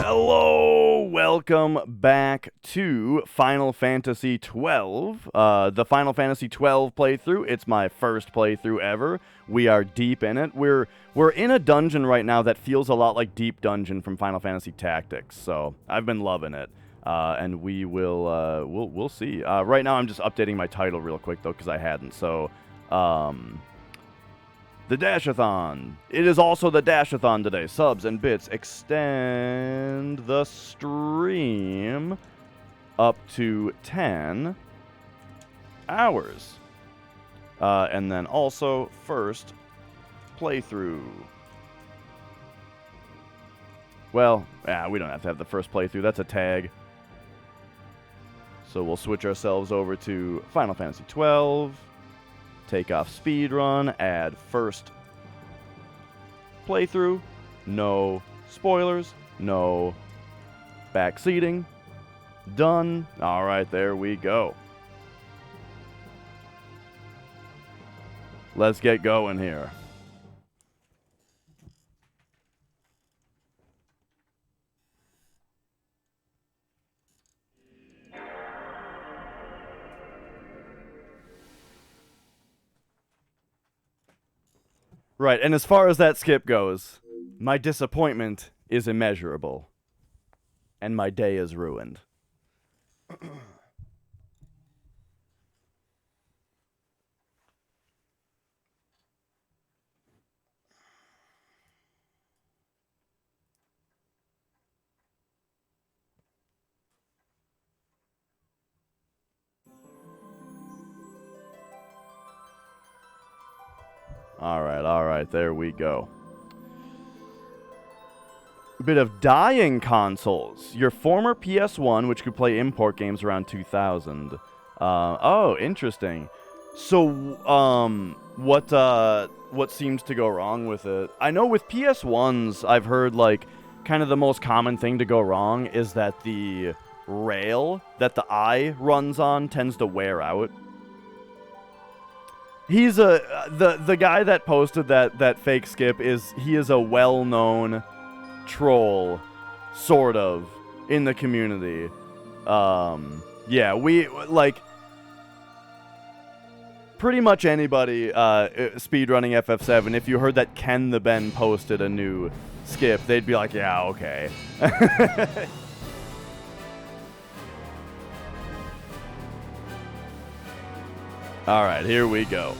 Hello, welcome back to Final Fantasy XII, the Final Fantasy XII playthrough. It's my first playthrough ever. We are deep in it. We're in a dungeon right now that feels a lot like Deep Dungeon from Final Fantasy Tactics, so I've been loving it. And we will we'll see. Right now I'm just updating my title real quick though, because I hadn't. So the Dashathon. It is also the Dashathon today. Subs and bits extend the stream up to 10 hours. And then also first playthrough. Well, we don't have to have the first playthrough. That's a tag. So we'll switch ourselves over to Final Fantasy XII. Take off speedrun, add first playthrough, no spoilers, no backseating, done. Alright, there we go. Let's get going here. Right, and as far as that skip goes, my disappointment is immeasurable. And my day is ruined. Alright, there we go. A bit of dying consoles. Your former PS1, which could play import games around 2000. Oh, interesting. So, what seems to go wrong with it? I know with PS1s, I've heard, like, kind of the most common thing to go wrong is that the rail that the eye runs on tends to wear out. He's the guy that posted that fake skip he is a well-known troll, sort of, in the community. Yeah, we, like, pretty much anybody speedrunning FF7, if you heard that Ken the Ben posted a new skip, they'd be like, yeah, okay. All right, here we go.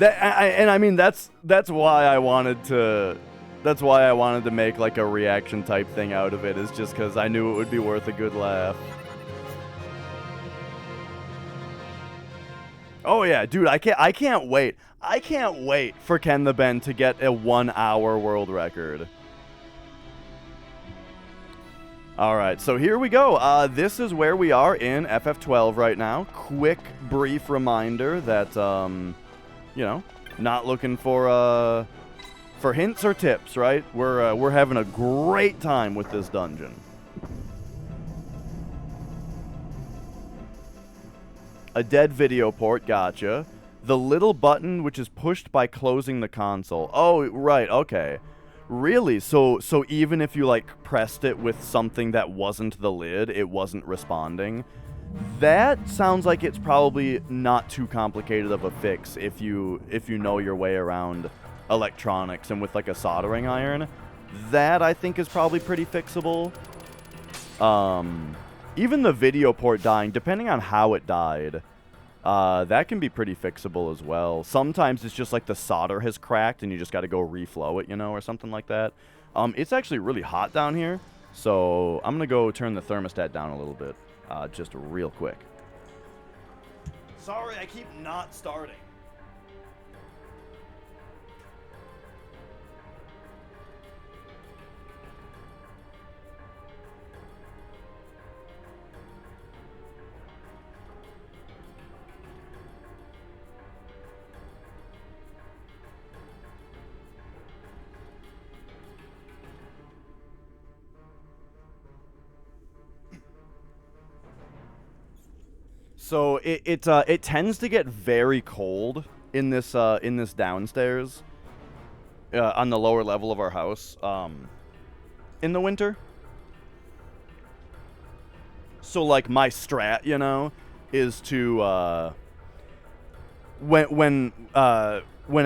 I mean that's why I wanted to make like a reaction type thing out of it, is just because I knew it would be worth a good laugh. Oh yeah, dude, I can't wait. I can't wait for Ken the Ben to get a 1 hour world record. Alright, so here we go. This is where we are in FF12 right now. Quick, brief reminder that, you know, not looking for hints or tips, right? We're having a great time with this dungeon. A dead video port, gotcha. The little button which is pushed by closing the console. Oh, right, okay. Really? So even if you, like, pressed it with something that wasn't the lid, it wasn't responding? That sounds like it's probably not too complicated of a fix if you know your way around electronics and with, like, a soldering iron. That, I think, is probably pretty fixable. Even the video port dying, depending on how it died, that can be pretty fixable as well. Sometimes it's just like the solder has cracked and you just got to go reflow it, you know, or something like that. It's actually really hot down here, so I'm going to go turn the thermostat down a little bit, just real quick. Sorry, I keep not starting. So it tends to get very cold in this downstairs on the lower level of our house in the winter. So, like, my strat, you know, is to, when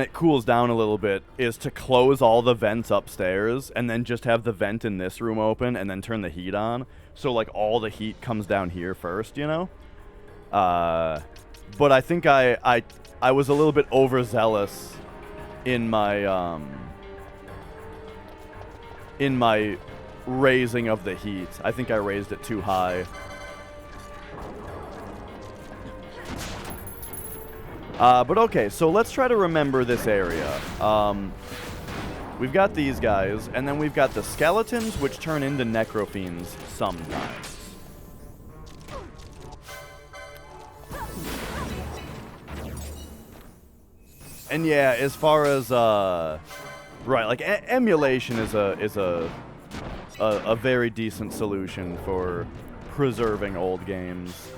it cools down a little bit, is to close all the vents upstairs and then just have the vent in this room open and then turn the heat on. So, like, all the heat comes down here first, you know? But I think I was a little bit overzealous in my raising of the heat. I think I raised it too high. But okay, so let's try to remember this area. We've got these guys, and then we've got the skeletons, which turn into necrofiends sometimes. And yeah, as far as right, like emulation is a very decent solution for preserving old games.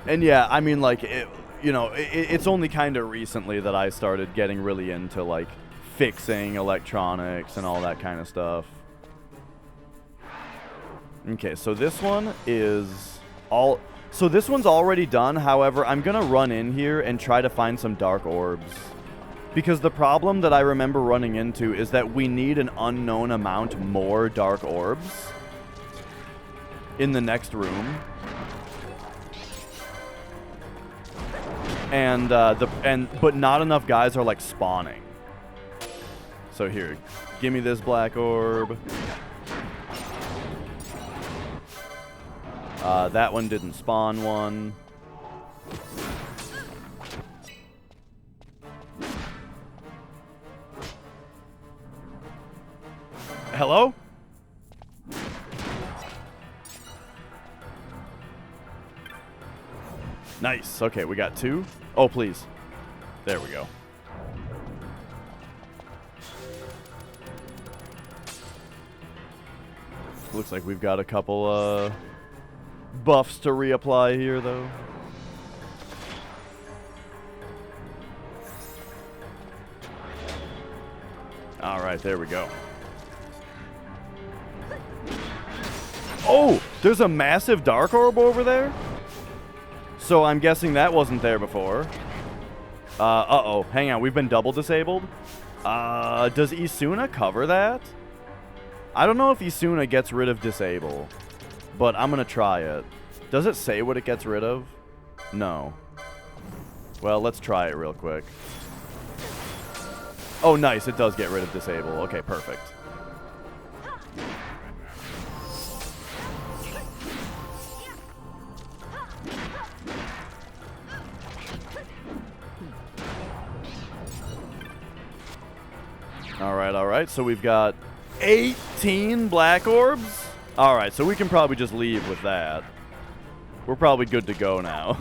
And yeah, I mean, like, it's only kind of recently that I started getting really into, like, fixing electronics and all that kind of stuff. Okay, so this one is all... So this one's already done. However, I'm going to run in here and try to find some dark orbs. Because the problem that I remember running into is that we need an unknown amount more dark orbs in the next room. But not enough guys are, like, spawning. So here, give me this black orb. That one didn't spawn one. Hello? Nice. Okay, we got two. Oh, please. There we go. Looks like we've got a couple buffs to reapply here, though. All right, there we go. Oh, there's a massive dark orb over there? So I'm guessing that wasn't there before. Uh-oh. Hang on, we've been double disabled? Does Isuna cover that? I don't know if Isuna gets rid of disable, but I'm gonna try it. Does it say what it gets rid of? No. Well, let's try it real quick. Oh, nice. It does get rid of disable. Okay, perfect. All right. So we've got 18 black orbs. All right, so we can probably just leave with that. We're probably good to go now.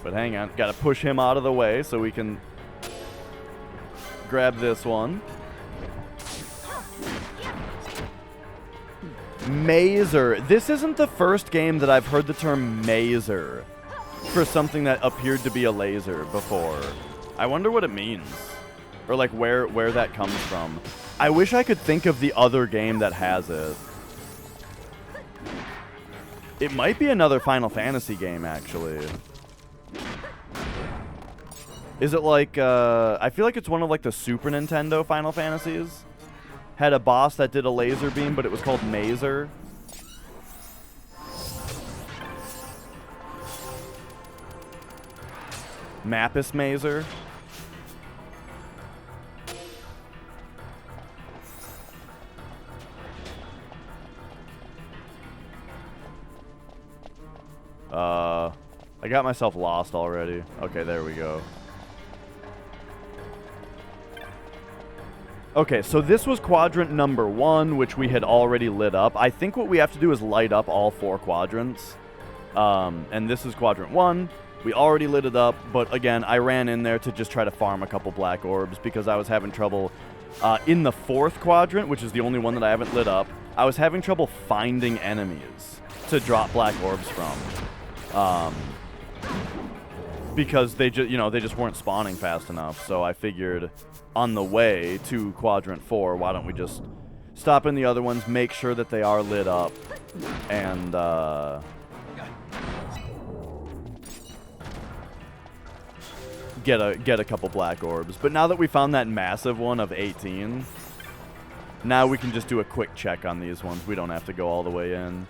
But hang on, gotta push him out of the way so we can grab this one. Mazer. This isn't the first game that I've heard the term mazer for something that appeared to be a laser before. I wonder what it means. Or, like, where that comes from. I wish I could think of the other game that has it. It might be another Final Fantasy game, actually. Is it like, I feel like it's one of, like, the Super Nintendo Final Fantasies. Had a boss that did a laser beam, but it was called Mazer. Mappus Mazer. I got myself lost already. Okay, there we go. Okay, so this was quadrant number 1, which we had already lit up. I think what we have to do is light up all 4 quadrants. And this is quadrant 1. We already lit it up, but again, I ran in there to just try to farm a couple black orbs because I was having trouble in the 4th quadrant, which is the only one that I haven't lit up. I was having trouble finding enemies to drop black orbs from. because they just, they just weren't spawning fast enough. So I figured on the way to Quadrant 4, why don't we just stop in the other ones, make sure that they are lit up, and, get a couple black orbs. But now that we found that massive one of 18, now we can just do a quick check on these ones. We don't have to go all the way in.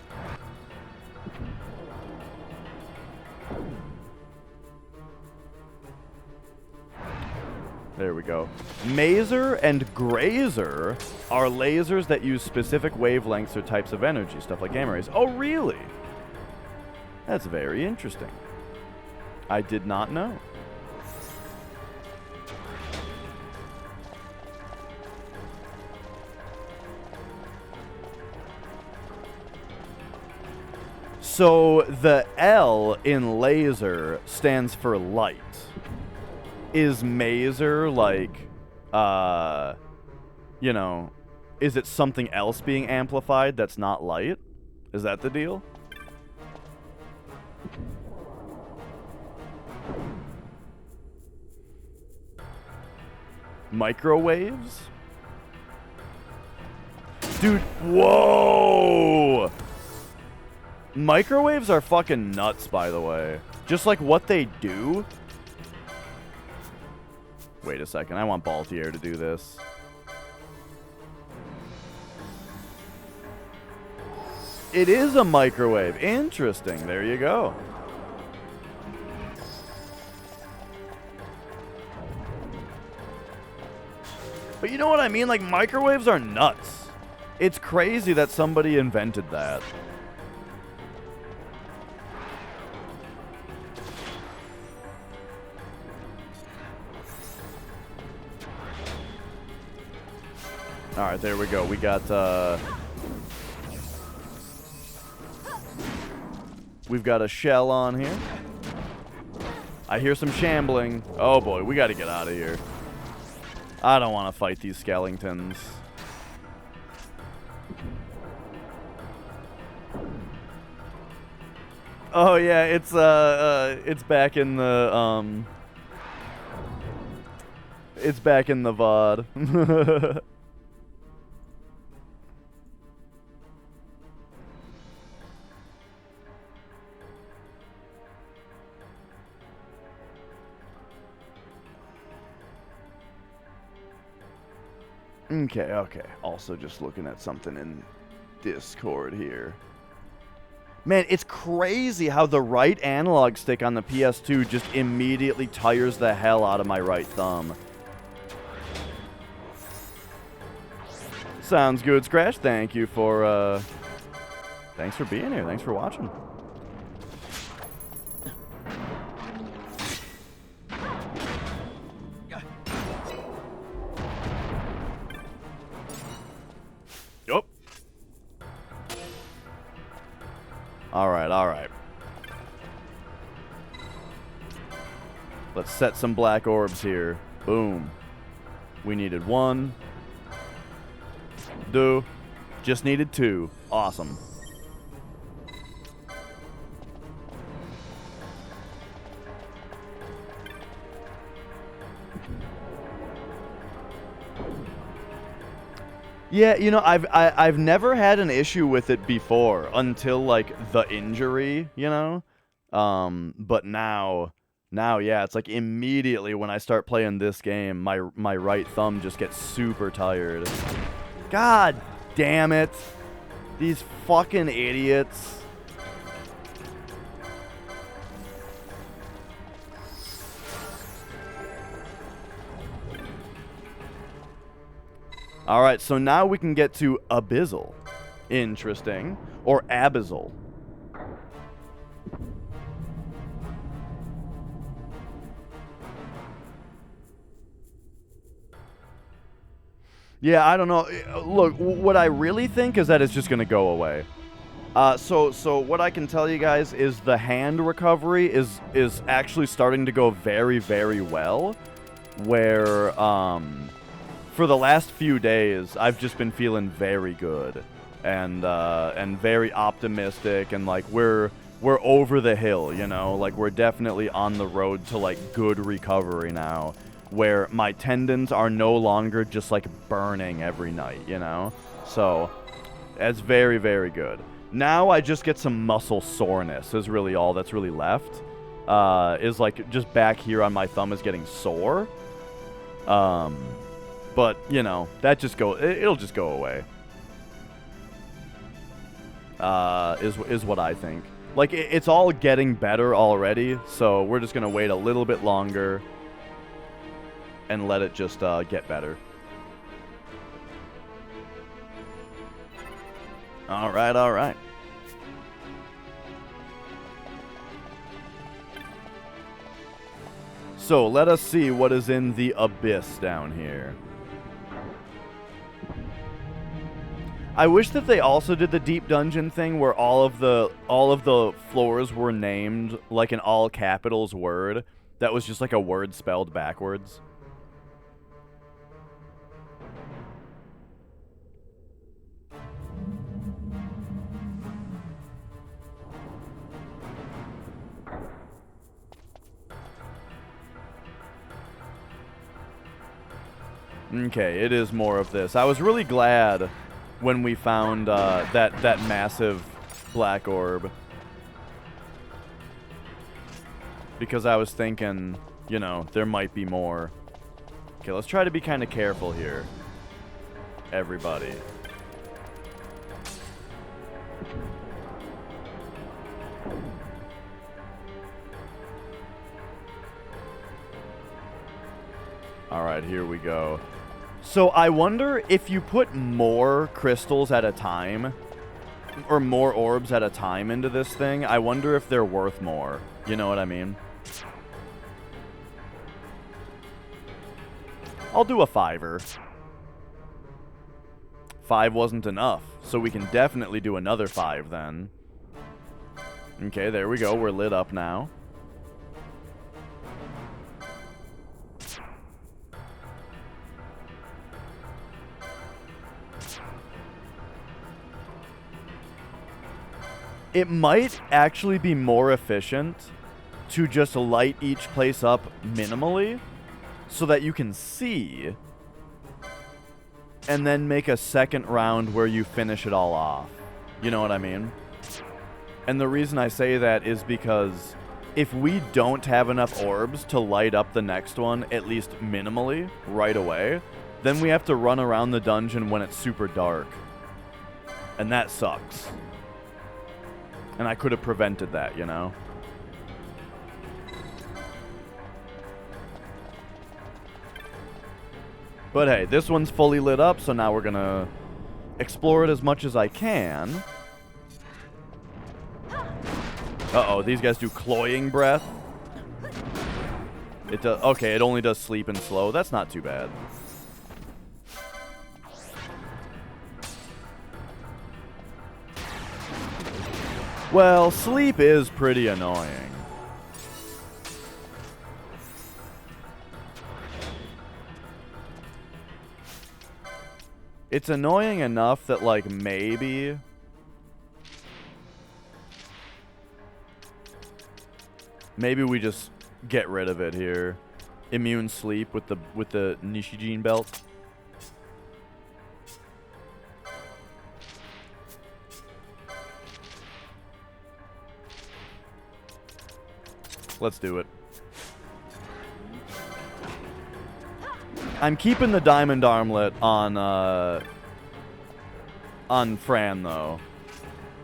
There we go. Maser and Grazer are lasers that use specific wavelengths or types of energy, stuff like gamma rays. Oh, really? That's very interesting. I did not know. So the L in laser stands for light. Is maser like, is it something else being amplified that's not light? Is that the deal? Microwaves? Dude, whoa! Microwaves are fucking nuts, by the way. Just like what they do. Wait a second, I want Baltier to do this. It is a microwave. Interesting. There you go. But you know what I mean? Like, microwaves are nuts. It's crazy that somebody invented that. Alright, there we go. We got, we've got a shell on here. I hear some shambling. Oh boy, we gotta get out of here. I don't want to fight these skeletons. Oh yeah, it's back in the, it's back in the VOD. Okay. Also just looking at something in Discord here. Man, it's crazy how the right analog stick on the PS2 just immediately tires the hell out of my right thumb. Sounds good, Scratch. Thanks for being here. Thanks for watching. Alright. Let's set some black orbs here. Boom. We needed 1. Just needed 2. Awesome. Yeah, I've never had an issue with it before until like the injury, But now, yeah, it's like immediately when I start playing this game, my right thumb just gets super tired. God damn it. These fucking idiots. Alright, so now we can get to Abyssal. Interesting. Or Abyssal. Yeah, I don't know. Look, what I really think is that it's just going to go away. So what I can tell you guys is the hand recovery is actually starting to go very, very well. Where, for the last few days, I've just been feeling very good and very optimistic, and like we're we're over the hill, you know? Like, we're definitely on the road to, like, good recovery now, where my tendons are no longer just, like, burning every night, you know? So, that's very, very good. Now I just get some muscle soreness is really all that's really left. Is, like, just back here on my thumb is getting sore. But, you know, that just it'll just go away. Is what I think. Like, it's all getting better already, so we're just gonna wait a little bit longer and let it just get better. Alright, alright. So, let us see what is in the abyss down here. I wish that they also did the deep dungeon thing where all of the floors were named like an all capitals word that was just like a word spelled backwards. Okay, it is more of this. I was really glad when we found that massive black orb, because I was thinking, you know, there might be more. Okay, let's try to be kind of careful here, everybody. Alright, here we go. So I wonder if you put more crystals at a time, or more orbs at a time into this thing, I wonder if they're worth more. You know what I mean? I'll do a 5-er. 5 wasn't enough, so we can definitely do another 5 then. Okay, there we go. We're lit up now. It might actually be more efficient to just light each place up minimally so that you can see, and then make a second round where you finish it all off. You know what I mean? And the reason I say that is because if we don't have enough orbs to light up the next one, at least minimally, right away, then we have to run around the dungeon when it's super dark. And that sucks. And I could have prevented that, you know? But hey, this one's fully lit up, so now we're gonna explore it as much as I can. Uh-oh, these guys do cloying breath. It does. Okay, it only does sleep and slow. That's not too bad. Well, sleep is pretty annoying. It's annoying enough that, like, maybe we just get rid of it here. Immune sleep with the Nishijin belt. Let's do it. I'm keeping the diamond armlet on Fran, though.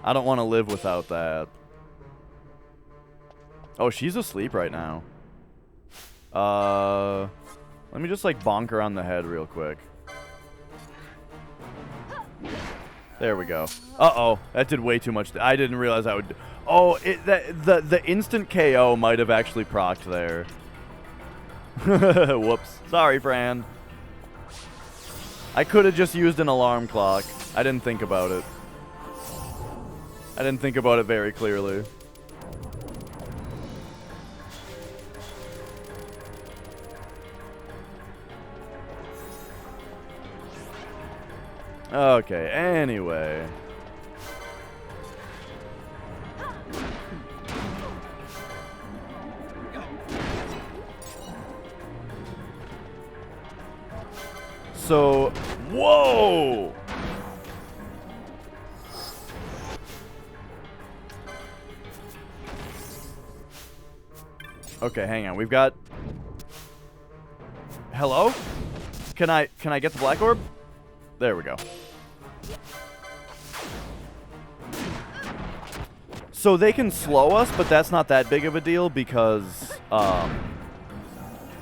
I don't want to live without that. Oh, she's asleep right now. Let me just, like, bonk her on the head real quick. There we go. Uh-oh. That did way too much. I didn't realize I would... Oh, the instant KO might have actually procced there. Whoops. Sorry, Fran. I could have just used an alarm clock. I didn't think about it. I didn't think about it very clearly. Okay, anyway. so... Whoa! Okay, hang on. We've got... Hello? Can I get the black orb? There we go. So they can slow us, but that's not that big of a deal because,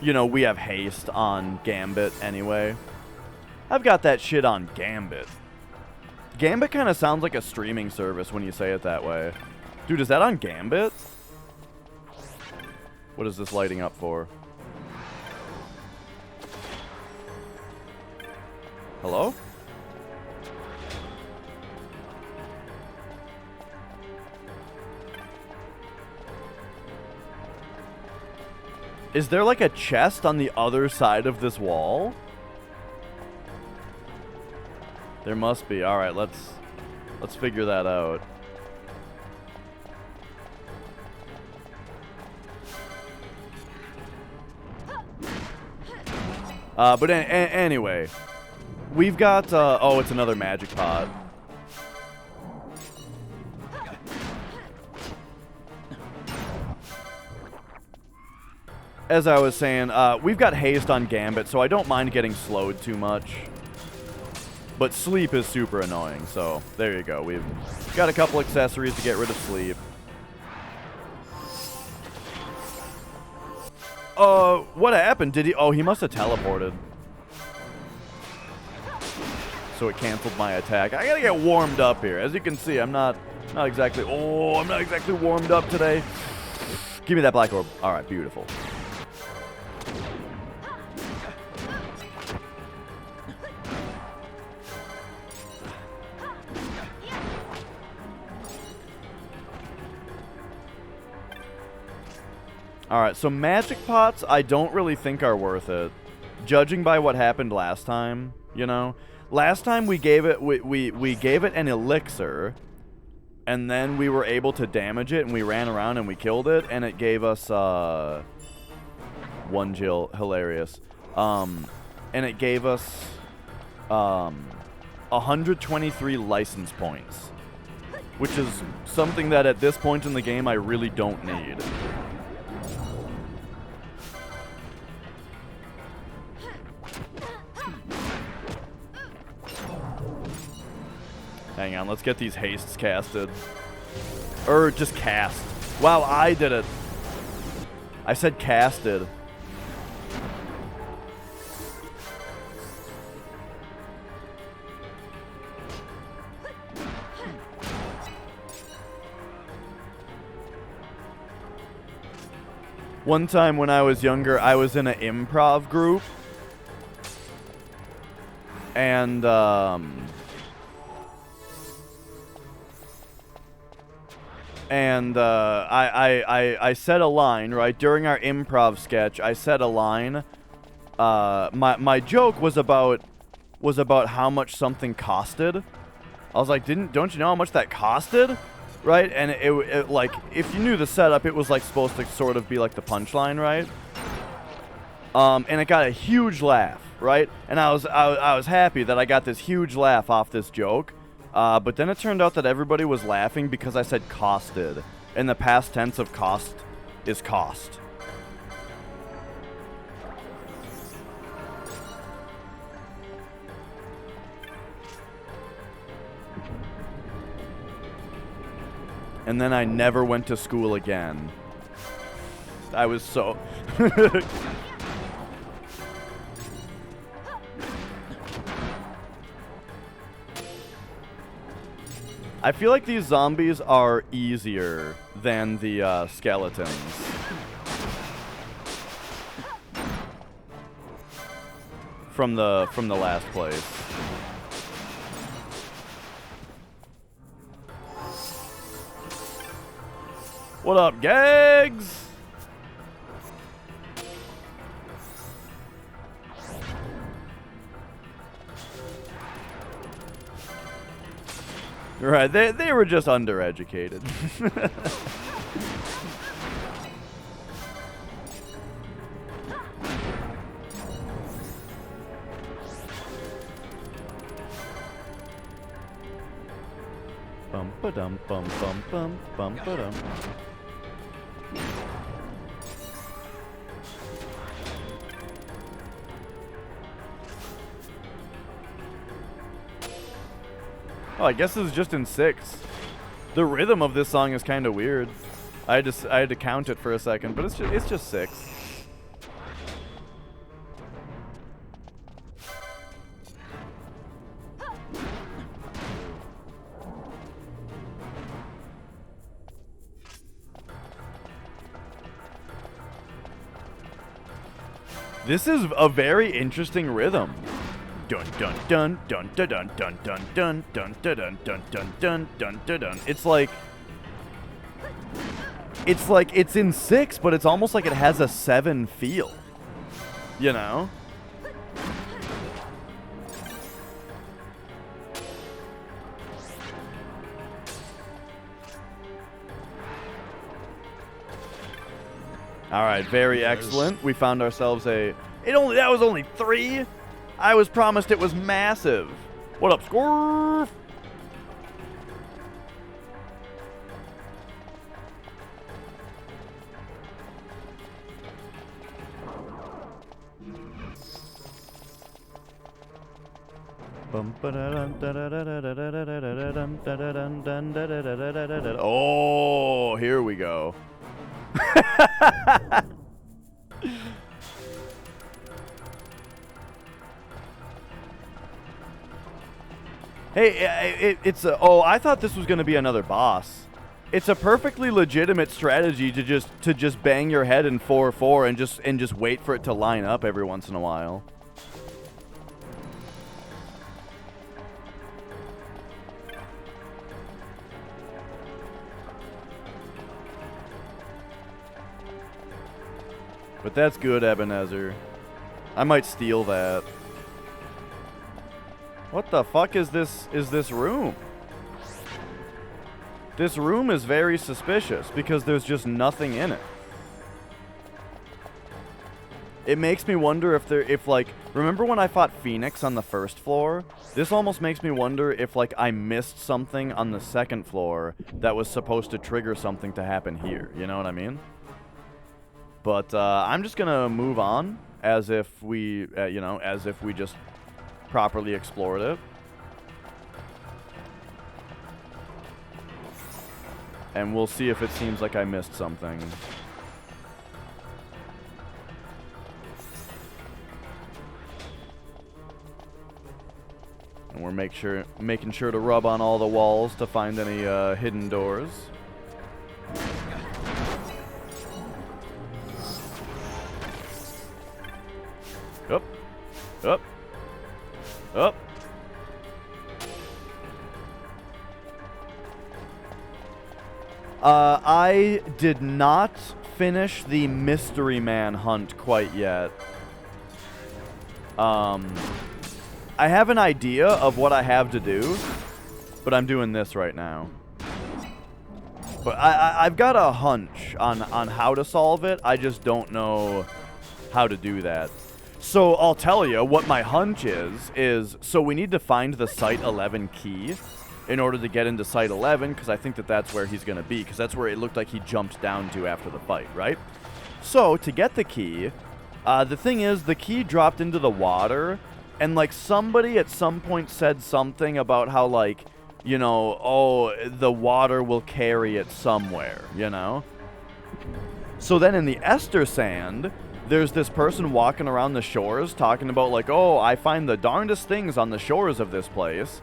you know, we have haste on Gambit anyway. I've got that shit on Gambit. Gambit kind of sounds like a streaming service when you say it that way. Dude, is that on Gambit? What is this lighting up for? Hello? Is there like a chest on the other side of this wall? There must be. All right, let's figure that out. But anyway, we've got oh, it's another magic pot. As I was saying, we've got haste on Gambit, so I don't mind getting slowed too much. But sleep is super annoying, so there you go. We've got a couple accessories to get rid of sleep. What happened? Did he... Oh, he must have teleported. So it canceled my attack. I gotta get warmed up here. As you can see, I'm not exactly... Oh, I'm not exactly warmed up today. Give me that black orb. All right, beautiful. Alright, so magic pots I don't really think are worth it. Judging by what happened last time, you know? Last time we gave it we gave it an elixir, and then we were able to damage it, and we ran around and we killed it, and it gave us one Jill, hilarious. And it gave us 123 license points, which is something that at this point in the game I really don't need. Hang on, let's get these hastes casted. Or just cast. Wow, I did it. I said casted. One time when I was younger, I was in an improv group. And, I said a line, right? During our improv sketch, I said a line. My joke was about how much something costed. I was like, don't you know how much that costed? Right? And it like, if you knew the setup, it was like supposed to sort of be like the punchline, right? And it got a huge laugh, right? And I was happy that I got this huge laugh off this joke. But then it turned out that everybody was laughing because I said costed. And the past tense of cost is cost. And then I never went to school again. I was so... I feel like these zombies are easier than the skeletons. From the last place. What up, Gags? Right, they were just undereducated. bum ba dum bum bum bum bum ba dum. Oh, I guess this is just in 6. The rhythm of this song is kind of weird. I had to count it for a second, but it's just 6. This is a very interesting rhythm. Dun dun dun dun dun dun dun dun dun dun dun dun dun dun dun dun dun. It's like it's in 6, but it's almost like it has a 7 feel. You know? All right, very excellent. We found ourselves that was only 3. I was promised it was massive. What up, Scorf? Oh, here we go. Hey, oh, I thought this was going to be another boss. It's a perfectly legitimate strategy to just bang your head in 4-4 and just wait for it to line up every once in a while. But that's good, Ebenezer. I might steal that. What the fuck is this room? This room is very suspicious because there's just nothing in it. It makes me wonder if like, remember when I fought Phoenix on the first floor? This almost makes me wonder if like I missed something on the second floor that was supposed to trigger something to happen here. You know what I mean? But I'm just gonna move on as if we, as if we just properly explored it. And we'll see if it seems like I missed something. And we're making sure to rub on all the walls to find any hidden doors. Up. Up. Up. I did not finish the Mystery Man hunt quite yet. I have an idea of what I have to do, but I'm doing this right now. But I've got a hunch on how to solve it. I just don't know how to do that. So I'll tell you what my hunch is so we need to find the Site 11 key in order to get into Site 11, because I think that's where he's going to be, because that's where it looked like he jumped down to after the fight, right? So to get the key, the thing is, the key dropped into the water, and like somebody at some point said something about how like, you know, oh, the water will carry it somewhere, you know? So then in the Ester Sand, there's this person walking around the shores talking about like, oh, I find the darndest things on the shores of this place.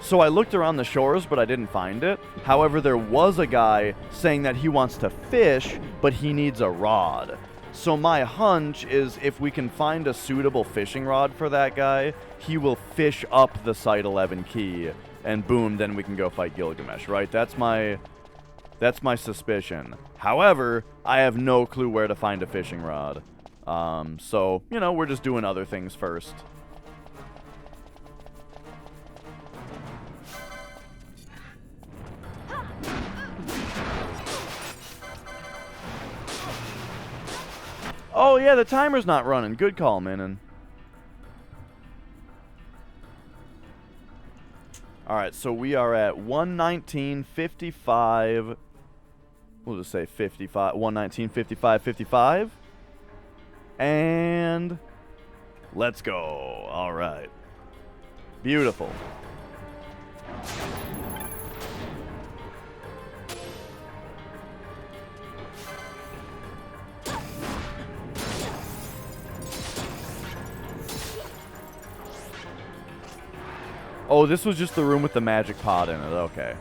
So I looked around the shores, but I didn't find it. However, there was a guy saying that he wants to fish, but he needs a rod. So my hunch is if we can find a suitable fishing rod for that guy, he will fish up the Site 11 key, and boom, then we can go fight Gilgamesh, right? That's my suspicion. However, I have no clue where to find a fishing rod. So, you know, we're just doing other things first. Oh, yeah, the timer's not running. Good call, Minin. Alright, so we are at 119.55. We'll just say 55. 119.55, 55. And let's go. Alright. Beautiful. Oh, this was just the room with the magic pot in it. Okay.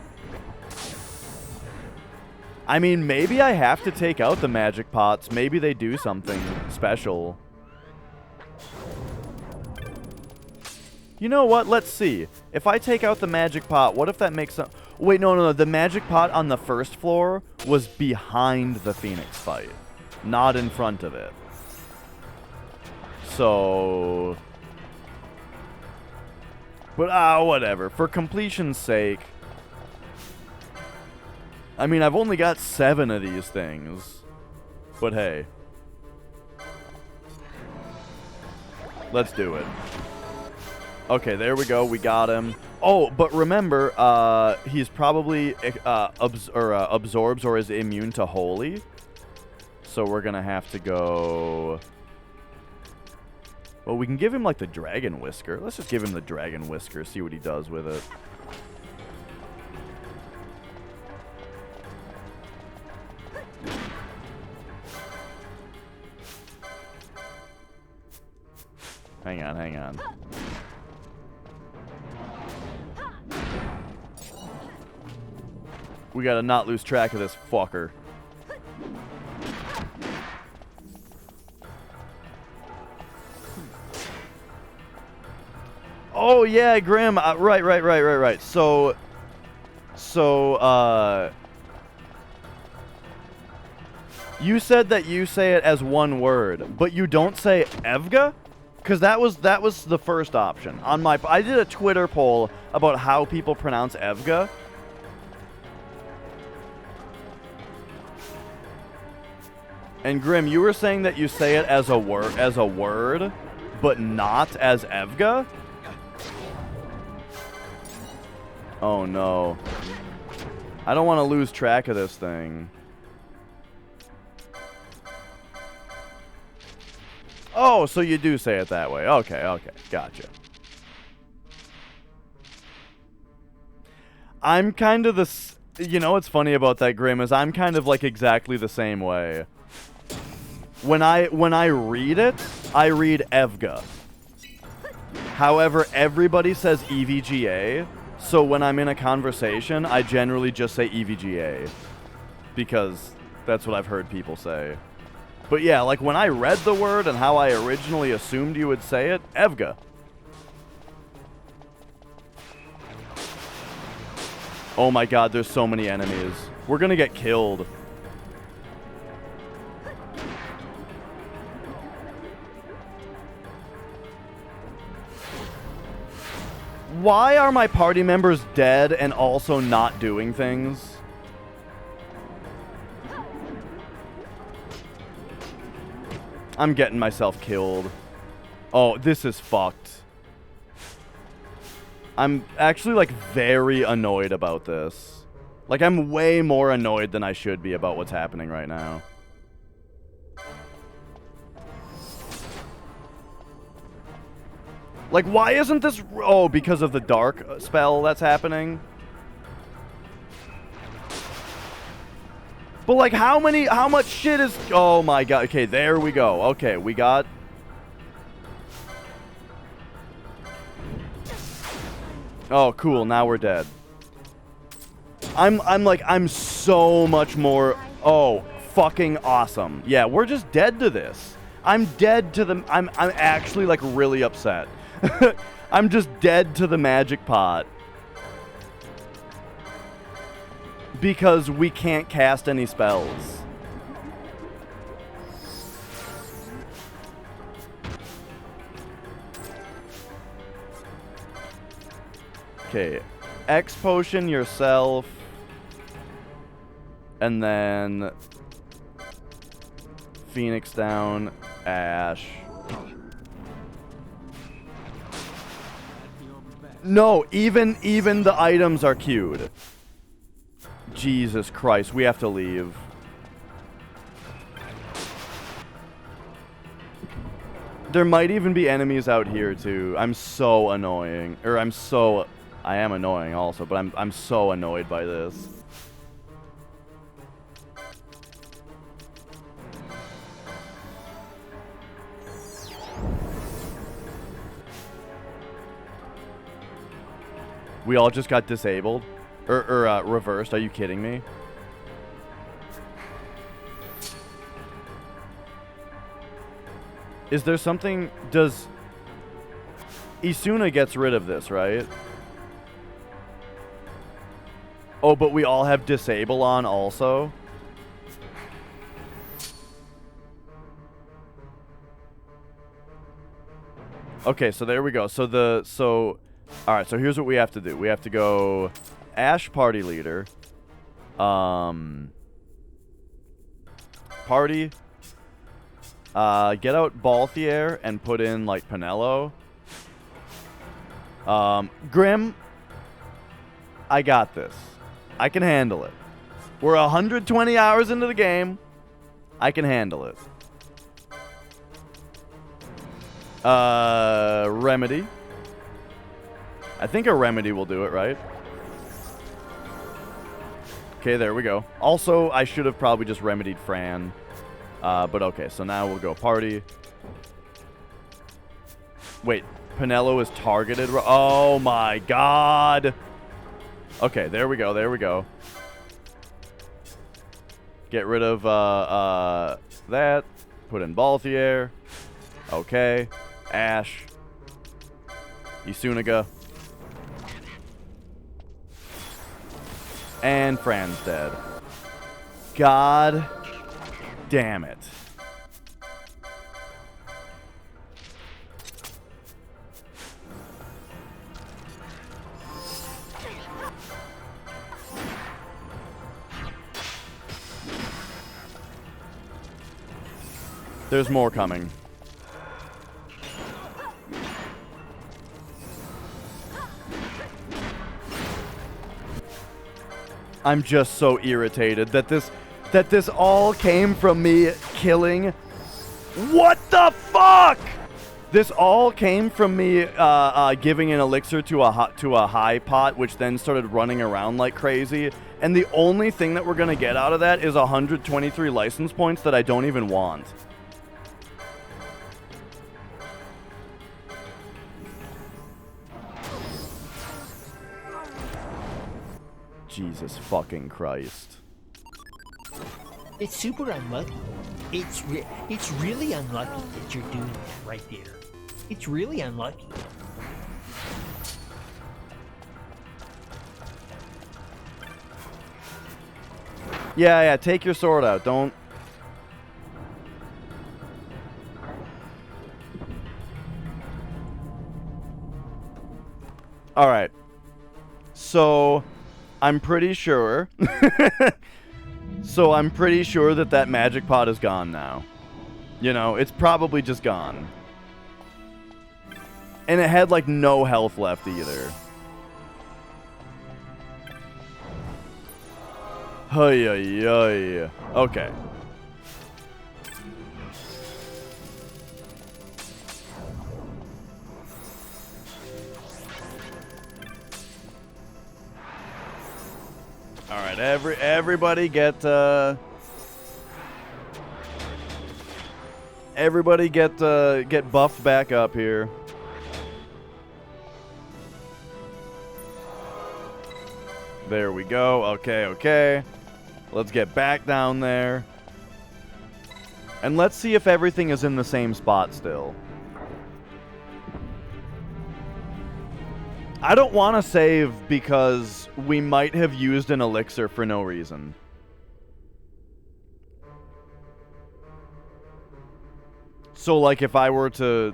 I mean, maybe I have to take out the magic pots. Maybe they do something special. You know what? Let's see. If I take out the magic pot, what if that makes some... Wait, no. The magic pot on the first floor was behind the Phoenix fight, not in front of it. So... But, whatever. For completion's sake... I mean, I've only got 7 of these things. But hey. Let's do it. Okay, there we go. We got him. Oh, but remember, he's probably absorbs or is immune to holy. So we're going to have to go... Well, we can give him, like, the Dragon Whisker. Let's just give him the Dragon Whisker, see what he does with it. Hang on. We gotta not lose track of this fucker. Oh, yeah, Grim. Right. So, you said that you say it as one word, but you don't say Evga? Because that was the first option. I did a Twitter poll about how people pronounce Evga. And Grim, you were saying that you say it as a word, but not as Evga? Oh no. I don't want to lose track of this thing. Oh, so you do say it that way. Okay, gotcha. I'm kind of you know what's funny about that, Grim, is I'm kind of like exactly the same way. When I read it, I read Evga. However, everybody says EVGA, so when I'm in a conversation, I generally just say EVGA. Because that's what I've heard people say. But yeah, like when I read the word and how I originally assumed you would say it, Evga. Oh my god, there's so many enemies. We're gonna get killed. Why are my party members dead and also not doing things? I'm getting myself killed. Oh, this is fucked. I'm actually, like, very annoyed about this. Like, I'm way more annoyed than I should be about what's happening right now. Like, why isn't this... Oh, because of the dark spell that's happening? But, like, how much shit is... Oh, my God. Okay, there we go. Okay, we got... Oh, cool. Now we're dead. I'm so much more... Oh, fucking awesome. Yeah, we're just dead to this. I'm dead to the... I'm actually, like, really upset. I'm just dead to the magic pot. Because we can't cast any spells. Okay. X potion yourself. And then... Phoenix down. Ash. No, even the items are queued. Jesus Christ, we have to leave. There might even be enemies out here too. I'm so annoying. Or I am annoying also, but I'm so annoyed by this. We all just got disabled? Or reversed, are you kidding me? Is there something... Does... Isuna gets rid of this, right? Oh, but we all have disable on also? Okay, so there we go. Alright, so here's what we have to do. We have to go Ash party leader. Party. Get out Balthier and put in, like, Pinello. Grim. I got this. I can handle it. We're 120 hours into the game. I can handle it. Remedy. I think a remedy will do it, right? Okay, there we go. Also, I should have probably just remedied Fran. But okay, so now we'll go party. Wait, Pinello is targeted. Oh my god. Okay, there we go, there we go. Get rid of that. Put in Balthier. Okay. Ash. Isunaga. And Fran's dead. God damn it. There's more coming. I'm just so irritated that this all came from me killing. What the fuck? This all came from me giving an elixir to a high pot, which then started running around like crazy. And the only thing that we're gonna get out of that is 123 license points that I don't even want. Jesus fucking Christ. It's super unlucky. It's really unlucky that you're doing that right there. It's really unlucky. Yeah, take your sword out. Don't... Alright. So... I'm pretty sure. So I'm pretty sure that magic pot is gone now. You know, it's probably just gone. And it had like no health left either. Hey. Okay. All right, everybody get buffed back up here. There we go. Okay. Let's get back down there. And let's see if everything is in the same spot still. I don't want to save because we might have used an elixir for no reason. So, like, if I were to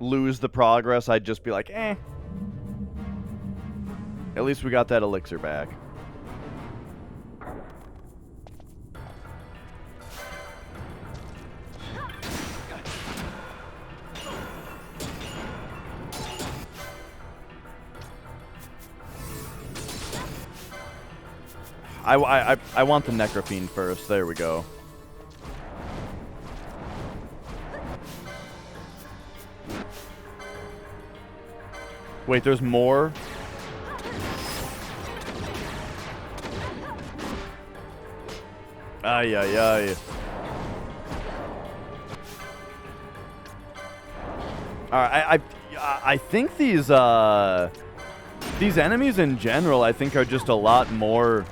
lose the progress, I'd just be like, eh. At least we got that elixir back. I want the Necrofiend first. There we go. Wait, there's more? Ay, ay, ay. Alright, I think these enemies in general, I think, are just a lot more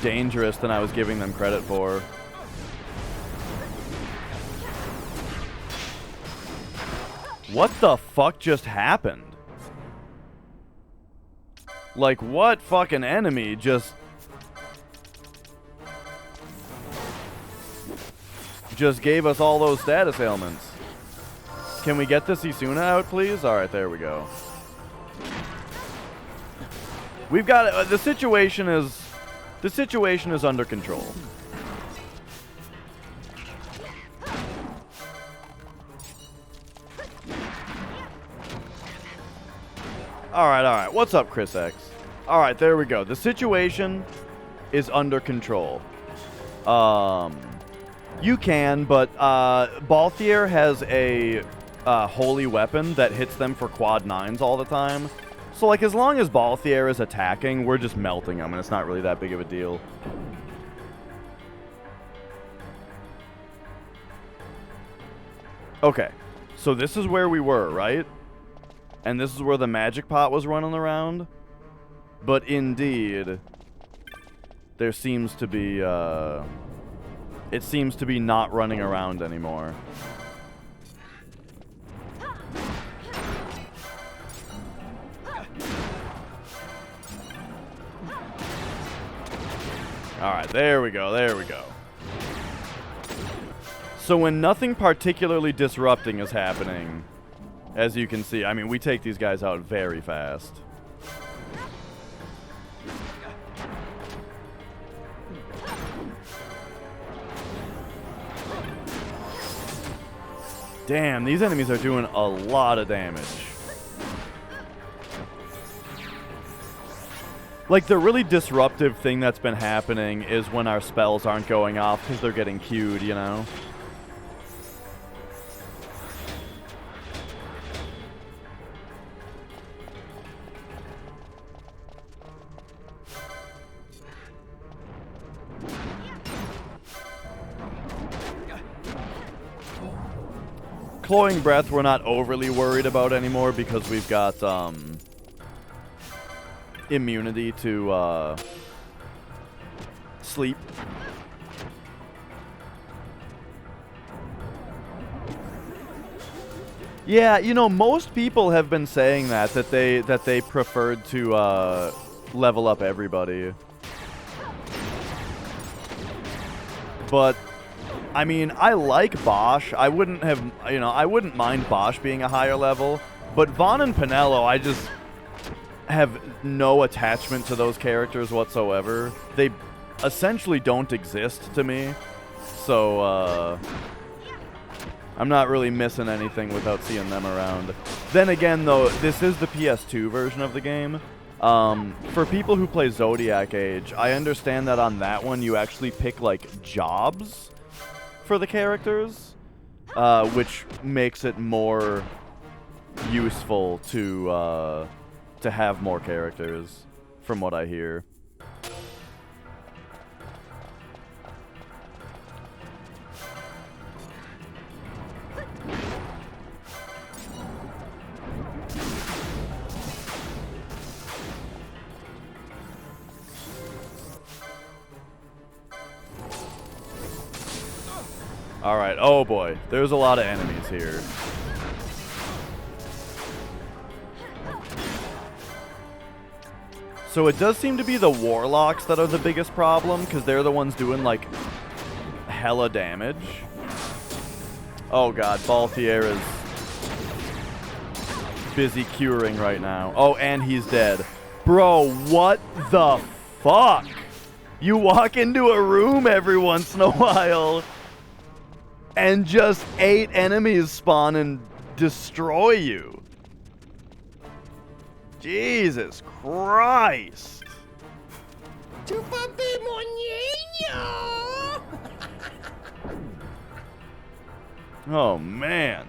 dangerous than I was giving them credit for. What the fuck just happened? Like, what fucking enemy just gave us all those status ailments? Can we get this Isuna out, please? Alright, there we go. We've got the situation is under control. Alright. What's up, Chris X? Alright, there we go. The situation is under control. You can, but Balthier has a holy weapon that hits them for quad 9s all the time. So, like, as long as Balthier is attacking, we're just melting them, and it's not really that big of a deal. Okay, so this is where we were, right? And this is where the magic pot was running around. But indeed, there seems to be, it seems to be not running around anymore. Alright, there we go, there we go. So when nothing particularly disrupting is happening, as you can see, I mean, we take these guys out very fast. Damn, these enemies are doing a lot of damage. Like, the really disruptive thing that's been happening is when our spells aren't going off because they're getting queued, you know? Cloying Breath we're not overly worried about anymore because we've got, immunity to, sleep. Yeah, you know, most people have been saying that they preferred to, level up everybody. But I mean, I like Bosch. I wouldn't have, you know, I wouldn't mind Bosch being a higher level. But Vaughn and Pinello, I just have no attachment to those characters whatsoever. They essentially don't exist to me. So, I'm not really missing anything without seeing them around. Then again, though, this is the PS2 version of the game. For people who play Zodiac Age, I understand that on that one you actually pick, like, jobs for the characters, which makes it more useful to have more characters, from what I hear. Alright, oh boy. There's a lot of enemies here. So it does seem to be the Warlocks that are the biggest problem, because they're the ones doing, like, hella damage. Oh god, Balthier is busy curing right now. Oh, and he's dead. Bro, what the fuck? You walk into a room every once in a while and just 8 enemies spawn and destroy you. Jesus Christ. Tu papi mon niño! Oh, man.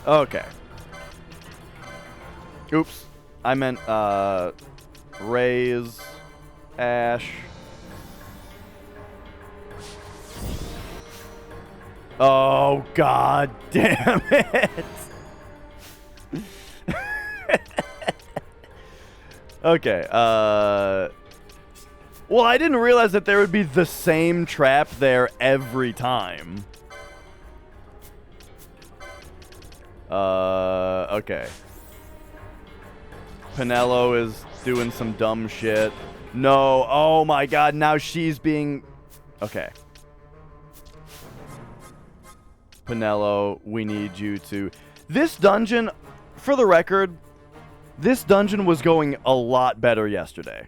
Okay. Oops. I meant, raise, Ash. Oh, god damn it. Okay, well, I didn't realize that there would be the same trap there every time. Okay. Pinello is doing some dumb shit. No, oh my god, now she's being... Okay. Pinello, we need you to... This dungeon, for the record, this dungeon was going a lot better yesterday.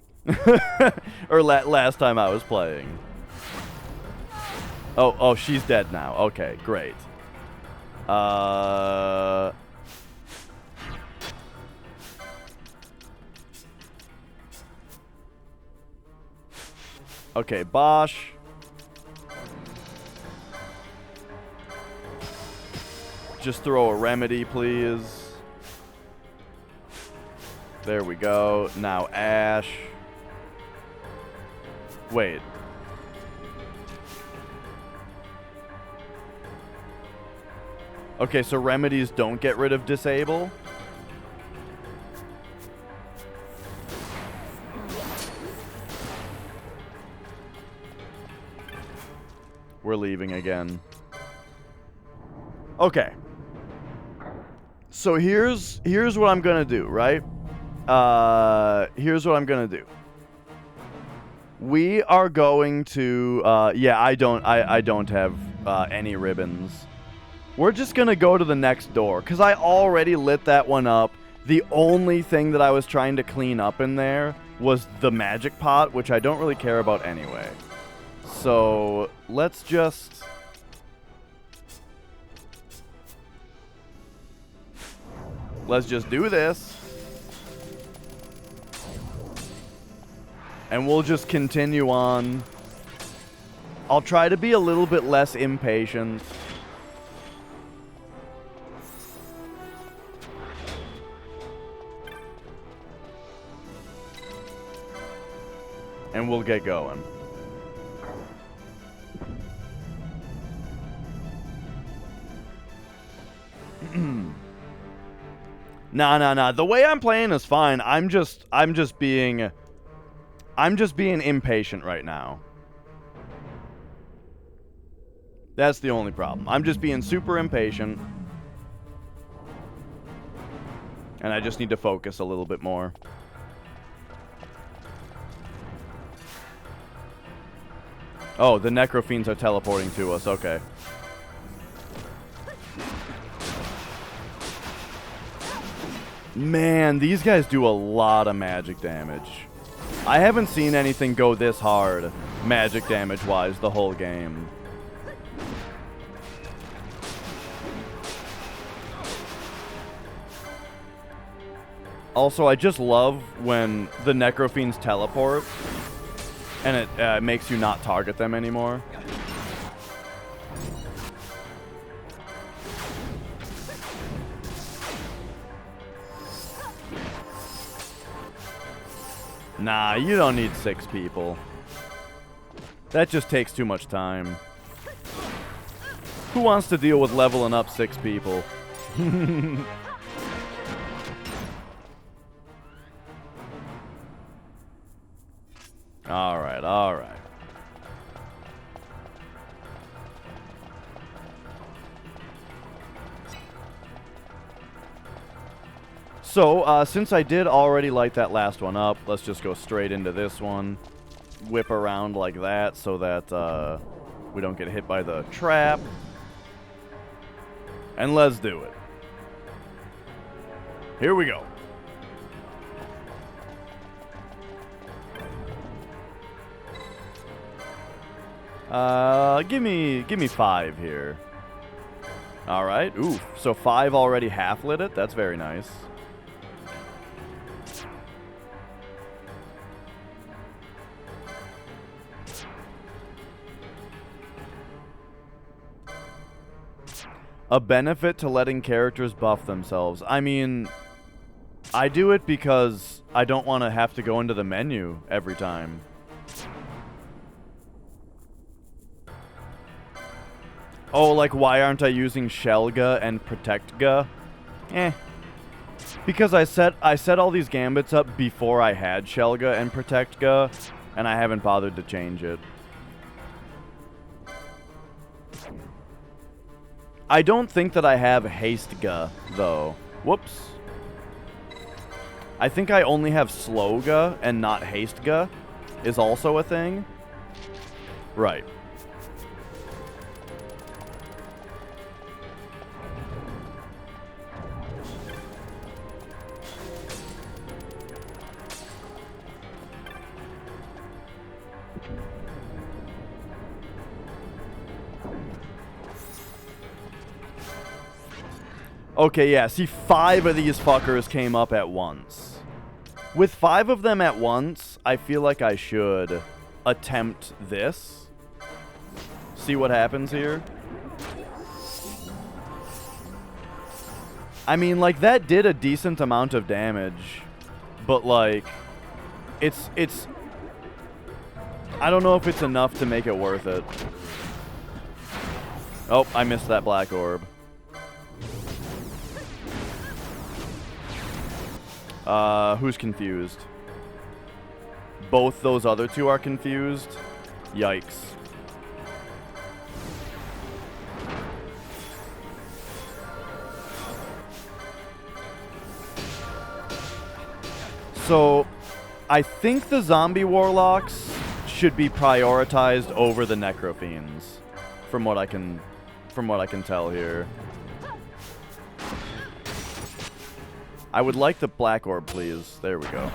Or last time I was playing. Oh, she's dead now. Okay, great. Okay, Bosch. Just throw a remedy, please. There we go. Now Ash. Wait. Okay, so remedies don't get rid of disable? We're leaving again. Okay. So here's what I'm gonna do, right? Here's what I'm gonna do. We are going to yeah, I don't have any ribbons. We're just gonna go to the next door, because I already lit that one up. The only thing that I was trying to clean up in there was the magic pot, which I don't really care about anyway. So let's just... Let's just do this. And we'll just continue on. I'll try to be a little bit less impatient. And we'll get going. Nah. The way I'm playing is fine. I'm just being impatient right now. That's the only problem. I'm just being super impatient. And I just need to focus a little bit more. Oh, the Necrofiends are teleporting to us. Okay. Man, these guys do a lot of magic damage. I haven't seen anything go this hard, magic damage-wise, the whole game. Also, I just love when the Necrofiends teleport, and it makes you not target them anymore. Nah, you don't need 6 people. That just takes too much time. Who wants to deal with leveling up 6 people? Alright. So, since I did already light that last one up, let's just go straight into this one. Whip around like that so that we don't get hit by the trap. And let's do it. Here we go. Give me 5 here. All right. Ooh, so 5 already half-lit it? That's very nice. A benefit to letting characters buff themselves. I mean, I do it because I don't want to have to go into the menu every time. Oh, like, why aren't I using Shellga and ProtectGa? Because I set all these gambits up before I had Shellga and ProtectGa, and I haven't bothered to change it. I don't think that I have HasteGa, though. Whoops. I think I only have SlowGa and not HasteGa is also a thing. Right. Okay, yeah, see, 5 of these fuckers came up at once. With 5 of them at once, I feel like I should attempt this. See what happens here. I mean, like, that did a decent amount of damage. But, like, it's... I don't know if it's enough to make it worth it. Oh, I missed that black orb. Who's confused? Both those other two are confused? Yikes. So, I think the zombie warlocks should be prioritized over the necrofiends, from what I can tell here. I would like the black orb, please. There we go.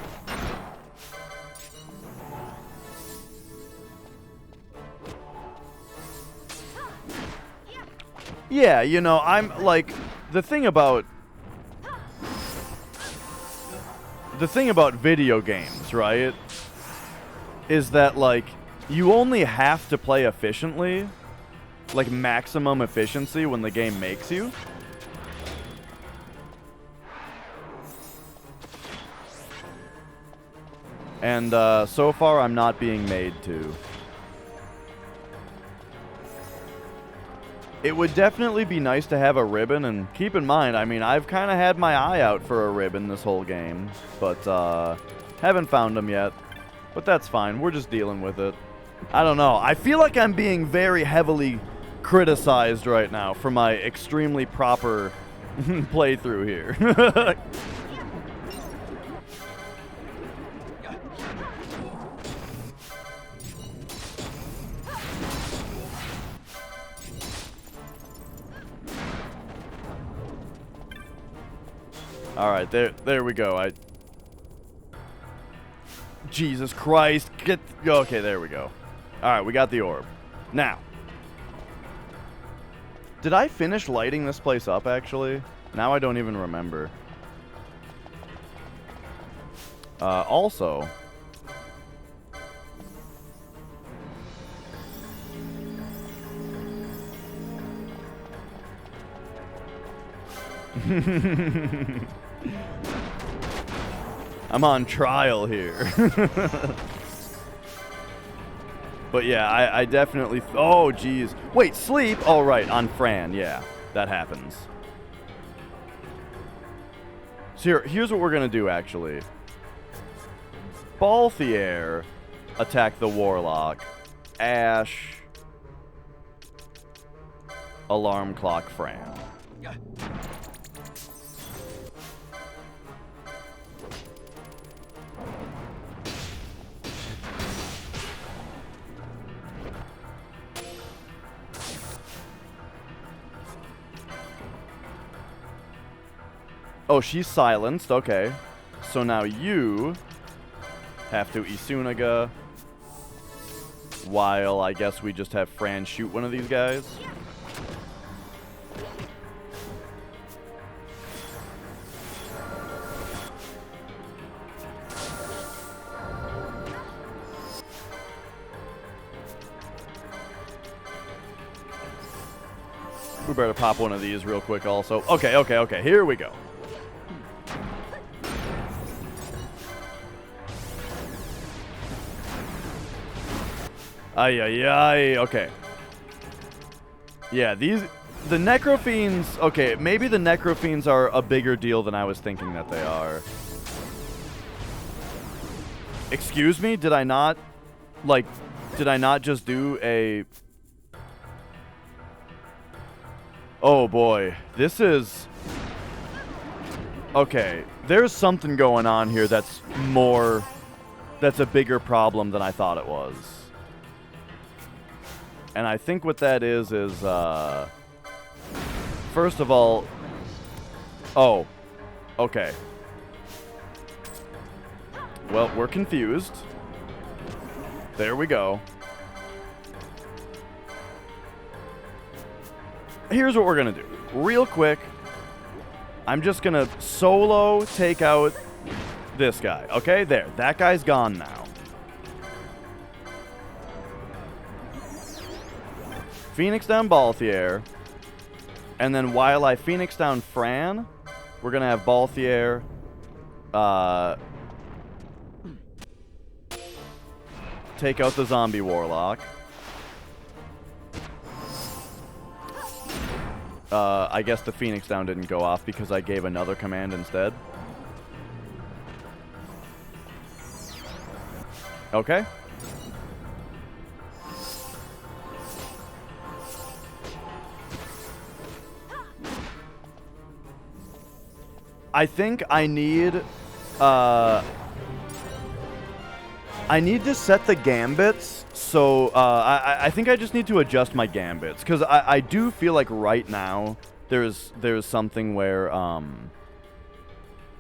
Yeah, you know, I'm like, the thing about video games, right, is that, like, you only have to play efficiently, like maximum efficiency when the game makes you. And so far, I'm not being made to. It would definitely be nice to have a ribbon, and keep in mind, I mean, I've kind of had my eye out for a ribbon this whole game, but haven't found them yet. But that's fine, we're just dealing with it. I don't know, I feel like I'm being very heavily criticized right now for my extremely proper playthrough here. Alright, there we go. Jesus Christ, okay, there we go. Alright, we got the orb. Now. Did I finish lighting this place up, actually? Now I don't even remember. Also... I'm on trial here. But yeah, I definitely... oh, geez. Wait, sleep? Oh, right, on Fran. Yeah, that happens. So here's what we're going to do, actually. Balthier, attack the Warlock. Ash, alarm clock Fran. Oh, she's silenced. Okay. So now you have to Isunaga while I guess we just have Fran shoot one of these guys. We better pop one of these real quick also. Okay, okay, okay. Here we go. Ay, ay, ay. Okay. Yeah, the Necrofiends... Okay, maybe the Necrofiends are a bigger deal than I was thinking that they are. Excuse me? Did I not... Like, did I not just do a... Oh, boy. This is... Okay. There's something going on here that's more... That's a bigger problem than I thought it was. And I think what that is, first of all... Oh. Okay. Well, we're confused. There we go. Here's what we're gonna do. Real quick, I'm just gonna solo take out this guy. Okay, there. That guy's gone now. Phoenix down Balthier. And then while I Phoenix down Fran, we're gonna have Balthier, take out the zombie warlock. I guess the Phoenix down didn't go off because I gave another command instead. Okay. I think I need to set the gambits, so I think I just need to adjust my gambits, because I do feel like right now there's something where I'm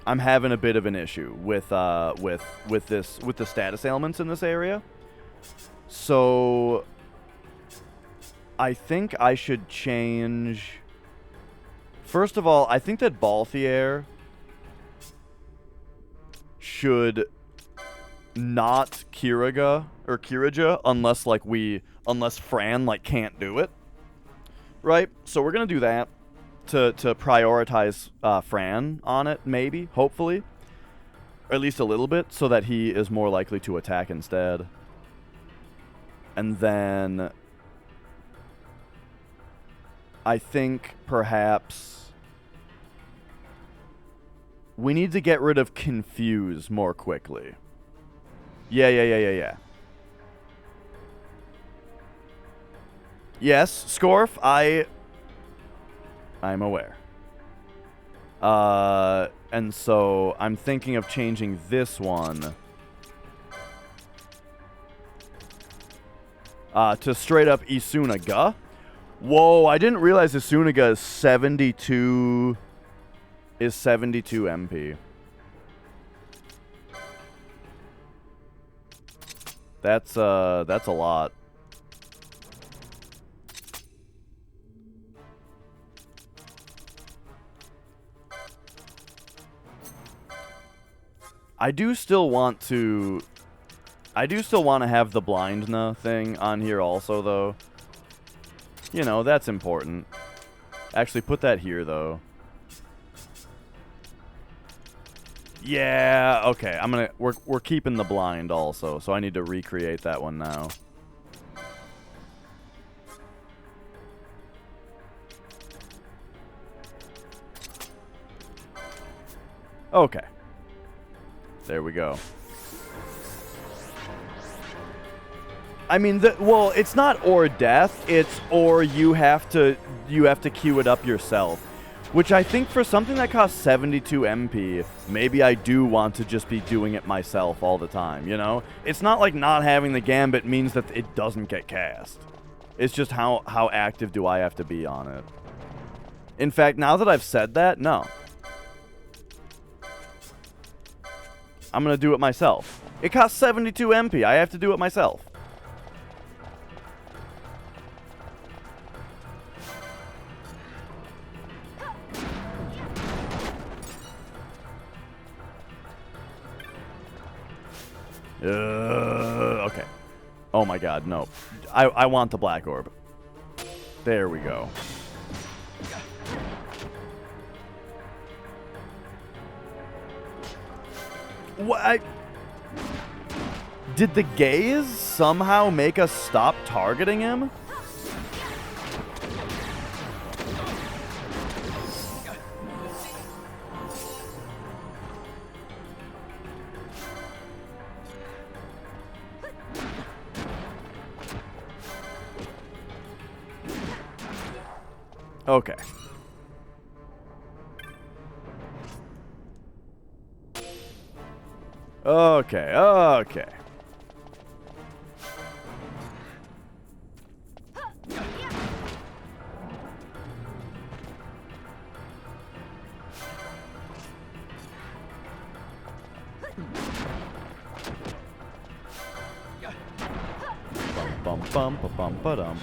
having a bit of an issue with the status ailments in this area. So I think I should change. First of all, I think that Balthier should not Kiraga or Kirija unless Fran can't do it. Right? So we're gonna do that to prioritize Fran on it, maybe, hopefully. Or at least a little bit, so that he is more likely to attack instead. And then I think perhaps we need to get rid of Confuse more quickly. Yeah. Yes, Scorf, I'm aware. And so I'm thinking of changing this one to straight up Isunaga. Whoa, I didn't realize Isunaga is 72 MP. That's a lot. I do still want to have the Blindna thing on here also, though. You know, that's important. Actually, put that here, though. Yeah, okay. We're keeping the blind also, so I need to recreate that one now. Okay. There we go. I mean, well, it's not or death, it's or you have to queue it up yourself. Which I think for something that costs 72 MP, maybe I do want to just be doing it myself all the time, you know? It's not like not having the Gambit means that it doesn't get cast. It's just how active do I have to be on it. In fact, now that I've said that, no. I'm going to do it myself. It costs 72 MP. I have to do it myself. Okay. Oh my god, no. I want the black orb. There we go. What? Did the gaze somehow make us stop targeting him? Okay. Okay, okay. Bum bum bum bum ba-dum.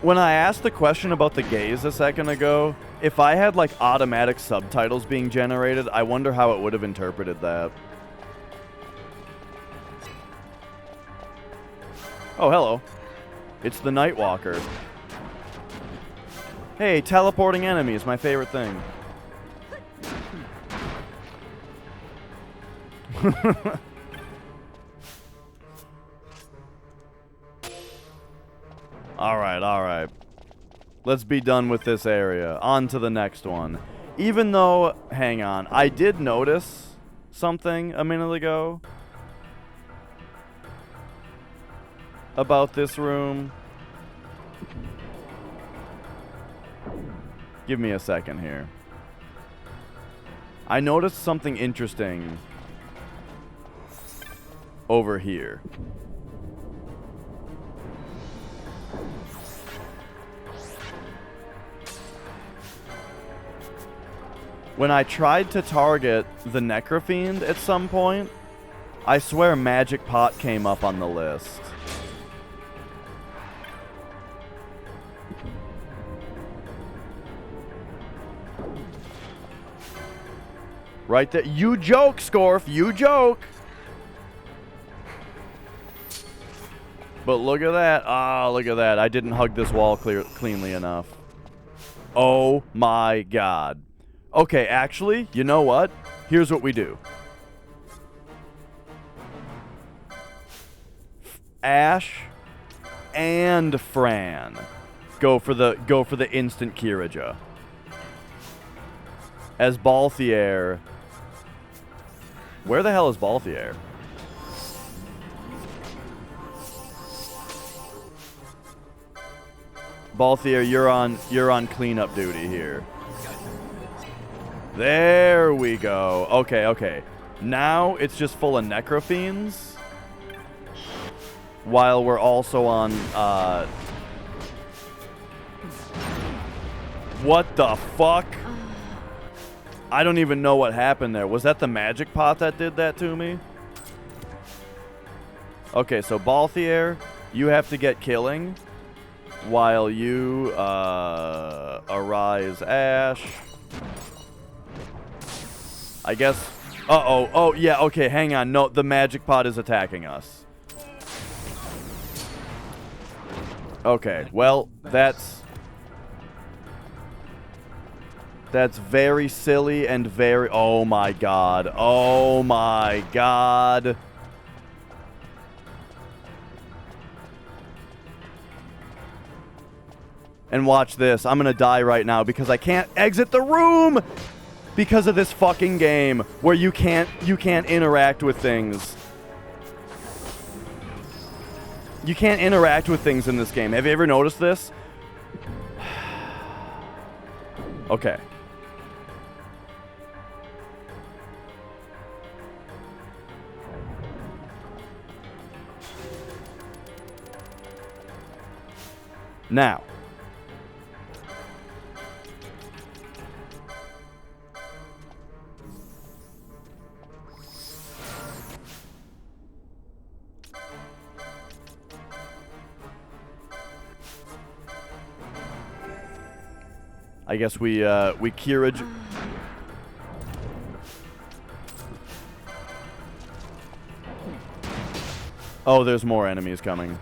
When I asked the question about the gaze a second ago, if I had like automatic subtitles being generated, I wonder how it would have interpreted that. Oh, hello. It's the Nightwalker. Hey, teleporting enemies, my favorite thing. Alright, alright. Let's be done with this area. On to the next one. Even though, hang on, I did notice something a minute ago about this room. Give me a second here. I noticed something interesting over here. When I tried to target the Necrofiend at some point, I swear Magic Pot came up on the list. Right there. You joke, Scorf. You joke. But look at that. Ah, look at that. I didn't hug this wall cleanly enough. Oh my god. Okay, actually, you know what? Here's what we do. Ash and Fran go for the instant Kirija. As Balthier. Where the hell is Balthier? Balthier, you're on cleanup duty here. There we go. Okay, okay. Now it's just full of Necrofiends. While we're also on, what the fuck? I don't even know what happened there. Was that the Magic Pot that did that to me? Okay, so Balthier, you have to get killing. While you, arise Ash. I guess... Uh-oh. Oh, yeah, okay, hang on. No, the Magic Pot is attacking us. Okay, well, that's very silly and very... Oh, my God. Oh, my God. And watch this. I'm gonna die right now because I can't exit the room because of this fucking game where you can't interact with things. You can't interact with things in this game. Have you ever noticed this? Okay. Now. I guess we Kiraj. Oh, there's more enemies coming.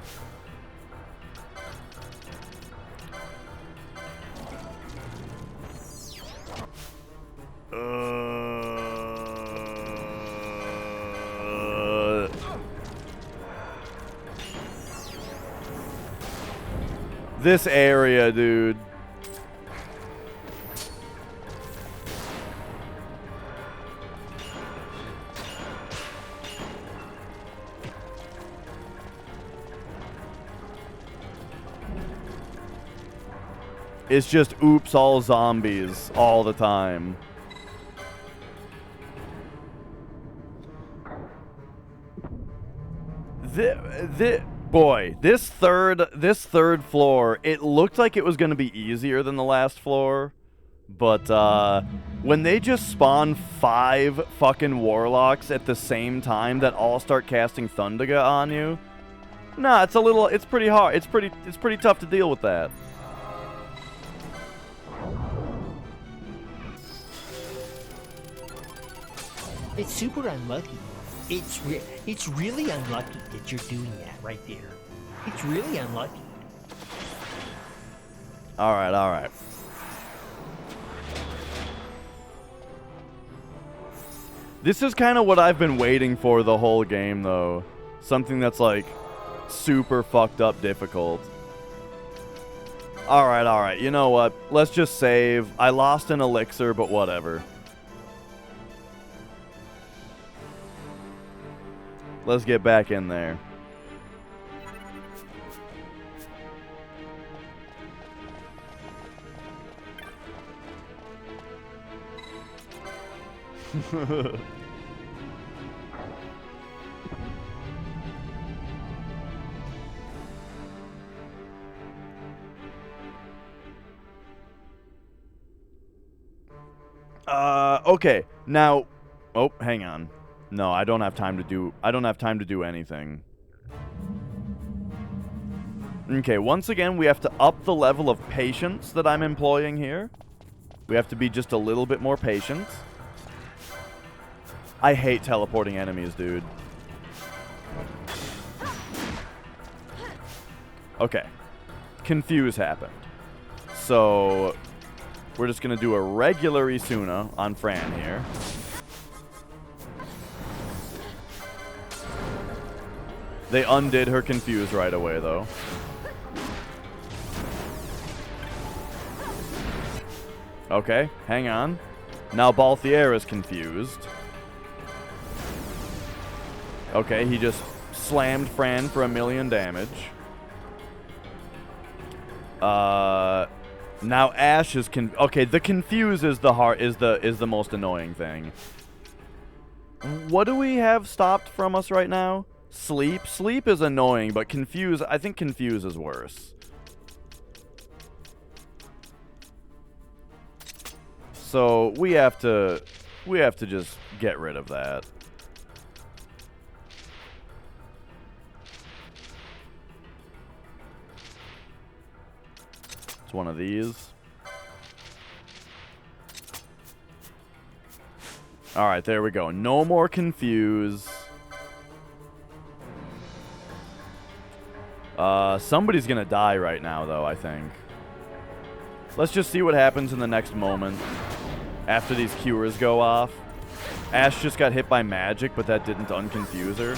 This area, dude. It's just oops all zombies all the time. Boy, this third floor, it looked like it was going to be easier than the last floor. But when they just spawn 5 fucking warlocks at the same time that all start casting Thundaga on you, nah, it's pretty hard. It's pretty tough to deal with that. It's super unlucky. It's really unlucky that you're doing that right there. It's really unlucky. All right, all right. This is kind of what I've been waiting for the whole game, though. Something that's, like, super fucked up difficult. Alright, alright. You know what? Let's just save. I lost an elixir, but whatever. Let's get back in there. Okay. Now, oh, hang on. No, I don't have time to do anything. Okay, once again, we have to up the level of patience that I'm employing here. We have to be just a little bit more patient. I hate teleporting enemies, dude. Okay. Confuse happened. So, we're just going to do a regular Isuna on Fran here. They undid her confuse right away, though. Okay, hang on. Now Balthier is confused. Okay, he just slammed Fran for 1,000,000 damage. Now Ash is okay, the confuse is the most annoying thing. What do we have stopped from us right now? Sleep. Sleep is annoying, but confuse, I think confuse is worse. So we have to just get rid of that. It's one of these. Alright, there we go. No more confuse. Somebody's gonna die right now, though, I think. Let's just see what happens in the next moment. After these cures go off. Ash just got hit by magic, but that didn't unconfuse her.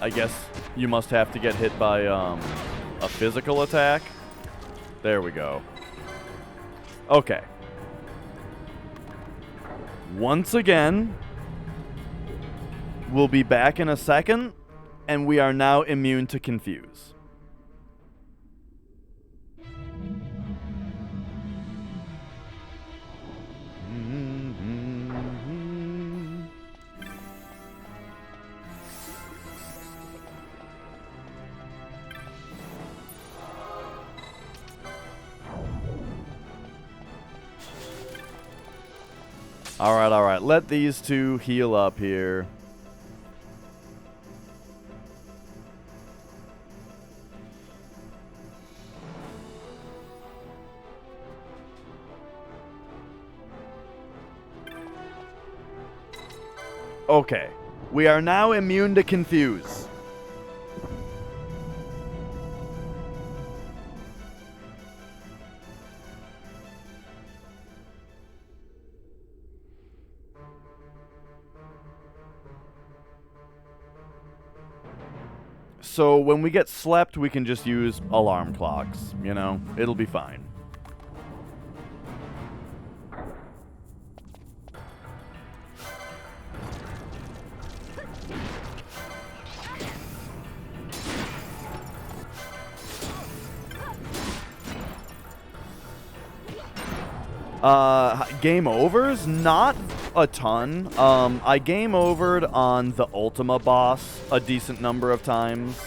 I guess you must have to get hit by, a physical attack. There we go. Okay. Once again, we'll be back in a second, and we are now immune to confuse. Alright, alright. Let these two heal up here. Okay. We are now immune to confuse. So when we get slept, we can just use alarm clocks, you know? It'll be fine. Game overs? Not a ton. I game overed on the Ultima boss a decent number of times.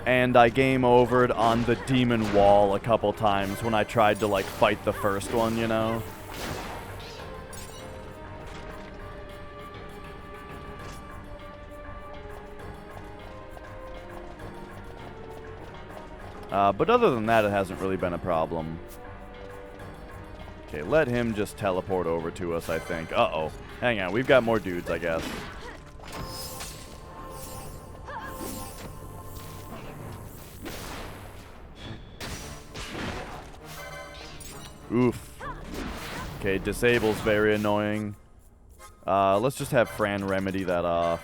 And I game overed on the Demon Wall a couple times when I tried to, like, fight the first one, you know? But other than that, it hasn't really been a problem. Okay, let him just teleport over to us, I think. Uh-oh. Hang on, we've got more dudes, I guess. Oof. Okay, disable's very annoying. Let's just have Fran remedy that off.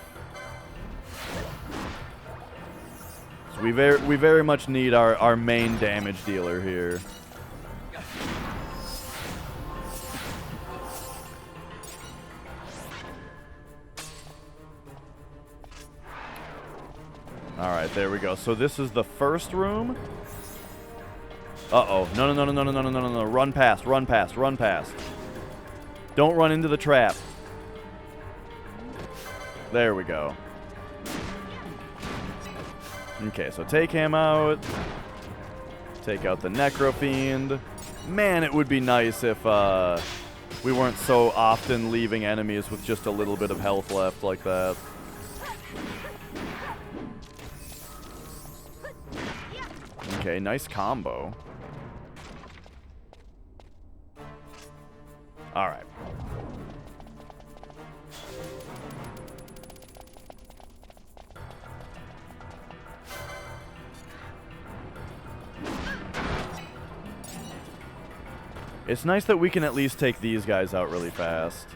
So we very much need our main damage dealer here. Alright, there we go. So this is the first room. Uh-oh. No, no, no, no, no, no, no, no, no, no. Run past, run past, run past. Don't run into the trap. There we go. Okay, so take him out. Take out the Necrofiend. Man, it would be nice if we weren't so often leaving enemies with just a little bit of health left like that. Okay, nice combo. Alright. It's nice that we can at least take these guys out really fast.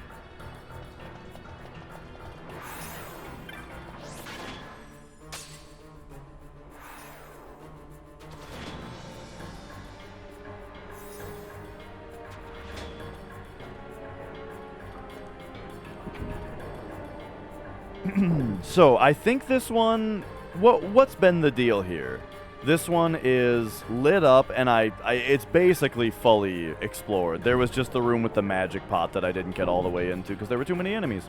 So, I think this one... What's been the deal here? This one is lit up, and it's basically fully explored. There was just the room with the magic pot that I didn't get all the way into because there were too many enemies.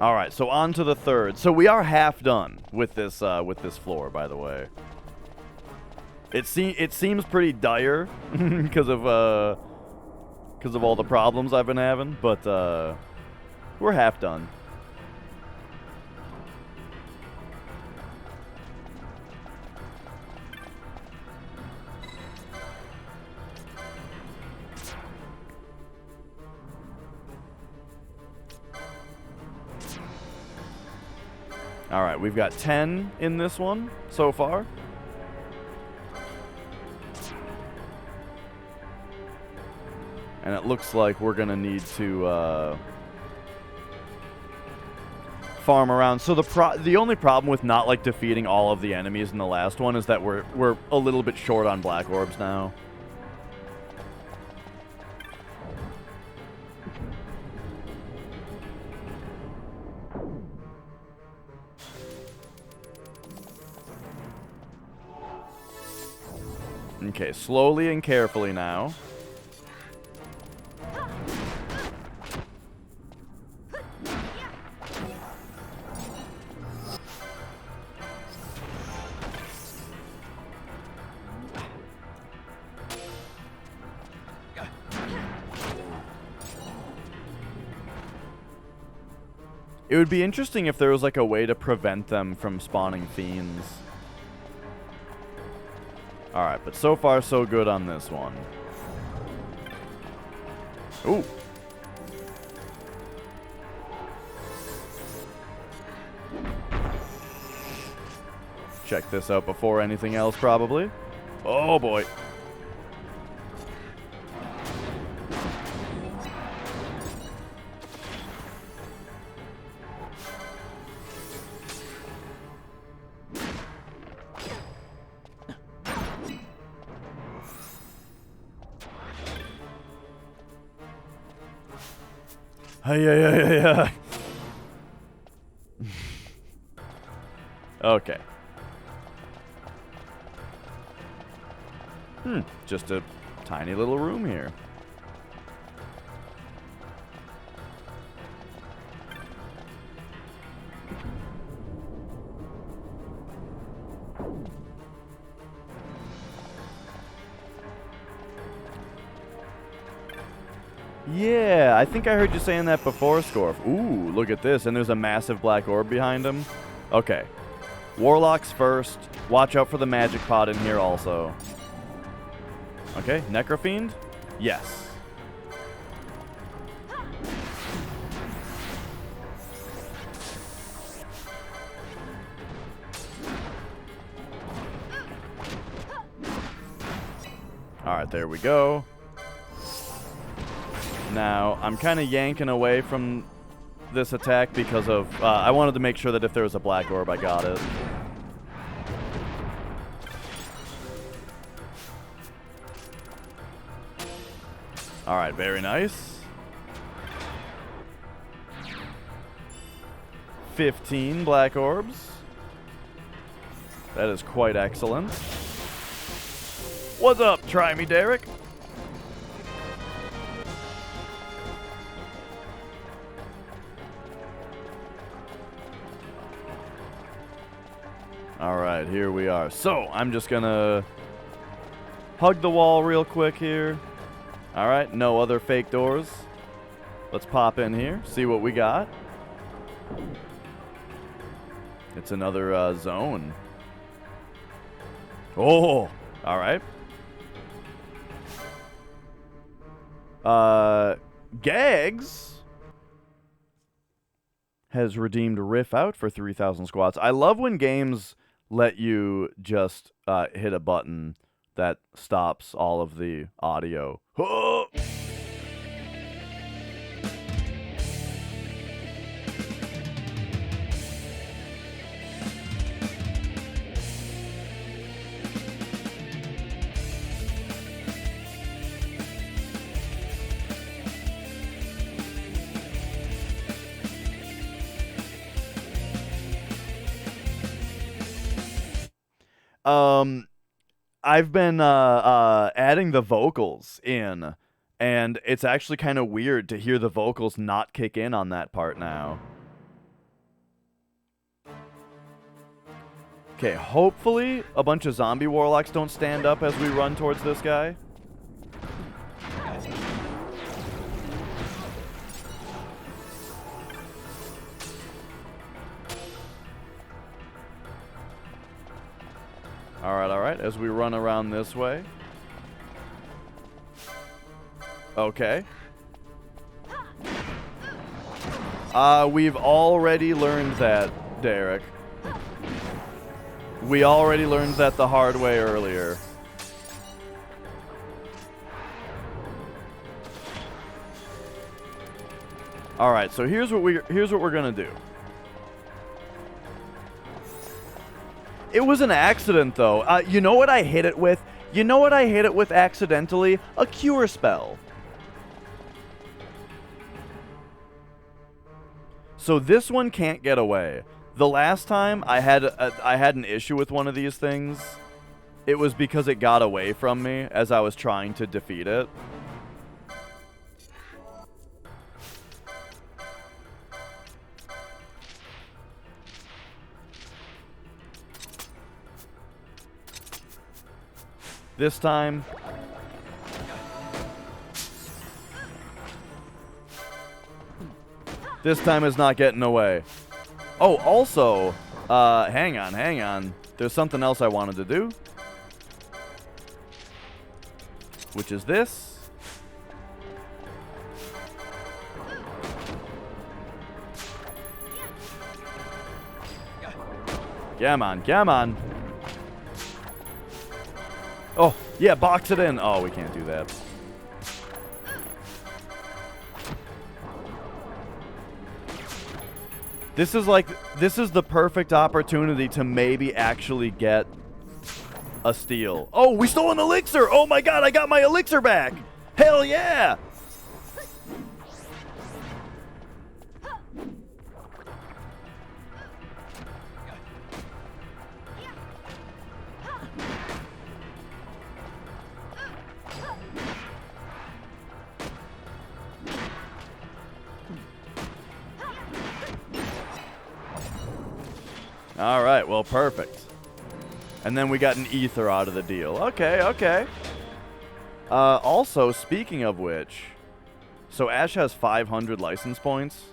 Alright, so on to the third. So we are half done with this floor, by the way. It seems pretty dire because of all the problems I've been having, but we're half done. All right, we've got 10 in this one so far. And it looks like we're going to need to farm around. So the only problem with not like defeating all of the enemies in the last one is that we're a little bit short on black orbs now. Okay, slowly and carefully now. It would be interesting if there was like a way to prevent them from spawning fiends. Alright, but so far so good on this one. Ooh. Check this out before anything else, probably. Oh boy. Yeah. Okay. Just a tiny little room here. Yeah, I think I heard you saying that before, Scorf. Ooh, look at this. And there's a massive black orb behind him. Okay. Warlocks first. Watch out for the magic pod in here also. Okay, Necrofiend? Yes. Alright, there we go. Now, I'm kind of yanking away from this attack because of... I wanted to make sure that if there was a black orb, I got it. Alright, very nice. 15 black orbs. That is quite excellent. What's up? Try me, Derek. Alright, here we are. So, I'm just gonna hug the wall real quick here. Alright, no other fake doors. Let's pop in here, see what we got. It's another zone. Oh, alright. Gags has redeemed Riff Out for 3,000 squats. I love when games let you just hit a button that stops all of the audio. Oh! I've been adding the vocals in, and it's actually kind of weird to hear the vocals not kick in on that part now. Okay, hopefully a bunch of zombie warlocks don't stand up as we run towards this guy. Alright, as we run around this way. Okay. We've already learned that, Derek. We already learned that the hard way earlier. Alright, so here's what we're gonna do. It was an accident, though. You know what I hit it with? You know what I hit it with accidentally? A cure spell. So this one can't get away. The last time I had an issue with one of these things, it was because it got away from me as I was trying to defeat it. This time, is not getting away. Oh, also, hang on. There's something else I wanted to do, which is this. Come on. Oh, yeah, box it in. Oh, we can't do that. This is the perfect opportunity to maybe actually get a steal. Oh, we stole an elixir! Oh my god, I got my elixir back! Hell yeah! All right, well, perfect. And then we got an ether out of the deal. Okay, okay. Also, speaking of which, so Ash has 500 license points.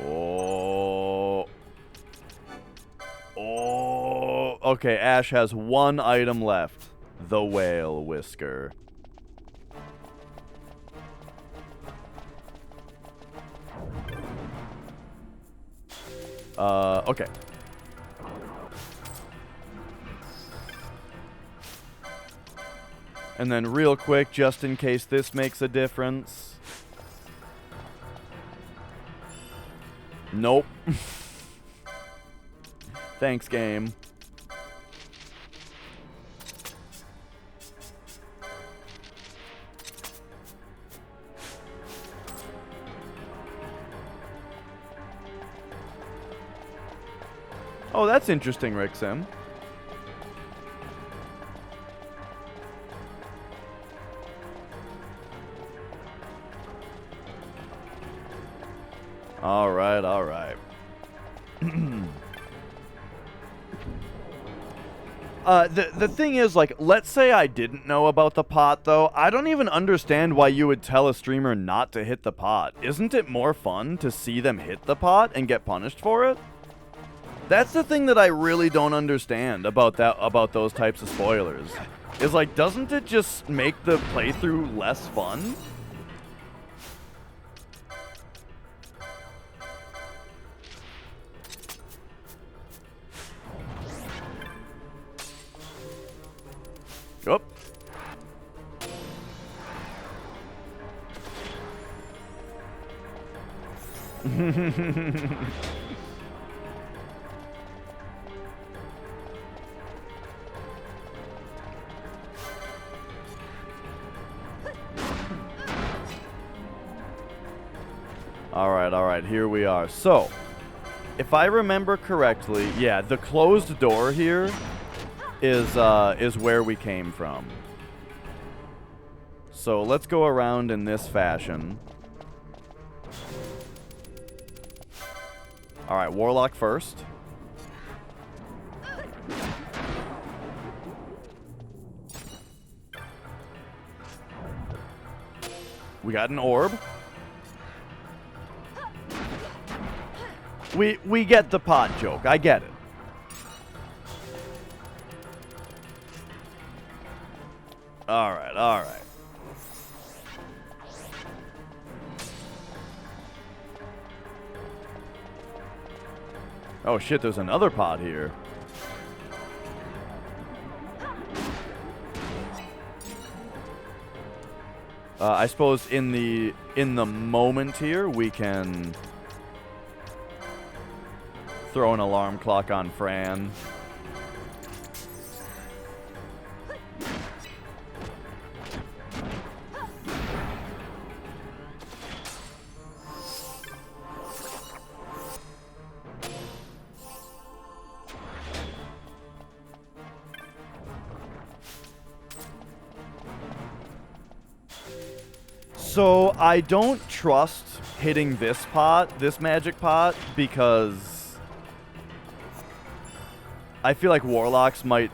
Oh. Oh. Okay, Ash has one item left. The whale whisker. Okay. And then real quick, just in case this makes a difference. Nope. Thanks, game. Oh, that's interesting, Rixim. All right, all right. The thing is, like, let's say I didn't know about the pot, though. I don't even understand why you would tell a streamer not to hit the pot. Isn't it more fun to see them hit the pot and get punished for it? That's the thing that I really don't understand about those types of spoilers. Is like, doesn't it just make the playthrough less fun? Oh. All right, here we are. So, if I remember correctly, yeah, the closed door here is where we came from. So let's go around in this fashion. All right, Warlock first. We got an orb. We get the pot joke. I get it. All right, all right. Oh shit, there's another pot here. I suppose in the moment here we can throw an alarm clock on Fran. So I don't trust hitting this pot, this magic pot, because I feel like warlocks might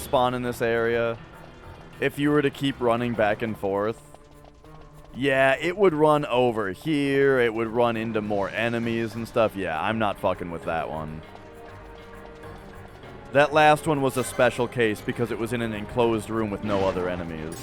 spawn in this area. If you were to keep running back and forth, yeah, it would run over here. It would run into more enemies and stuff. Yeah, I'm not fucking with that one. That last one was a special case because it was in an enclosed room with no other enemies.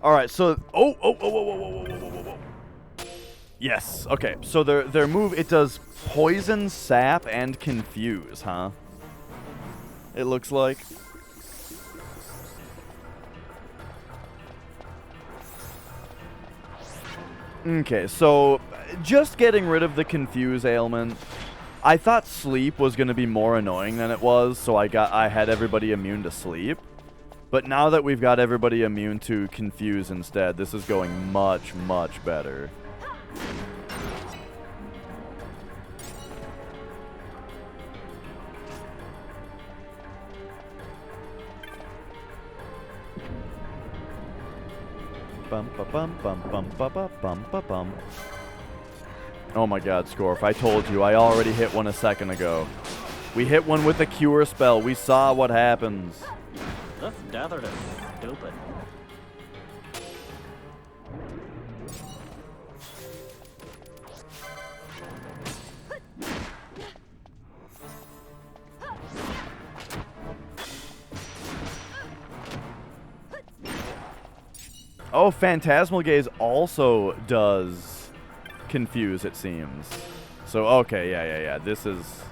All right, so whoa. Yes. Okay. So their move, it does poison, sap, and confuse, huh? It looks like. Okay, so just getting rid of the confuse ailment. I thought sleep was going to be more annoying than it was, so I had everybody immune to sleep. But now that we've got everybody immune to confuse instead, this is going much, much better. Bum ba bum bum bum ba ba bum ba bum. Oh my god, Scorf, I told you, I already hit one a second ago. We hit one with a cure spell. We saw what happens. This desert is stupid. Oh, Phantasmal Gaze also does confuse, it seems. So, okay, yeah. This is...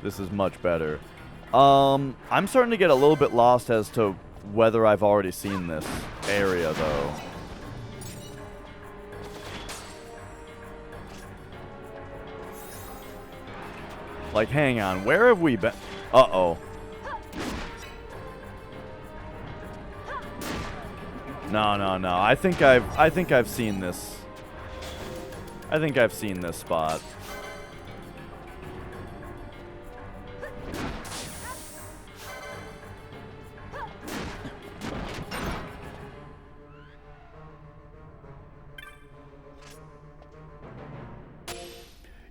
This is much better. I'm starting to get a little bit lost as to whether I've already seen this area, though. Like, hang on, where have we been? Uh-oh. No. I think I've seen this. I think I've seen this spot.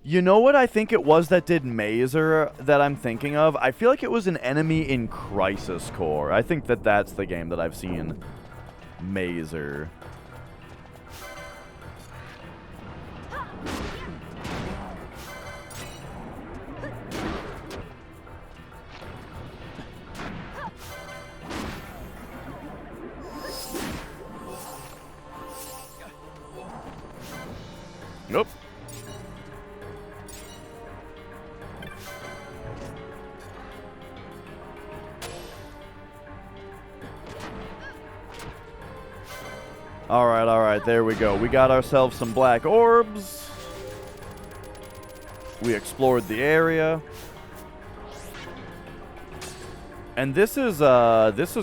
You know what I think it was that did Mazer that I'm thinking of? I feel like it was an enemy in Crisis Core. I think that that's the game that I've seen Mazer. Nope. Alright, there we go. We got ourselves some black orbs. We explored the area. And this is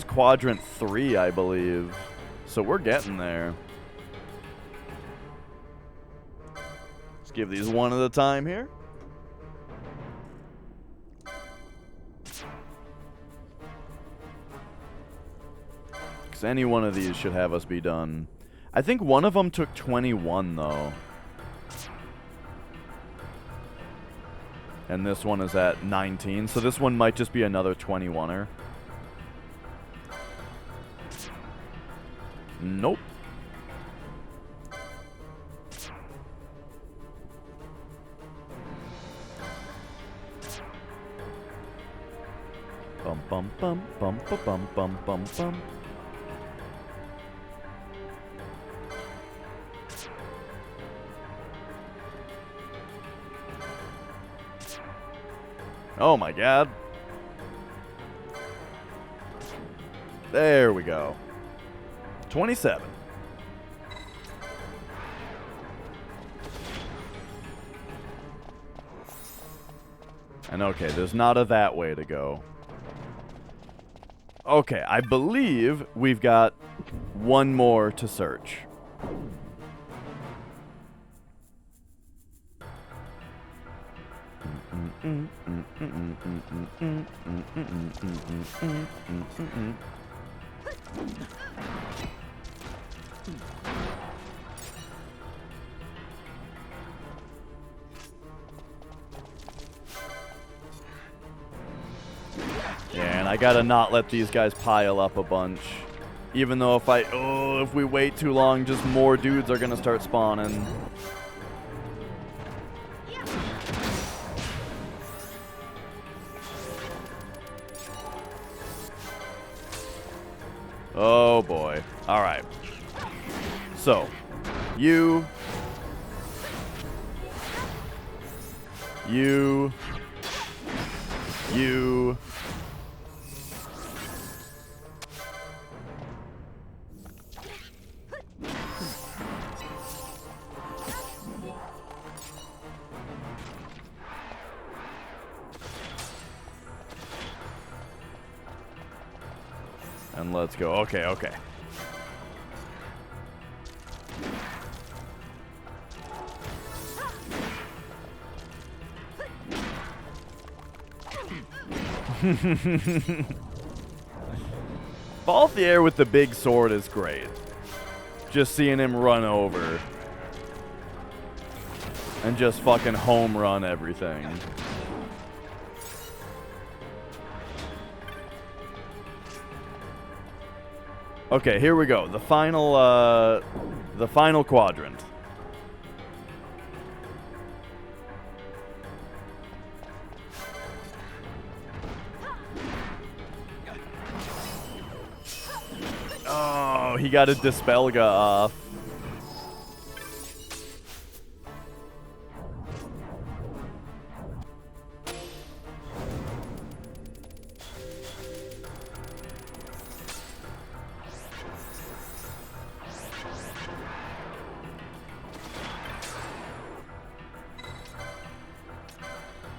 quadrant 3, I believe. So we're getting there. Let's give these one at a time here. Because any one of these should have us be done. I think one of them took 21, though. And this one is at 19, so this one might just be another 21er. Nope. Bum bum bum bum bum bum bum bum. Oh my god. There we go. 27. And okay, there's not a that way to go. Okay, I believe we've got one more to search. Yeah, and I gotta not let these guys pile up a bunch. Even though if we wait too long, just more dudes are gonna start spawning. Oh boy. Alright. So, you. And let's go. Okay, okay. Balthier with the big sword is great. Just seeing him run over. And just fucking home run everything. Okay, here we go. The final quadrant. Oh, he got a Dispelga off.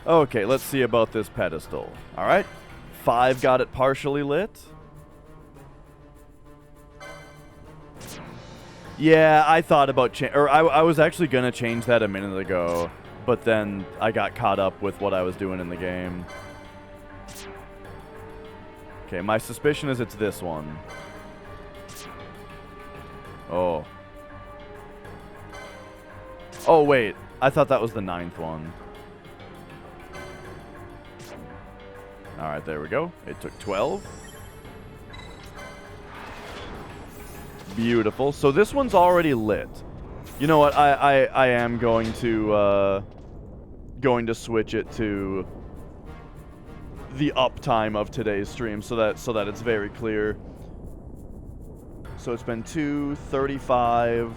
Okay, let's see about this pedestal. Alright. 5 got it partially lit. Yeah, I thought about I was actually gonna change that a minute ago, but then I got caught up with what I was doing in the game. Okay, my suspicion is it's this one. Oh. Oh, wait. I thought that was the 9th one. Alright, there we go. It took 12. Beautiful. So this one's already lit. You know what? I am going to switch it to the uptime of today's stream so that it's very clear. So it's been 2:35.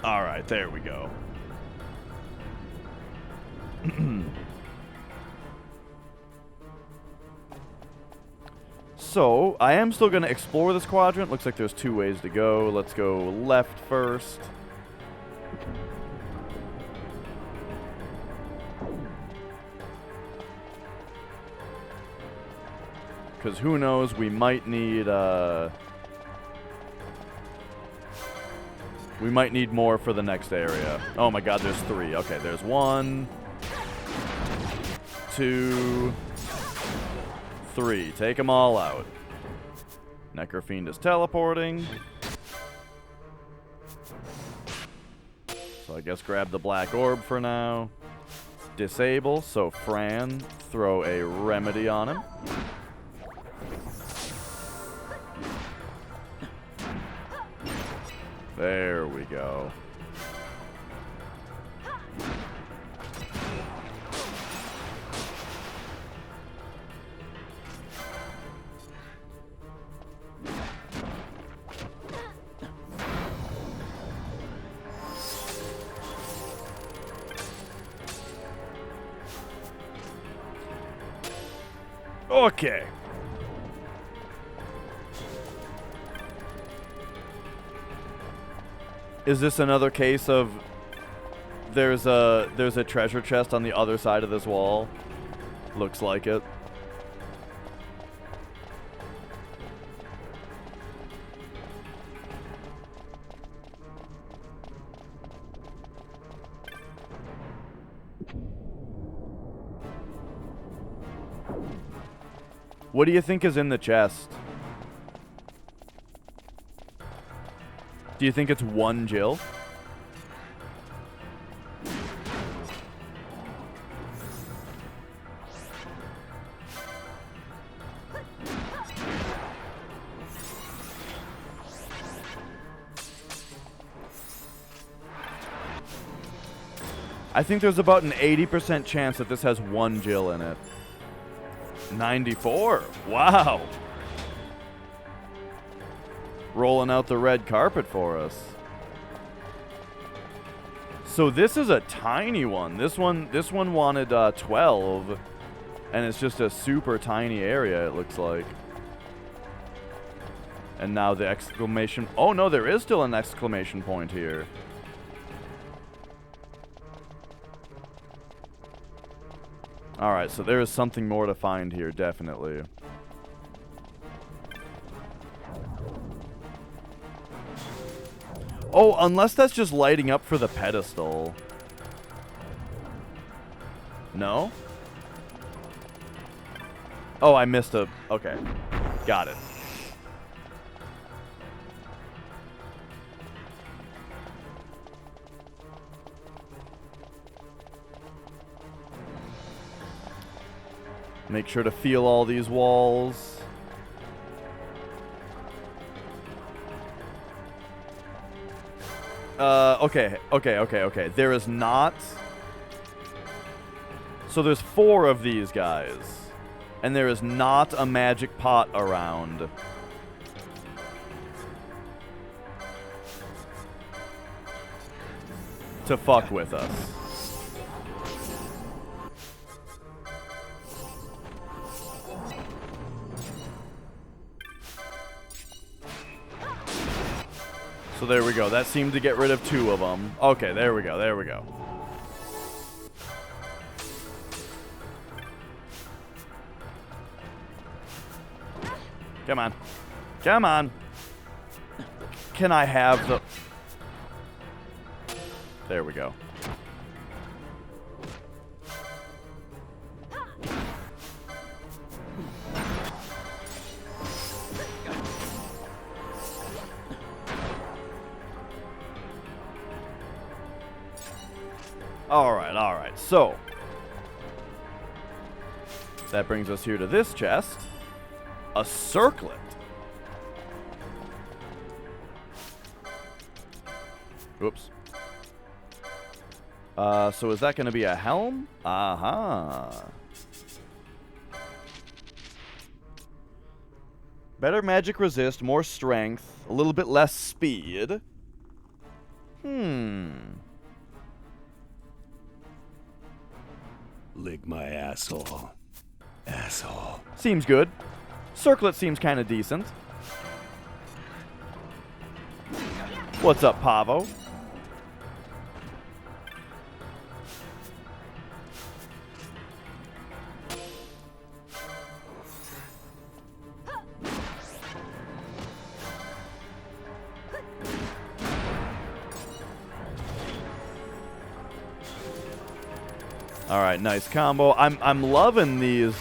All right, there we go. So, I am still going to explore this quadrant. Looks like there's 2 ways to go. Let's go left first. Because who knows, we might need more for the next area. Oh my god, there's 3. Okay, there's 1, 2, 3. Take them all out. Necrofiend is teleporting. So I guess grab the black orb for now. Disable, so Fran, throw a remedy on him. There we go. Okay. Is this another case of there's a treasure chest on the other side of this wall? Looks like it. What do you think is in the chest? Do you think it's 1 Jill? I think there's about an 80% chance that this has 1 Jill in it. 94. Wow. Rolling out the red carpet for us. So this is a tiny one. This one wanted 12, and it's just a super tiny area, it looks like. And now the exclamation... Oh no, there is still an exclamation point here. Alright, so there is something more to find here, definitely. Oh, unless that's just lighting up for the pedestal. No? Oh, I missed a... Okay. Got it. Make sure to feel all these walls. Okay. There is not... So there's 4 of these guys. And there is not a magic pot around. To fuck with us. So there we go. That seemed to get rid of 2 of them. Okay, there we go. There we go. Come on. Come on. Can I have the... There we go. Alright. So, that brings us here to this chest. A circlet. Oops. So is that going to be a helm? Aha. Better magic resist, more strength, a little bit less speed. Lick my asshole. Asshole. Seems good. Circlet seems kind of decent. What's up, Pavo? All right, nice combo. I'm loving these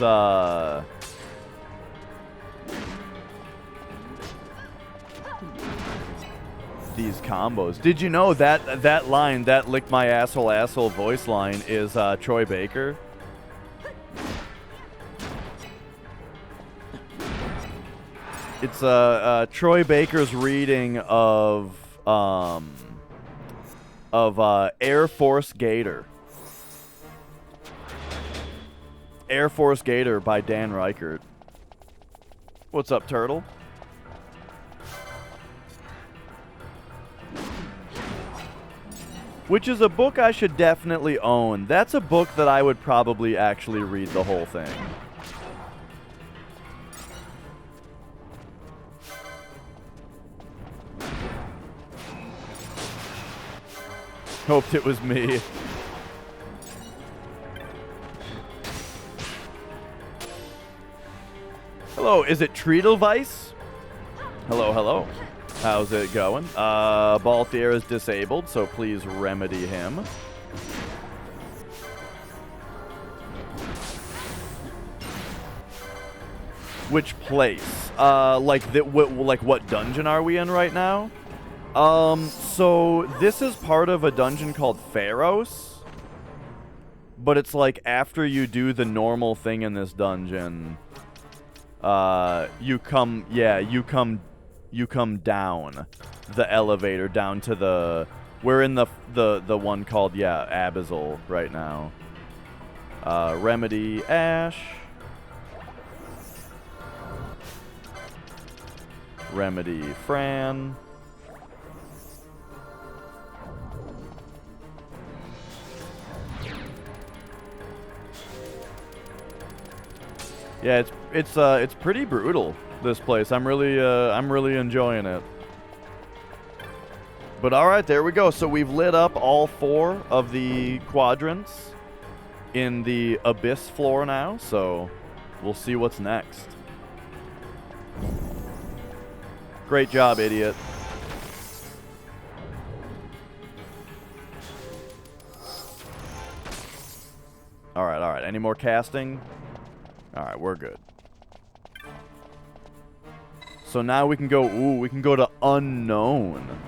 combos. Did you know that line, that lick my asshole voice line is Troy Baker? It's Troy Baker's reading of Air Force Gator. Air Force Gator by Dan Reichert. What's up, Turtle? Which is a book I should definitely own. That's a book that I would probably actually read the whole thing. Hoped it was me. Hello, is it Treedelweiss? Hello. How's it going? Balthier is disabled, so please remedy him. Which place? Like what dungeon are we in right now? So this is part of a dungeon called Pharos. But it's like after you do the normal thing in this dungeon, you come down the elevator down to the... We're in the one called, Abyssal right now. Remedy Ash. Remedy Fran. Yeah, it's pretty brutal, this place. I'm really enjoying it. But all right, there we go. So we've lit up all 4 of the quadrants in the Abyss floor now, so we'll see what's next. Great job, idiot. Alright, alright. Any more casting? Alright, we're good. So now we can go, ooh, we can go to Unknown.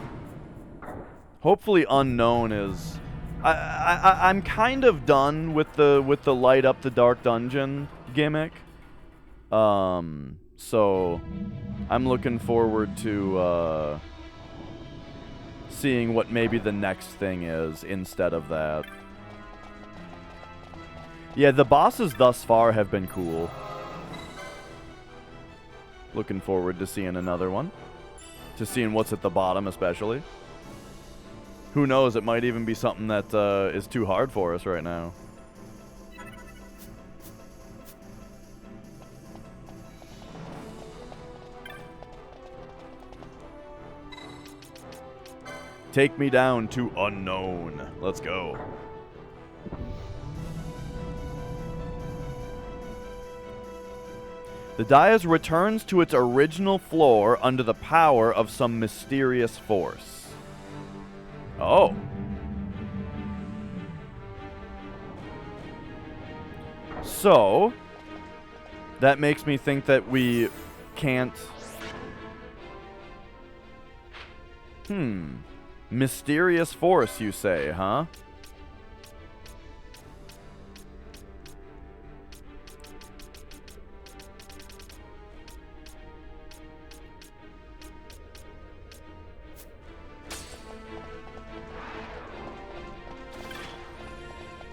Hopefully Unknown is... I'm kind of done with the light up the dark dungeon gimmick. So I'm looking forward to seeing what maybe the next thing is instead of that. Yeah, the bosses thus far have been cool. Looking forward to seeing another one. To seeing what's at the bottom, especially. Who knows, it might even be something that is too hard for us right now. Take me down to Unknown. Let's go. The dais returns to its original floor under the power of some mysterious force. Oh. So, that makes me think that we can't... Mysterious force, you say, huh?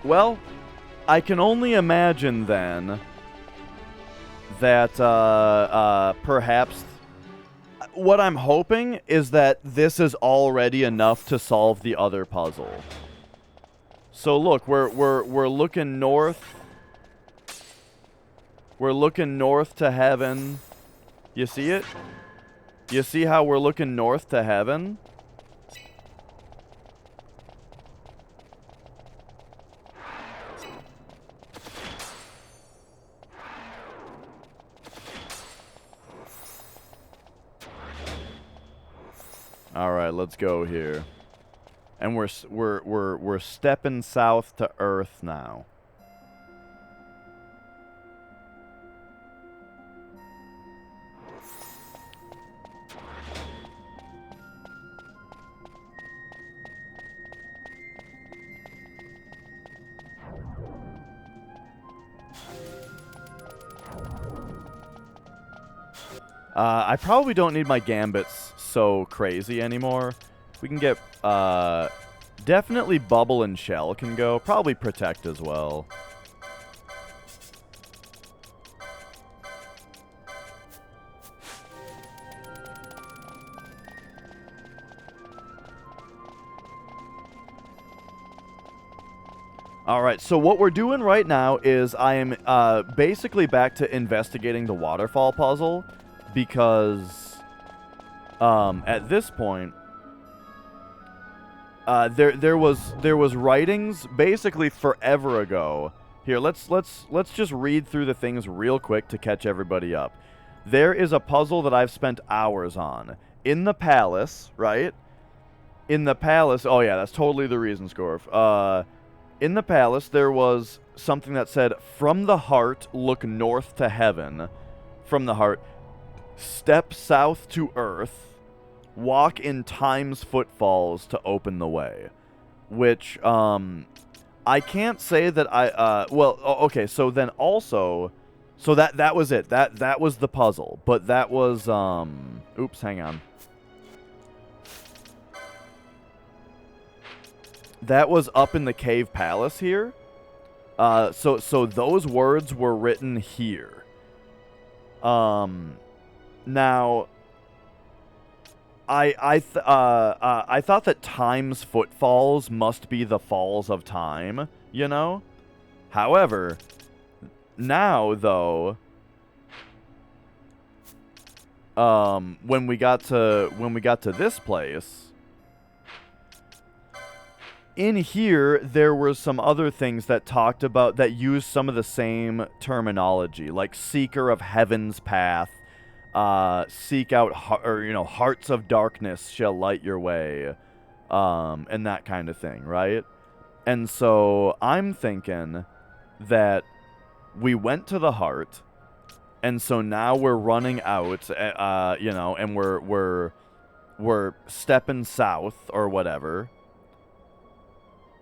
Well, I can only imagine then that perhaps what I'm hoping is that this is already enough to solve the other puzzle. So look, we're looking north. We're looking north to heaven. You see it? You see how we're looking north to heaven? All right, let's go here. And we're stepping south to Earth now. I probably don't need my gambits so crazy anymore. We can get, definitely Bubble and Shell can go. Probably Protect as well. Alright, so what we're doing right now is I am basically back to investigating the waterfall puzzle. Because at this point, there was writings basically forever ago. Here, let's just read through the things real quick to catch everybody up. There is a puzzle that I've spent hours on in the palace, right? In the palace. Oh yeah, that's totally the reason, Scorf. In the palace, there was something that said, "From the heart, look north to heaven." From the heart. Step south to Earth, walk in time's footfalls to open the way. Which, I can't say that I, well, okay, so then also, so that was it. That was the puzzle. But that was, oops, hang on. That was up in the cave palace here. So those words were written here. Now, I thought that time's footfalls must be the falls of time, you know? However, now though, when we got to this place, in here, there were some other things that talked about, that used some of the same terminology, like Seeker of Heaven's Path, seek out, hearts of darkness shall light your way, and that kind of thing, right? And so I'm thinking that we went to the heart, and so now we're running out, and we're stepping south or whatever.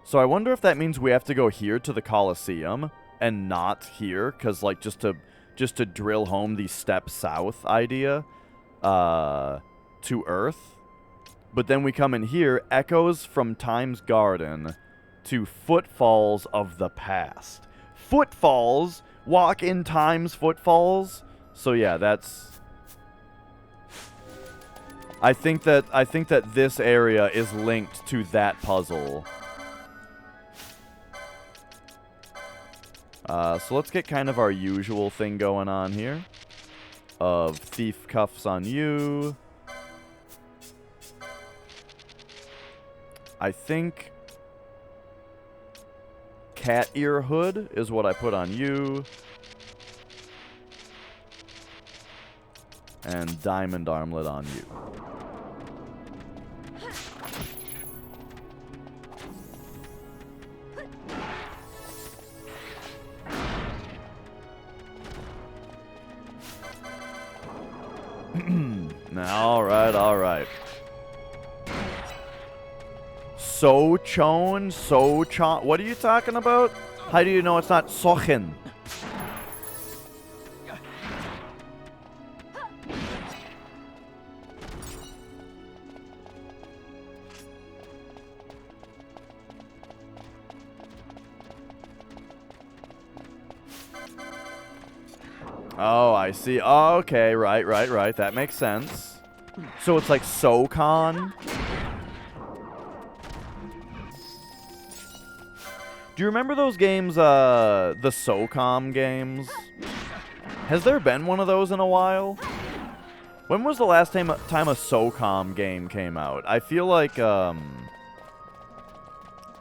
So I wonder if that means we have to go here to the Colosseum and not here, because, like, just to drill home the step south idea to Earth. But then we come in here, echoes from Time's Garden to Footfalls of the Past. Footfalls? Walk in Time's footfalls? So yeah, that's... I think that this area is linked to that puzzle. So let's get kind of our usual thing going on here. Of thief cuffs on you. I think cat ear hood is what I put on you. And diamond armlet on you. Alright. So-chon? What are you talking about? How do you know it's not Sochen? Oh, I see. Oh, okay, right. That makes sense. So it's like SoCon? Do you remember those games, the SOCOM games? Has there been one of those in a while? When was the last time a SOCOM game came out? I feel like,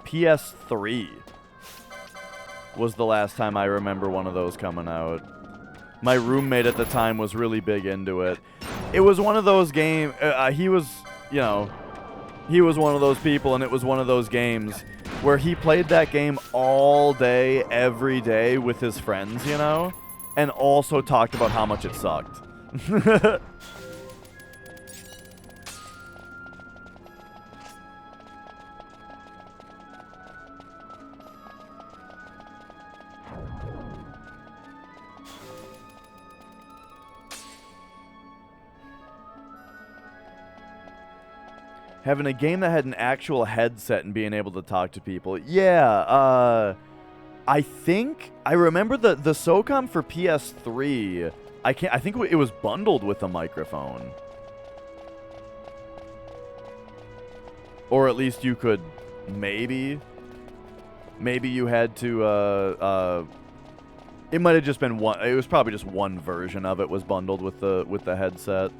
PS3 was the last time I remember one of those coming out. My roommate at the time was really big into it. It was one of those games, he was one of those people, and it was one of those games where he played that game all day, every day with his friends, and also talked about how much it sucked. Having a game that had an actual headset and being able to talk to people. Yeah, I remember the SOCOM for PS3. I think it was bundled with a microphone. Or at least you could, maybe you had to, it might have just been one, it was probably just one version of it was bundled with the headset.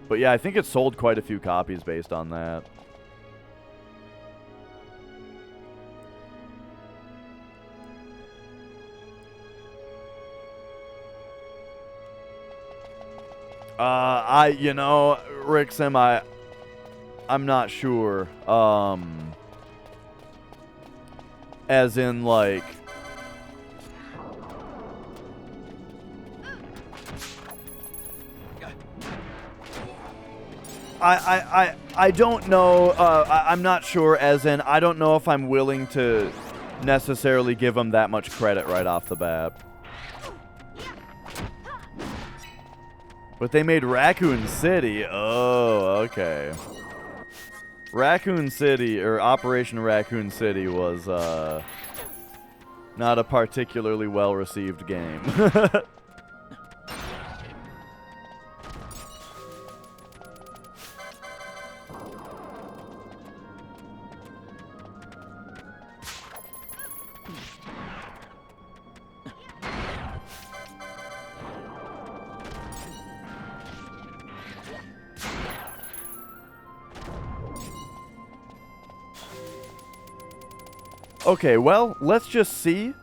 But yeah, I think it sold quite a few copies based on that. Rixim, I'm not sure. As in, like... I don't know, I'm not sure, as in, I don't know if I'm willing to necessarily give them that much credit right off the bat. But they made Raccoon City. Oh, okay. Raccoon City, or Operation Raccoon City, was, not a particularly well-received game. Okay, well, let's just see.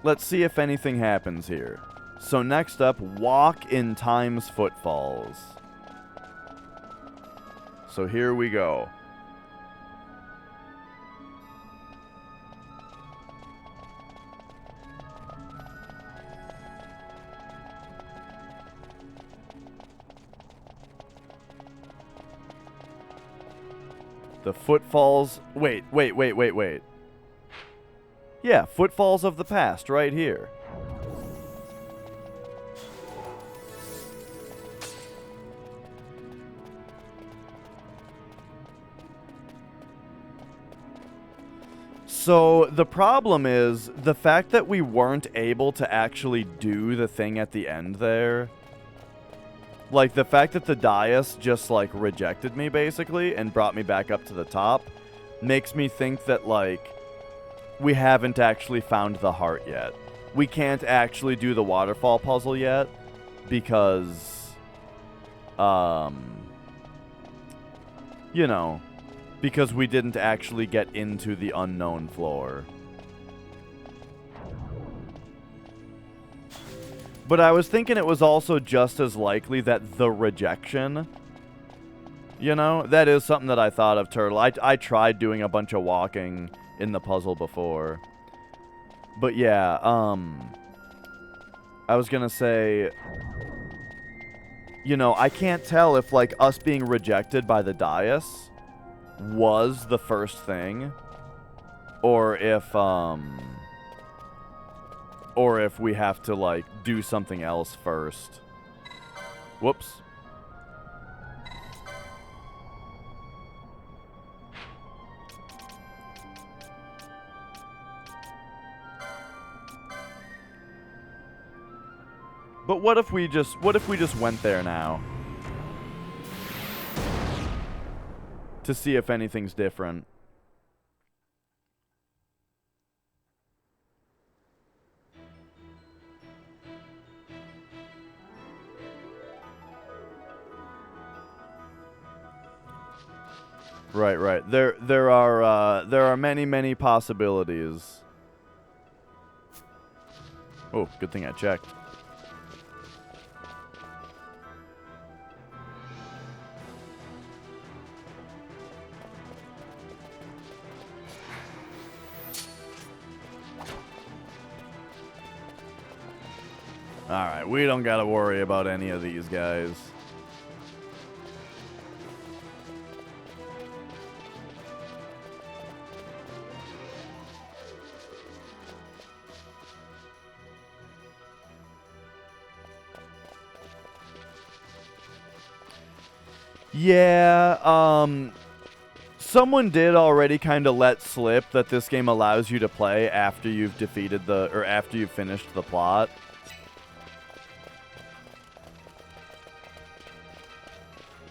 Let's see if anything happens here. So next up, walk in Time's footfalls. So here we go. The footfalls... Wait. Yeah, footfalls of the past, right here. So, the problem is, the fact that we weren't able to actually do the thing at the end there... Like, the fact that the dais just, like, rejected me, basically, and brought me back up to the top, makes me think that, like, we haven't actually found the heart yet. We can't actually do the waterfall puzzle yet, because, you know, because we didn't actually get into the unknown floor. But I was thinking it was also just as likely that the rejection, you know, that is something that I thought of, Turtle. I tried doing a bunch of walking in the puzzle before. But yeah, I was gonna say, you know, I can't tell if, like, us being rejected by the dais was the first thing, or if we have to, like, do something else first. Whoops. But what if we just went there now? To see if anything's different. Right. There are many possibilities. Oh, good thing I checked. Alright, we don't gotta worry about any of these guys. Yeah, someone did already kind of let slip that this game allows you to play after you've defeated after you've finished the plot.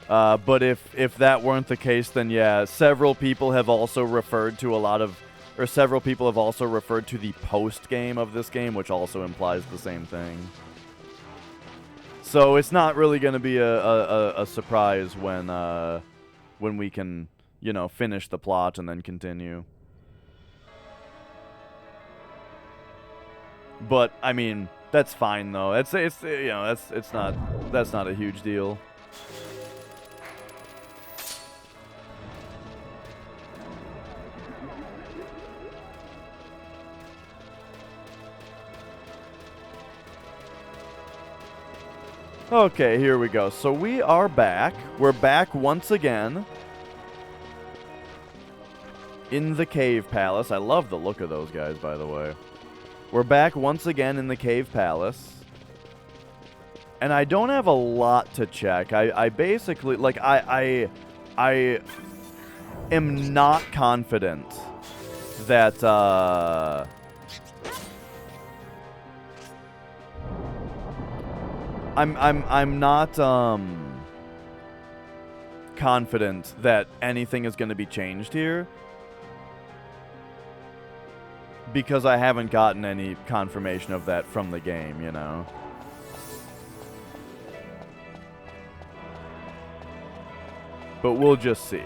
But if that weren't the case, then yeah, several people have also referred to the post game of this game, which also implies the same thing. So it's not really going to be a surprise when we can, you know, finish the plot and then continue. But I mean, that's fine though. It's you know, that's not a huge deal. Okay, here we go. So we are back. We're back once again in the Cave Palace. I love the look of those guys, by the way. We're back once again in the Cave Palace. And I don't have a lot to check. I basically, like, I am not confident that, I'm not confident that anything is going to be changed here, because I haven't gotten any confirmation of that from the game, you know. But we'll just see.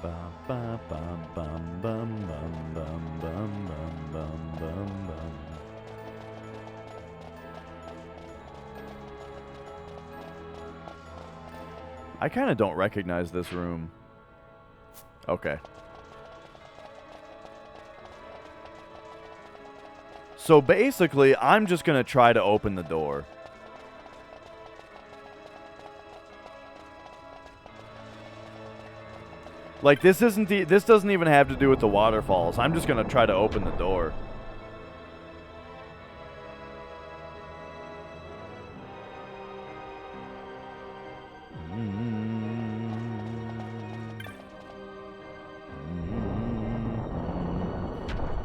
Bum, bum, bum, bum, bum, bum, bum, bum, bum, bum, bum. I kind of don't recognize this room. Okay. So basically, I'm just going to try to open the door. Like, this doesn't even have to do with the waterfalls. I'm just going to try to open the door.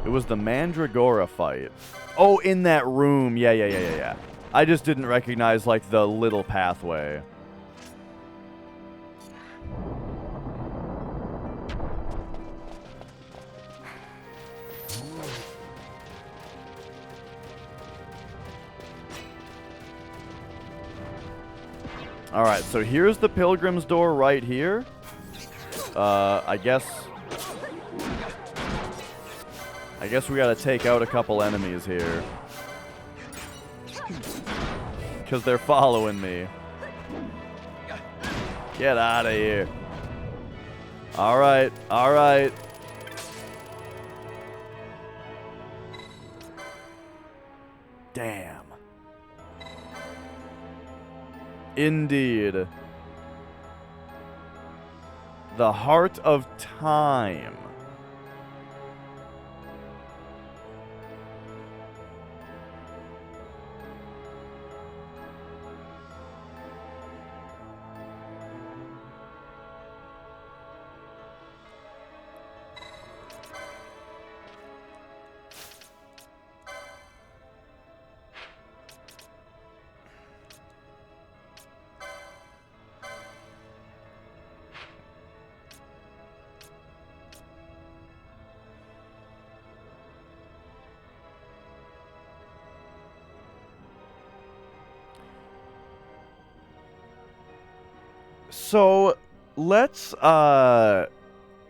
It was the Mandragora fight. Oh, in that room. Yeah. I just didn't recognize, like, the little pathway. Alright, so here's the Pilgrim's Door right here. I guess we gotta take out a couple enemies here. Because they're following me. Get out of here. Alright. Damn. Indeed. The Heart of Time. So, let's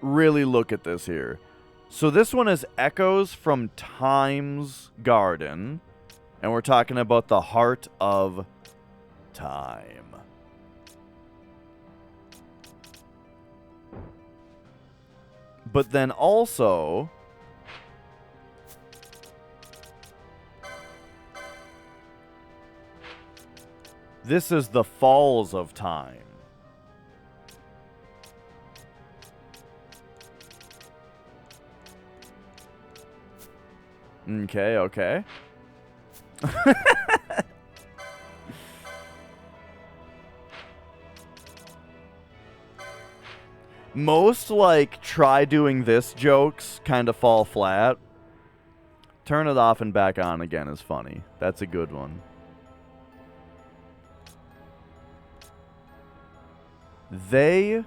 really look at this here. So this one is Echoes from Time's Garden, and we're talking about the Heart of Time. But then also, this is the Falls of Time. Okay. Most, like, try doing this jokes kind of fall flat. Turn it off and back on again is funny. That's a good one. They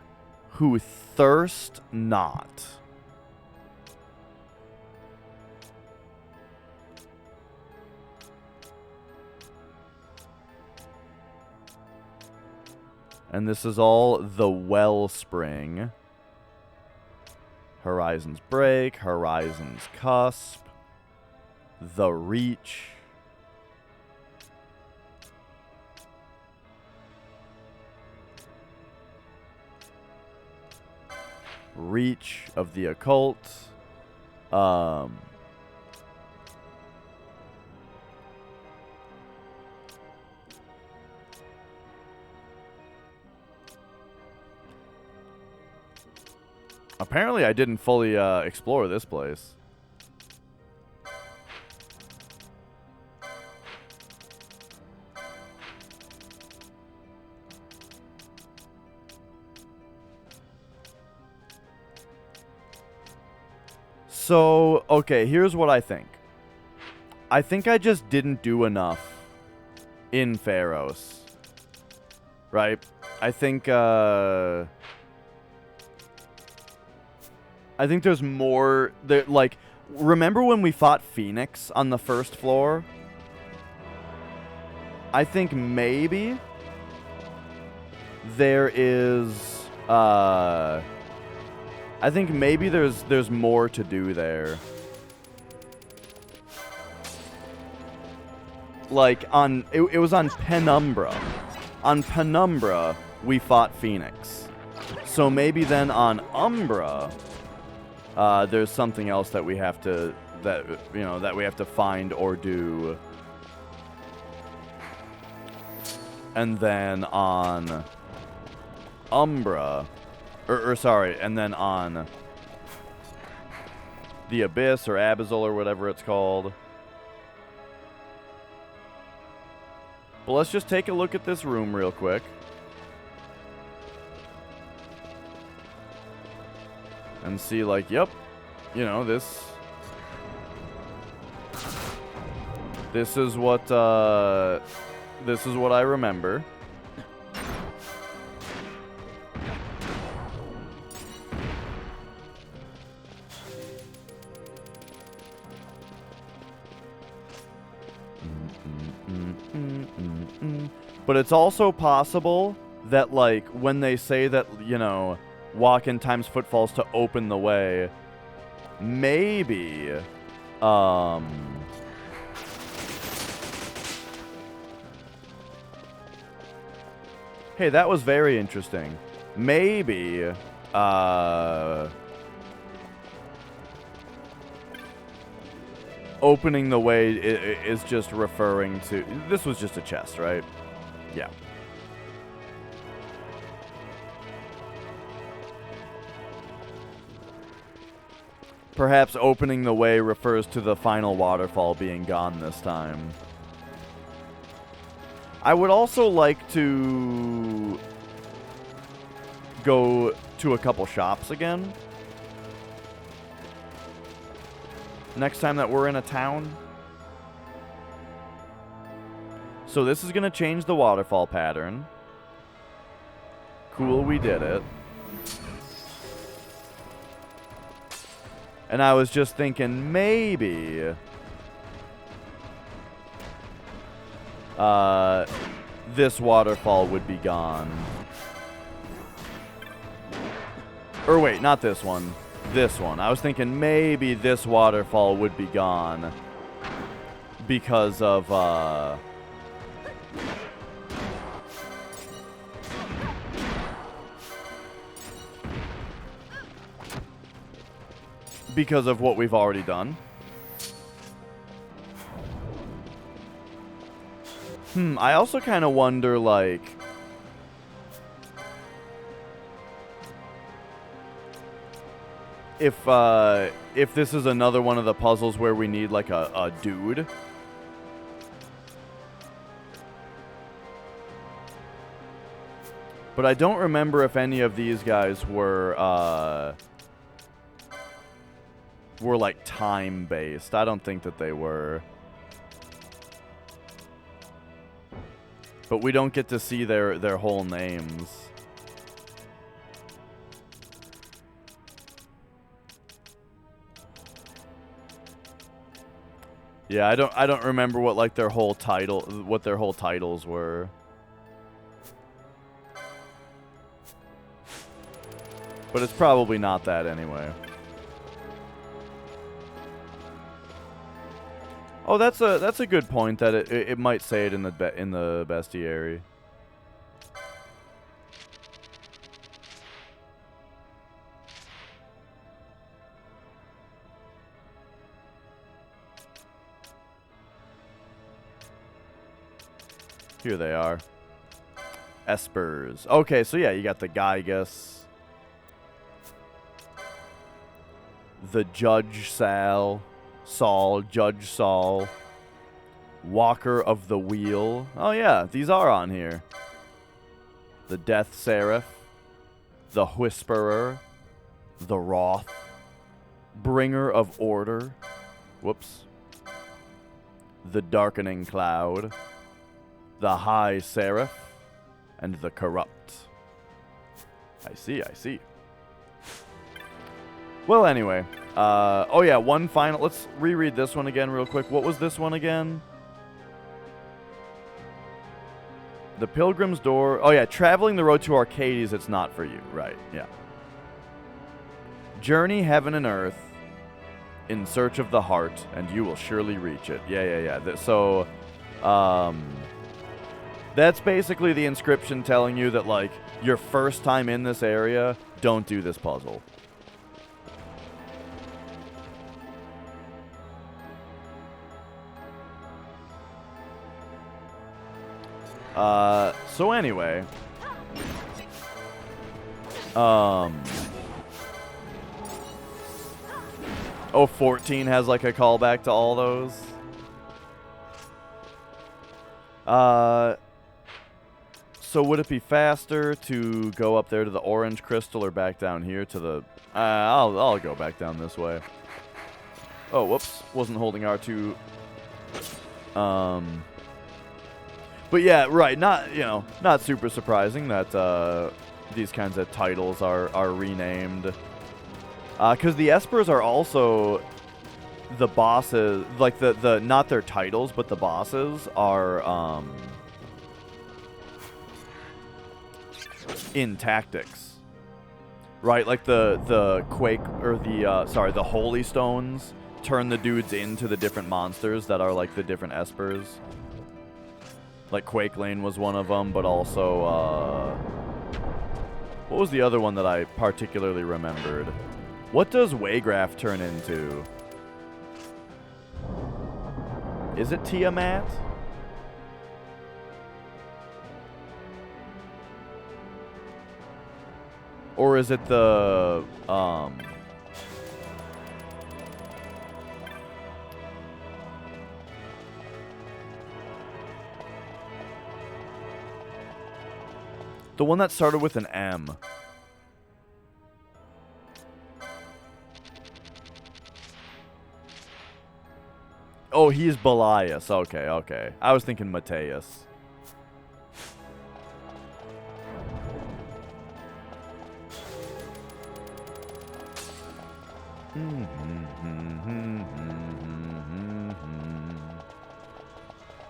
who thirst not. And this is all the Wellspring. Horizon's Break, Horizon's Cusp, the Reach. Reach of the Occult. Apparently I didn't fully explore this place. So, okay, here's what I think. I think I just didn't do enough in Pharos. Right? I think there's more there, like Remember when we fought Phoenix on the first floor? I think maybe there is I think maybe there's more to do there. Like it was on Penumbra. On Penumbra we fought Phoenix. So maybe then on Umbra there's something else that we have to that we have to find or do. And then on Umbra, sorry, and then on the Abyss or Abyssal or whatever it's called. But let's just take a look at this room real quick. And see, like, yep, you know, this is what I remember. But it's also possible that, like, when they say that, you know, walk in times footfalls to open the way, maybe, hey, that was very interesting. Maybe, opening the way is just referring to... This was just a chest, right? Yeah. Perhaps opening the way refers to the final waterfall being gone this time. I would also like to go to a couple shops again. Next time that we're in a town. So this is going to change the waterfall pattern. Cool, we did it. And I was just thinking maybe this waterfall would be gone. Or wait, not this one. This one. I was thinking maybe this waterfall would be gone because of because of what we've already done. I also kind of wonder, like, if this is another one of the puzzles where we need, like, a dude. But I don't remember if any of these guys were like time-based. I don't think that they were. But we don't get to see their whole names. Yeah, I don't remember what like their whole titles were. But it's probably not that anyway. Oh, that's a good point that it might say it in the bestiary. Here they are. Espers. Okay, so yeah, you got the Gygus, the Judge Judge Saul, Walker of the Wheel. Oh yeah, these are on here. The Death Seraph, the Whisperer, the Wrath, Bringer of Order, whoops, the Darkening Cloud, the High Seraph, and the Corrupt. I see. Well, anyway, Oh yeah, one final. Let's reread this one again real quick. What was this one again? The Pilgrim's Door. Oh yeah, traveling the road to Arcades, it's not for you. Right, yeah. Journey heaven and earth in search of the heart, and you will surely reach it. Yeah. So, that's basically the inscription telling you that, like, your first time in this area, don't do this puzzle. So anyway, oh, 14 has like a callback to all those. So would it be faster to go up there to the orange crystal or back down here to the? I'll go back down this way. Oh, whoops! Wasn't holding R2. But yeah, right. Not super surprising that these kinds of titles are renamed. Because the Espers are also the bosses, like the not their titles, but the bosses are in tactics, right? Like the Quake or the Holy Stones turn the dudes into the different monsters that are like the different Espers. Like Quake Lane was one of them, but also what was the other one that I particularly remembered? What does Waygraph turn into? Is it Tiamat? Or is it the the one that started with an M? Oh, he's Belias. Okay. I was thinking Mateus.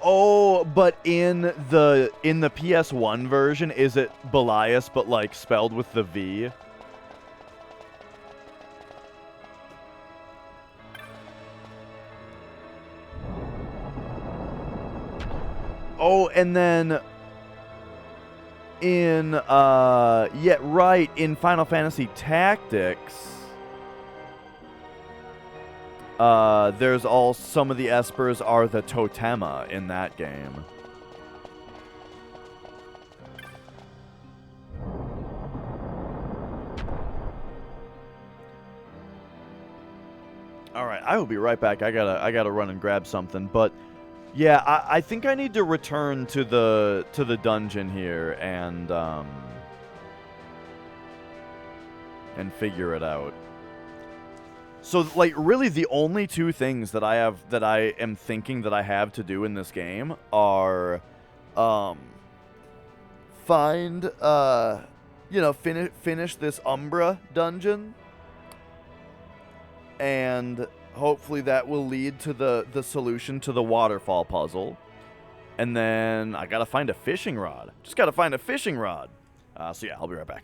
Oh, but in the PS1 version, is it Belias but like spelled with the V? Oh, and then in in Final Fantasy Tactics, there's all some of the Espers are the Totema in that game. All right, I will be right back. I gotta run and grab something, but yeah, I think I need to return to the dungeon here and figure it out. So, like, really the only two things that I am thinking that I have to do in this game are find finish this Umbra dungeon, and hopefully that will lead to the solution to the waterfall puzzle. And then I gotta find a fishing rod. Just gotta find a fishing rod. So yeah, I'll be right back.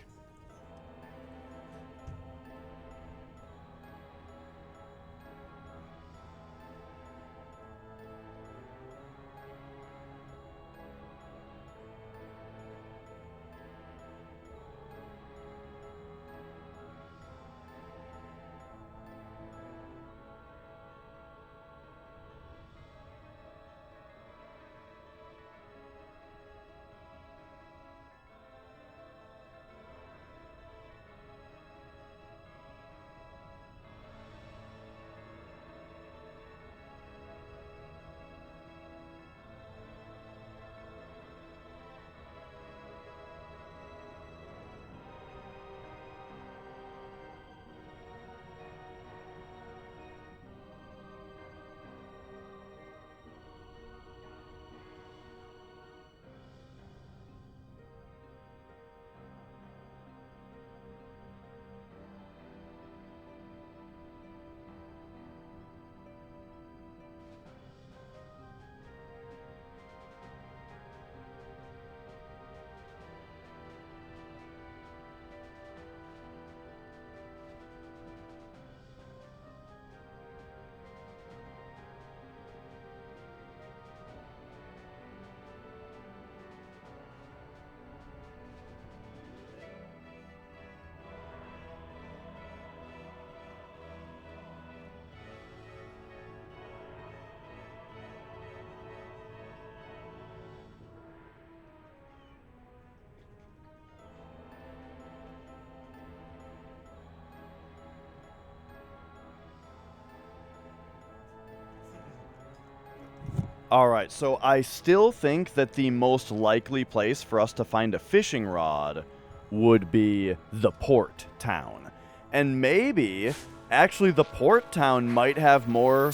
Alright, so I still think that the most likely place for us to find a fishing rod would be the port town. And maybe, actually, the port town might have more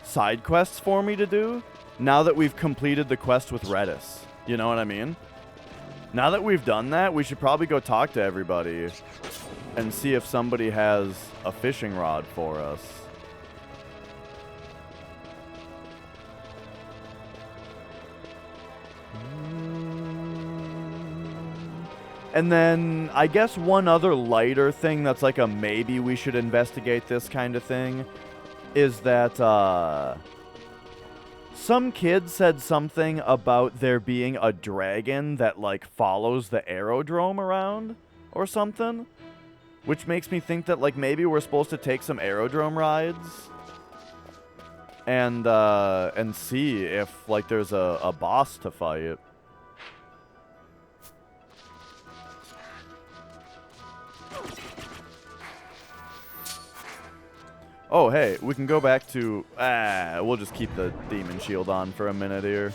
side quests for me to do now that we've completed the quest with Redis. You know what I mean? Now that we've done that, we should probably go talk to everybody and see if somebody has a fishing rod for us. And then, I guess one other lighter thing that's like a maybe we should investigate this kind of thing is that, some kid said something about there being a dragon that, like, follows the aerodrome around or something. Which makes me think that, like, maybe we're supposed to take some aerodrome rides and see if, like, there's a boss to fight. Oh, hey, we can go back to... we'll just keep the demon shield on for a minute here.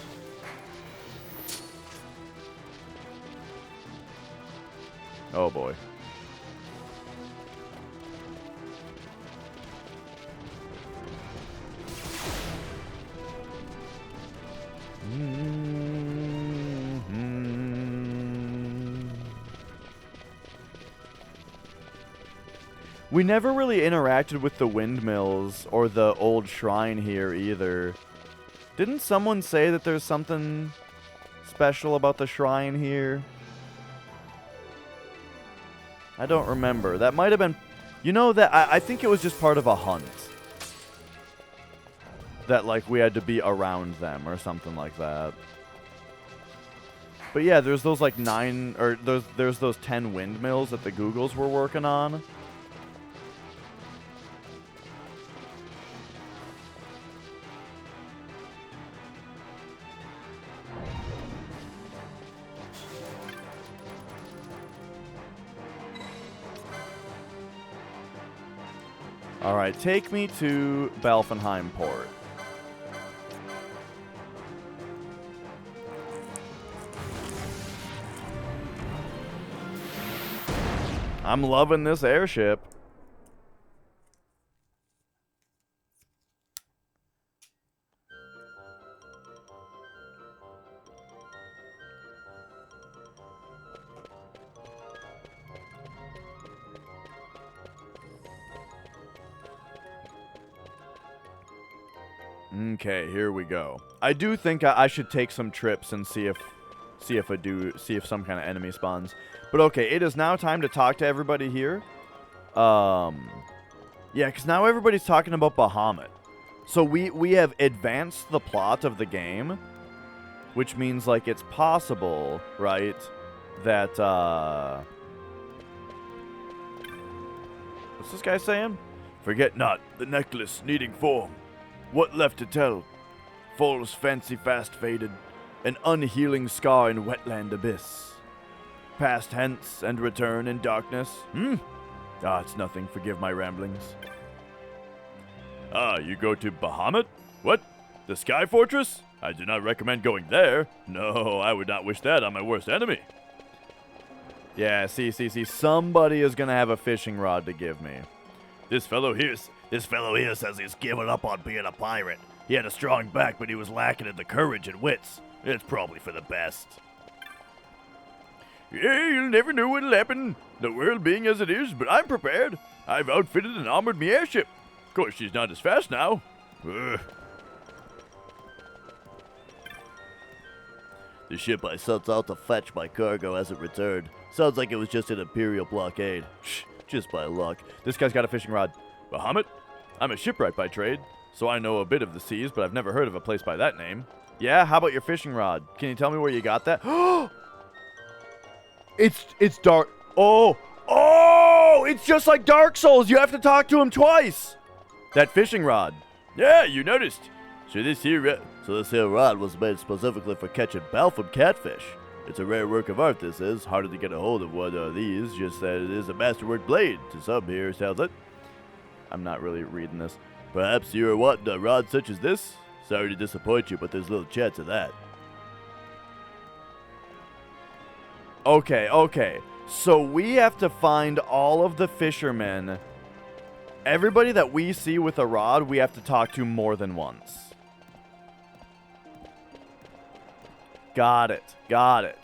Oh, boy. We never really interacted with the windmills or the old shrine here either. Didn't someone say that there's something special about the shrine here? I don't remember. That might have been... You know, that I think it was just part of a hunt. That, like, we had to be around them or something like that. But yeah, there's those, like, there's those 10 windmills that the Googles were working on. Alright, take me to Balfenheim Port. I'm loving this airship. Okay, here we go. I do think I should take some trips and see if some kind of enemy spawns. But okay, it is now time to talk to everybody here. Yeah, because now everybody's talking about Bahamut. So we have advanced the plot of the game, which means, like, it's possible, right, that, what's this guy saying? Forget not the necklace needing form. What left to tell? False fancy fast faded, an unhealing scar in wetland abyss. Past hence and return in darkness. Ah, it's nothing. Forgive my ramblings. Ah, you go to Bahamut? What? The Sky Fortress? I do not recommend going there. No, I would not wish that on my worst enemy. Yeah, see. Somebody is gonna have a fishing rod to give me. This fellow here says he's given up on being a pirate. He had a strong back, but he was lacking in the courage and wits. It's probably for the best. Yeah, you'll never know what'll happen, the world being as it is, but I'm prepared. I've outfitted and armored me airship. Of course, she's not as fast now. Ugh. The ship I sent out to fetch my cargo hasn't returned. Sounds like it was just an Imperial blockade. Shh, just by luck. This guy's got a fishing rod. Bahamut? I'm a shipwright by trade, so I know a bit of the seas, but I've never heard of a place by that name. Yeah, how about your fishing rod? Can you tell me where you got that? It's dark. Oh, it's just like Dark Souls. You have to talk to him twice. That fishing rod. Yeah, you noticed. So this here rod was made specifically for catching Balfam catfish. It's a rare work of art, this is. Harder to get a hold of one of these, just that it is a masterwork blade. To some here, sounds it. I'm not really reading this. Perhaps you are wanting a rod such as this? Sorry to disappoint you, but there's little chance of that. Okay, okay. So we have to find all of the fishermen. Everybody that we see with a rod, we have to talk to more than once. Got it. Got it.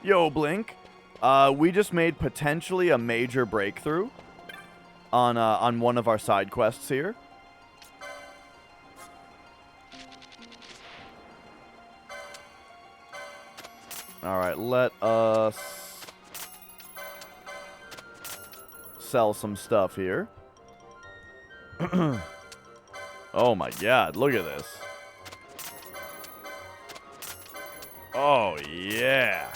Yo, Blink. We just made potentially a major breakthrough on one of our side quests here. All right, let us sell some stuff here. Oh my god, look at this. Oh yeah.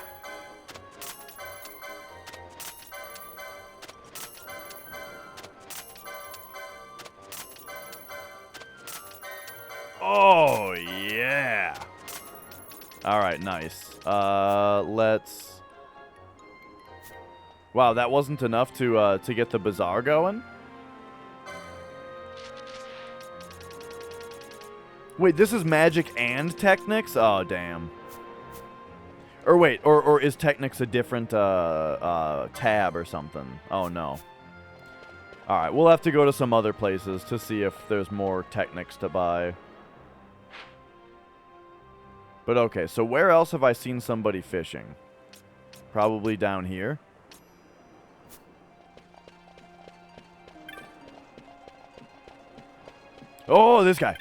Oh yeah. All right, nice. Let's. Wow, that wasn't enough to get the bazaar going. Wait, this is magic and Technics? Oh, damn. Or wait, or is Technics a different tab or something? Oh, no. Alright, we'll have to go to some other places to see if there's more Technics to buy. But okay, so where else have I seen somebody fishing? Probably down here. Oh, this guy.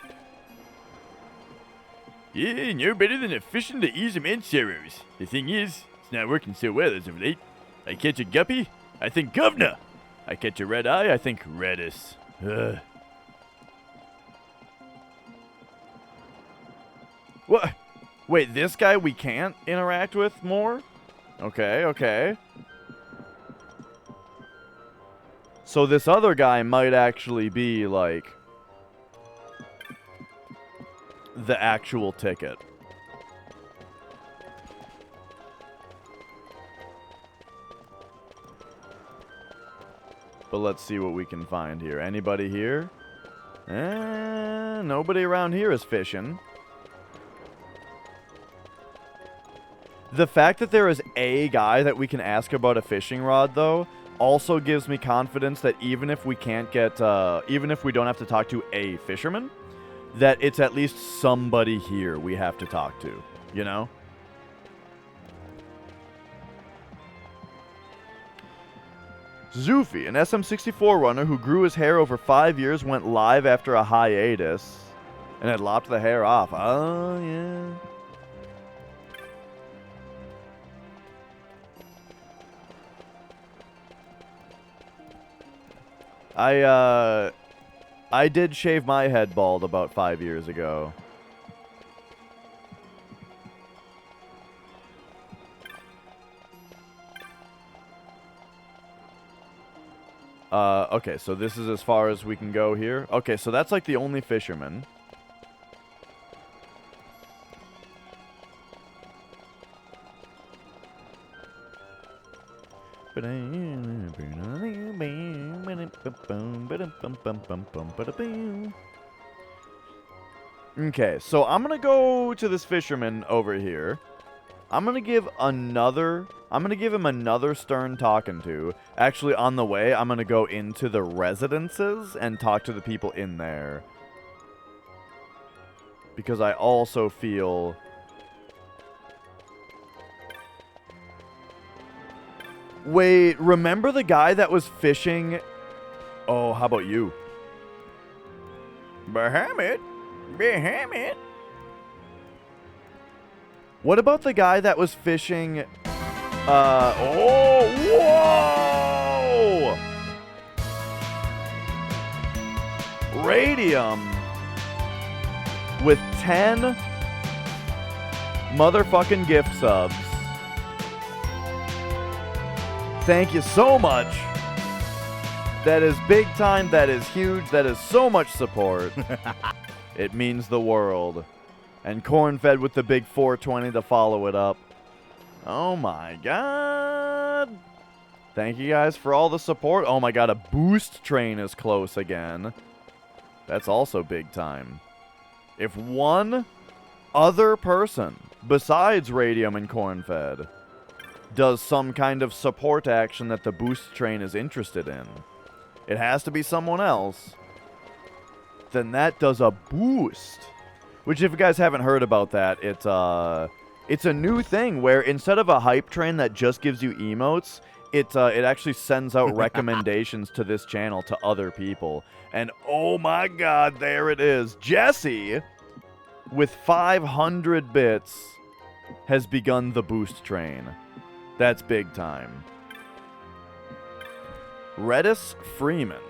Yeah, no better than a fishing to ease a man's sorrows. The thing is, it's not working so well as of late. I catch a guppy, I think governor. I catch a red eye, I think redis. Ugh. What? Wait, this guy we can't interact with more? Okay, okay. So this other guy might actually be, like, the actual ticket. But let's see what we can find here. Anybody here? Nobody around here is fishing. The fact that there is a guy that we can ask about a fishing rod, though, also gives me confidence that even if we can't get, even if we don't have to talk to a fisherman, that it's at least somebody here we have to talk to, you know? Zufi, an SM64 runner who grew his hair over 5 years, went live after a hiatus and had lopped the hair off. Oh, yeah. I did shave my head bald about 5 years ago. Okay, so this is as far as we can go here. Okay, so that's like the only fisherman. Okay, so I'm gonna go to this fisherman over here. I'm gonna give him another stern talking to. Actually, on the way, I'm gonna go into the residences and talk to the people in there. Because I also feel... Wait, remember the guy that was fishing? Oh, how about you? Bahamut? Bahamut? What about the guy that was fishing? Oh, whoa! Radium with 10 motherfucking gift subs. Thank you so much. That is big time. That is huge. That is so much support. It means the world. And Cornfed with the big 420 to follow it up. Oh my god. Thank you guys for all the support. Oh my god, a boost train is close again. That's also big time. If one other person besides Radium and Cornfed does some kind of support action that the boost train is interested in, it has to be someone else, then that does a boost. Which, if you guys haven't heard about that, it's a new thing where instead of a hype train that just gives you emotes, it actually sends out recommendations to this channel to other people. And oh my god, there it is. Jesse, with 500 bits, has begun the boost train. That's big time. Redis Freeman.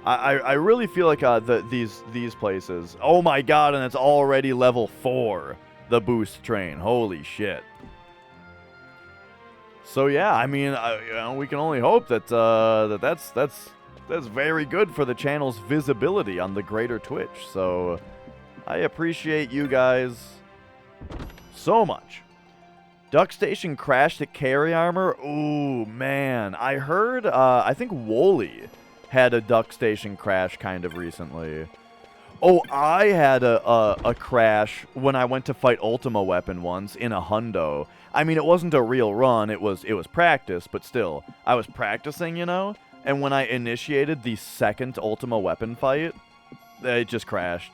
I really feel like these places. Oh my god, and it's already level 4. The boost train. Holy shit. So yeah, I mean, you know, we can only hope that that's very good for the channel's visibility on the greater Twitch. So I appreciate you guys so much. Duck Station crashed at Carry Armor. Ooh, man. I heard, I think Wooly had a Duck Station crash kind of recently. Oh, I had a crash when I went to fight Ultima Weapon once in a hundo. I mean, it wasn't a real run. It was practice, but still. I was practicing, you know? And when I initiated the second Ultima Weapon fight, it just crashed.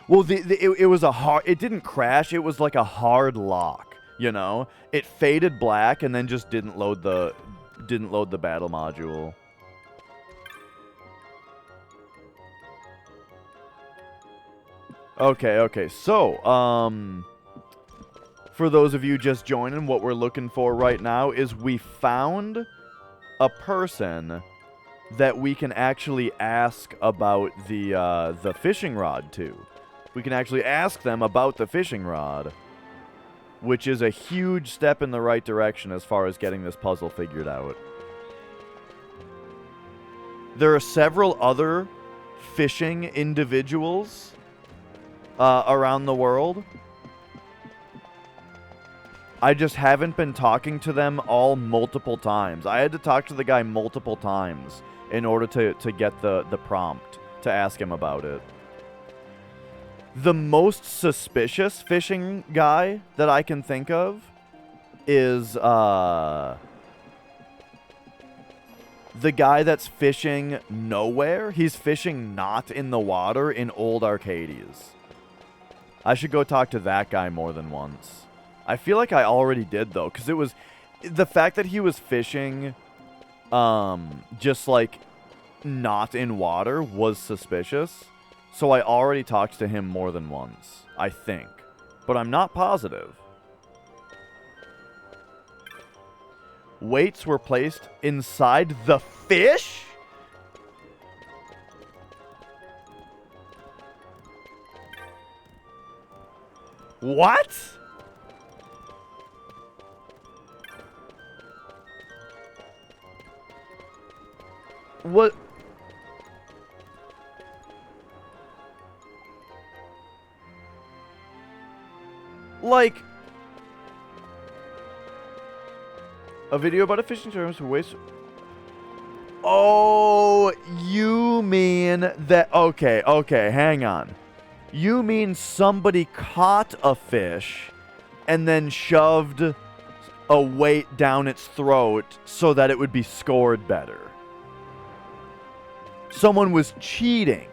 Well, it was a hard... It didn't crash. It was like a hard lock, you know? It faded black and then just didn't load the battle module. Okay, so, for those of you just joining, what we're looking for right now is we found a person that we can actually ask about the fishing rod to. We can actually ask them about the fishing rod, which is a huge step in the right direction as far as getting this puzzle figured out. There are several other fishing individuals around the world. I just haven't been talking to them all multiple times. I had to talk to the guy multiple times in order to get the prompt to ask him about it. The most suspicious fishing guy that I can think of is the guy that's fishing nowhere. He's fishing not in the water in Old Arcades. I should go talk to that guy more than once. I feel like I already did, though, because it was... The fact that he was fishing, just, like, not in water was suspicious. So I already talked to him more than once, I think. But I'm not positive. Weights were placed inside the fish? What? What? Like, a video about a fishing tournament for waste. Oh, you mean that? Okay, hang on. You mean somebody caught a fish and then shoved a weight down its throat so that it would be scored better. Someone was cheating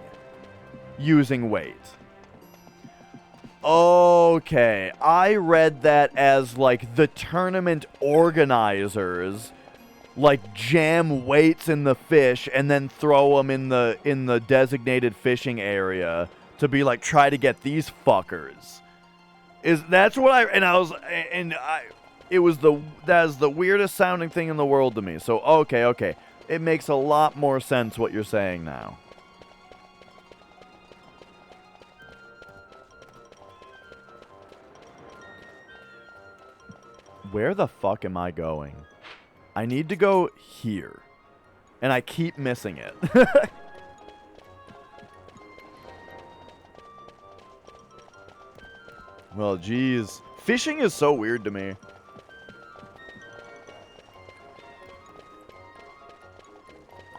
using weight. Okay, I read that as like the tournament organizers like jam weights in the fish and then throw them in the designated fishing area to be like, try to get these fuckers. That's what that is the weirdest sounding thing in the world to me. So okay. It makes a lot more sense what you're saying now. Where the fuck am I going? I need to go here. And I keep missing it. Well, geez. Fishing is so weird to me.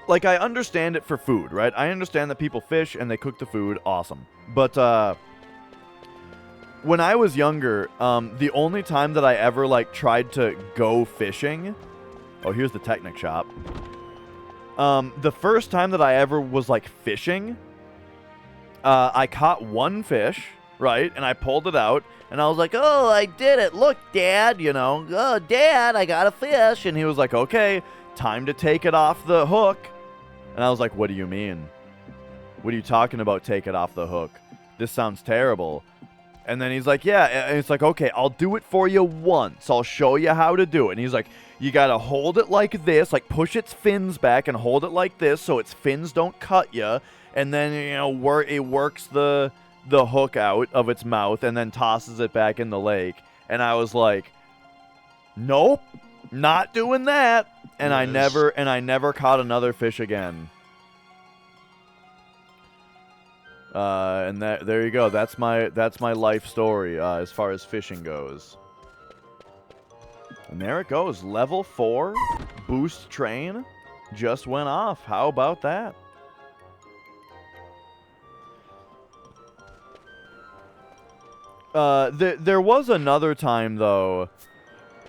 like, I understand it for food, right? I understand that people fish and they cook the food. Awesome. But, when I was younger, the only time that I ever, like, tried to go fishing... Oh, here's the Technic shop. The first time that I ever was, like, fishing, I caught one fish, right? And I pulled it out, and I was like, oh, I did it. Look, Dad, you know. Oh, Dad, I got a fish. And he was like, okay, time to take it off the hook. And I was like, what do you mean? What are you talking about, take it off the hook? This sounds terrible. And then he's like, yeah. And it's like, okay, I'll do it for you once. I'll show you how to do it. And he's like, you got to hold it like this, like push its fins back and hold it like this so its fins don't cut you. And then, you know, it works the hook out of its mouth and then tosses it back in the lake. And I was like, nope, not doing that. And Yes. I never caught another fish again. And there you go. That's my life story as far as fishing goes. And there it goes. Level 4 boost train just went off. How about that? There was another time though.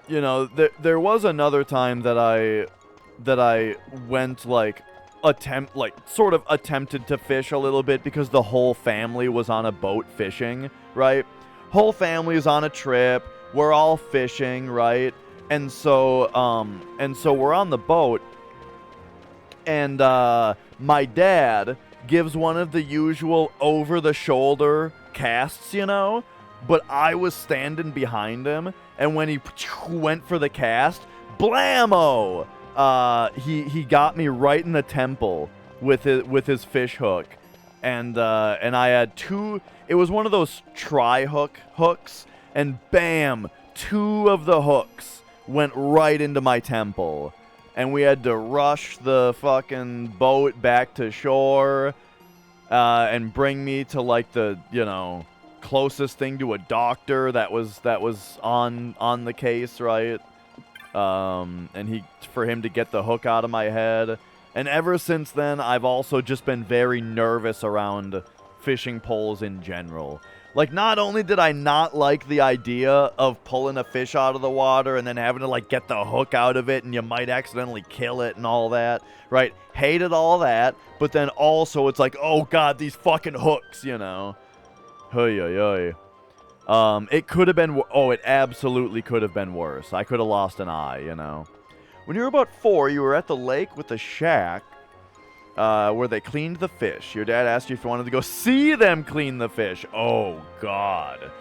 You know, there was another time that I went like sort of attempted to fish a little bit because the whole family was on a boat fishing, right? Whole family is on a trip. We're all fishing, right? And so we're on the boat, and my dad gives one of the usual over-the-shoulder casts, you know? But I was standing behind him, and when he went for the cast, blammo! He got me right in the temple with his fish hook, and I had two. It was one of those tri-hook hooks, and bam, 2 of the hooks went right into my temple, and we had to rush the fucking boat back to shore, and bring me to like the closest thing to a doctor that was on the case, right? And for him to get the hook out of my head. And ever since then, I've also just been very nervous around fishing poles in general. Like, not only did I not like the idea of pulling a fish out of the water and then having to, like, get the hook out of it and you might accidentally kill it and all that, right? Hated all that, but then also it's like, oh god, these fucking hooks, you know? Hey, hey, hey. It could have been... Oh, it absolutely could have been worse. I could have lost an eye, you know. When you were about 4, you were at the lake with the shack where they cleaned the fish. Your dad asked you if you wanted to go see them clean the fish. Oh, God.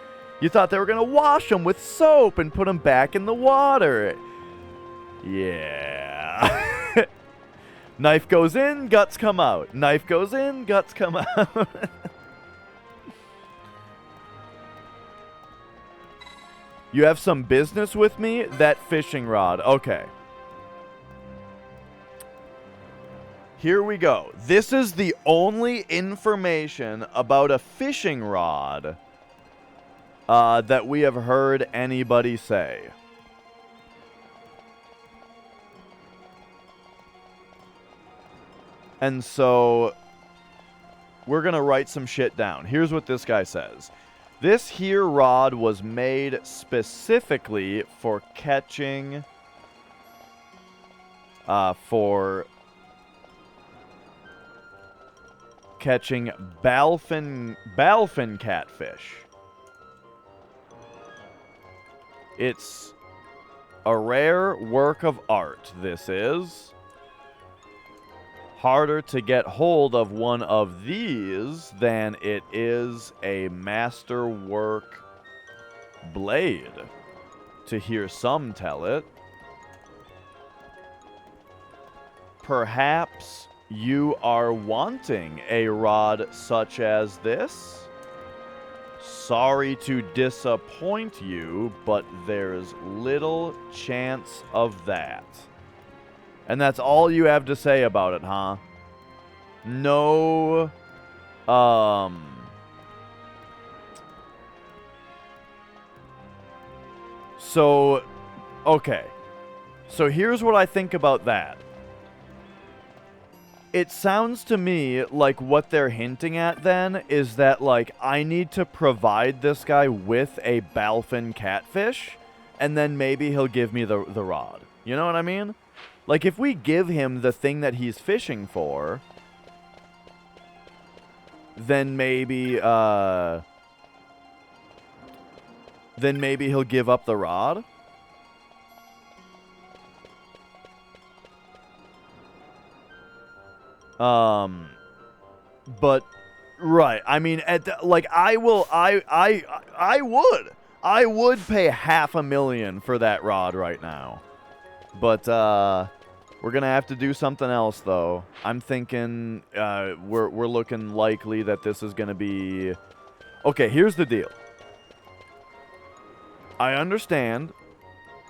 You thought they were going to wash them with soap and put them back in the water. Yeah. Knife goes in, guts come out. Knife goes in, guts come out. You have some business with me? That fishing rod. Okay. Here we go. This is the only information about a fishing rod that we have heard anybody say. And so we're going to write some shit down. Here's what this guy says. This here rod was made specifically for catching balfin catfish. It's a rare work of art, this is. Harder to get hold of one of these than it is a masterwork blade, to hear some tell it. Perhaps you are wanting a rod such as this? Sorry to disappoint you, but there's little chance of that. And that's all you have to say about it, huh? No, So, okay. So here's what I think about that. It sounds to me like what they're hinting at then is that, like, I need to provide this guy with a balfin catfish, and then maybe he'll give me the rod. You know what I mean? Like, if we give him the thing that he's fishing for, then maybe he'll give up the rod. But right, I mean, like, I would pay $500,000 for that rod right now. But we're gonna have to do something else, though. I'm thinking we're looking likely that this is gonna be. Okay, here's the deal. I understand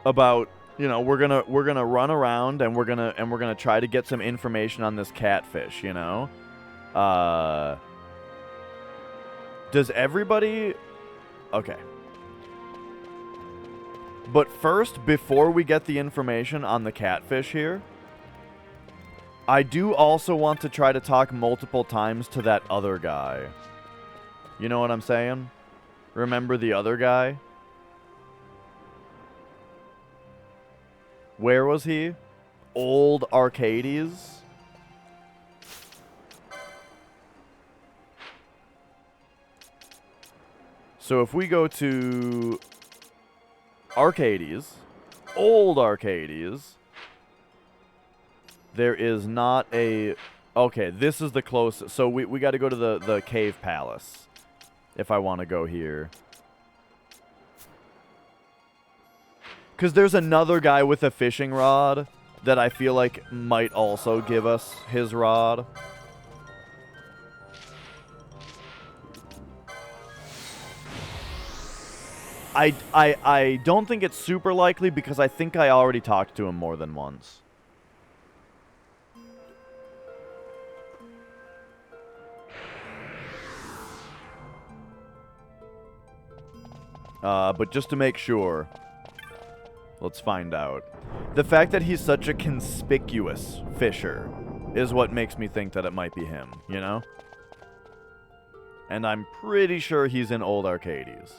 about, you know, we're gonna run around and we're gonna try to get some information on this catfish, you know. Does everybody? Okay. But first, before we get the information on the catfish here, I do also want to try to talk multiple times to that other guy. You know what I'm saying? Remember the other guy? Where was he? Old Arcades? So if we go to Arcades, Old Arcades, there is not a... Okay, this is the closest. So we got to go to the Cave Palace if I want to go here. Because there's another guy with a fishing rod that I feel like might also give us his rod. I don't think it's super likely because I think I already talked to him more than once. But just to make sure, let's find out. The fact that he's such a conspicuous fisher is what makes me think that it might be him, you know? And I'm pretty sure he's in Old Arcades.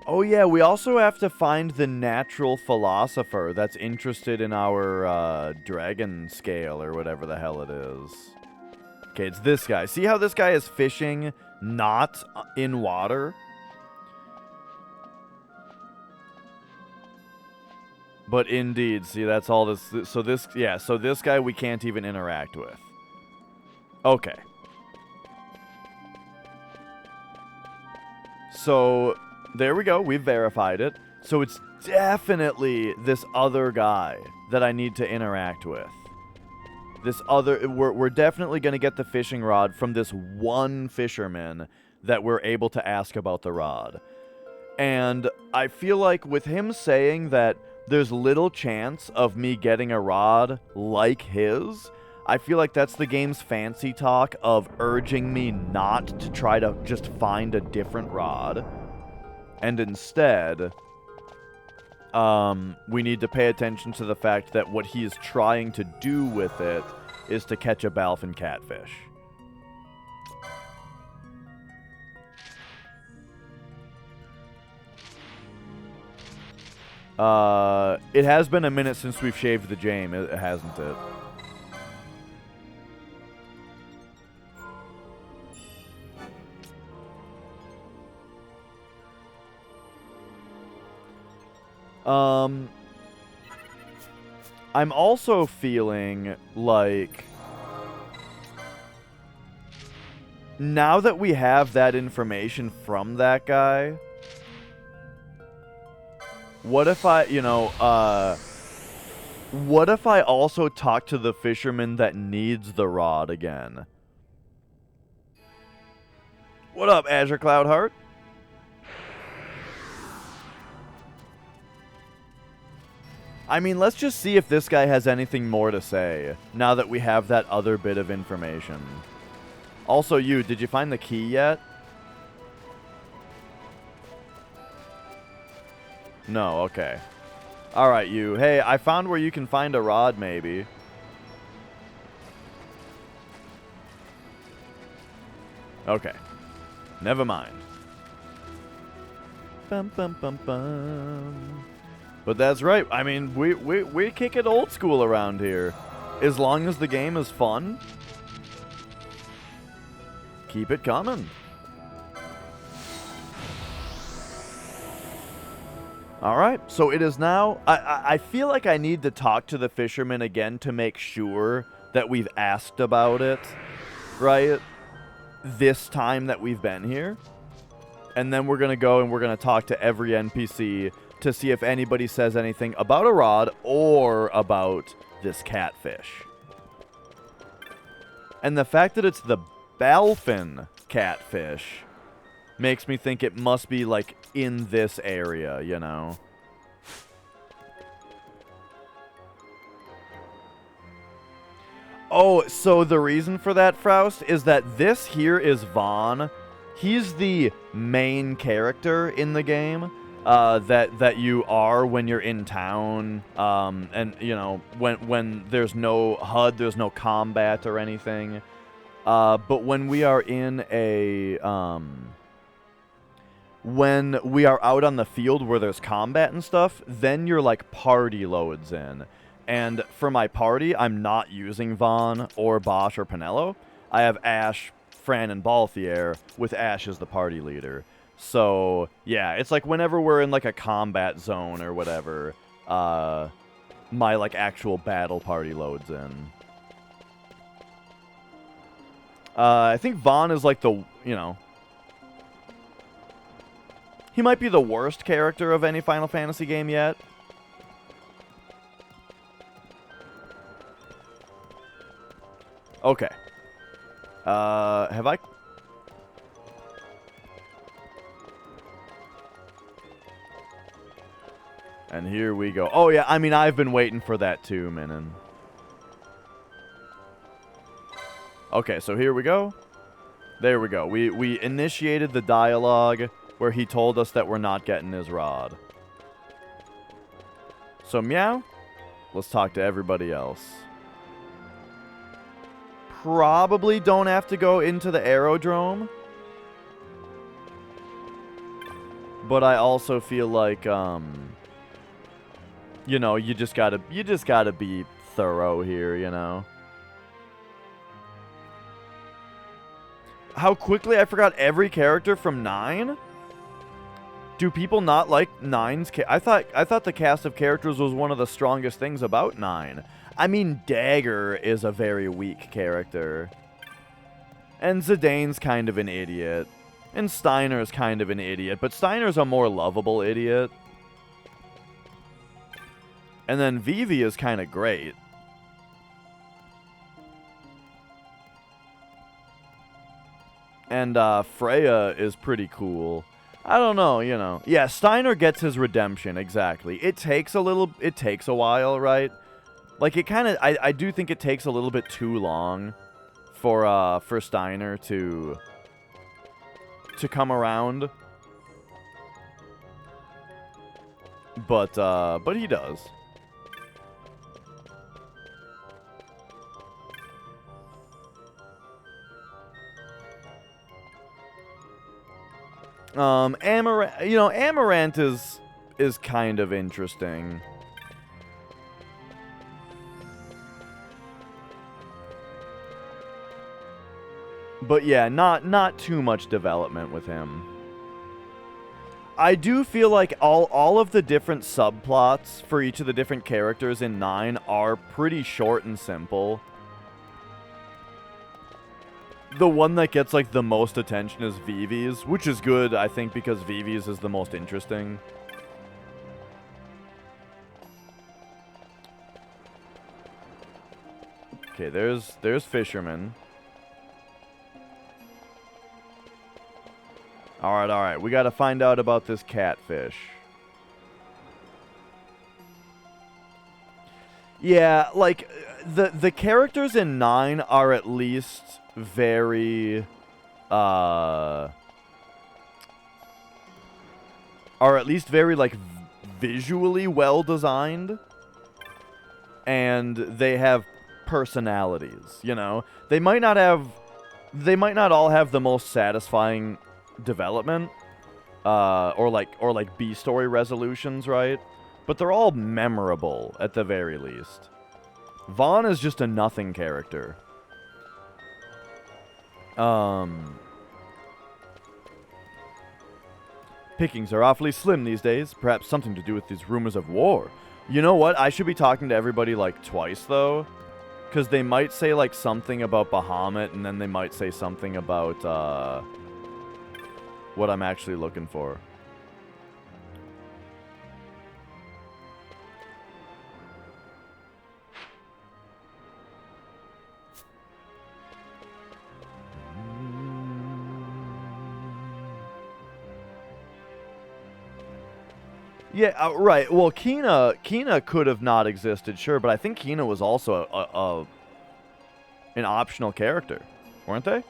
Oh yeah, we also have to find the natural philosopher that's interested in our dragon scale or whatever the hell it is. Okay, it's this guy. See how this guy is fishing not in water? But indeed, see, that's all this... So this guy we can't even interact with. Okay. So... There we go. We've verified it. So it's definitely this other guy that I need to interact with. This other... We're definitely going to get the fishing rod from this one fisherman that we're able to ask about the rod. And I feel like with him saying that there's little chance of me getting a rod like his, I feel like that's the game's fancy talk of urging me not to try to just find a different rod. And instead, we need to pay attention to the fact that what he is trying to do with it is to catch a balfin catfish. It has been a minute since we've shaved the game, hasn't it? I'm also feeling like now that we have that information from that guy, what if I, what if I also talk to the fisherman that needs the rod again? What up, Azure Cloudheart? I mean, let's just see if this guy has anything more to say, now that we have that other bit of information. Also, did you find the key yet? No, okay. Alright, you. Hey, I found where you can find a rod, maybe. Okay. Never mind. Bum, bum, bum, bum. But that's right. I mean, we kick it old school around here. As long as the game is fun, keep it coming. Alright, so it is now... I feel like I need to talk to the fisherman again to make sure that we've asked about it, right? This time that we've been here. And then we're going to go and we're going to talk to every NPC to see if anybody says anything about a rod or about this catfish. And the fact that it's the Balfin catfish makes me think it must be, like, in this area, you know? Oh, so the reason for that, Froust, is that this here is Vaughn. He's the main character in the game that you are when you're in town. And, you know, when there's no HUD, there's no combat or anything. But when we are in a... when we are out on the field where there's combat and stuff, then your, like, party loads in. And for my party, I'm not using Vaughn or Bosch or Pinello. I have Ash, Fran, and Balthier, with Ash as the party leader. So, yeah, it's like whenever we're in, like, a combat zone or whatever, my, like, actual battle party loads in. I think Vaughn is, like, the, you know... He might be the worst character of any Final Fantasy game yet. Okay. Have I... And here we go. Oh, yeah, I mean, I've been waiting for that too, Minin. Okay, so here we go. There we go. We initiated the dialogue where he told us that we're not getting his rod. So, Meow, let's talk to everybody else. Probably don't have to go into the aerodrome. But I also feel like, you know, you just gotta be thorough here, you know. How quickly I forgot every character from 9? Do people not like 9's I thought the cast of characters was one of the strongest things about 9. I mean, Dagger is a very weak character. And Zidane's kind of an idiot. And Steiner's kind of an idiot, but Steiner's a more lovable idiot. And then Vivi is kind of great. And Freya is pretty cool. I don't know, you know. Yeah, Steiner gets his redemption, exactly. It takes a while, right? Like, it kind of, I do think it takes a little bit too long for Steiner to come around. But he does. Amaranth, you know, Amaranth is kind of interesting. But yeah, not too much development with him. I do feel like all of the different subplots for each of the different characters in 9 are pretty short and simple. The one that gets, like, the most attention is Vivi's, which is good, I think, because Vivi's is the most interesting. Okay, there's Fisherman. Alright, we gotta find out about this catfish. Yeah, like, the characters in 9 are at least very, like, visually well designed, and they have personalities, you know? They might not all have the most satisfying development, or like B-story resolutions, right? But they're all memorable, at the very least. Vaughn is just a nothing character. Pickings are awfully slim these days. Perhaps something to do with these rumors of war. You know what? I should be talking to everybody, like, twice, though. Because they might say, like, something about Bahamut, and then they might say something about, what I'm actually looking for. Yeah, right. Well, Kina could have not existed, sure, but I think Kina was also an optional character, weren't they?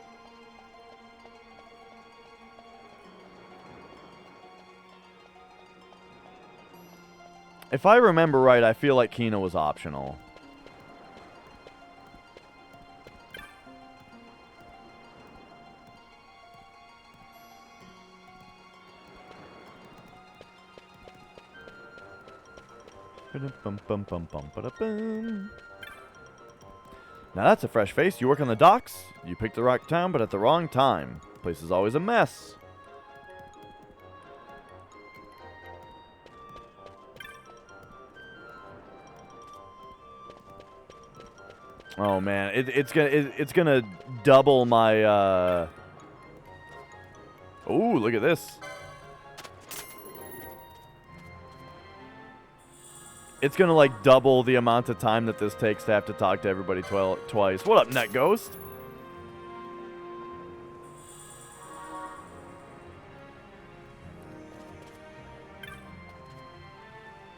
If I remember right, I feel like Kina was optional. Now that's a fresh face. You work on the docks? You picked the right town, but at the wrong time. Place is always a mess. Oh man, it's gonna double my. Ooh, look at this. It's gonna, like, double the amount of time that this takes to have to talk to everybody twice. What up, Net Ghost?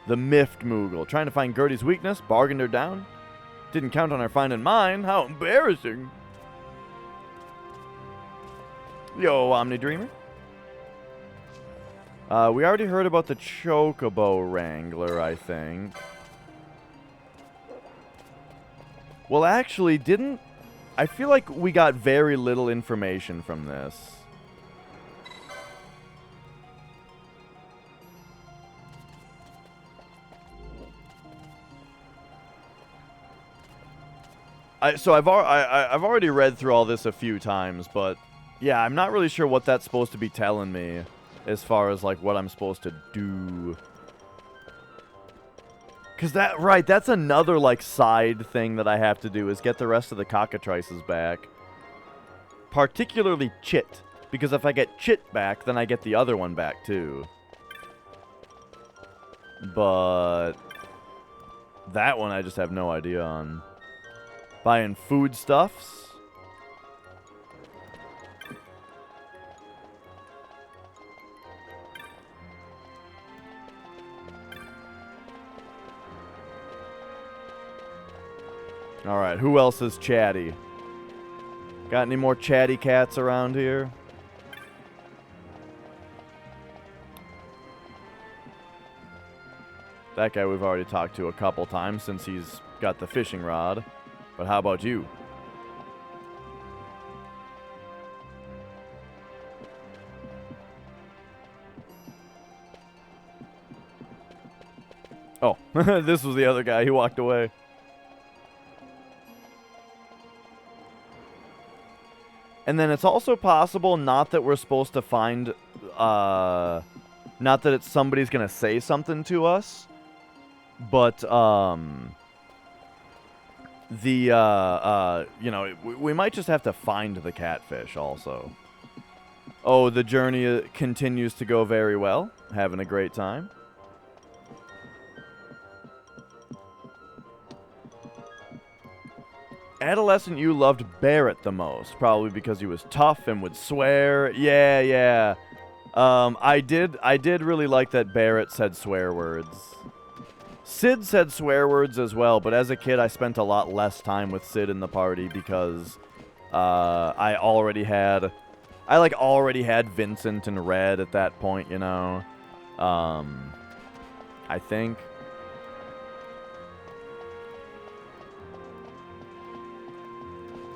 The Miffed Moogle. Trying to find Gertie's weakness, bargained her down. Didn't count on her finding mine. How embarrassing. Yo, Omni Dreamer. We already heard about the Chocobo Wrangler, I think. Well, actually, I feel like we got very little information from this. So I've already read through all this a few times, but yeah, I'm not really sure what that's supposed to be telling me. As far as, like, what I'm supposed to do. Because that's another, like, side thing that I have to do, is get the rest of the cockatrices back. Particularly Chit. Because if I get Chit back, then I get the other one back, too. But that one I just have no idea on. Buying foodstuffs. Alright, who else is chatty? Got any more chatty cats around here? That guy we've already talked to a couple times since he's got the fishing rod. But how about you? Oh, this was the other guy. He walked away. And then it's also possible, not that we're supposed to find, not that it's somebody's gonna say something to us, but, you know, we might just have to find the catfish also. Oh, the journey continues to go very well. Having a great time. Adolescent you loved Barrett the most, probably because he was tough and would swear. Yeah. I did really like that Barrett said swear words. Sid said swear words as well, but as a kid I spent a lot less time with Sid in the party because I already had Vincent and Red at that point, you know. I think.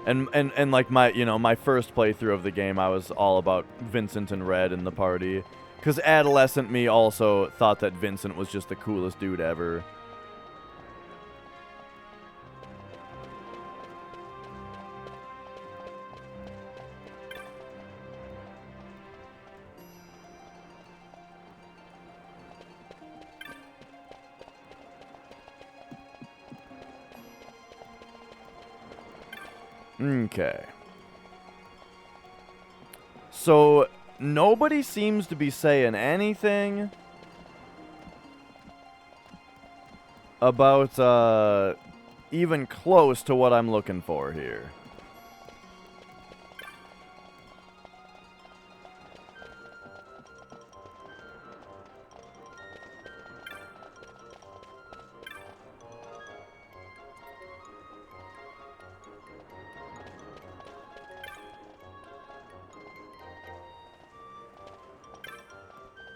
And like my first playthrough of the game, I was all about Vincent and Red in the party. Because adolescent me also thought that Vincent was just the coolest dude ever. Okay. So, nobody seems to be saying anything about, even close to what I'm looking for here.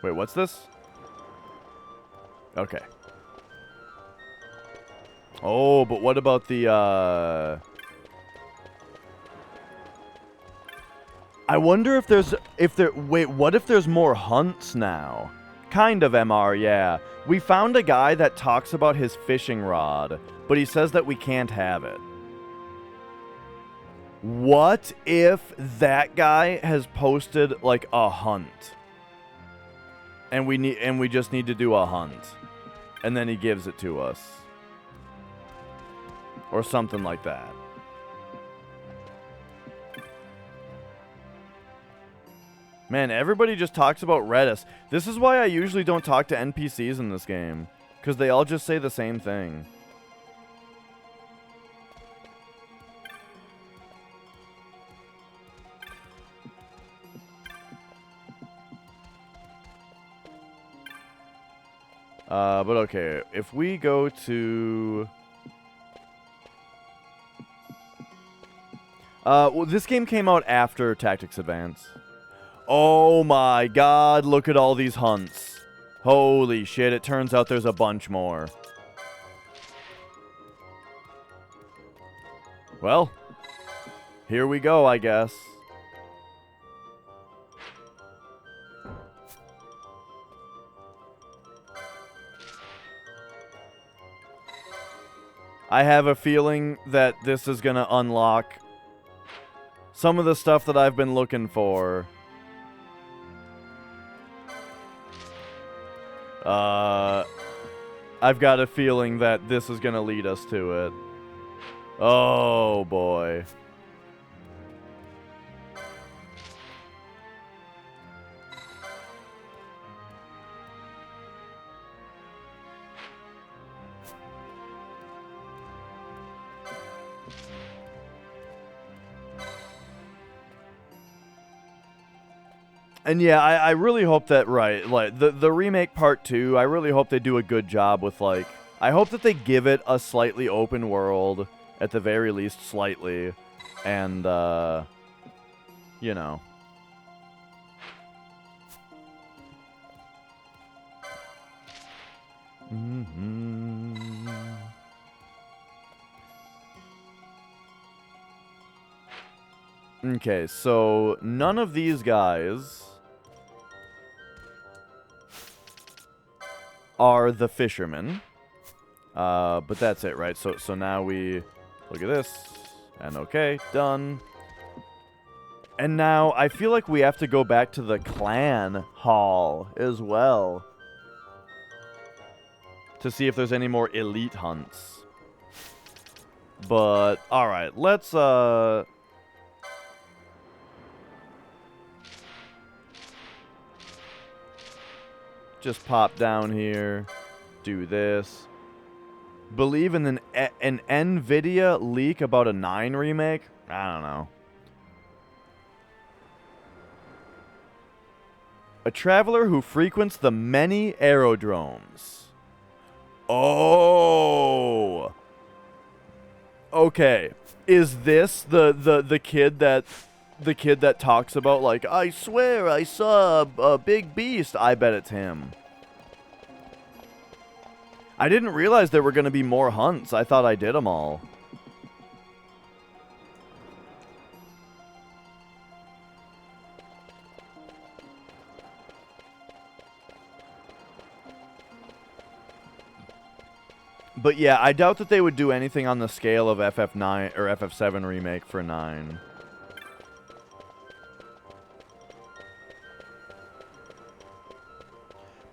Wait, what's this? Okay. Oh, but what about the, I wonder if wait, what if there's more hunts now? Kind of, MR, yeah. We found a guy that talks about his fishing rod, but he says that we can't have it. What if that guy has posted, like, a hunt? And we just need to do a hunt. And then he gives it to us. Or something like that. Man, everybody just talks about Redis. This is why I usually don't talk to NPCs in this game. Because they all just say the same thing. But okay, if we go to... well, this game came out after Tactics Advance. Oh my god, look at all these hunts. Holy shit, it turns out there's a bunch more. Well, here we go, I guess. I have a feeling that this is gonna unlock some of the stuff that I've been looking for. I've got a feeling that this is gonna lead us to it. Oh boy. And yeah, I really hope that, right, like, the remake part 2, I really hope they do a good job with, like, I hope that they give it a slightly open world, at the very least, slightly, and, you know. Okay, so none of these guys are the fishermen. But that's it, right? So now we look at this, and okay, done. And now I feel like we have to go back to the clan hall as well to see if there's any more elite hunts. But all right, let's just pop down here, do this. Believe in an NVIDIA leak about a 9 remake? I don't know. A traveler who frequents the many aerodromes. Oh. Okay. Is this the kid that talks about, like, I swear I saw a big beast? I bet it's him. I didn't realize there were going to be more hunts. I thought I did them all. But yeah, I doubt that they would do anything on the scale of FF9 or FF7 remake for 9.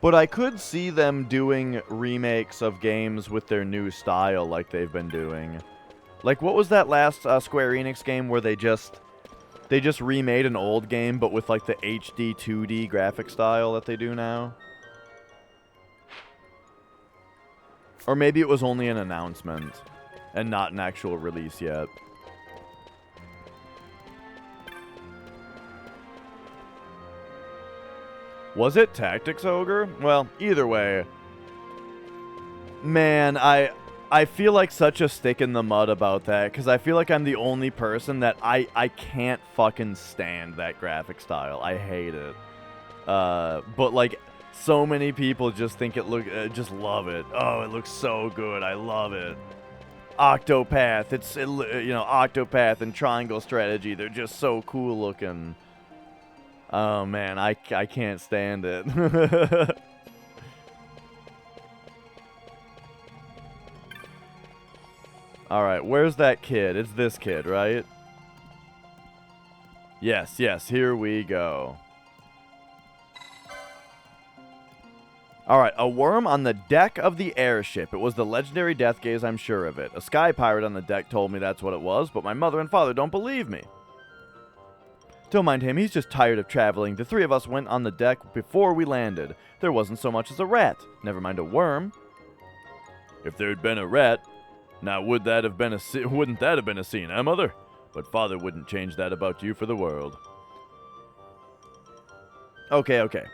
But I could see them doing remakes of games with their new style like they've been doing. Like, what was that last Square Enix game where they just remade an old game but with like the HD 2D graphic style that they do now? Or maybe it was only an announcement and not an actual release yet. Was it Tactics Ogre? Well, either way. Man, I feel like such a stick in the mud about that, because I feel like I'm the only person that I can't fucking stand that graphic style. I hate it. But like, so many people just think just love it. Oh, it looks so good. I love it. Octopath, Octopath and Triangle Strategy, they're just so cool looking. Oh man, I can't stand it. Alright, where's that kid? It's this kid, right? Yes, here we go. Alright, a worm on the deck of the airship. It was the legendary Death Gaze, I'm sure of it. A sky pirate on the deck told me that's what it was, but my mother and father don't believe me. Don't mind him, he's just tired of traveling. The three of us went on the deck before we landed. There wasn't so much as a rat, never mind a worm. If there'd been a rat, now wouldn't that have been a scene, eh, Mother? But Father wouldn't change that about you for the world. Okay.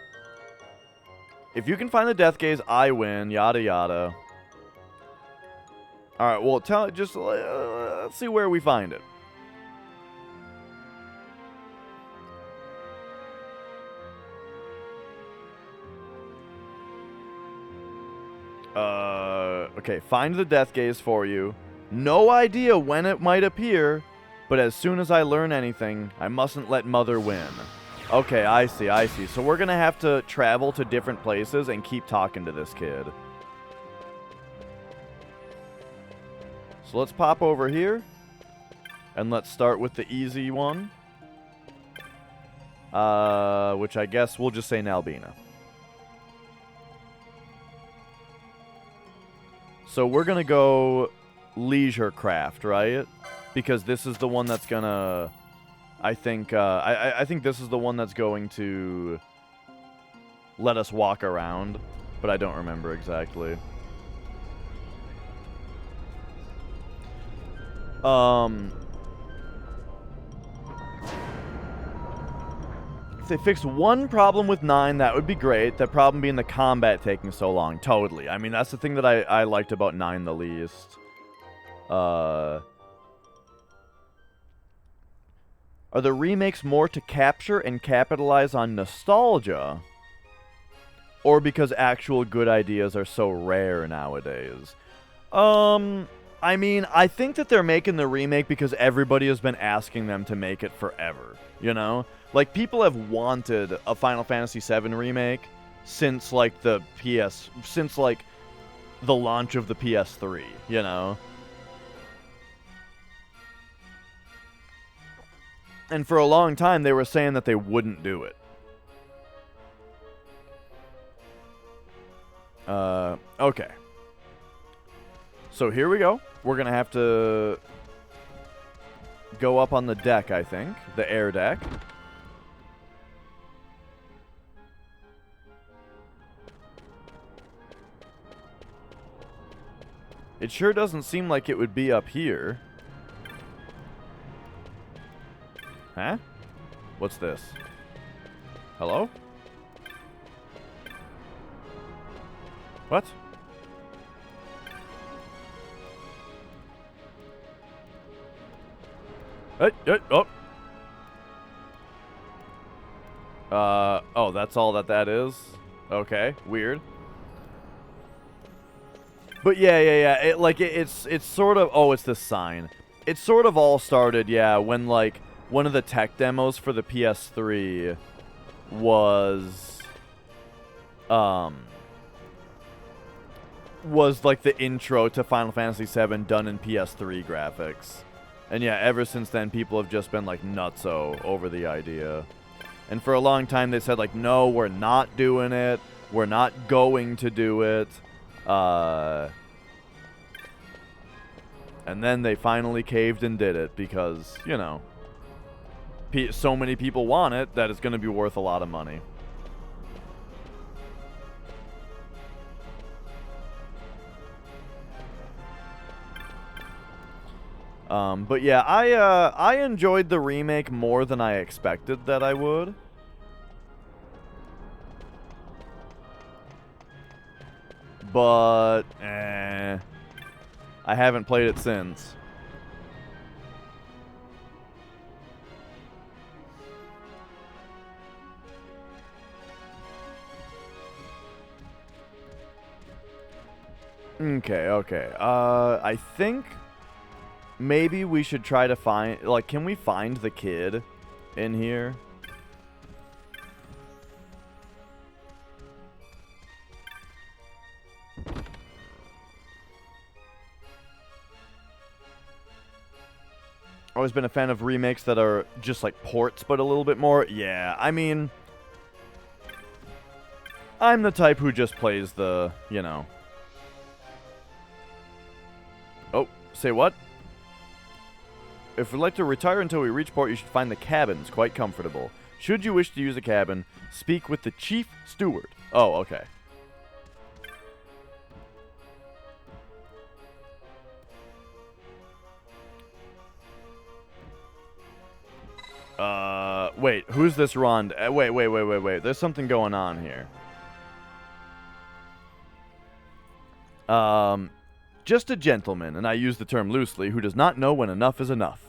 If you can find the Death Gaze, I win, yada yada. Alright, well, let's see where we find it. Okay, find the Death Gaze for you. No idea when it might appear, but as soon as I learn anything, I mustn't let Mother win. Okay, I see. So we're gonna have to travel to different places and keep talking to this kid. So let's pop over here, and let's start with the easy one. Which I guess we'll just say Nalbina. So we're going to go Leisure Craft, right? Because this is the one that's going to... I think this is the one that's going to let us walk around. But I don't remember exactly. If they fixed one problem with 9, that would be great. That problem being the combat taking so long. Totally. I mean, that's the thing that I liked about 9 the least. Are the remakes more to capture and capitalize on nostalgia? Or because actual good ideas are so rare nowadays? I mean, I think that they're making the remake because everybody has been asking them to make it forever, you know? Like, people have wanted a Final Fantasy VII remake since, like, since, like, the launch of the PS3, you know? And for a long time, they were saying that they wouldn't do it. Okay. So here we go. We're gonna have to go up on the deck, I think. The air deck. It sure doesn't seem like it would be up here. Huh? What's this? Hello? What? Oh. Oh, that's all that is? Okay, weird. But yeah. It's sort of... Oh, it's this sign. It sort of all started, yeah, when, like, one of the tech demos for the PS3 was like the intro to Final Fantasy VII done in PS3 graphics. And yeah, ever since then, people have just been, like, nutso over the idea. And for a long time, they said, like, no, we're not doing it. We're not going to do it. And then they finally caved and did it because, you know, so many people want it that it's going to be worth a lot of money. But yeah, I enjoyed the remake more than I expected that I would. But, I haven't played it since. Okay. I think maybe we should try to find... Like, can we find the kid in here? Always been a fan of remakes that are just like ports, but a little bit more. Yeah, I mean, I'm the type who just plays the, you know. Oh, say what? If we'd like to retire until we reach port, you should find the cabins quite comfortable. Should you wish to use a cabin, speak with the chief steward. Oh, okay. Wait, who's this Rond? Wait. There's something going on here. Just a gentleman, and I use the term loosely, who does not know when enough is enough.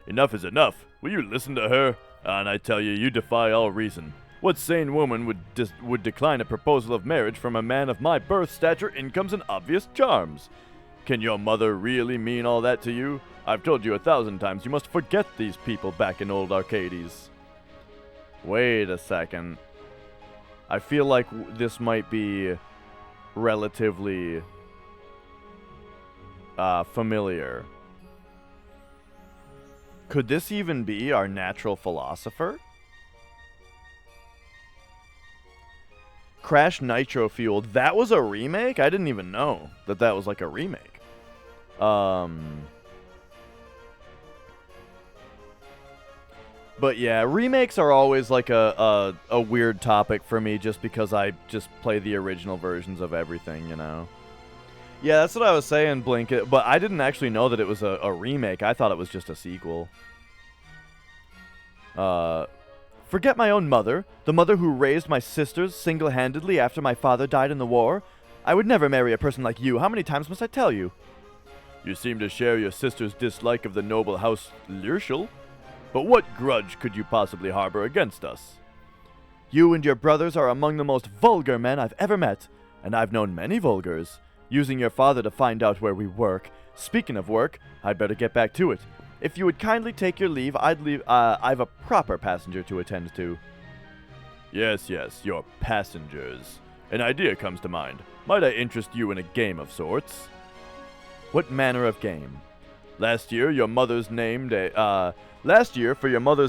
Enough is enough. Will you listen to her? And I tell you, you defy all reason. What sane woman would decline a proposal of marriage from a man of my birth, stature, incomes, and obvious charms? Can your mother really mean all that to you? I've told you 1,000 times you must forget these people back in old Arcades. Wait a second. I feel like this might be relatively familiar. Could this even be our natural philosopher? Crash Nitro Fueled. That was a remake? I didn't even know that that was like a remake. But yeah, remakes are always like a weird topic for me just because I just play the original versions of everything, you know? Yeah, that's what I was saying, Blink. But I didn't actually know that it was a remake. I thought it was just a sequel. Forget my own mother, the mother who raised my sisters single-handedly after my father died in the war. I would never marry a person like you. How many times must I tell you? You seem to share your sister's dislike of the noble house Lyrschel. But what grudge could you possibly harbor against us? You and your brothers are among the most vulgar men I've ever met, and I've known many vulgars. Using your father to find out where we work. Speaking of work, I'd better get back to it. If you would kindly take your leave, I've a proper passenger to attend to. Yes, your passengers. An idea comes to mind. Might I interest you in a game of sorts? What manner of game? Last year, for your mother's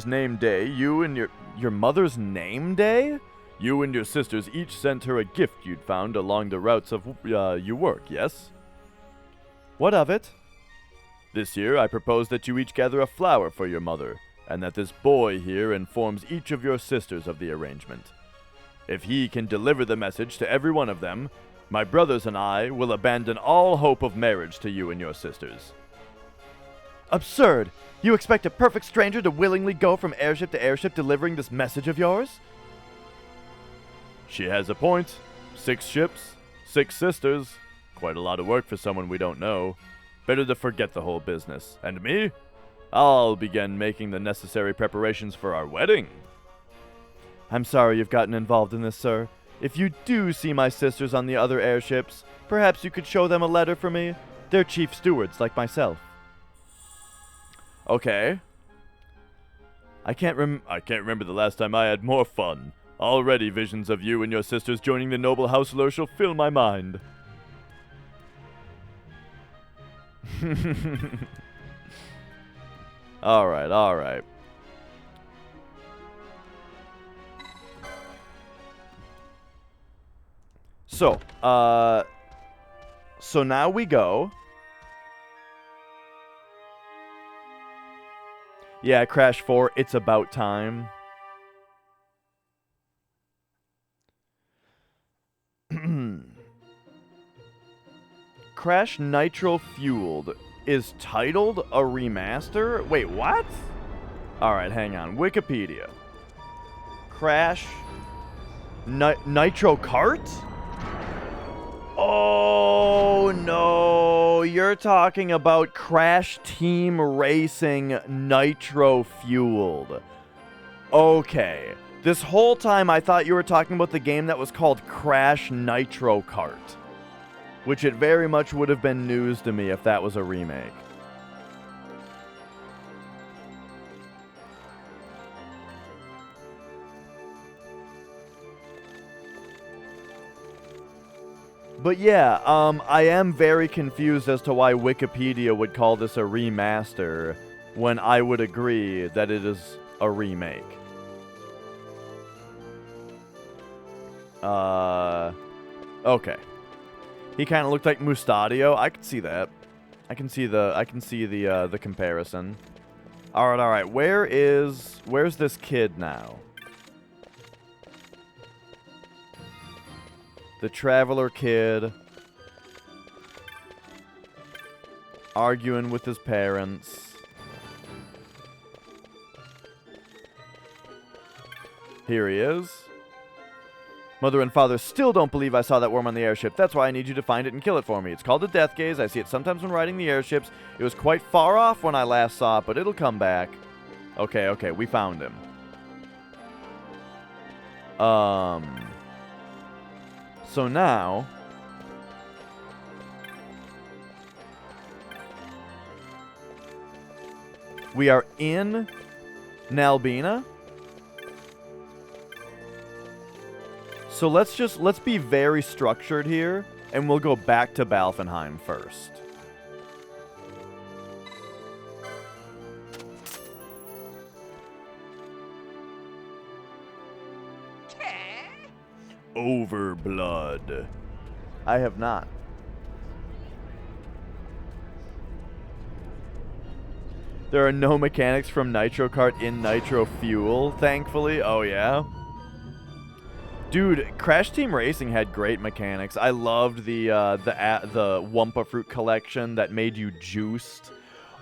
name day, you and your mother's name day? You and your sisters each sent her a gift you'd found along the routes of your work, yes? What of it? This year, I propose that you each gather a flower for your mother, and that this boy here informs each of your sisters of the arrangement. If he can deliver the message to every one of them, my brothers and I will abandon all hope of marriage to you and your sisters. Absurd! You expect a perfect stranger to willingly go from airship to airship delivering this message of yours? She has a point. 6 ships, 6 sisters. Quite a lot of work for someone we don't know. Better to forget the whole business. And me? I'll begin making the necessary preparations for our wedding. I'm sorry you've gotten involved in this, sir. If you do see my sisters on the other airships, perhaps you could show them a letter for me? They're chief stewards like myself. Okay. I can't remember the last time I had more fun. Already visions of you and your sisters joining the noble house shall fill my mind. Alright, alright. So now we go. Yeah, Crash 4, it's about time. Crash Nitro Fueled is titled a remaster? Wait, what? Alright, hang on. Wikipedia. Crash Nitro Kart? Oh, no. You're talking about Crash Team Racing Nitro Fueled. Okay. This whole time I thought you were talking about the game that was called Crash Nitro Kart. Which it very much would have been news to me if that was a remake. But yeah, I am very confused as to why Wikipedia would call this a remaster when I would agree that it is a remake. Okay. He kind of looked like Mustadio. I can see that. I can see the comparison. All right. Where's this kid now? The Traveler kid. Arguing with his parents. Here he is. Mother and father still don't believe I saw that worm on the airship. That's why I need you to find it and kill it for me. It's called the Death Gaze. I see it sometimes when riding the airships. It was quite far off when I last saw it, but it'll come back. Okay, we found him. So now... we are in Nalbina. So let's be very structured here, and we'll go back to Balfenheim first. Overblood. I have not. There are no mechanics from Nitro Kart in Nitro Fuel, thankfully. Oh, yeah? Dude, Crash Team Racing had great mechanics. I loved the Wumpa Fruit collection that made you juiced.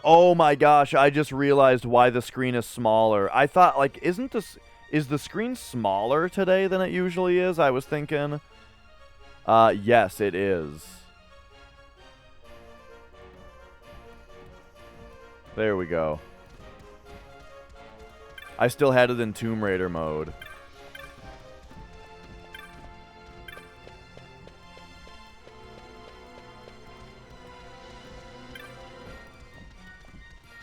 Oh my gosh, I just realized why the screen is smaller. I thought, like, is the screen smaller today than it usually is? I was thinking. Yes, it is. There we go. I still had it in Tomb Raider mode.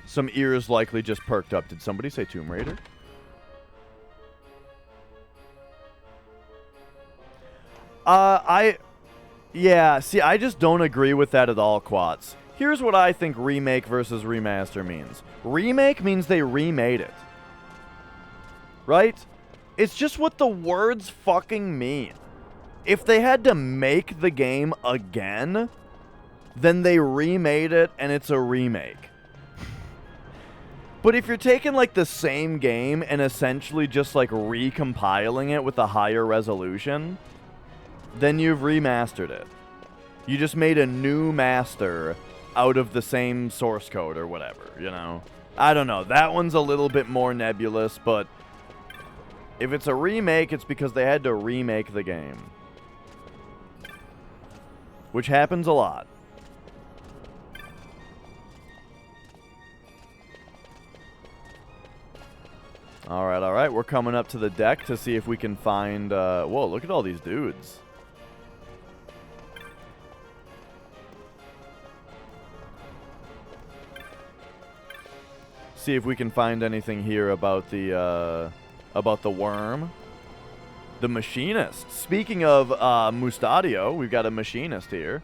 Some ears likely just perked up. Did somebody say Tomb Raider? Yeah, see, I just don't agree with that at all, Quats. Here's what I think remake versus remaster means. Remake means they remade it. Right? It's just what the words fucking mean. If they had to make the game again, then they remade it and it's a remake. But if you're taking, like, the same game and essentially just, like, recompiling it with a higher resolution, then you've remastered it. You just made a new master out of the same source code or whatever, you know? I don't know. That one's a little bit more nebulous, but if it's a remake, it's because they had to remake the game. Which happens a lot. All right. We're coming up to the deck to see if we can find... whoa, look at all these dudes. See if we can find anything here about the worm. The machinist. Speaking of Mustadio, we've got a machinist here.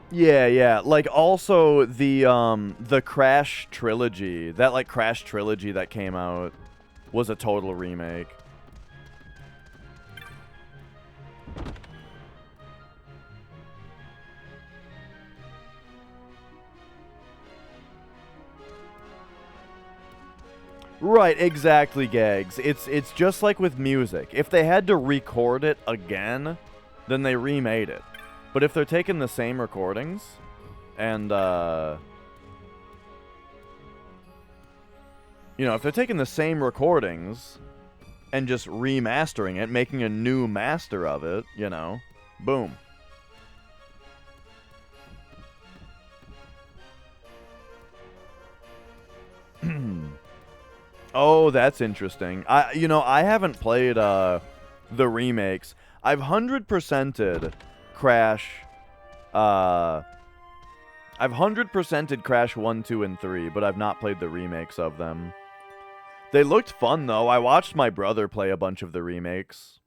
Yeah. Like, also, the Crash trilogy, that, like, Crash trilogy that came out was a total remake. Right, exactly, Gags. It's just like with music. If they had to record it again, then they remade it. But if they're taking the same recordings and, you know, if they're taking the same recordings and just remastering it, making a new master of it, you know, boom. Oh, that's interesting. I haven't played the remakes. I've 100%ed Crash. I've 100%ed Crash 1, 2, and 3, but I've not played the remakes of them. They looked fun, though. I watched my brother play a bunch of the remakes.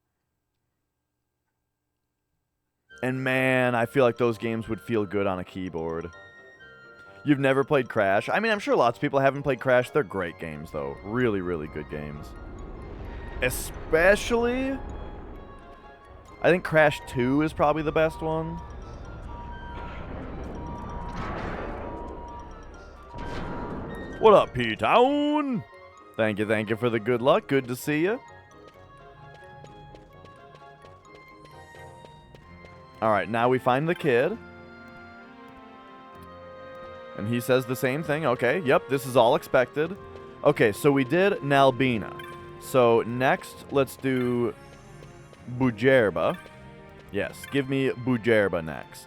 And man, I feel like those games would feel good on a keyboard. You've never played Crash? I mean, I'm sure lots of people haven't played Crash. They're great games, though. Really, really good games. Especially... I think Crash 2 is probably the best one. What up, P-Town? Thank you for the good luck. Good to see you. Alright, now we find the kid. And he says the same thing. Okay, yep, this is all expected. Okay, so we did Nalbina. So next, let's do Bujerba. Yes, give me Bujerba next.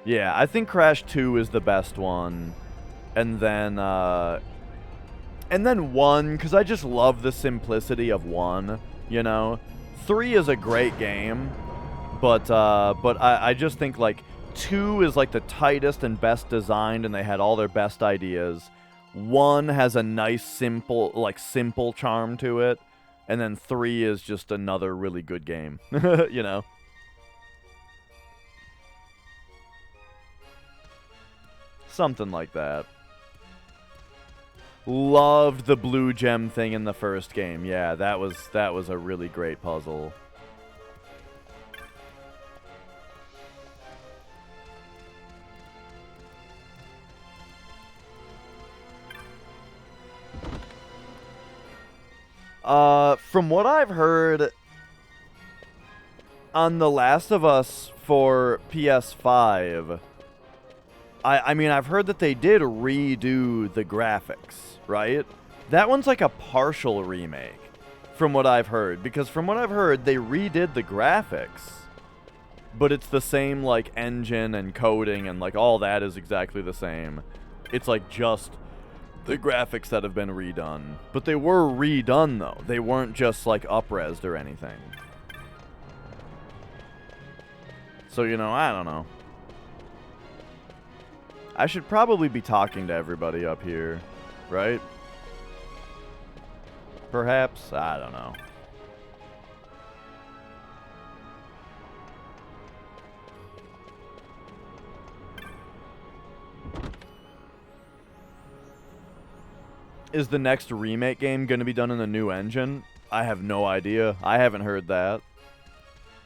Yeah, I think Crash 2 is the best one. And then 1, because I just love the simplicity of 1, you know? 3 is a great game, but I just think, like, 2 is, like, the tightest and best designed, and they had all their best ideas. 1 has a nice, simple charm to it, and then 3 is just another really good game, you know? Something like that. Loved the blue gem thing in the first game. Yeah, that was a really great puzzle. From what I've heard on The Last of Us for PS5, I mean, I've heard that they did redo the graphics, right? That one's like a partial remake, from what I've heard. Because from what I've heard, they redid the graphics, but it's the same, like, engine and coding and, like, all that is exactly the same. It's, like, just the graphics that have been redone. But they were redone, though. They weren't just, like, up-resed or anything. So, you know, I don't know. I should probably be talking to everybody up here, right? Perhaps? I don't know. Is the next remake game going to be done in the new engine? I have no idea. I haven't heard that.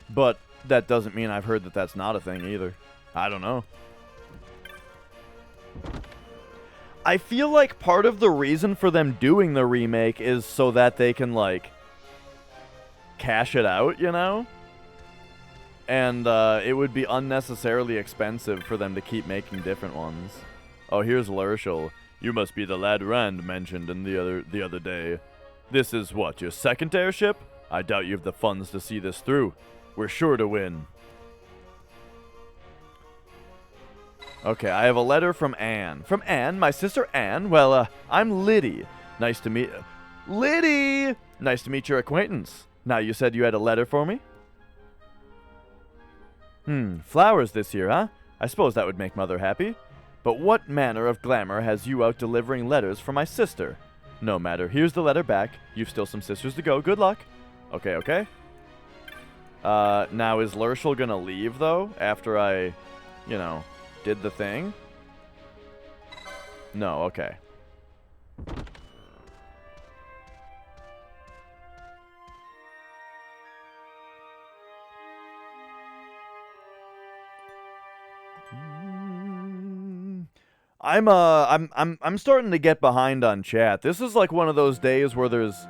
But that doesn't mean I've heard that that's not a thing either. I don't know. I feel like part of the reason for them doing the remake is so that they can, like, cash it out, you know? And it would be unnecessarily expensive for them to keep making different ones. Oh, here's Lurshel. You must be the lad Rand mentioned in the other day. This is what, your second airship? I doubt you have the funds to see this through. We're sure to win. Okay, I have a letter from Anne. From Anne? My sister Anne? Well, I'm Liddy. Nice to meet... Liddy! Nice to meet your acquaintance. Now, you said you had a letter for me? Flowers this year, huh? I suppose that would make Mother happy. But what manner of glamour has you out delivering letters for my sister? No matter. Here's the letter back. You've still some sisters to go. Good luck. Okay, okay. Now is Lurshel gonna leave, though, after I, you know, did the thing? No, okay. I'm starting to get behind on chat. This is like one of those days where there's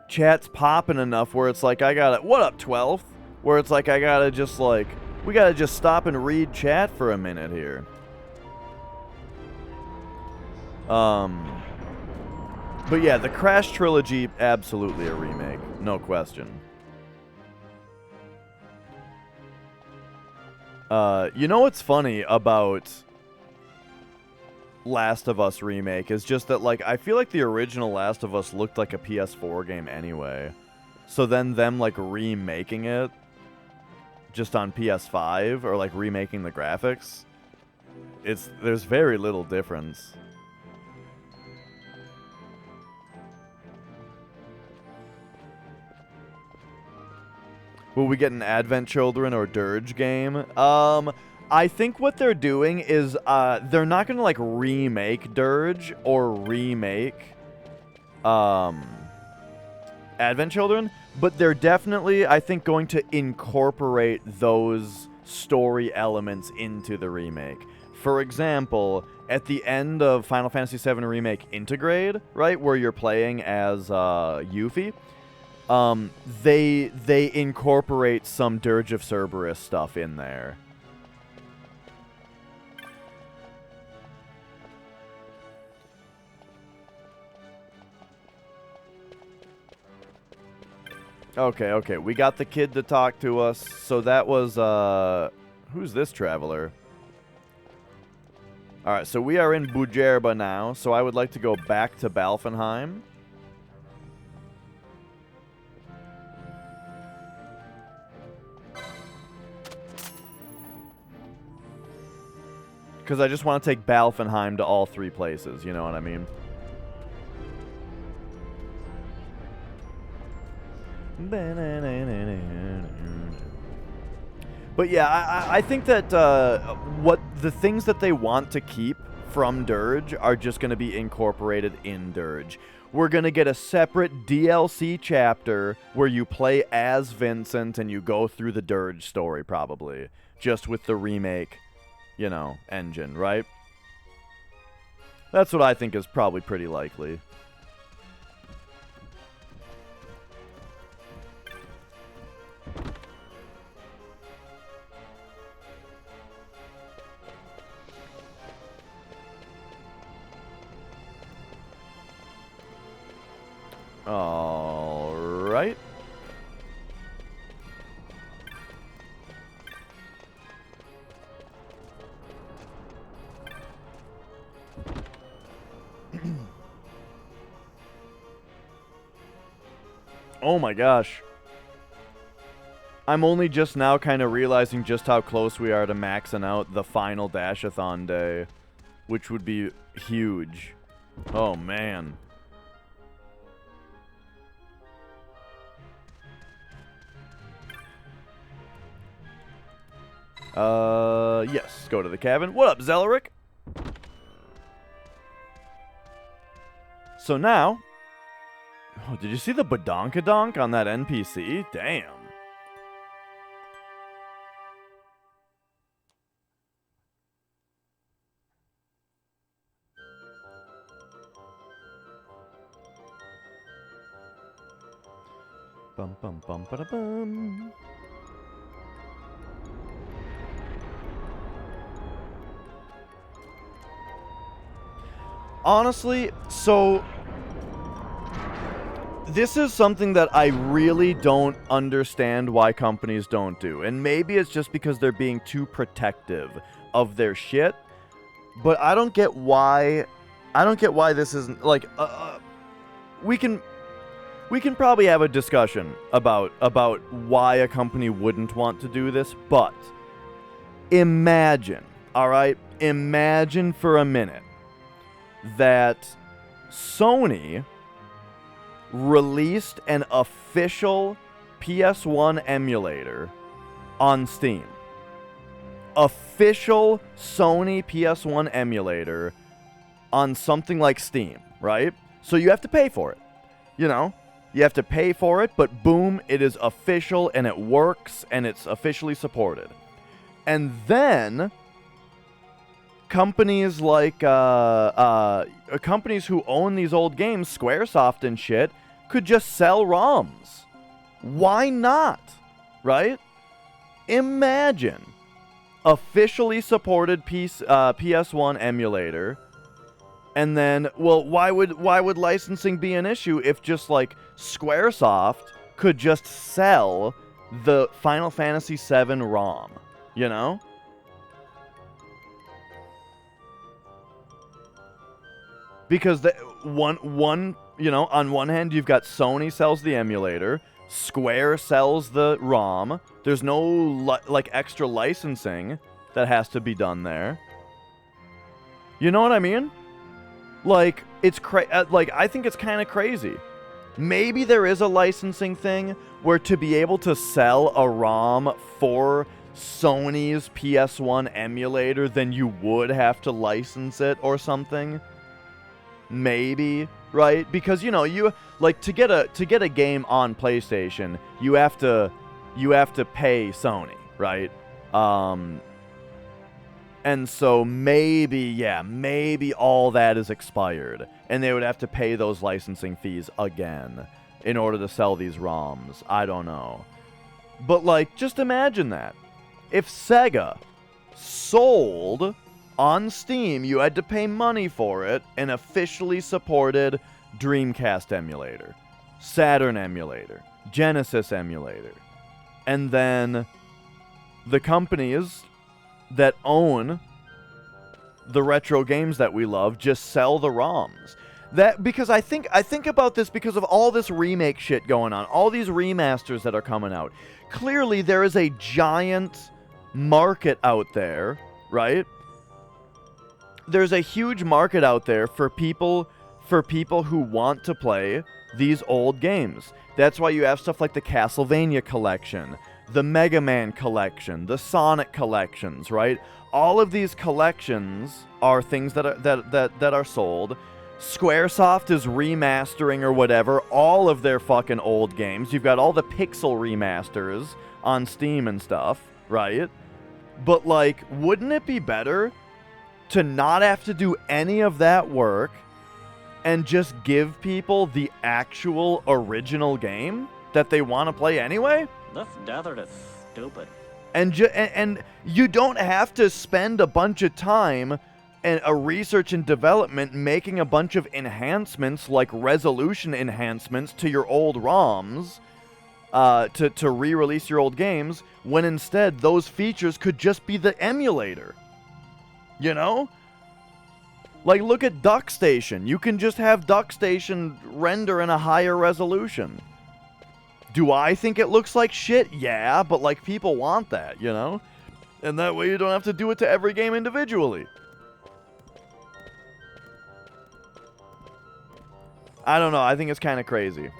chat's popping enough where it's like I gotta, what up 12th? Where it's like I gotta just like, we gotta just stop and read chat for a minute here. But yeah, the Crash trilogy, absolutely a remake, no question. You know what's funny about Last of Us remake is just that, like, I feel like the original Last of Us looked like a PS4 game anyway. So then them, like, remaking it just on PS5 or, like, remaking the graphics, there's very little difference. Will we get an Advent Children or Dirge game? I think what they're doing is they're not going to like remake Dirge or remake Advent Children, but they're definitely, I think, going to incorporate those story elements into the remake. For example, at the end of Final Fantasy VII Remake Intergrade, right, where you're playing as Yuffie, they incorporate some Dirge of Cerberus stuff in there. Okay, okay. We got the kid to talk to us. So that was, who's this traveler? Alright, so we are in Bujerba now. So I would like to go back to Balfenheim. Because I just want to take Balfenheim to all three places, you know what I mean? But yeah, I think that what the things that they want to keep from Dirge are just going to be incorporated in Dirge. We're going to get a separate DLC chapter where you play as Vincent and you go through the Dirge story, probably. Just with the remake, you know, engine, right? That's what I think is probably pretty likely. All right. Oh my gosh. I'm only just now kind of realizing just how close we are to maxing out the final Dashathon day, which would be huge. Oh man. Yes, go to the cabin. What up, Zelaric? So now... Oh, did you see the badonkadonk on that NPC? Damn. Bum bum bum ba bum. Honestly, so this is something that I really don't understand why companies don't do. And maybe it's just because they're being too protective of their shit. But I don't get why this isn't like we can probably have a discussion about why a company wouldn't want to do this, but imagine, all right? Imagine for a minute that Sony released an official PS1 emulator on Steam. Official Sony PS1 emulator on something like Steam, right? So you have to pay for it. You know, you have to pay for it, but boom, it is official and it works and it's officially supported. And then companies like companies who own these old games, Squaresoft and shit, could just sell ROMs. Why not? Right? Imagine officially supported PS1 emulator, and then, well, why would licensing be an issue if just like Squaresoft could just sell the Final Fantasy VII ROM, you know? Because one, you know, on one hand you've got Sony sells the emulator, Square sells the ROM. There's no like extra licensing that has to be done there. You know what I mean? Like it's like I think it's kind of crazy. Maybe there is a licensing thing where to be able to sell a ROM for Sony's PS1 emulator, then you would have to license it or something. Maybe, right? Because you know, you like to get a game on PlayStation, you have to pay Sony, right? And so maybe all that is expired and they would have to pay those licensing fees again in order to sell these ROMs. I don't know. But like, just imagine that. If Sega sold on Steam, you had to pay money for it, an officially supported Dreamcast emulator, Saturn emulator, Genesis emulator. And then the companies that own the retro games that we love just sell the ROMs. That, because I think about this because of all this remake shit going on, all these remasters that are coming out. Clearly there is a giant market out there, right? There's a huge market out there for people who want to play these old games. That's why you have stuff like the Castlevania collection, the Mega Man collection, the Sonic collections, right? All of these collections are things that are sold. Squaresoft is remastering or whatever all of their fucking old games. You've got all the pixel remasters on Steam and stuff, right? But like, wouldn't it be better to not have to do any of that work and just give people the actual original game that they want to play anyway? This desert is stupid. And you don't have to spend a bunch of time and a research and development making a bunch of enhancements like resolution enhancements to your old ROMs to re-release your old games, when instead those features could just be the emulator. You know? Like, look at DuckStation. You can just have DuckStation render in a higher resolution. Do I think it looks like shit? Yeah, but like, people want that, you know? And that way you don't have to do it to every game individually. I don't know, I think it's kind of crazy.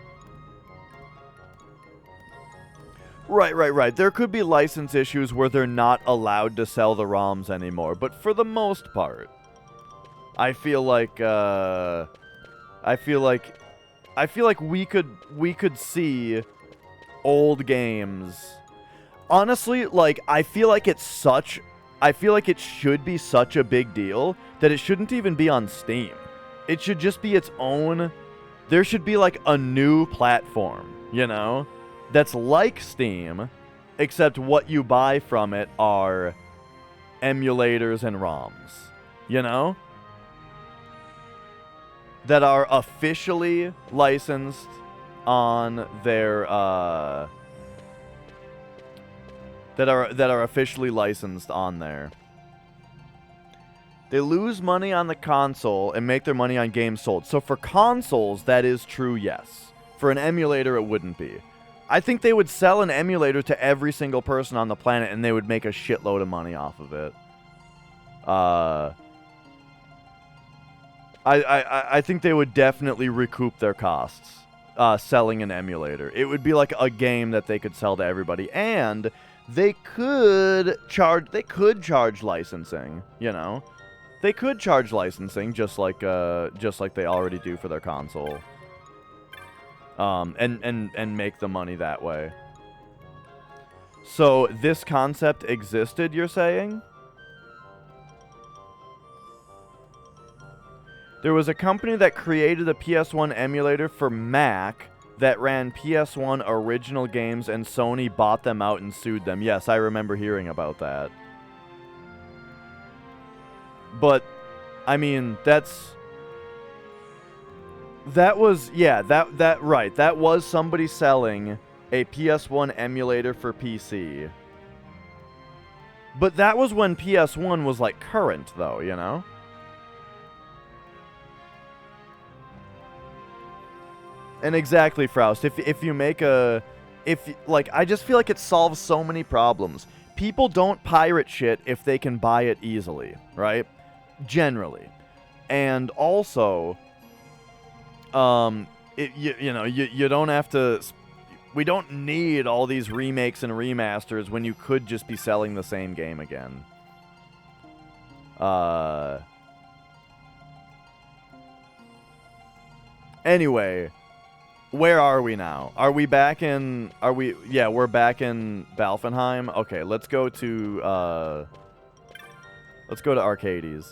Right. There could be license issues where they're not allowed to sell the ROMs anymore, but for the most part, I feel like we could see old games. Honestly, like, I feel like it should be such a big deal that it shouldn't even be on Steam. It should just be its own. There should be like a new platform, you know? that's like Steam, except what you buy from it are emulators and ROMs, you know? That are officially licensed on their, that are officially licensed on there. They lose money on the console and make their money on games sold. So for consoles, that is true, yes. For an emulator, it wouldn't be. I think they would sell an emulator to every single person on the planet, and they would make a shitload of money off of it. I think they would definitely recoup their costs selling an emulator. It would be like a game that they could sell to everybody, and they could charge licensing, you know? They could charge licensing just like they already do for their console. And make the money that way. So this concept existed, you're saying? There was a company that created a PS1 emulator for Mac that ran PS1 original games, and Sony bought them out and sued them. Yes, I remember hearing about that. But, I mean, that was somebody selling a PS1 emulator for PC. But that was when PS1 was, like, current, though, you know? And exactly, Froust, if you make a... I just feel like it solves so many problems. People don't pirate shit if they can buy it easily, right? Generally. And also, you don't have to... We don't need all these remakes and remasters when you could just be selling the same game again. Anyway, where are we now? Are we back in... Yeah, we're back in Balfenheim. Okay, let's go to... Let's go to Arcades.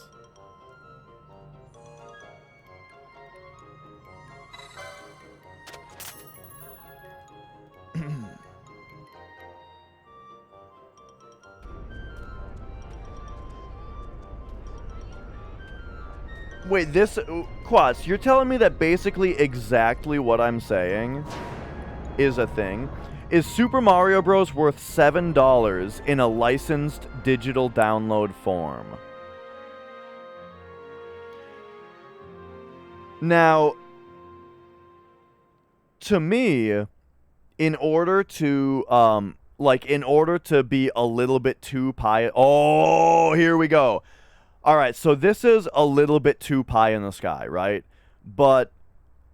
Wait, this... Quats, you're telling me that basically exactly what I'm saying is a thing? Is Super Mario Bros. Worth $7 in a licensed digital download form? Now, to me, in order to, in order to be a little bit too pie... Oh, here we go. Alright, so this is a little bit too pie in the sky, right? But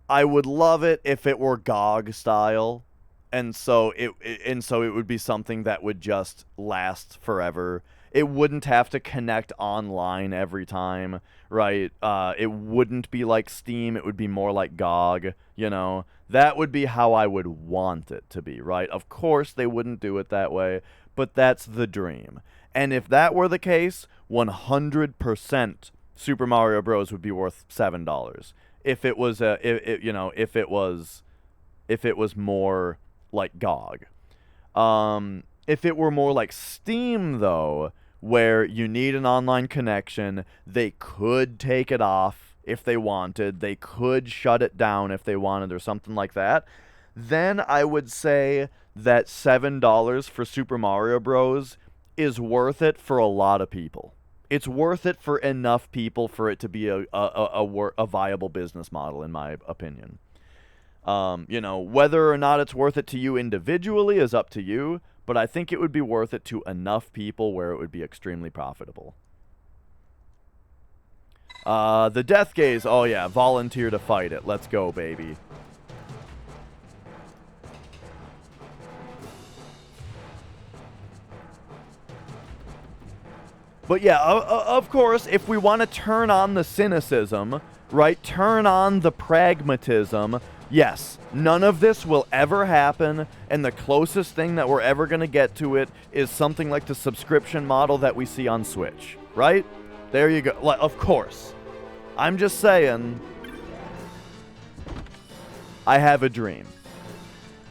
I would love it if it were GOG style. And so it would be something that would just last forever. It wouldn't have to connect online every time, right? It wouldn't be like Steam. It would be more like GOG, you know? That would be how I would want it to be, right? Of course, they wouldn't do it that way, but that's the dream. And if that were the case, 100% Super Mario Bros. Would be worth $7. If it was if it was more like GOG. If it were more like Steam, though, where you need an online connection, they could take it off if they wanted. They could shut it down if they wanted or something like that. Then I would say that $7 for Super Mario Bros. Is worth it for a lot of people. It's worth it for enough people for it to be a viable business model, in my opinion. Whether or not it's worth it to you individually is up to you, but I think it would be worth it to enough people where it would be extremely profitable. The Death Gaze, oh yeah, volunteer to fight it. Let's go, baby. But yeah, of course, if we want to turn on the cynicism, right, turn on the pragmatism, yes, none of this will ever happen, and the closest thing that we're ever going to get to it is something like the subscription model that we see on Switch, right? There you go. Of course. I'm just saying, I have a dream.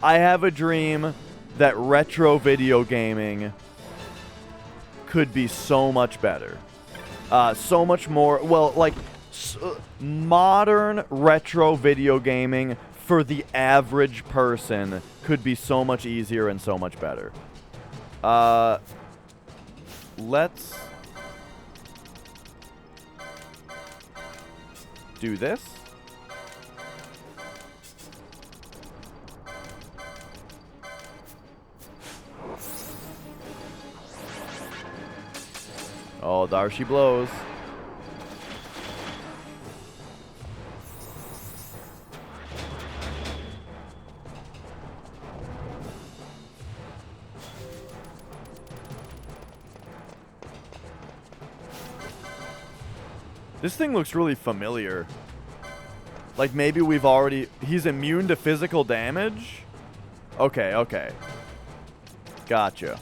I have a dream that retro video gaming could be so much better. So much more, well, like, modern retro video gaming for the average person could be so much easier and so much better. Let's do this. Oh, there she blows. This thing looks really familiar. Like maybe we've already... He's immune to physical damage? Okay, okay. Gotcha.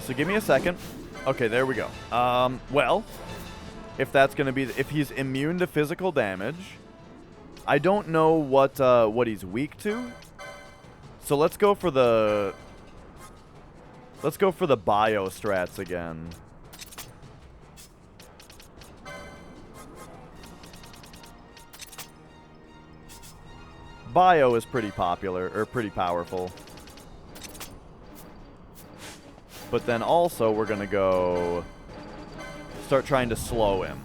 So give me a second. Okay, there we go. Well, if that's gonna be... If he's immune to physical damage... I don't know what he's weak to. So let's go for the... Let's go for the bio strats again. Bio is pretty popular, or pretty powerful. But then also we're gonna go start trying to slow him.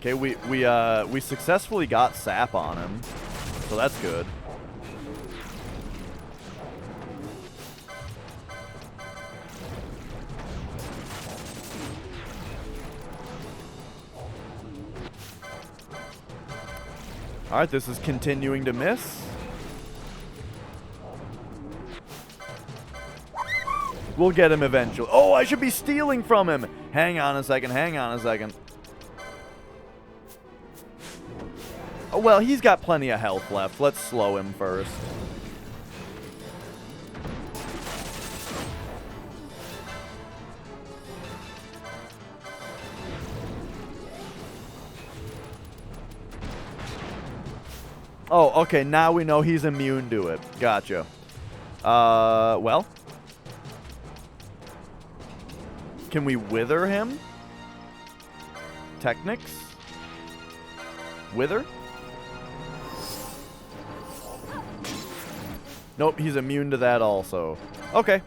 Okay, we successfully got sap on him, so that's good. All right, this is continuing to miss. We'll get him eventually. Oh, I should be stealing from him. Hang on a second. Hang on a second. Oh, well, he's got plenty of health left. Let's slow him first. Oh, okay. Now we know he's immune to it. Gotcha. Well. Can we wither him? Technics? Wither? Nope, he's immune to that also. Okay.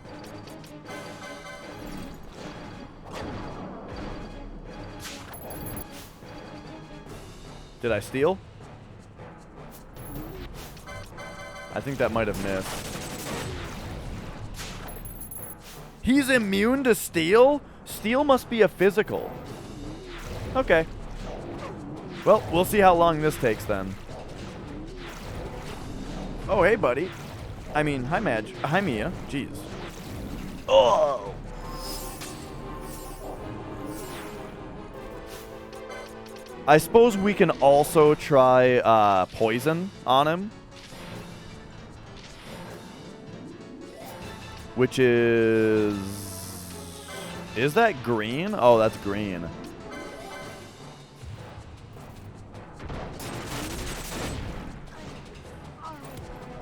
Did I steal? I think that might have missed. He's immune to steel? Steel must be a physical. Okay. Well, we'll see how long this takes then. Oh, hey, buddy. I mean, hi, Madge. Hi, Mia. Jeez. Oh! I suppose we can also try poison on him. Which is... Is that green? Oh, that's green.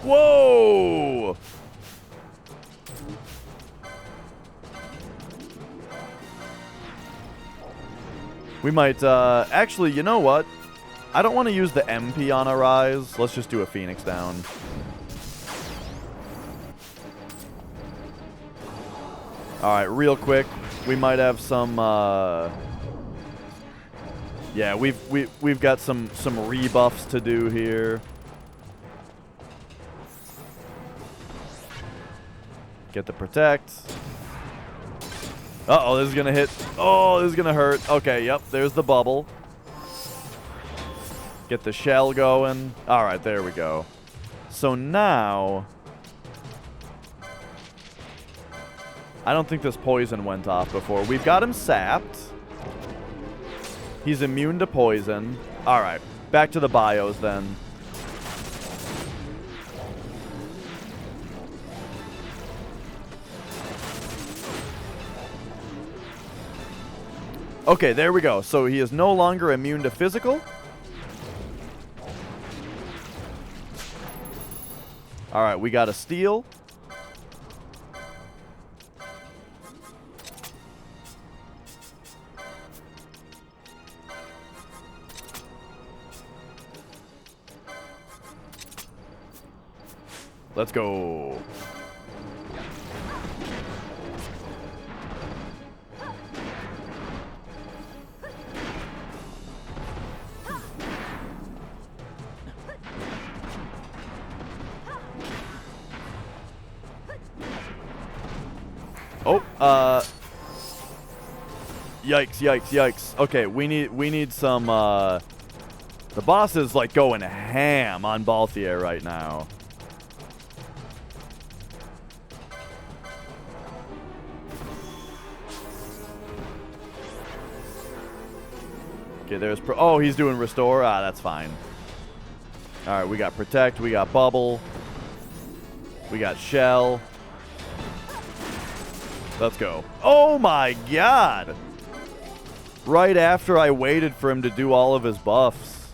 Whoa! We might, actually, you know what? I don't want to use the MP on a rise. Let's just do a Phoenix down. Alright, real quick. We might have some, yeah, we've got some rebuffs to do here. Get the protect. Uh-oh, this is gonna hit. Oh, this is gonna hurt. Okay, yep, there's the bubble. Get the shell going. Alright, there we go. So now... I don't think this poison went off before. We've got him sapped. He's immune to poison. Alright, back to the bios then. Okay, there we go. So he is no longer immune to physical. All right, we got a steal. Let's go. Oh, yikes, yikes, yikes. Okay, we need some, the boss is, like, going ham on Balthier right now. Okay, there's, oh, he's doing restore. Ah, that's fine. All right, we got protect, we got bubble, we got shell. Let's go. Oh my god! Right after I waited for him to do all of his buffs.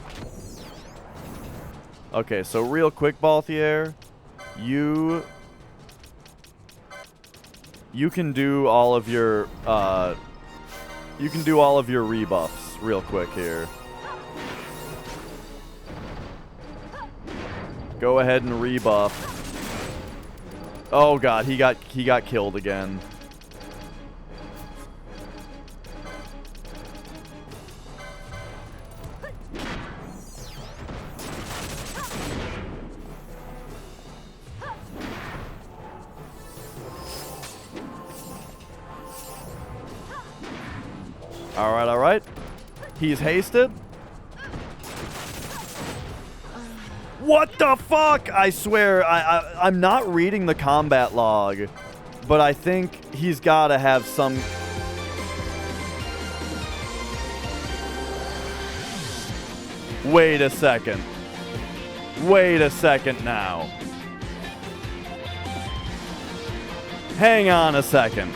Okay, so real quick, Balthier, you can do all of your rebuffs real quick here. Go ahead and rebuff. Oh god, he got killed again. Alright, alright. He's hasted. What the fuck? I swear, I'm not reading the combat log, but I think he's gotta have some... Wait a second. Wait a second now. Hang on a second.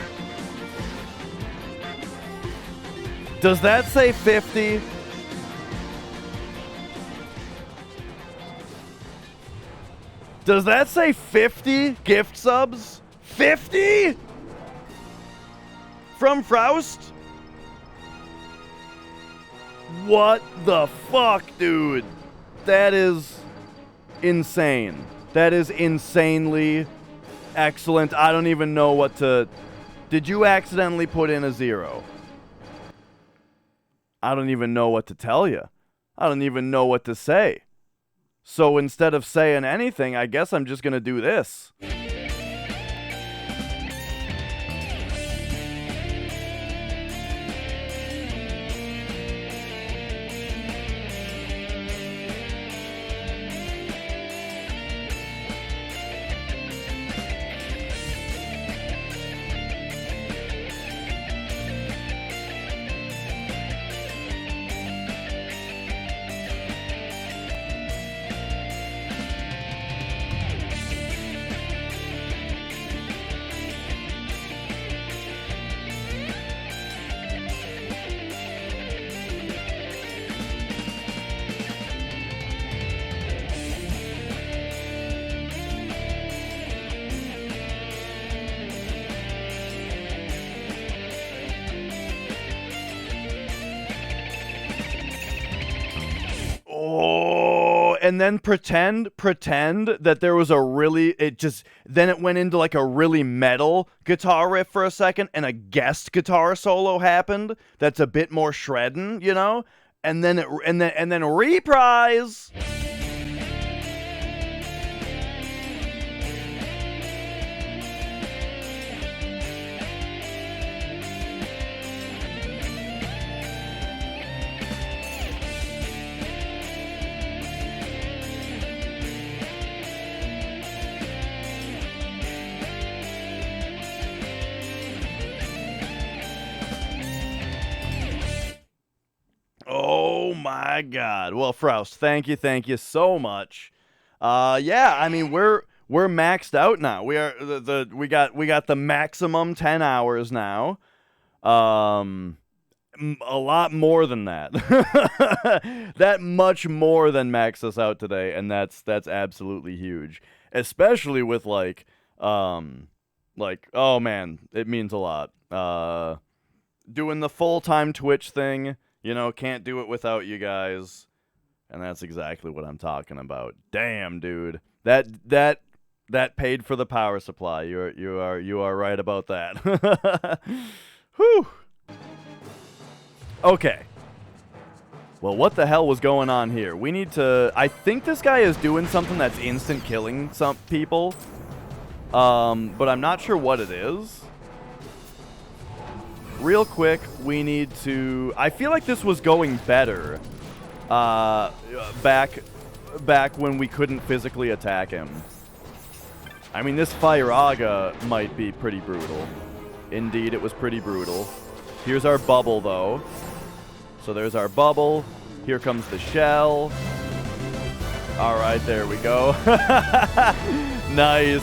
Does that say 50? Does that say 50 gift subs? 50? From Froust? What the fuck, dude? That is insane. That is insanely excellent. I don't even know what to... Did you accidentally put in a 0? I don't even know what to tell you. I don't even know what to say. So instead of saying anything, I guess I'm just going to do this. And then pretend that there was a really, then it went into like a really metal guitar riff for a second, and a guest guitar solo happened that's a bit more shredding, you know? And then reprise. Oh my god. Well, Froust, thank you so much. Yeah, I mean we're maxed out now. We are we got the maximum 10 hours now. A lot more than that. That much more than maxed us out today, and that's absolutely huge. Especially with like, oh man, it means a lot. Doing the full-time Twitch thing, you know, can't do it without you guys. And that's exactly what I'm talking about. Damn, dude. That paid for the power supply. You are right about that. Whew. Okay. Well, what the hell was going on here? We need to... I think this guy is doing something that's instant killing some people. But I'm not sure what it is. Real quick, we need to... I feel like this was going better. Back when we couldn't physically attack him. I mean, this Firaga might be pretty brutal. Indeed, it was pretty brutal. Here's our bubble, though. So there's our bubble. Here comes the shell. All right, there we go. Nice.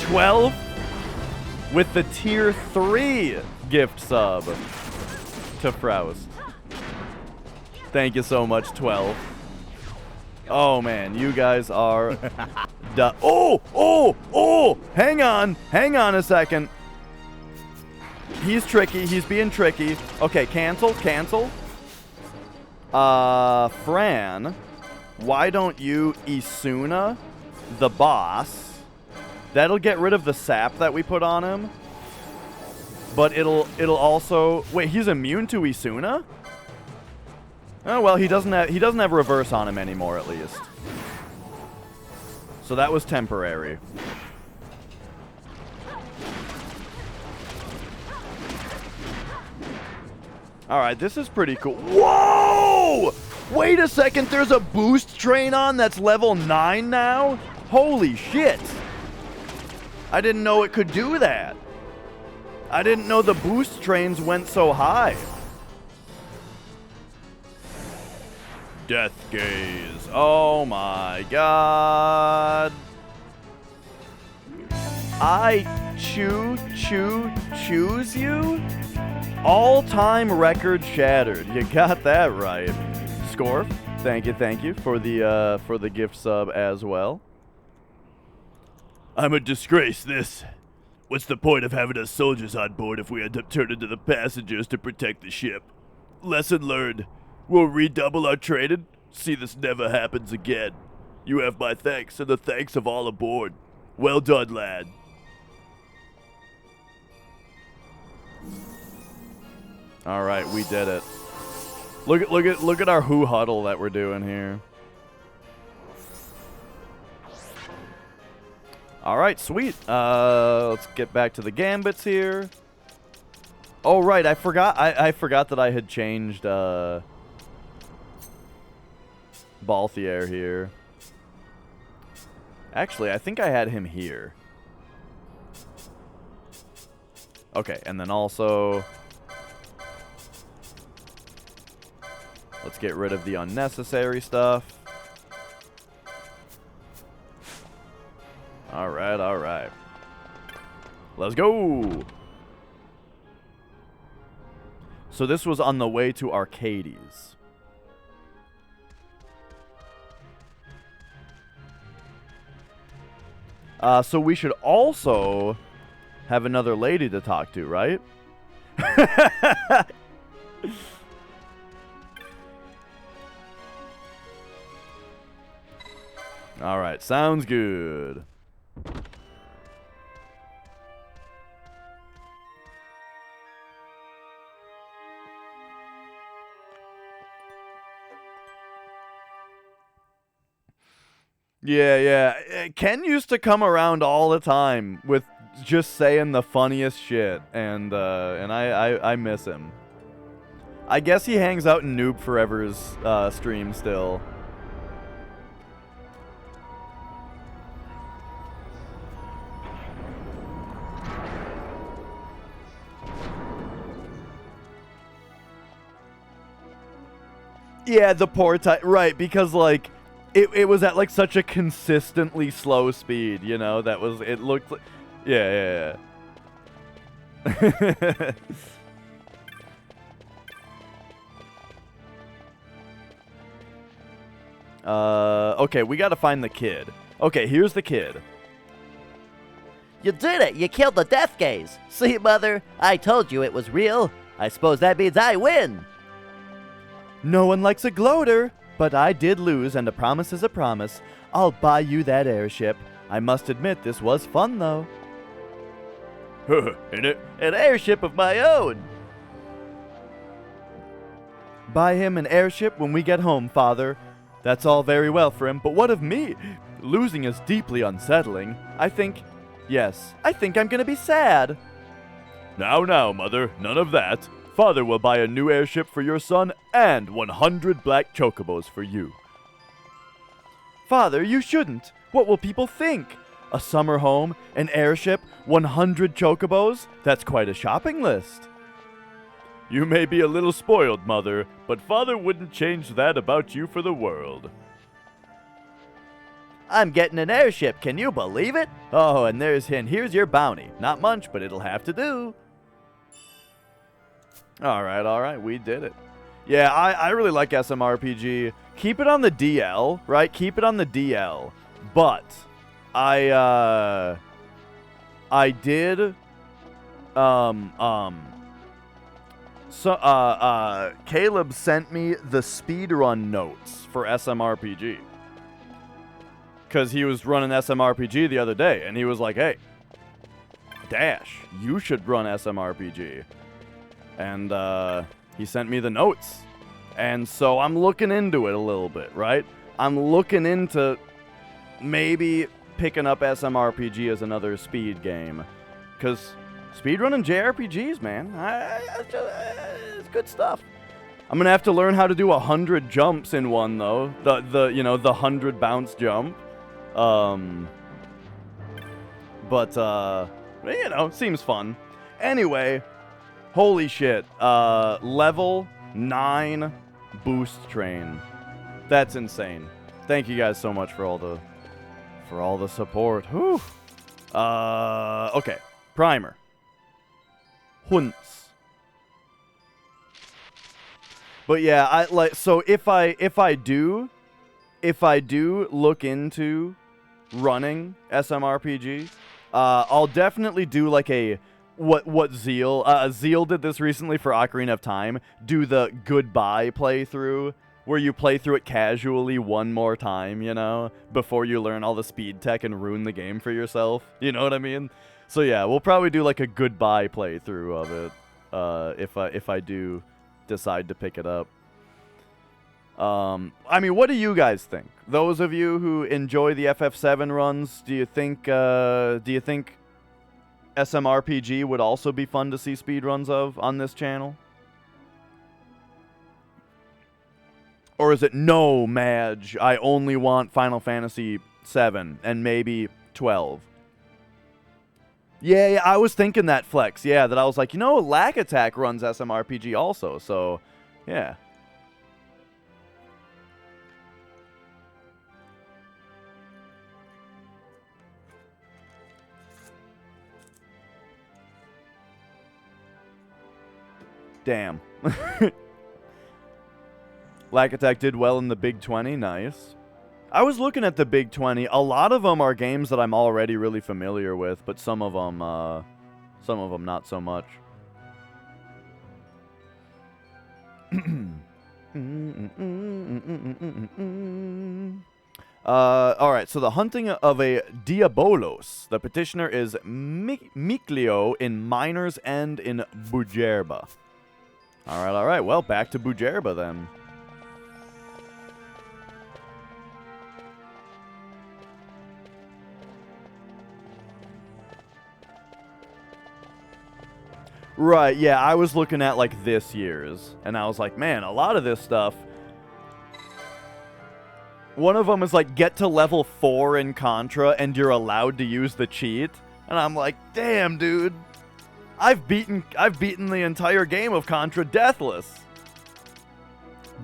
12 with the tier 3 gift sub to Froust. Thank you so much, 12. Oh, man, you guys are... Oh! Hang on a second. He's tricky. He's being tricky. Okay, cancel. Fran, why don't you Isuna the boss? That'll get rid of the sap that we put on him. But it'll also... Wait, he's immune to Isuna? Oh, well, he doesn't have reverse on him anymore, at least. So that was temporary. Alright, this is pretty cool. Whoa! Wait a second, there's a boost train on that's level 9 now? Holy shit! I didn't know it could do that. I didn't know the boost trains went so high. Death gaze. Oh my god. I choose you? All-time record shattered. You got that right. Scorf, thank you for the gift sub as well. I'm a disgrace, this. What's the point of having us soldiers on board if we end up turning to the passengers to protect the ship? Lesson learned. We'll redouble our training. See this never happens again. You have my thanks and the thanks of all aboard. Well done, lad. All right, we did it. Look at our who huddle that we're doing here. All right, sweet. Let's get back to the gambits here. Oh right, I forgot that I had changed Balthier here. Actually, I think I had him here. Okay, and then also let's get rid of the unnecessary stuff. All right. Let's go. So this was on the way to Arcades. So we should also have another lady to talk to, right? All right, sounds good. Yeah. Ken used to come around all the time with just saying the funniest shit, and I miss him. I guess he hangs out in Noob Forever's stream still. Yeah, the poor type, right? Because like. It was at like such a consistently slow speed, you know, that was, it looked like, yeah. Okay, we gotta find the kid. Okay, here's the kid. You did it! You killed the death gaze! See, Mother? I told you it was real. I suppose that means I win! No one likes a gloater, but I did lose, and a promise is a promise. I'll buy you that airship. I must admit, this was fun, though. An airship of my own! Buy him an airship when we get home, Father. That's all very well for him, but what of me? Losing is deeply unsettling. I think I'm gonna be sad. Now, Mother, none of that. Father will buy a new airship for your son and 100 black chocobos for you. Father, you shouldn't. What will people think? A summer home, an airship, 100 chocobos? That's quite a shopping list. You may be a little spoiled, Mother, but Father wouldn't change that about you for the world. I'm getting an airship, can you believe it? Oh, and here's your bounty. Not much, but it'll have to do. Alright, we did it. Yeah, I really like SMRPG. Keep it on the DL, right? Keep it on the DL. But I did Caleb sent me the speedrun notes for SMRPG. Because he was running SMRPG the other day, and he was like, hey, Dash, you should run SMRPG. And he sent me the notes. And so I'm looking into it a little bit, right? I'm looking into maybe picking up SMRPG as another speed game. Because speedrunning JRPGs, man, it's good stuff. I'm going to have to learn how to do 100 jumps in one, though. The 100 bounce jump. Seems fun. Anyway, holy shit. Level 9 boost train. That's insane. Thank you guys so much for all the support. Whew. Okay. Primer. Hunts. But yeah, if I do look into running SMRPG, I'll definitely do like a what Zeal did this recently for Ocarina of Time, do the goodbye playthrough where you play through it casually one more time, before you learn all the speed tech and ruin the game for yourself. You know what I mean? So yeah, we'll probably do like a goodbye playthrough of it if I do decide to pick it up. What do you guys think? Those of you who enjoy the FF7 runs, do you think SMRPG would also be fun to see speedruns of on this channel? Or is it, no, Madge, I only want Final Fantasy 7 and maybe 12? Yeah, I was thinking that, Flex. Yeah, that I was like, Lack Attack runs SMRPG also, so, yeah. Damn. Lack Attack did well in the Big 20. Nice. I was looking at the Big 20. A lot of them are games that I'm already really familiar with, but some of them not so much. Alright, so the hunting of a Diabolos. The petitioner is Mikleo in Miner's End in Bujerba. Alright. Well, back to Bujerba then. Right, yeah, I was looking at, like, this year's, and I was like, man, a lot of this stuff... One of them is, like, get to level 4 in Contra, and you're allowed to use the cheat, and I'm like, damn, dude, I've beaten the entire game of Contra deathless.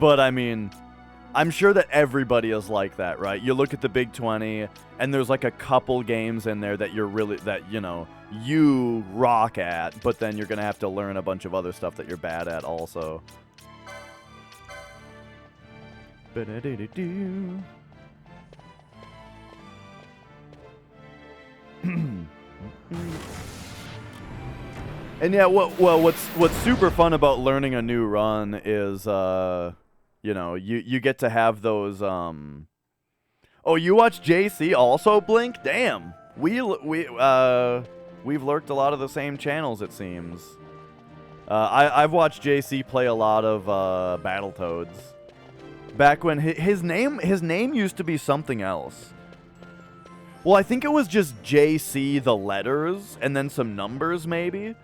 But, I'm sure that everybody is like that, right? You look at the Big 20, and there's, like, a couple games in there that you rock at, but then you're going to have to learn a bunch of other stuff that you're bad at also. Ba-da-dee-dee-doo. And yeah, what's super fun about learning a new run is you know, you get to have those Oh, you watch JC also, Blink? Damn. We've lurked a lot of the same channels, it seems. I've watched JC play a lot of Battletoads. Back when his name used to be something else. Well, I think it was just JC the letters and then some numbers maybe.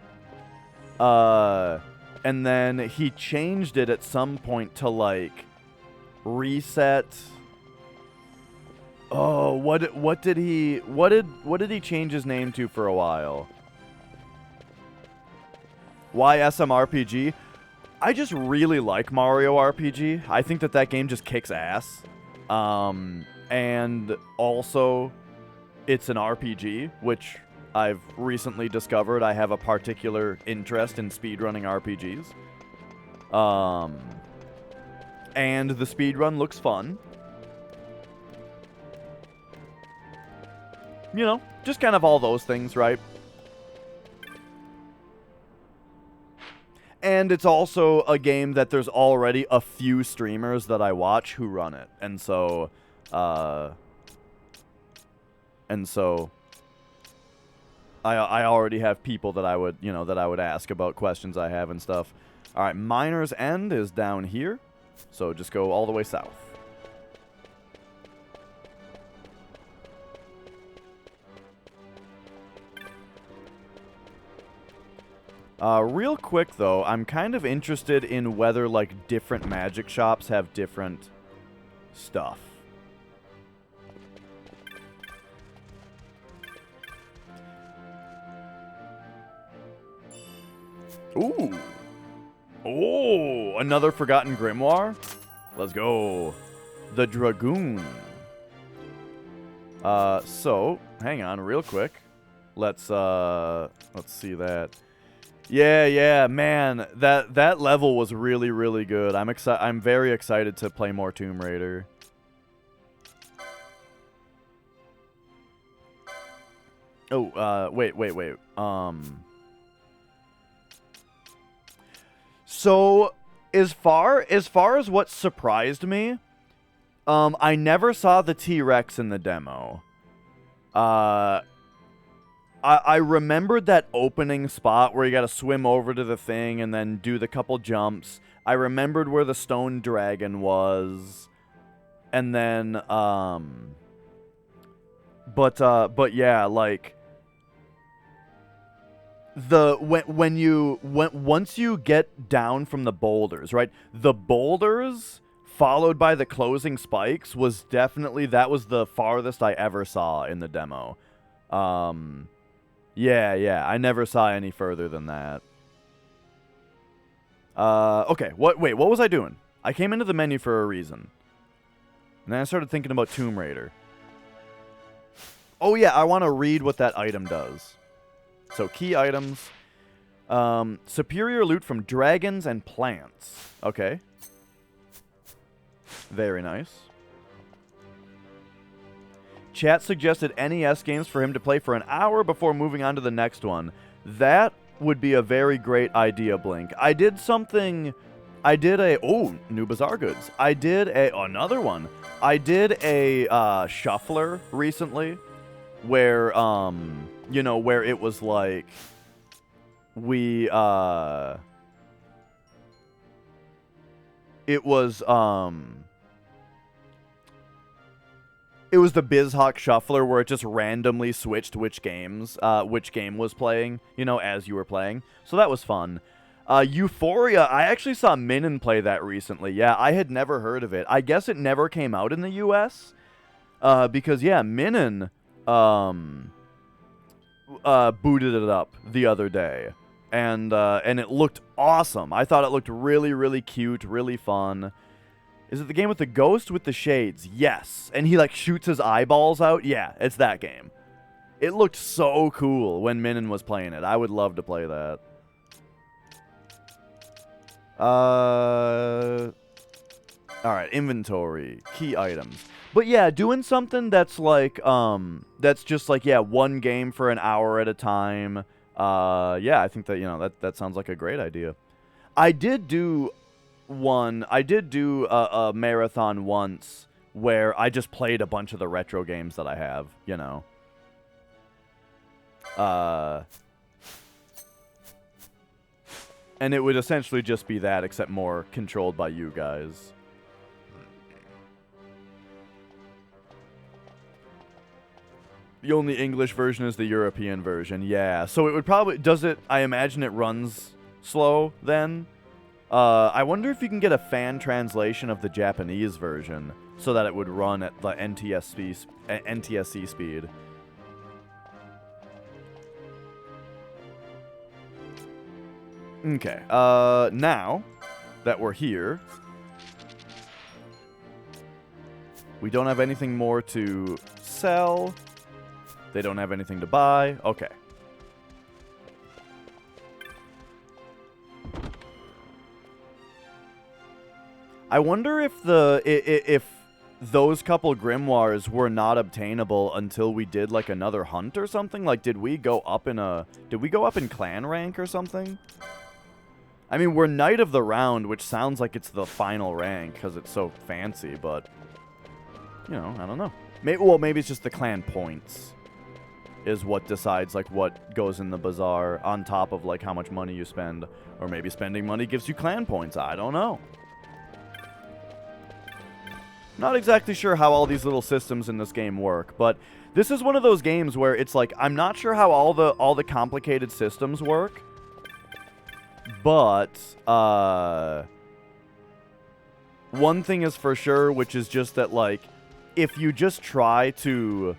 And then he changed it at some point to like reset. Oh, what did he change his name to for a while? Why SMRPG? I just really like Mario RPG. I think that game just kicks ass. And also, it's an RPG, which I've recently discovered I have a particular interest in speedrunning RPGs. And the speedrun looks fun. You know, just kind of all those things, right? And it's also a game that there's already a few streamers that I watch who run it. And so I already have people that I would, you know, that I would ask about questions I have and stuff. All right, Miner's End is down here. So just go all the way south. Real quick, though, I'm kind of interested in whether, like, different magic shops have different stuff. Ooh. Oh, another Forgotten Grimoire? Let's go. The Dragoon. So, hang on real quick. Let's see that. Yeah, man, that level was really, really good. I'm very excited to play more Tomb Raider. Oh, wait. So, as far as what surprised me, I never saw the T-Rex in the demo. I remembered that opening spot where you gotta swim over to the thing and then do the couple jumps. I remembered where the stone dragon was. And then, but yeah, like, once you get down from the boulders, right? The boulders followed by the closing spikes was definitely, that was the farthest I ever saw in the demo. Yeah, I never saw any further than that. Okay, what was I doing? I came into the menu for a reason. And then I started thinking about Tomb Raider. Oh yeah, I want to read what that item does. So, key items. Superior loot from dragons and plants. Okay. Very nice. Chat suggested NES games for him to play for an hour before moving on to the next one. That would be a very great idea, Blink. Oh, new Bazaar Goods. Another one. I did a shuffler recently where, you know, where it was like, it was the BizHawk Shuffler where it just randomly switched which game was playing, you know, as you were playing. So that was fun. Euphoria, I actually saw Minin play that recently. Yeah, I had never heard of it. I guess it never came out in the US. Because, yeah, Minin booted it up the other day. And it looked awesome. I thought it looked really, really cute, really fun. Is it the game with the ghost with the shades? Yes. And he, like, shoots his eyeballs out? Yeah, it's that game. It looked so cool when Minin was playing it. I would love to play that. All right, inventory, key items. But yeah, doing something that's like, that's just like, yeah, one game for an hour at a time. Yeah, I think that, you know, that sounds like a great idea. I did do a marathon once where I just played a bunch of the retro games that I have, you know. And it would essentially just be that, except more controlled by you guys. The only English version is the European version, yeah. So it would probably, I imagine it runs slow then? I wonder if you can get a fan translation of the Japanese version so that it would run at the NTSC speed. Okay, now that we're here, we don't have anything more to sell. They don't have anything to buy. Okay. I wonder if if those couple grimoires were not obtainable until we did like another hunt or something. Like, did we go up in clan rank or something? I mean, we're Knight of the Round, which sounds like it's the final rank because it's so fancy, but you know, I don't know. Maybe it's just the clan points is what decides like what goes in the bazaar on top of like how much money you spend, or maybe spending money gives you clan points. I don't know. Not exactly sure how all these little systems in this game work, but this is one of those games where it's like I'm not sure how all the complicated systems work, but one thing is for sure, which is just that like if you just try to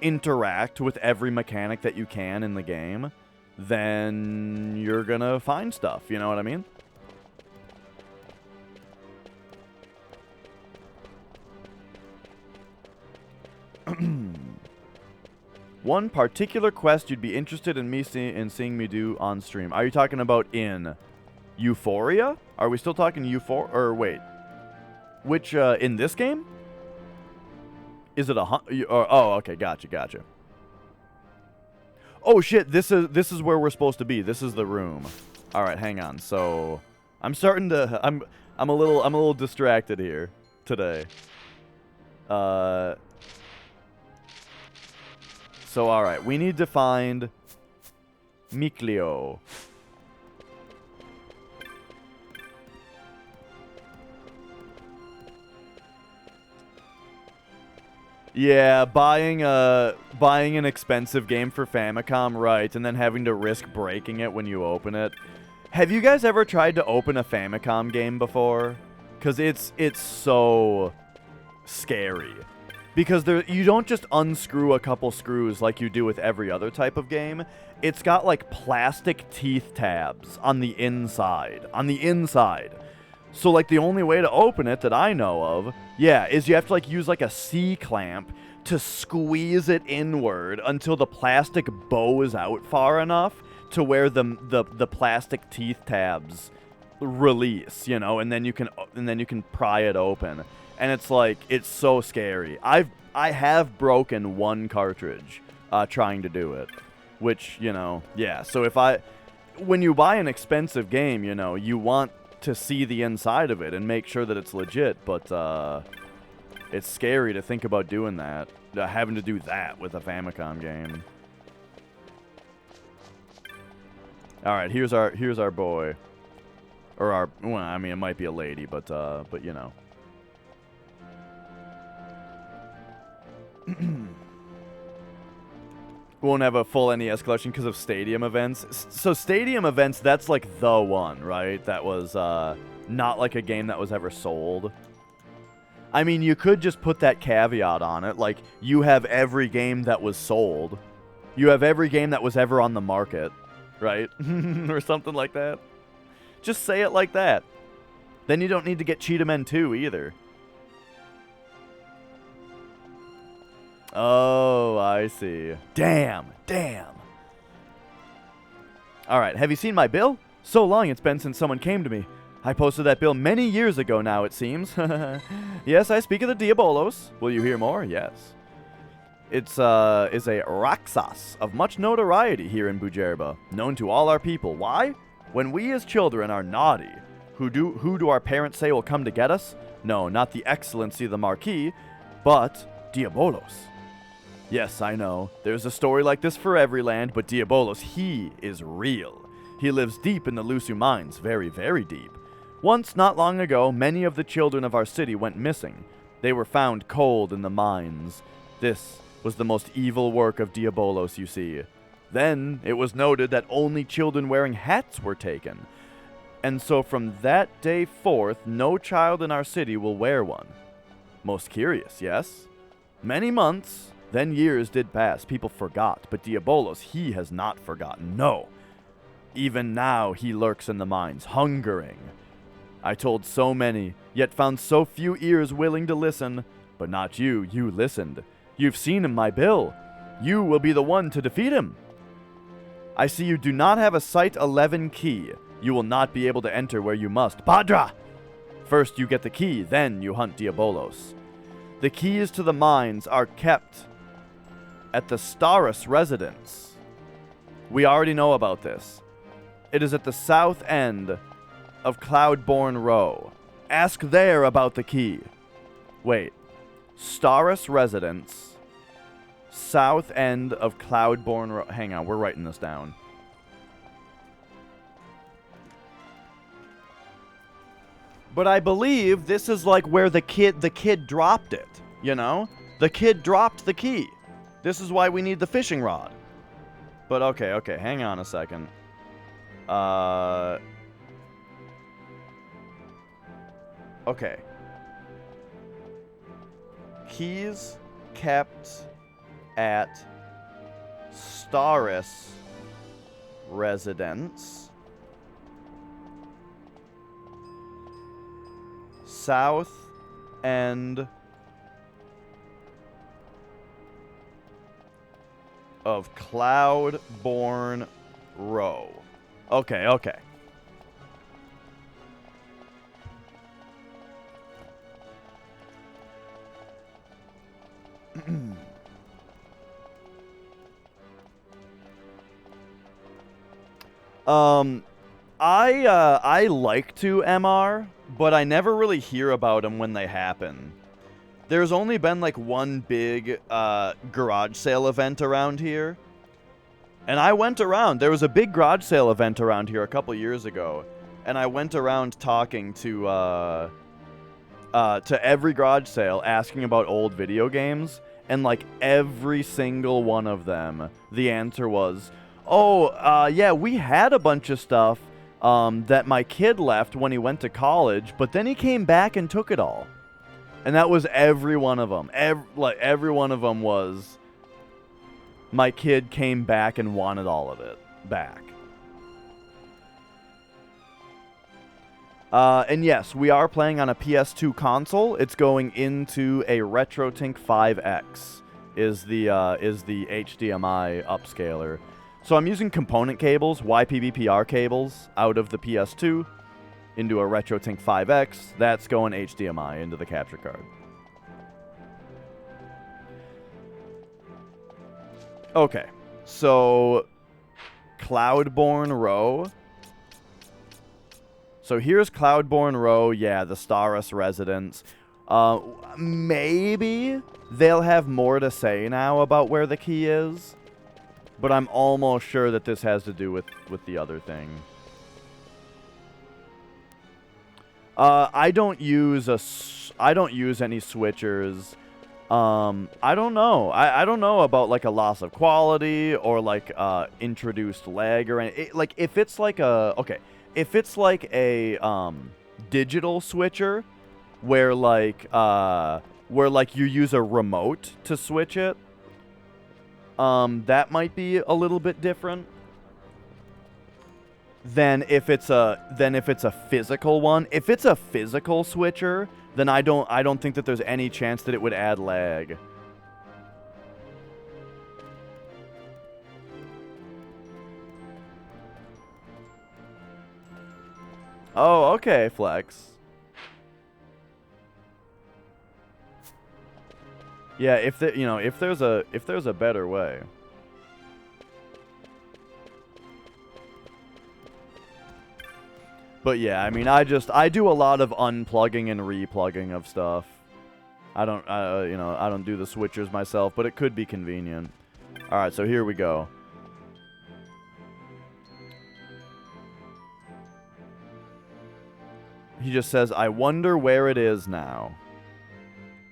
interact with every mechanic that you can in the game, then you're gonna find stuff, you know what I mean? One particular quest you'd be interested in seeing me do on stream. Are you talking about in Euphoria? Are we still talking Euphoria? Or wait, which in this game? Is it a hunt? Oh, okay, gotcha. Oh shit, this is where we're supposed to be. This is the room. All right, hang on. So I'm starting to I'm a little distracted here today. So, alright, we need to find Mikleo. Yeah, buying an expensive game for Famicom, right, and then having to risk breaking it when you open it. Have you guys ever tried to open a Famicom game before? Because it's so scary. Because you don't just unscrew a couple screws like you do with every other type of game. It's got like plastic teeth tabs on the inside. So like the only way to open it that I know of, yeah, is you have to like use like a C-clamp to squeeze it inward until the plastic bows out far enough to where the plastic teeth tabs release, you know, and then you can pry it open. And it's like, it's so scary. I have broken one cartridge trying to do it, which, you know, yeah. So when you buy an expensive game, you know, you want to see the inside of it and make sure that it's legit, but it's scary to think about doing that, having to do that with a Famicom game. All right, here's our boy, or well, I mean, it might be a lady, but you know. Won't have a full NES collection because of stadium events. So stadium events, that's like the one, right? That was not like a game that was ever sold. I mean, you could just put that caveat on it, like you have every game that was sold. You have every game that was ever on the market, right? Or something like that. Just say it like that. Then you don't need to get Cheetah 2 either. Oh, I see. Damn. All right, have you seen my bill? So long it's been since someone came to me. I posted that bill many years ago now, it seems. Yes, I speak of the Diabolos. Will you hear more? Yes. It's is a Raksas of much notoriety here in Bujerba, known to all our people. Why? When we as children are naughty, who do our parents say will come to get us? No, not the excellency of the Marquis, but Diabolos. Yes, I know. There's a story like this for every land, but Diabolos, he is real. He lives deep in the Lusu mines, very, very deep. Once, not long ago, many of the children of our city went missing. They were found cold in the mines. This was the most evil work of Diabolos, you see. Then, it was noted that only children wearing hats were taken. And so from that day forth, no child in our city will wear one. Most curious, yes? Many months, then years did pass. People forgot, but Diabolos, he has not forgotten, no. Even now he lurks in the mines, hungering. I told so many, yet found so few ears willing to listen. But not you, you listened. You've seen him, my bill. You will be the one to defeat him. I see you do not have a Site 11 key. You will not be able to enter where you must. Badra! First you get the key, then you hunt Diabolos. The keys to the mines are kept at the Staris residence. We already know about this. It is at the south end of Cloudborn Row. Ask there about the key. Wait. Staris residence, south end of Cloudborn Row. Hang on, we're writing this down. But I believe this is like where the kid dropped it, you know? The kid dropped the key. This is why we need the fishing rod. But okay, hang on a second. Okay. Keys kept at Staris residence. South end of Cloudborn Row. Okay. I like to MR, but I never really hear about them when they happen. There's only been like one big garage sale event around here. And I went around. There was a big garage sale event around here a couple years ago. And I went around talking to every garage sale, asking about old video games. And like every single one of them, the answer was, yeah, we had a bunch of stuff that my kid left when he went to college, but then he came back and took it all. And that was every one of them. Every one of them was, my kid came back and wanted all of it back. And yes, we are playing on a PS2 console. It's going into a RetroTink 5X is the HDMI upscaler. So I'm using component cables, YPBPR cables, out of the PS2 into a RetroTink 5X. That's going HDMI into the capture card. Okay, so Cloudborn Row. So here's Cloudborn Row, yeah, the Staris residence. Maybe they'll have more to say now about where the key is, but I'm almost sure that this has to do with the other thing. I don't use any switchers. I don't know. I don't know about like a loss of quality or like introduced lag or anything. Like if it's like a if it's like a digital switcher where like you use a remote to switch it, that might be a little bit different than if it's a physical one. If it's a physical switcher, then I don't think that there's any chance that it would add lag. Oh, okay, Flex. Yeah, if the, if there's a better way. But yeah, I mean, I do a lot of unplugging and replugging of stuff. I don't do the switchers myself, but it could be convenient. All right, so here we go. He just says, "I wonder where it is now."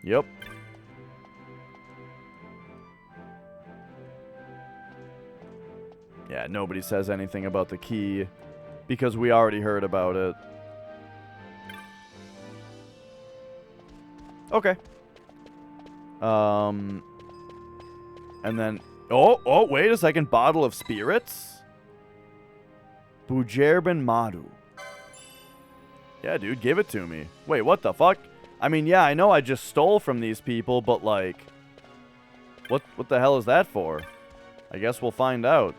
Yep. Yeah, nobody says anything about the key because we already heard about it. Okay. And then oh, wait a second, bottle of spirits? Bujerban Madu. Yeah, dude, give it to me. Wait, what the fuck? I mean, yeah, I know I just stole from these people, but like what the hell is that for? I guess we'll find out.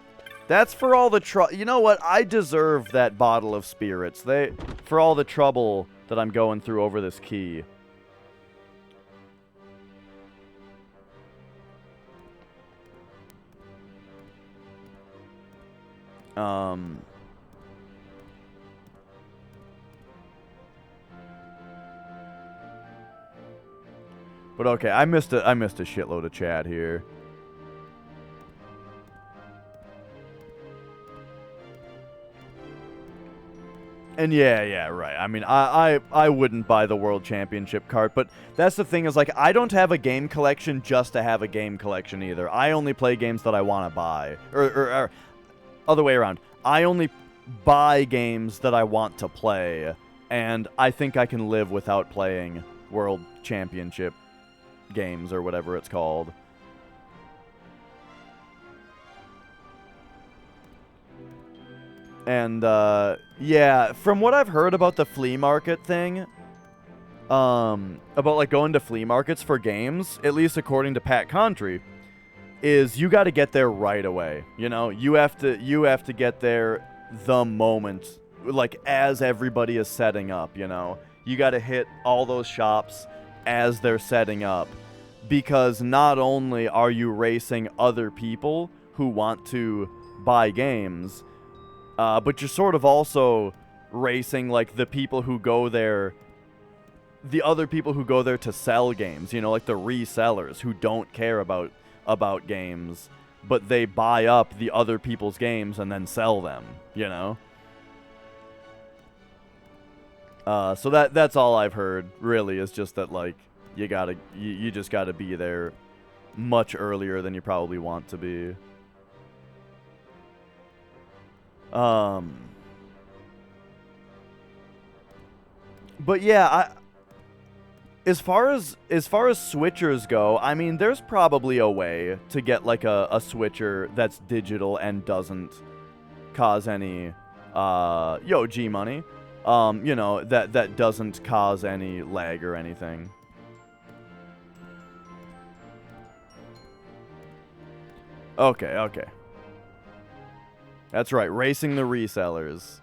That's for all the you know what? I deserve that bottle of spirits. For all the trouble that I'm going through over this key. But okay, I missed a shitload of chat here. And yeah, right. I mean, I wouldn't buy the World Championship cart, but that's the thing is, like, I don't have a game collection just to have a game collection either. I only play games that I want to buy. Or other way around. I only buy games that I want to play, and I think I can live without playing World Championship games or whatever it's called. And, yeah, from what I've heard about the flea market thing, about, like, going to flea markets for games, at least according to Pat Contry, is you got to get there right away. You know, you have to get there the moment, like, as everybody is setting up, you know. You got to hit all those shops as they're setting up, because not only are you racing other people who want to buy games, but you're sort of also racing, like, the people who go there, the other people who go there to sell games, you know, like the resellers who don't care about games, but they buy up the other people's games and then sell them, you know? So that's all I've heard, really, is just that, like, you just gotta be there much earlier than you probably want to be. But yeah, as far as switchers go, I mean, there's probably a way to get, like, a switcher that's digital and doesn't cause any G money. You know, that doesn't cause any lag or anything. Okay. That's right, racing the resellers.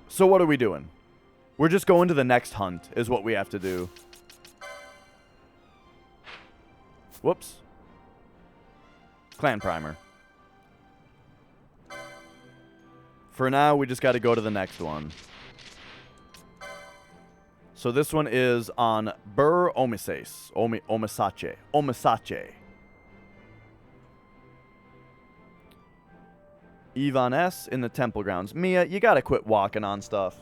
So what are we doing? We're just going to the next hunt, is what we have to do. Whoops. Clan primer. For now, we just got to go to the next one. So this one is on Bur Omisace. Omisache. Ivan S. in the temple grounds. Mia, you gotta quit walking on stuff.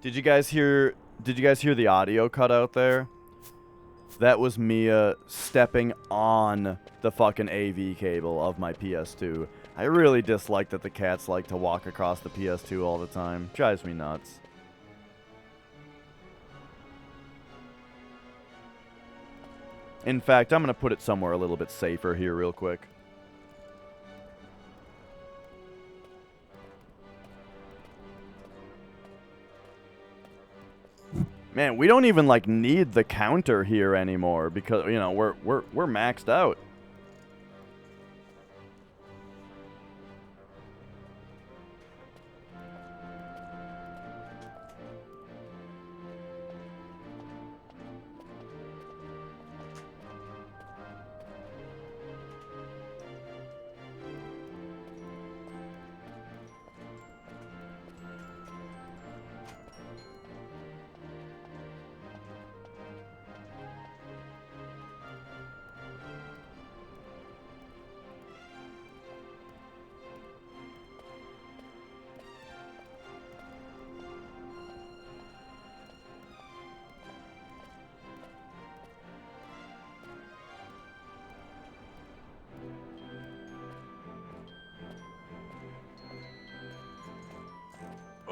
Did you guys hear the audio cut out there? That was Mia stepping on the fucking AV cable of my PS2. I really dislike that the cats like to walk across the PS2 all the time. Drives me nuts. In fact, I'm going to put it somewhere a little bit safer here real quick. Man, we don't even like need the counter here anymore because you know we're maxed out.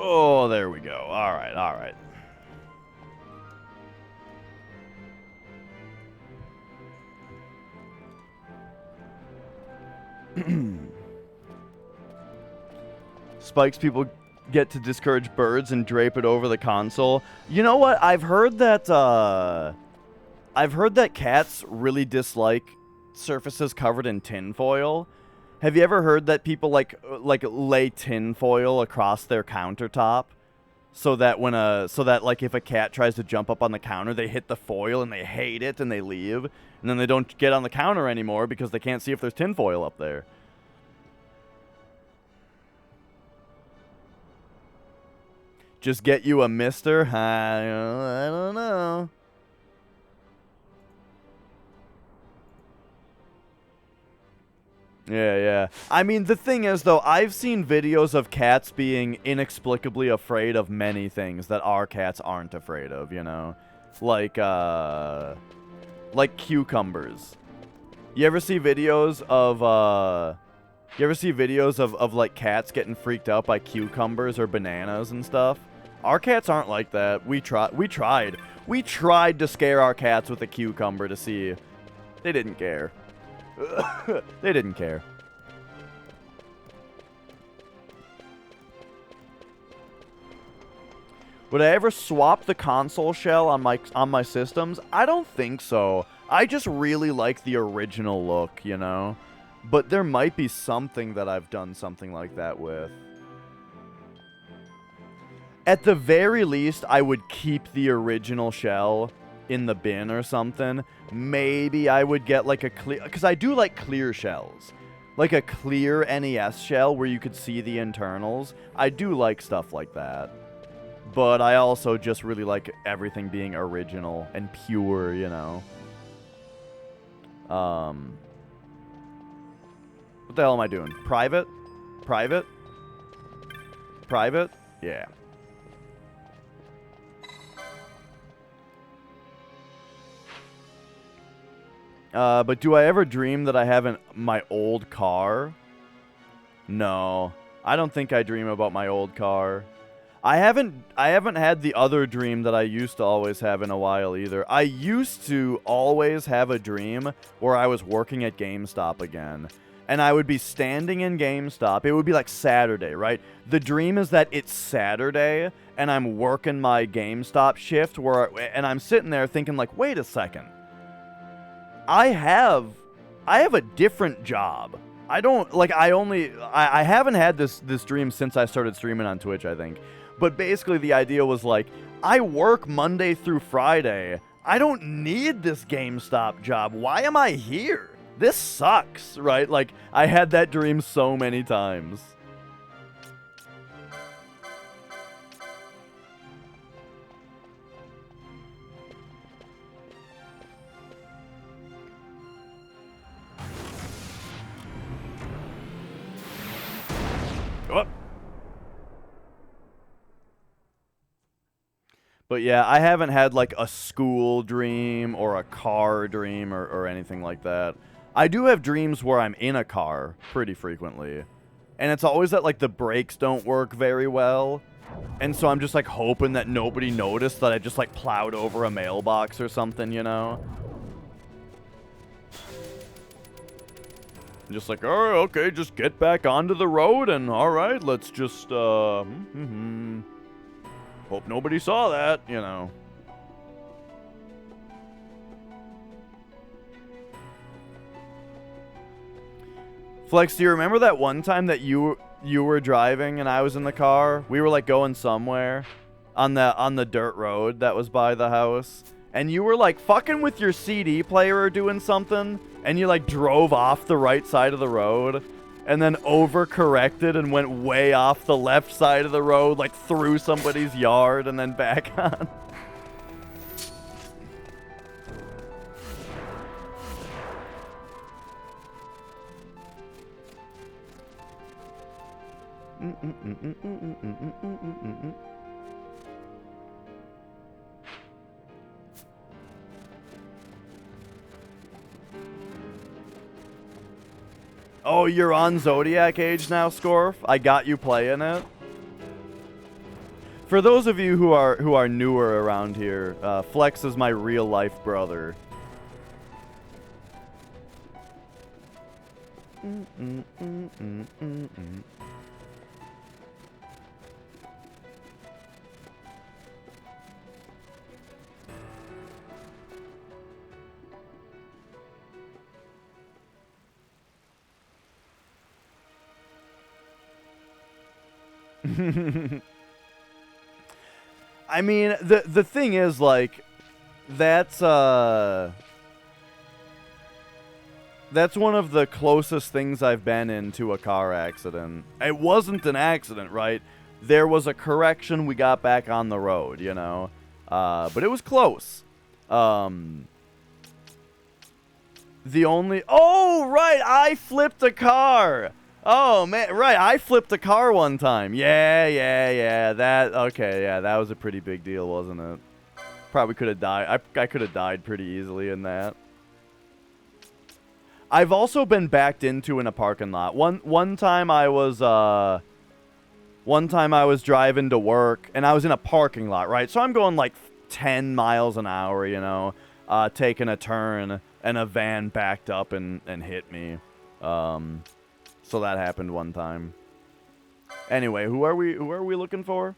Oh, there we go. All right, all right. Spikes people get to discourage birds and drape it over the console. You know what? I've heard that cats really dislike surfaces covered in tinfoil. Have you ever heard that people like lay tinfoil across their countertop so that like if a cat tries to jump up on the counter, they hit the foil and they hate it and they leave, and then they don't get on the counter anymore because they can't see if there's tinfoil up there. Just get you a mister? I don't know. Yeah. I mean, the thing is, though, I've seen videos of cats being inexplicably afraid of many things that our cats aren't afraid of, you know? Like cucumbers. You ever see videos of like, cats getting freaked out by cucumbers or bananas and stuff? Our cats aren't like that. We tried to scare our cats with a cucumber to see. They didn't care. They didn't care. Would I ever swap the console shell on my systems? I don't think so. I just really like the original look, you know? But there might be something that I've done something like that with. At the very least, I would keep the original shell in the bin or something. Maybe I would get like a clear, because I do like clear shells, like a clear NES shell where you could see the internals. I do like stuff like that, but I also just really like everything being original and pure, you know. What the hell am I doing? Private? Yeah. But do I ever dream that I have my old car? No. I don't think I dream about my old car. I haven't had the other dream that I used to always have in a while either. I used to always have a dream where I was working at GameStop again. And I would be standing in GameStop. It would be like Saturday, right? The dream is that it's Saturday and I'm working my GameStop shift and I'm sitting there thinking like, wait a second. I have a different job. I haven't had this dream since I started streaming on Twitch, I think. But basically the idea was like, I work Monday through Friday. I don't need this GameStop job. Why am I here? This sucks, right? Like, I had that dream so many times. Oh. But yeah, I haven't had like a school dream or a car dream or anything like that. I do have dreams where I'm in a car pretty frequently. And it's always that like the brakes don't work very well. And so I'm just like hoping that nobody noticed that I just like plowed over a mailbox or something, you know? Just like, oh, okay, just get back onto the road and alright, let's just, hope nobody saw that, you know. Flex, do you remember that one time that you were driving and I was in the car? We were like going somewhere on the dirt road that was by the house, and you were like fucking with your CD player or doing something, and you like drove off the right side of the road and then overcorrected and went way off the left side of the road, like through somebody's yard and then back on. Oh, you're on Zodiac Age now, Scorf? I got you playing it. For those of you who are newer around here, Flex is my real life brother. I mean, the thing is, like, that's one of the closest things I've been in to a car accident. It wasn't an accident, right? There was a correction, we got back on the road, you know? But it was close. The only... Oh, right, I flipped a car! Oh, man, right, I flipped a car one time. Yeah, that was a pretty big deal, wasn't it? Probably could have died. I could have died pretty easily in that. I've also been backed into in a parking lot. One time I was driving to work, and I was in a parking lot, right? So I'm going like 10 miles an hour, you know, taking a turn, and a van backed up and hit me. So that happened one time. Anyway, who are we looking for?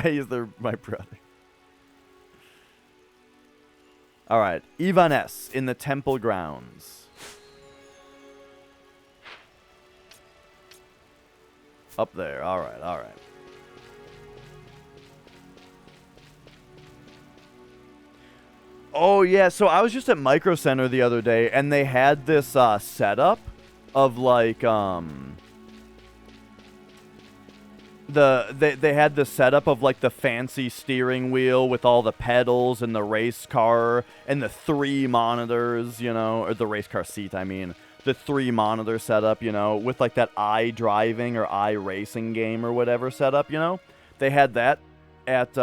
He's my brother. All right, Ivan S. in the temple grounds. Up there. All right, all right. Oh, yeah, so I was just at Micro Center the other day, and they had this setup of, like, they had the setup of, like, the fancy steering wheel with all the pedals and the race car and the 3 monitors, you know, or the race car seat, I mean. The 3 monitor setup, you know, with like that iDriving or iRacing game or whatever setup, you know. They had that at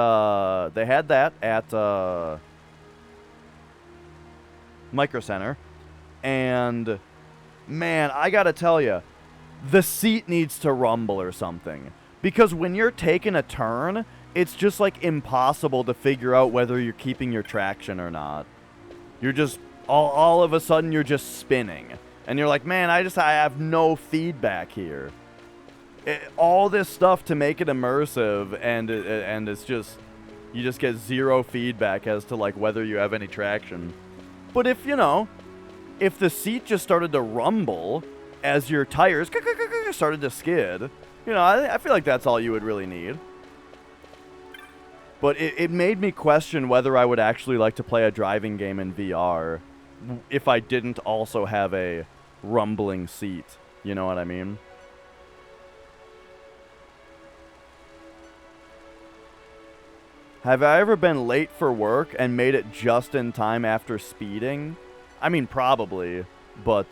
Micro Center, and man, I gotta tell you, the seat needs to rumble or something, because when you're taking a turn, it's just like impossible to figure out whether you're keeping your traction or not. You're just all of a sudden you're just spinning. And you're like, man, I have no feedback here. All this stuff to make it immersive, and it's just, you just get 0 feedback as to like whether you have any traction. But if, you know, if the seat just started to rumble as your tires started to skid, you know, I feel like that's all you would really need. But it made me question whether I would actually like to play a driving game in VR if I didn't also have a rumbling seat. You know what I mean? Have I ever been late for work and made it just in time after speeding? I mean, probably, but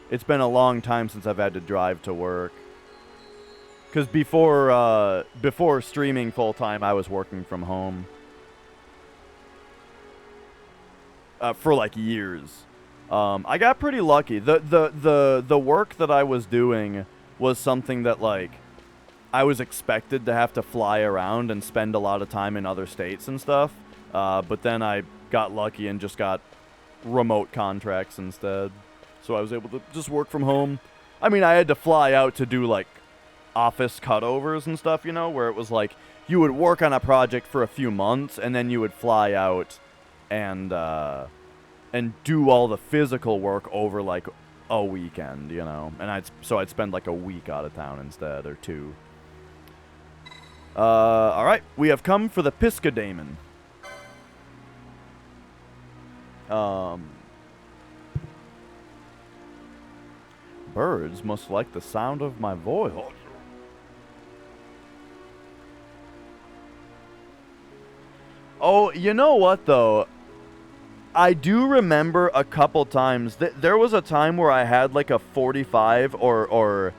it's been a long time since I've had to drive to work. Because before streaming full time, I was working from home for like years. I got pretty lucky. The work that I was doing was something that, like, I was expected to have to fly around and spend a lot of time in other states and stuff. But then I got lucky and just got remote contracts instead. So I was able to just work from home. I mean, I had to fly out to do, like, office cutovers and stuff, you know, where it was like you would work on a project for a few months and then you would fly out and do all the physical work over like a weekend, you know. And I'd spend like a week out of town instead, or 2. All right, we have come for the Piscadaemon. Birds must like the sound of my voice. Oh, you know what, though? I do remember a couple times. There was a time where I had like a 45 or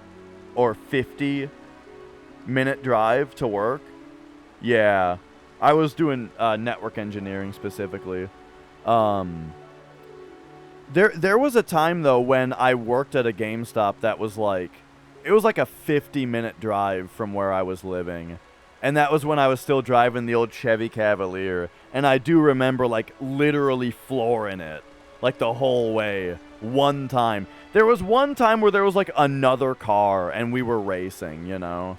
50-minute drive to work. Yeah. I was doing network engineering specifically. There was a time, though, when I worked at a GameStop that was like... It was like a 50-minute drive from where I was living. And that was when I was still driving the old Chevy Cavalier. And I do remember, like, literally flooring it. Like, the whole way. One time. There was one time where there was, like, another car and we were racing, you know?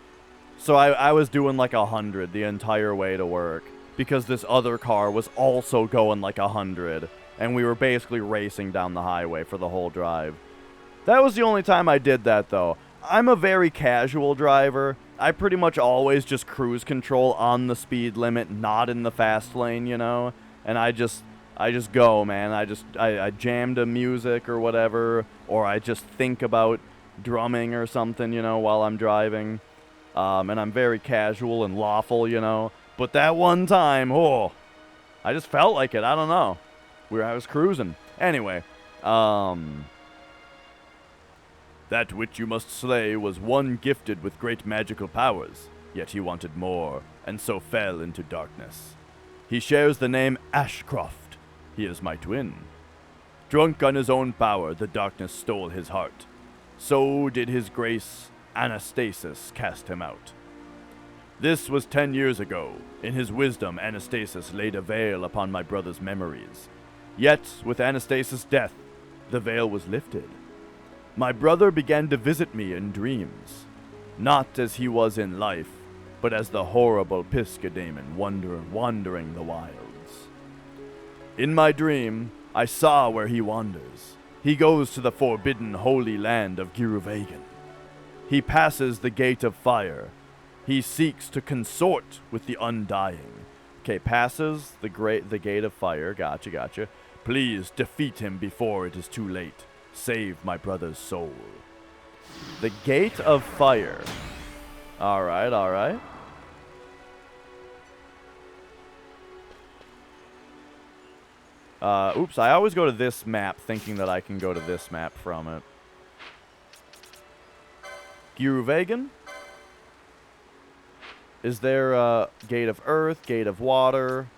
So I was doing, like, 100 the entire way to work. Because this other car was also going, like, 100. And we were basically racing down the highway for the whole drive. That was the only time I did that, though. I'm a very casual driver. I pretty much always just cruise control on the speed limit, not in the fast lane, you know? And I just go, man. I jam to music or whatever, or I just think about drumming or something, you know, while I'm driving. And I'm very casual and lawful, you know? But that one time, I just felt like it. I don't know. I was cruising. Anyway, that which you must slay was one gifted with great magical powers, yet he wanted more, and so fell into darkness. He shares the name Ashcroft. He is my twin. Drunk on his own power, the darkness stole his heart. So did his grace, Anastasis, cast him out. This was 10 years ago. In his wisdom, Anastasis laid a veil upon my brother's memories. Yet, with Anastasis' death, the veil was lifted. My brother began to visit me in dreams, not as he was in life, but as the horrible Piscadaemon wandering the wilds. In my dream, I saw where he wanders. He goes to the forbidden holy land of Giruvegan. He passes the gate of fire. He seeks to consort with the undying. Okay, passes the gate of fire. Gotcha. Please defeat him before it is too late. Save my brother's soul. The gate of fire. Alright. Oops, I always go to this map thinking that I can go to this map from it. Giruvegan? Is there a gate of earth, gate of water?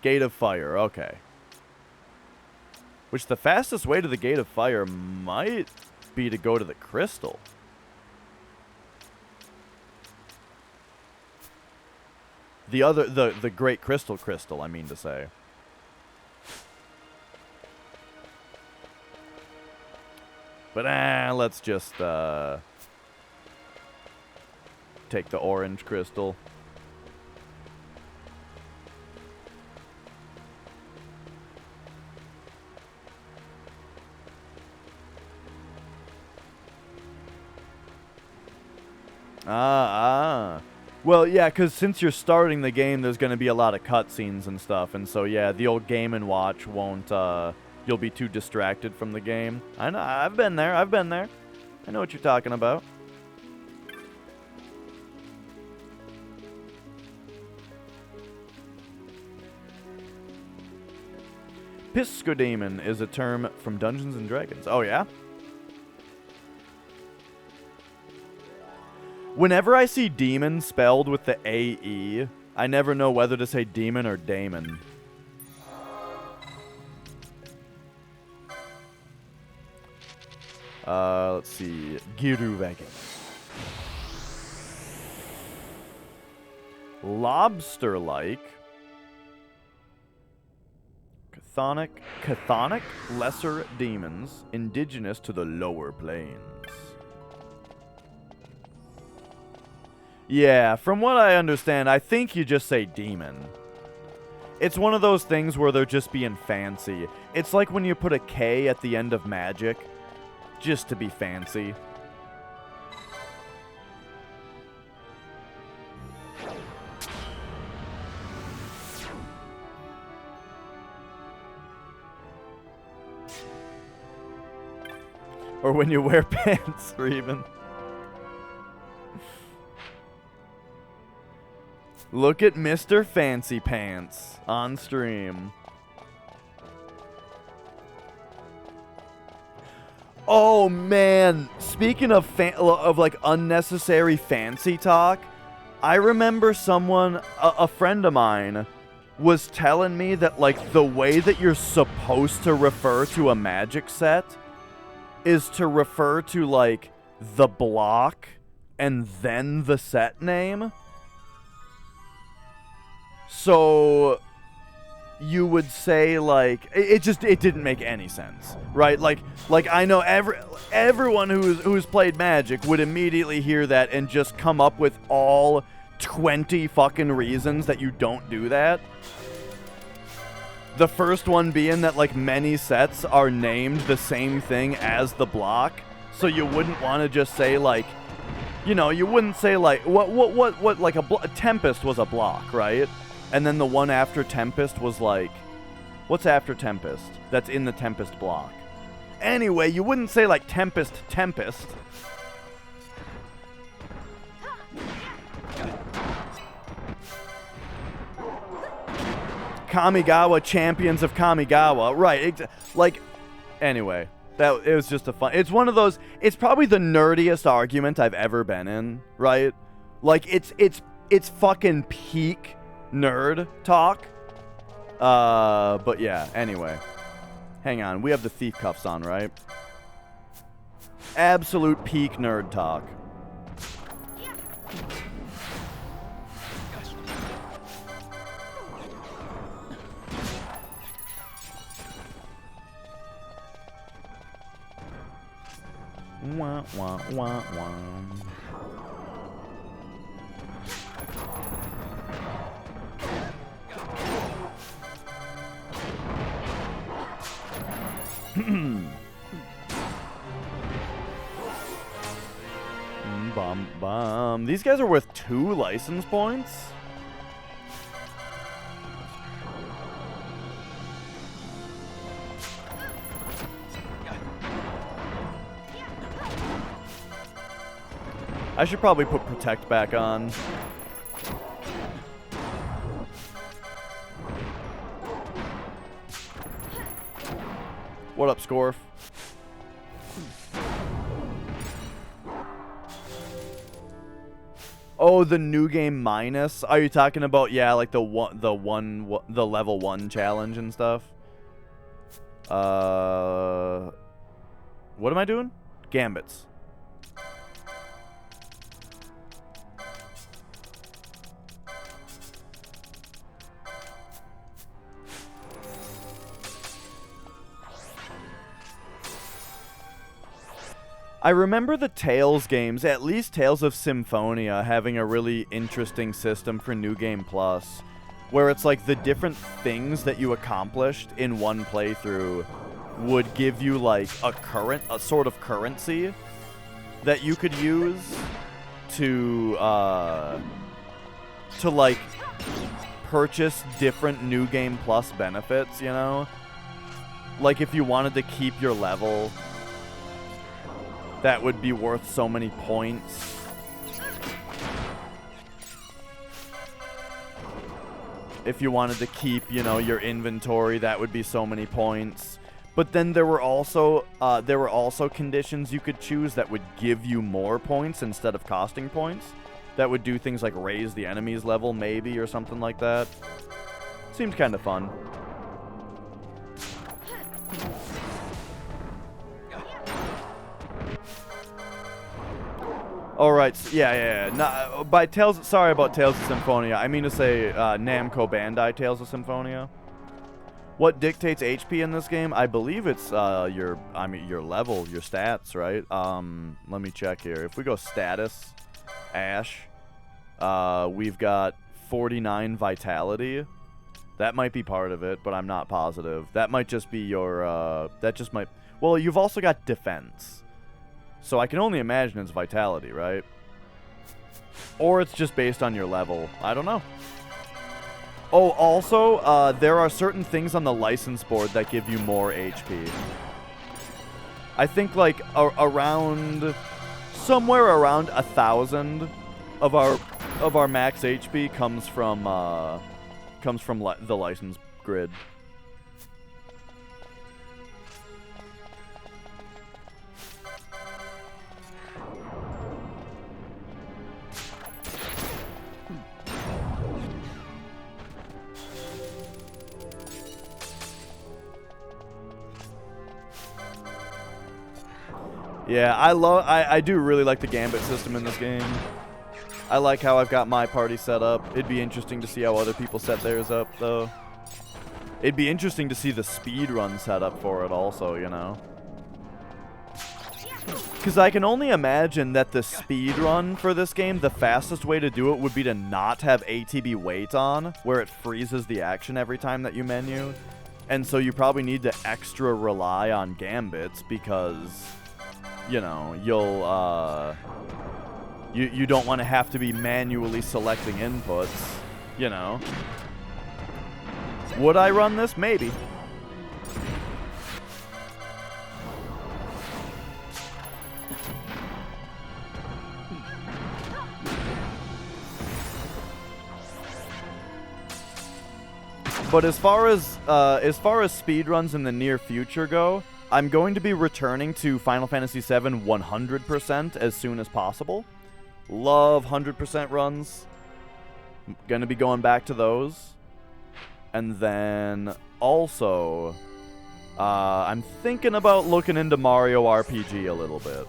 Gate of fire, okay. Which the fastest way to the gate of fire might be to go to the crystal. The great crystal, I mean to say. But let's just take the orange crystal. Well, yeah, because since you're starting the game, there's going to be a lot of cutscenes and stuff, and so, yeah, the old Game & Watch won't, you'll be too distracted from the game. I know, I've been there. I know what you're talking about. Piscadaemon is a term from Dungeons & Dragons. Oh, yeah? Whenever I see demon spelled with the A-E, I never know whether to say demon or daemon. Let's see. Giruvegan. Lobster-like. chthonic lesser demons indigenous to the lower planes. Yeah, from what I understand, I think you just say demon. It's one of those things where they're just being fancy. It's like when you put a K at the end of magic, just to be fancy. Or when you wear pants, Reuben. Look at Mr. Fancy Pants on stream. Oh man, speaking of like unnecessary fancy talk, I remember someone, a friend of mine, was telling me that like the way that you're supposed to refer to a magic set is to refer to like the block and then the set name. So you would say like it didn't make any sense, right? Like I know everyone who's played Magic would immediately hear that and just come up with all 20 fucking reasons that you don't do that. The first one being that like many sets are named the same thing as the block, so you wouldn't want to just say like, you know, you wouldn't say like what like Tempest was a block, right? And then the one after Tempest was like, what's after Tempest? That's in the Tempest block. Anyway, you wouldn't say like Tempest. Kamigawa, Champions of Kamigawa. Right, like, anyway. It was just a fun... It's one of those... It's probably the nerdiest argument I've ever been in, right? Like, it's fucking peak nerd talk. But yeah, anyway. Hang on, we have the thief cuffs on, right? Absolute peak nerd talk. Wah, wah, wah, wah. Bum, bum. These guys are worth 2 license points? I should probably put Protect back on. What up, Scorf? Oh, the new game minus? Are you talking about, yeah, like the level 1 challenge and stuff? What am I doing? Gambits. I remember the Tales games, at least Tales of Symphonia, having a really interesting system for New Game Plus, where it's like the different things that you accomplished in one playthrough would give you like a sort of currency that you could use to like purchase different New Game Plus benefits, you know? Like if you wanted to keep your level, that would be worth so many points. If you wanted to keep, you know, your inventory, that would be so many points. But then there were also conditions you could choose that would give you more points instead of costing points. That would do things like raise the enemy's level, maybe, or something like that. Seems kind of fun. All right, yeah. Sorry about Tales of Symphonia. I mean to say Namco Bandai Tales of Symphonia. What dictates HP in this game? I believe it's your level, your stats, right? Let me check here. If we go status, Ash, we've got 49 vitality. That might be part of it, but I'm not positive. That might just be your that just might. Well, you've also got defense. So I can only imagine it's vitality, right? Or it's just based on your level. I don't know. Oh, also, there are certain things on the license board that give you more HP. I think like somewhere around 1,000 of our max HP comes from the license grid. Yeah, I do really like the gambit system in this game. I like how I've got my party set up. It'd be interesting to see how other people set theirs up, though. It'd be interesting to see the speed run set up for it also, you know? Because I can only imagine that the speed run for this game, the fastest way to do it would be to not have ATB wait on, where it freezes the action every time that you menu. And so you probably need to extra rely on gambits because, you know, you don't want to have to be manually selecting inputs, you know. Would I run this? Maybe. But as far as speedruns in the near future go, I'm going to be returning to Final Fantasy VII 100% as soon as possible. Love 100% runs. Gonna be going back to those. And then also, I'm thinking about looking into Mario RPG a little bit.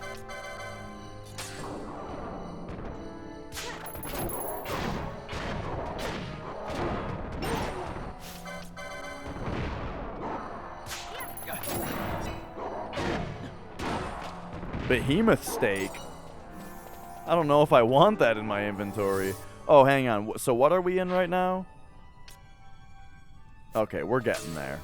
Behemoth steak. I don't know if I want that in my inventory. Oh, hang on. So what are we in right now? Okay, we're getting there.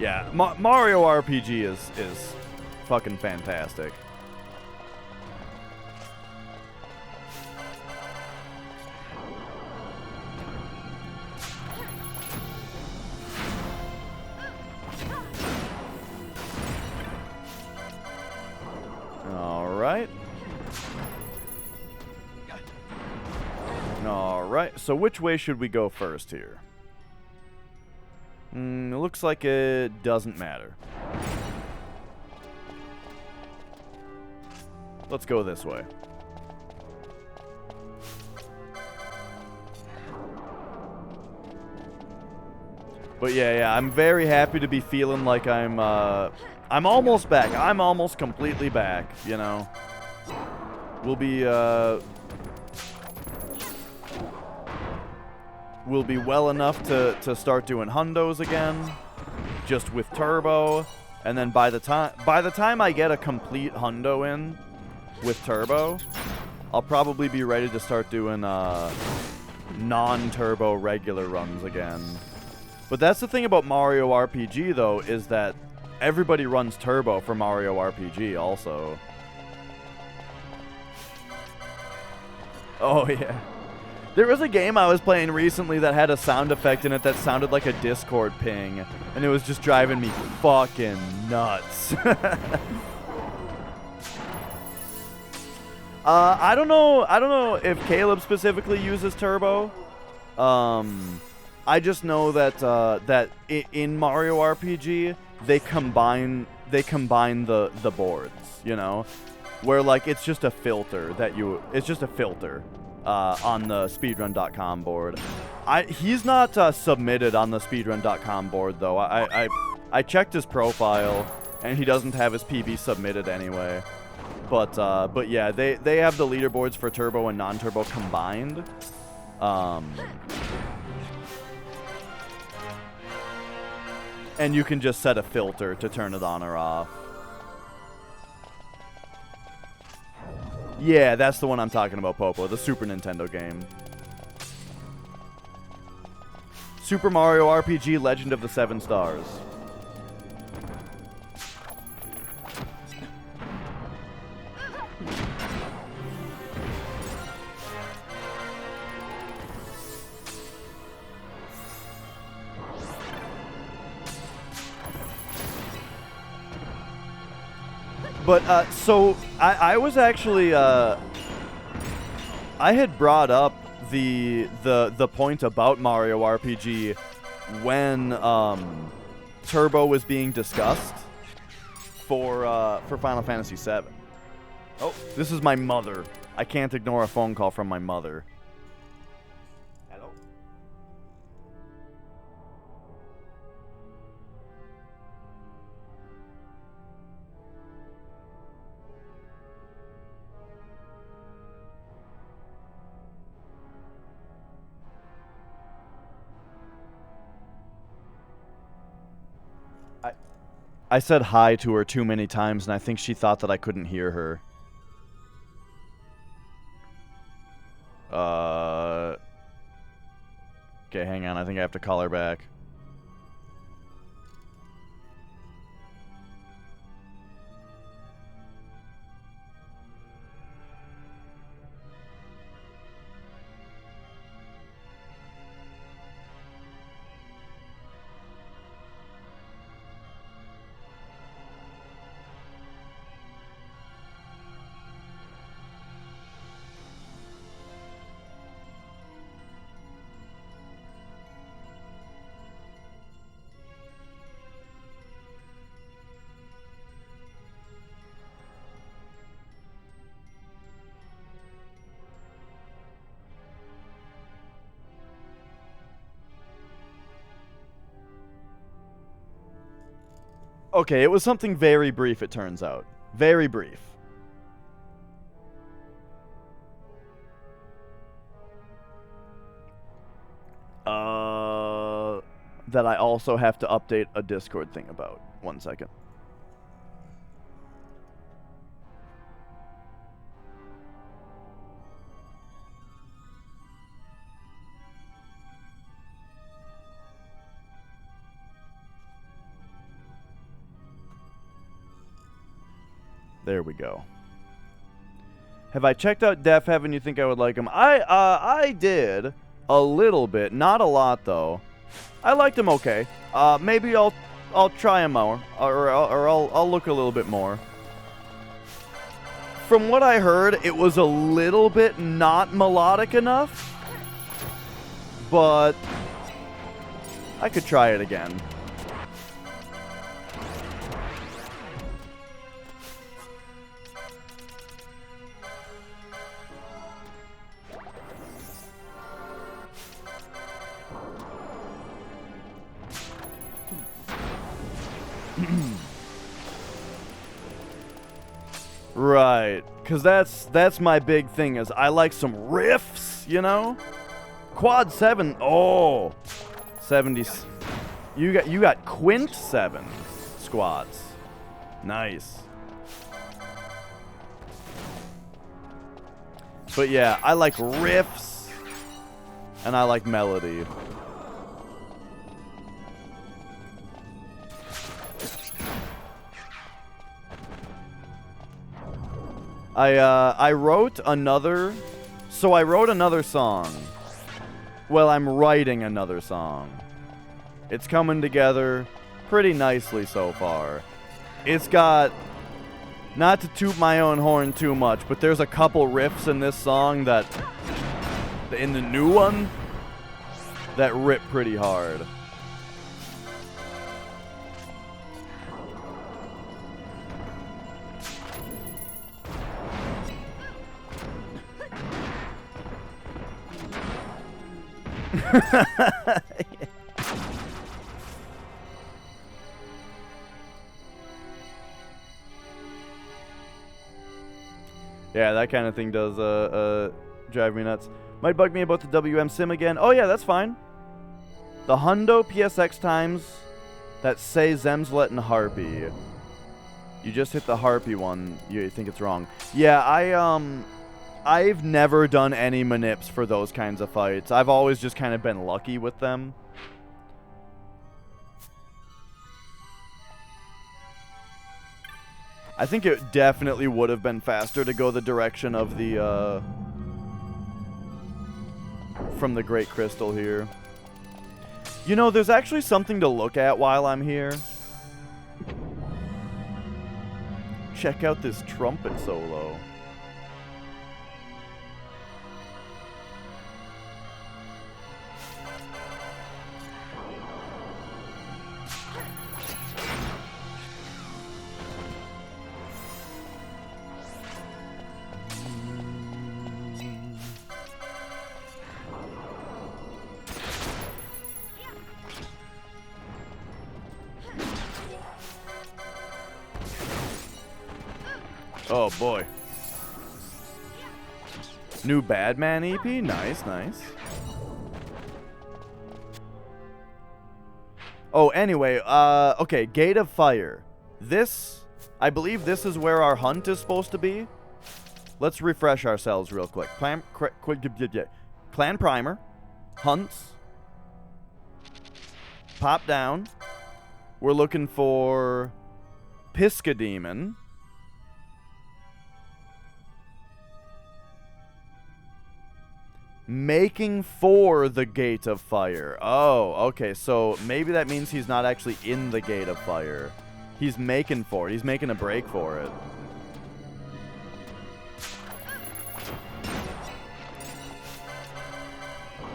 Yeah, Mario RPG is fucking fantastic. Alright, so which way should we go first here? It looks like it doesn't matter. Let's go this way. But yeah, I'm very happy to be feeling like I'm almost back. I'm almost completely back, you know. We'll be well enough to start doing hundos again, just with turbo, and then by the time I get a complete hundo in with turbo, I'll probably be ready to start doing non-turbo regular runs again. But that's the thing about Mario RPG though, is that everybody runs turbo for Mario RPG also. Oh yeah. There was a game I was playing recently that had a sound effect in it that sounded like a Discord ping, and it was just driving me fucking nuts. I don't know if Caleb specifically uses turbo. I just know that in Mario RPG they combine the boards, you know, where like it's just a filter on the speedrun.com board. He's not submitted on the speedrun.com board though. I checked his profile, and he doesn't have his PB submitted anyway. But yeah, they have the leaderboards for turbo and non-turbo combined. And you can just set a filter to turn it on or off. Yeah, that's the one I'm talking about, Popo, the Super Nintendo game. Super Mario RPG Legend of the Seven Stars. But, so, I was actually, I had brought up the point about Mario RPG when, Turbo was being discussed for Final Fantasy VII. Oh, this is my mother. I can't ignore a phone call from my mother. Hello? I said hi to her too many times, and I think she thought that I couldn't hear her. Okay, hang on. I think I have to call her back. Okay, it was something very brief, it turns out. Very brief. That I also have to update a Discord thing about. 1 second. There we go. Have I checked out Def Heaven? You think I would like him? I did a little bit, not a lot though. I liked him okay. Maybe I'll try him more, or I'll look a little bit more. From what I heard, it was a little bit not melodic enough, but I could try it again. Right, because that's my big thing is I like some riffs, you know? Quad 7, oh, 70s. You got Quint 7 squads. Nice. But yeah, I like riffs and I like melody. I wrote another... So I wrote another song. Well, I'm writing another song. It's coming together pretty nicely so far. It's got... Not to toot my own horn too much, but there's a couple riffs in this song that... In the new one, that rip pretty hard. Yeah, that kind of thing does drive me nuts. Might bug me about the WM sim again. Oh yeah, that's fine. The Hundo PSX times that say Zemslet and Harpy. You just hit the Harpy one. You think it's wrong. Yeah, I've never done any manips for those kinds of fights. I've always just kind of been lucky with them. I think it definitely would have been faster to go the direction of the, from the Great Crystal here. You know, there's actually something to look at while I'm here. Check out this trumpet solo. Oh boy. New Badman EP? Nice, nice. Oh, anyway, okay, Gate of Fire. This, I believe this is where our hunt is supposed to be. Let's refresh ourselves real quick. Clan Primer. Hunts. Pop down. We're looking for Pisca Demon. Making for the Gate of Fire. Oh, okay. So maybe that means he's not actually in the Gate of Fire. He's making for it. He's making a break for it.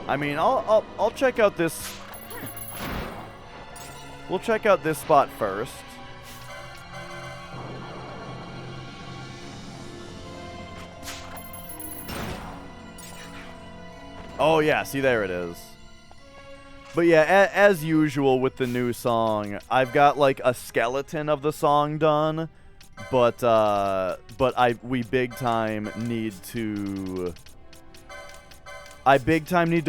I mean, I'll check out this. We'll check out this spot first. Oh yeah, see, there it is. But yeah, as usual with the new song, I've got like a skeleton of the song done, but we big time need to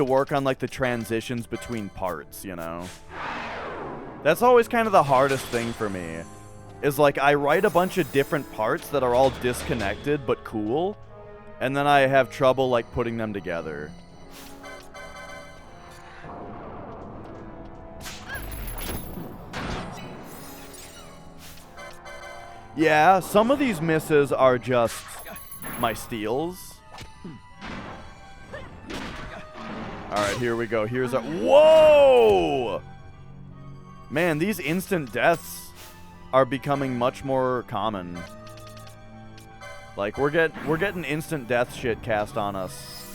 work on like the transitions between parts, you know. That's always kind of the hardest thing for me. Is like I write a bunch of different parts that are all disconnected but cool, and then I have trouble like putting them together. Yeah, some of these misses are just my steals. Alright, here we go. Here's our... Whoa! Man, these instant deaths are becoming much more common. Like, we're getting instant death shit cast on us.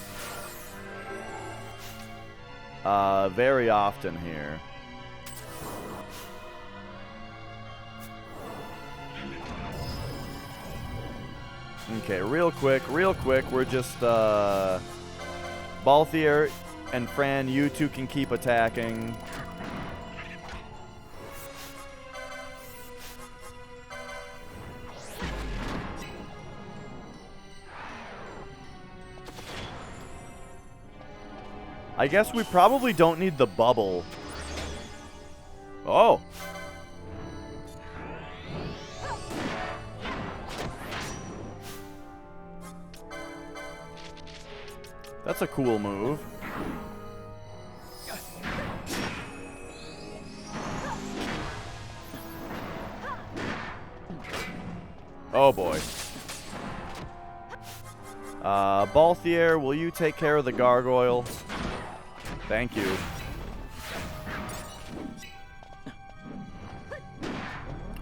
Very often here. Okay, real quick, we're just, Balthier and Fran, you two can keep attacking. I guess we probably don't need the bubble. Oh! That's a cool move. Oh boy. Balthier, will you take care of the gargoyle? Thank you.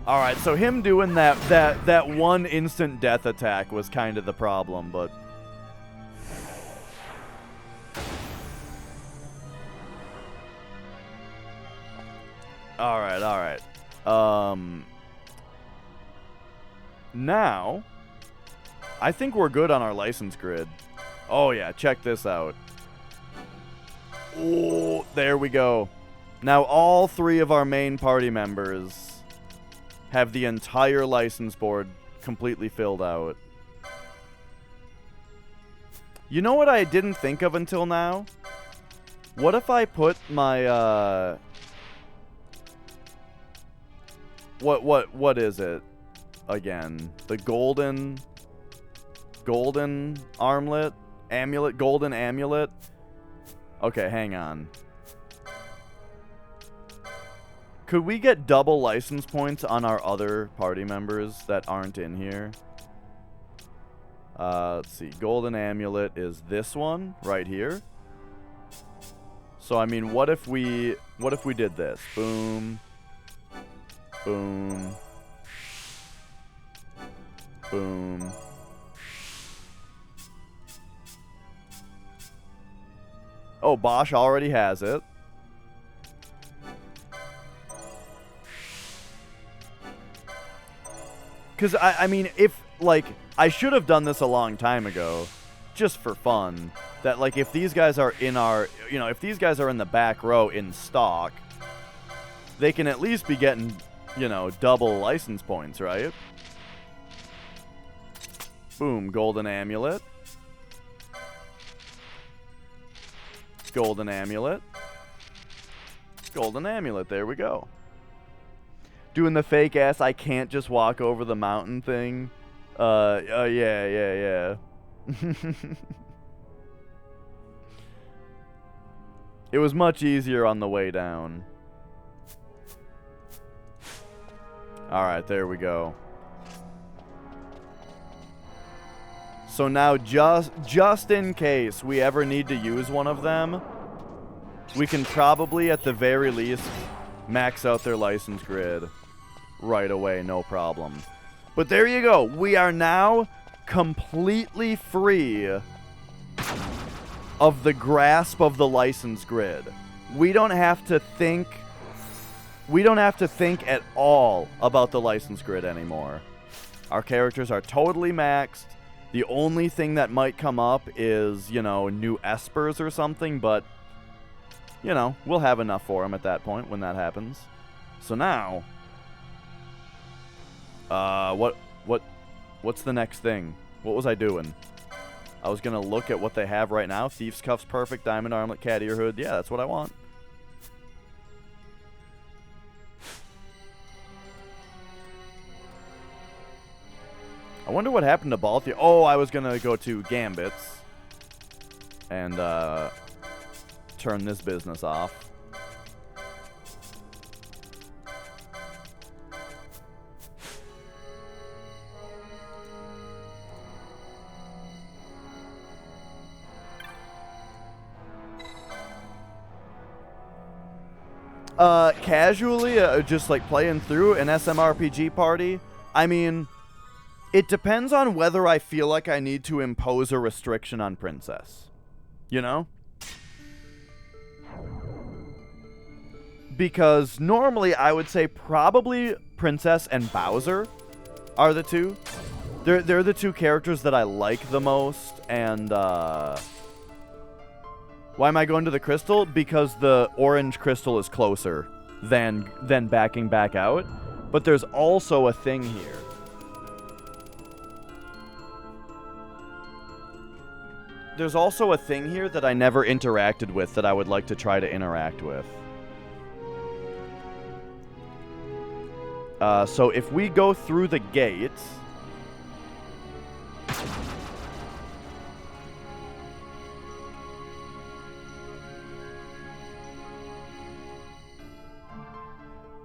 Alright, so him doing that one instant death attack was kind of the problem, but... Alright. Now, I think we're good on our license grid. Oh yeah, check this out. Oh, there we go. Now all three of our main party members have the entire license board completely filled out. You know what I didn't think of until now? What if I put my, what is it? Again, the golden armlet? Amulet? Golden amulet? Okay, hang on. Could we get double license points on our other party members that aren't in here? Let's see. Golden amulet is this one right here. So I mean, what if we did this? Boom. Boom. Boom. Oh, Bosch already has it. Because, I mean, if, like, I should have done this a long time ago, just for fun. That, like, if these guys are in our, you know, if these guys are in the back row in stock, they can at least be getting, you know, double license points, right? Boom, golden amulet. Golden amulet. Golden amulet, there we go. Doing the fake ass, I can't just walk over the mountain thing. Yeah. It was much easier on the way down. Alright, there we go. So now, just in case we ever need to use one of them, we can probably, at the very least, max out their license grid right away, no problem. But there you go. We are now completely free of the grasp of the license grid. We don't have to think at all about the license grid anymore. Our characters are totally maxed. The only thing that might come up is, you know, new espers or something, but, you know, we'll have enough for them at that point when that happens. So now, what's the next thing? What was I doing? I was gonna look at what they have right now. Thief's Cuffs, perfect. Diamond Armlet, Cat Ear Hood. Yeah, that's what I want. I wonder what happened to Balthier. Oh, I was gonna go to Gambits and turn this business off. Casually, just like playing through an SMRPG party, I mean, it depends on whether I feel like I need to impose a restriction on Princess. You know? Because normally I would say probably Princess and Bowser are the two. They're the two characters that I like the most, and why am I going to the crystal? Because the orange crystal is closer than backing back out. But there's also a thing here. There's also a thing here that I never interacted with that I would like to try to interact with. So if we go through the gates...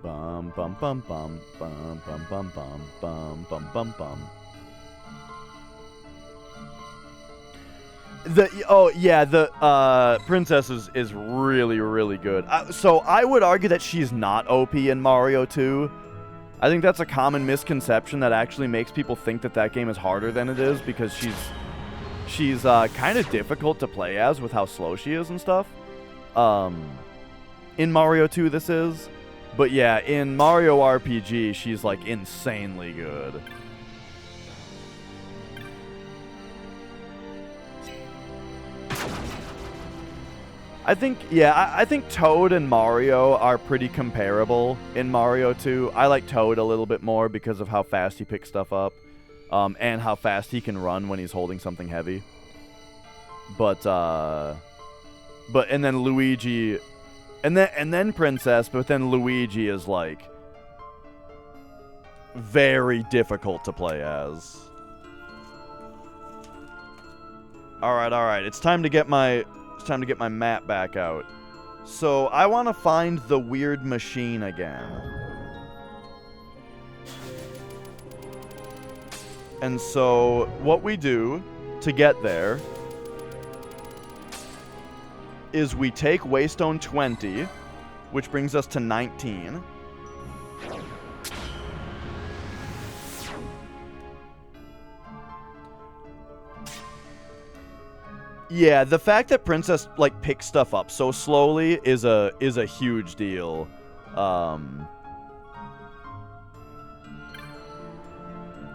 Bum bum bum bum bum bum bum bum bum bum bum bum. The Princess is really, really good. So I would argue that she's not OP in Mario 2. I think that's a common misconception that actually makes people think that that game is harder than it is, because she's kind of difficult to play as with how slow she is and stuff. In Mario 2 this is. But yeah, in Mario RPG, she's like insanely good. I think Toad and Mario are pretty comparable in Mario 2. I like Toad a little bit more because of how fast he picks stuff up, and how fast he can run when he's holding something heavy. But and then Luigi, and then Princess, but then Luigi is like very difficult to play as. All right. It's time to get my map back out. So I want to find the weird machine again. And so what we do to get there is we take Waystone 20, which brings us to 19. Yeah, the fact that Princess like picks stuff up so slowly is a huge deal.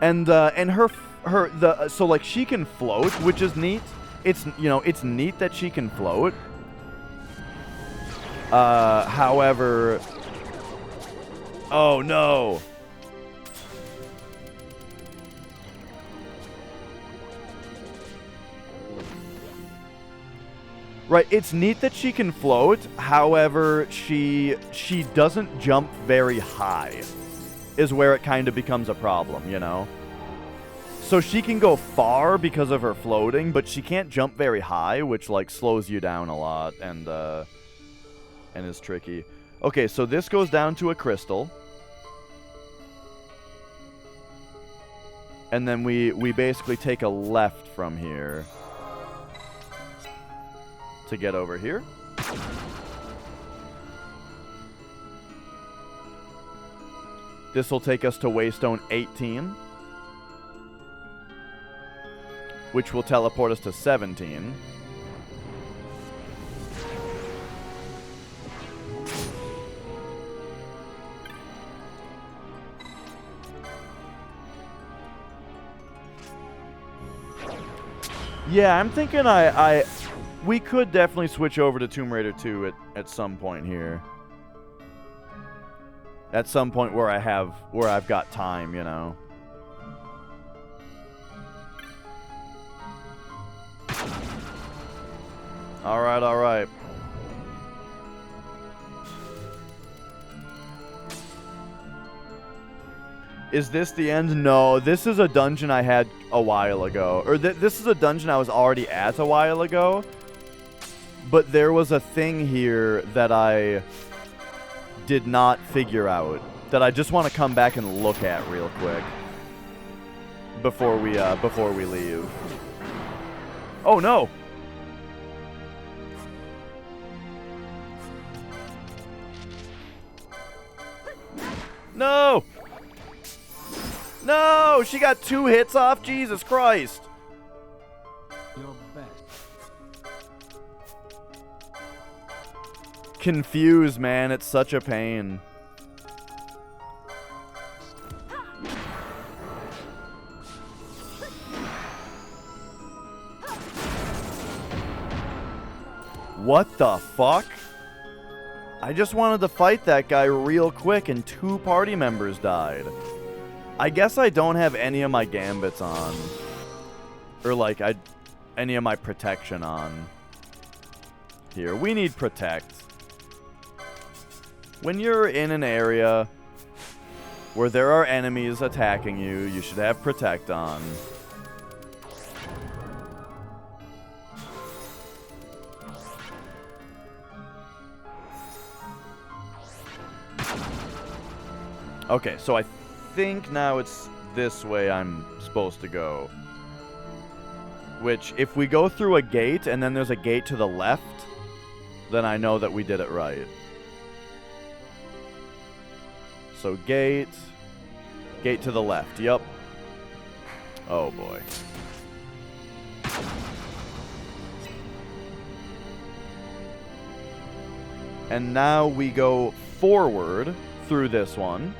And so like she can float, which is neat. It's it's neat that she can float. However, oh no. Right, it's neat that she can float. However, she doesn't jump very high. Is where it kind of becomes a problem, you know? So she can go far because of her floating, but she can't jump very high, which like slows you down a lot and is tricky. Okay, so this goes down to a crystal. And then we basically take a left from here to get over here. This will take us to Waystone 18, which will teleport us to 17. Yeah, I'm thinking we could definitely switch over to Tomb Raider 2 at some point here. At some point where I've got time, you know. All right. Is this the end? No, this is a dungeon I had a while ago. Or this is a dungeon I was already at a while ago. But there was a thing here that I did not figure out that I just want to come back and look at real quick before we leave. Oh no. No! No! She got 2 hits off? Jesus Christ! Your best. Confused, man. It's such a pain. What the fuck? I just wanted to fight that guy real quick and 2 party members died. I guess I don't have any of my gambits on. Or like any of my protection on. Here, we need protect. When you're in an area where there are enemies attacking you, you should have protect on. Okay, so I think now it's this way I'm supposed to go. Which, if we go through a gate and then there's a gate to the left, then I know that we did it right. So gate to the left, yep. Oh boy. And now we go forward through this one.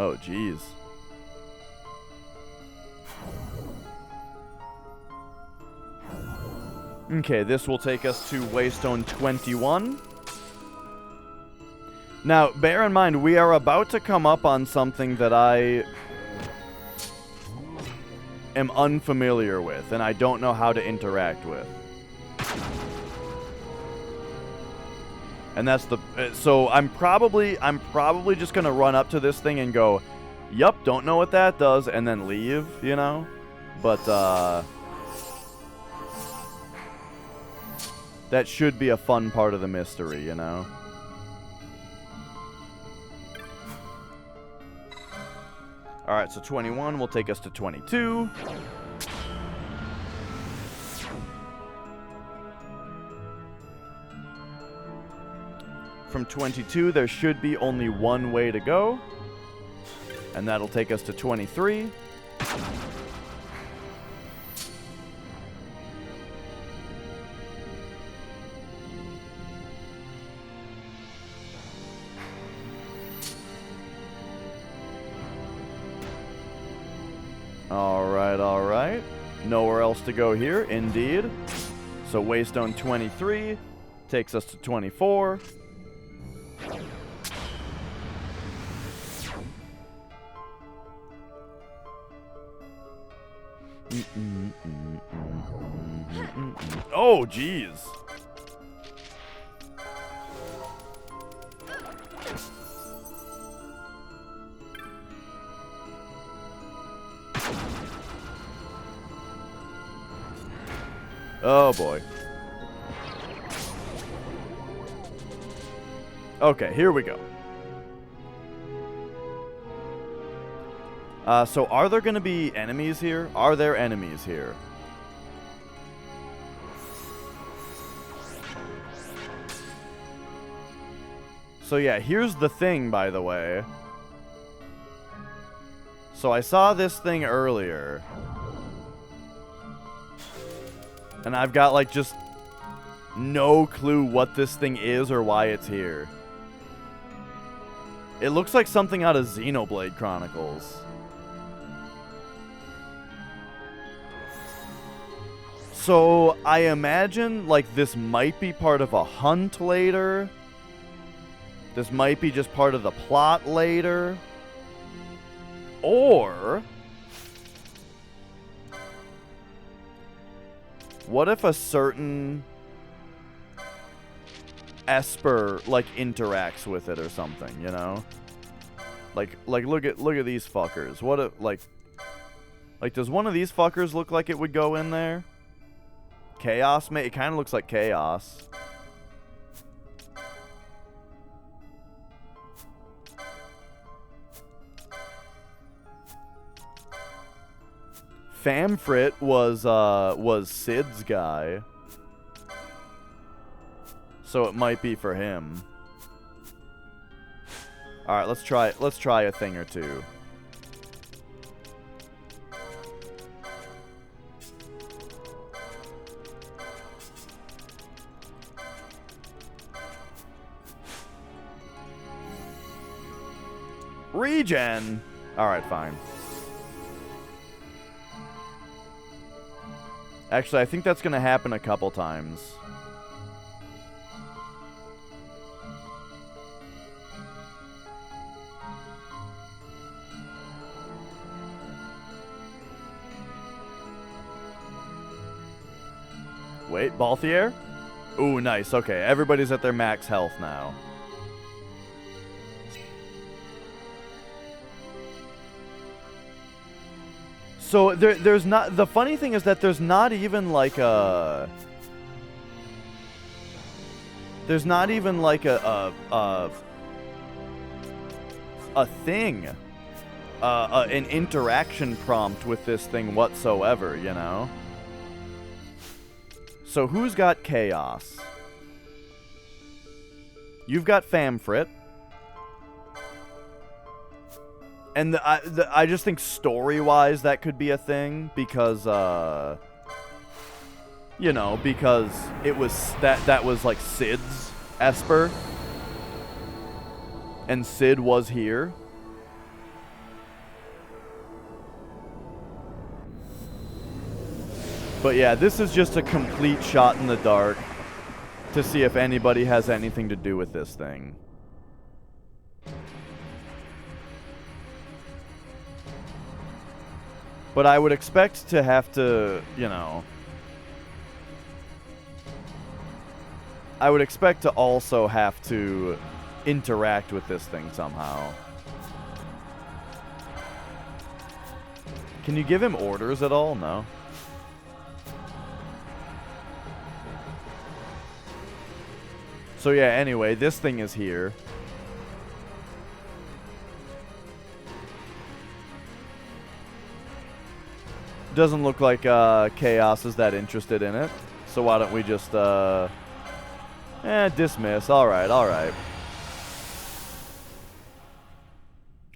Oh, jeez. Okay, this will take us to Waystone 21. Now, bear in mind, we are about to come up on something that I am unfamiliar with, and I don't know how to interact with. And that's the... So I'm probably just going to run up to this thing and go, yup, don't know what that does, and then leave, you know? But, that should be a fun part of the mystery, you know? Alright, so 21 will take us to 22. From 22, there should be only one way to go. And that'll take us to 23. Alright. Nowhere else to go here, indeed. So Waystone 23 takes us to 24. Oh, jeez. Oh, boy. Okay, here we go. So are there going to be enemies here? Are there enemies here? So yeah, here's the thing, by the way. So I saw this thing earlier. And I've got, like, just no clue what this thing is or why it's here. It looks like something out of Xenoblade Chronicles. So, I imagine, like, this might be part of a hunt later. This might be just part of the plot later. Or... what if a certain Esper, like, interacts with it or something, you know? Like look at these fuckers. What if, like, does one of these fuckers look like it would go in there? Chaos, it kind of looks like Chaos. Famfrit was Sid's guy. So it might be for him. Alright, let's try a thing or two. Regen! Alright, fine. Actually, I think that's going to happen a couple times. Wait, Balthier? Ooh, nice. Okay, everybody's at their max health now. So there's not... the funny thing is that there's not even like a... there's not even like a thing. An interaction prompt with this thing whatsoever, you know? So who's got Chaos? You've got Famfrit. And I just think story-wise that could be a thing because, you know, because it was that was like Sid's Esper, and Sid was here. But yeah, this is just a complete shot in the dark to see if anybody has anything to do with this thing. But I would expect to have to, you know... I would expect to also have to interact with this thing somehow. Can you give him orders at all? No. So yeah, anyway, this thing is here. Doesn't look like Chaos is that interested in it. So why don't we just, dismiss. Alright, alright.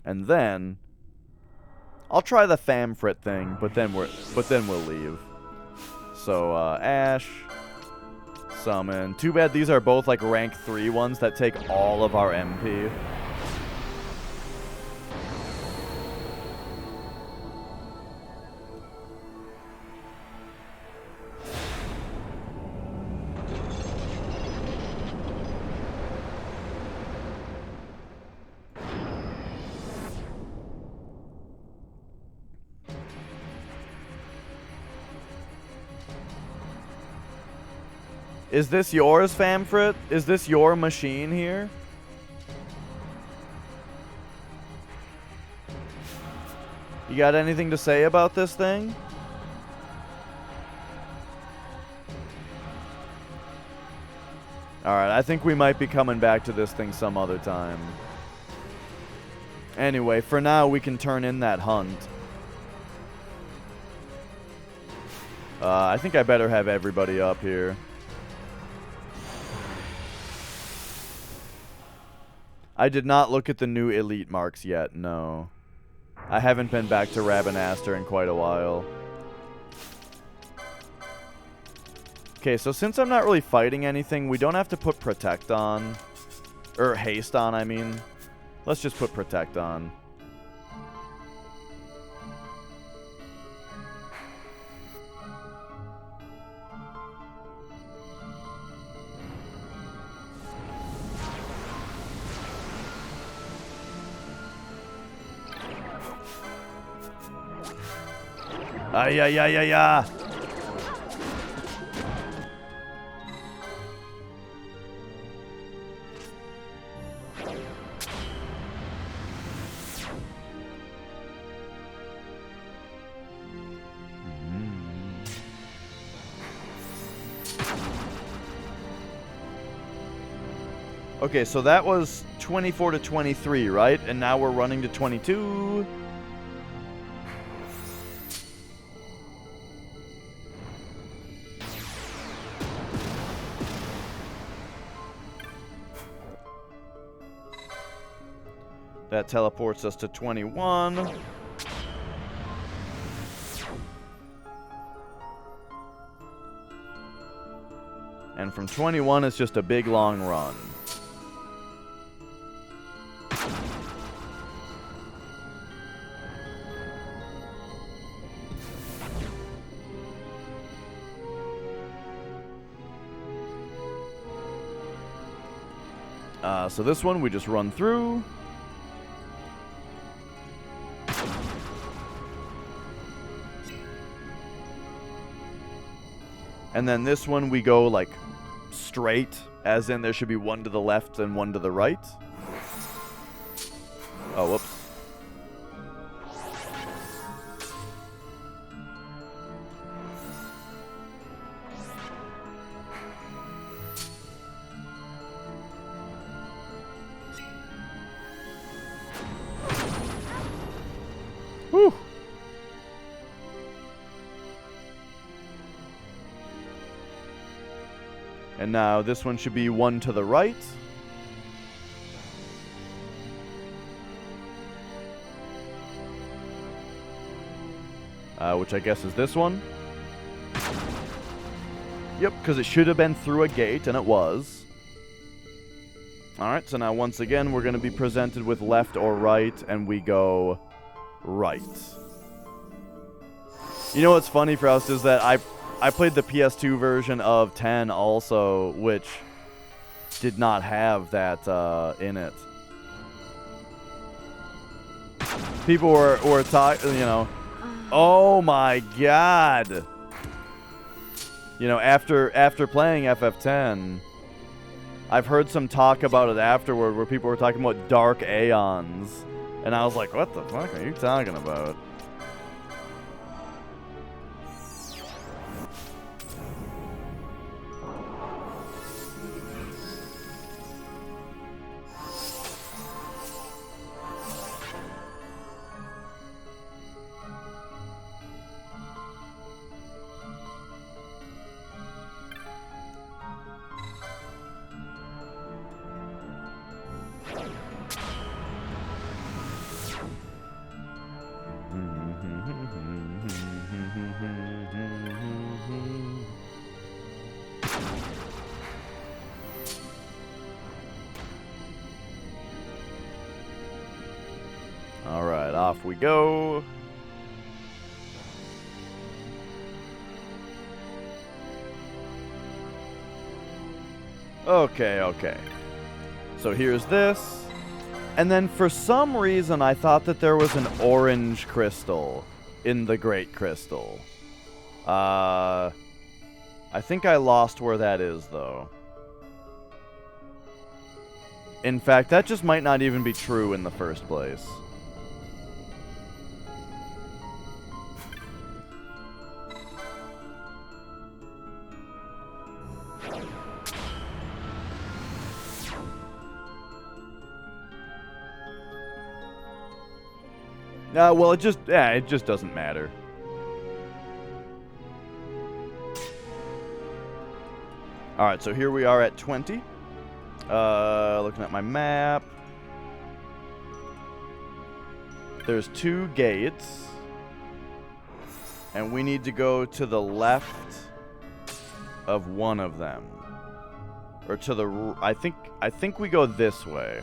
And then I'll try the Famfrit thing, but then we'll leave. So, Ash, summon. Too bad these are both like rank 3 ones that take all of our MP. Is this yours, Famfrit? Is this your machine here? You got anything to say about this thing? Alright, I think we might be coming back to this thing some other time. Anyway, for now, we can turn in that hunt. I think I better have everybody up here. I did not look at the new elite marks yet, no. I haven't been back to Rabanaster in quite a while. Okay, so since I'm not really fighting anything, we don't have to put Protect on. Or Haste on, I mean. Let's just put Protect on. Ay, ay, ay, ay, ay. Okay, so that was 24 to 23, right? And now we're running to 22. That teleports us to 21. And from 21, it's just a big, long run. So this one, we just run through. And then this one, we go, like, straight, as in there should be one to the left and one to the right. Oh, whoops. Whew. And now this one should be one to the right. Which I guess is this one. Yep, because it should have been through a gate, and it was. Alright, so now once again, we're going to be presented with left or right, and we go right. You know what's funny, Proust, is that I played the PS2 version of 10 also, which did not have that in it. People were talking, you know, oh my god. You know, after playing FF10, I've heard some talk about it afterward where people were talking about dark aeons. And I was like, what the fuck are you talking about? Alright, off we go. Okay. So here's this. And then for some reason I thought that there was an orange crystal in the Great Crystal. I think I lost where that is though. In fact, that just might not even be true in the first place. Well, it just doesn't matter. Alright, so here we are at 20. Looking at my map. There's 2 gates. And we need to go to the left of one of them. Or to the... I think we go this way.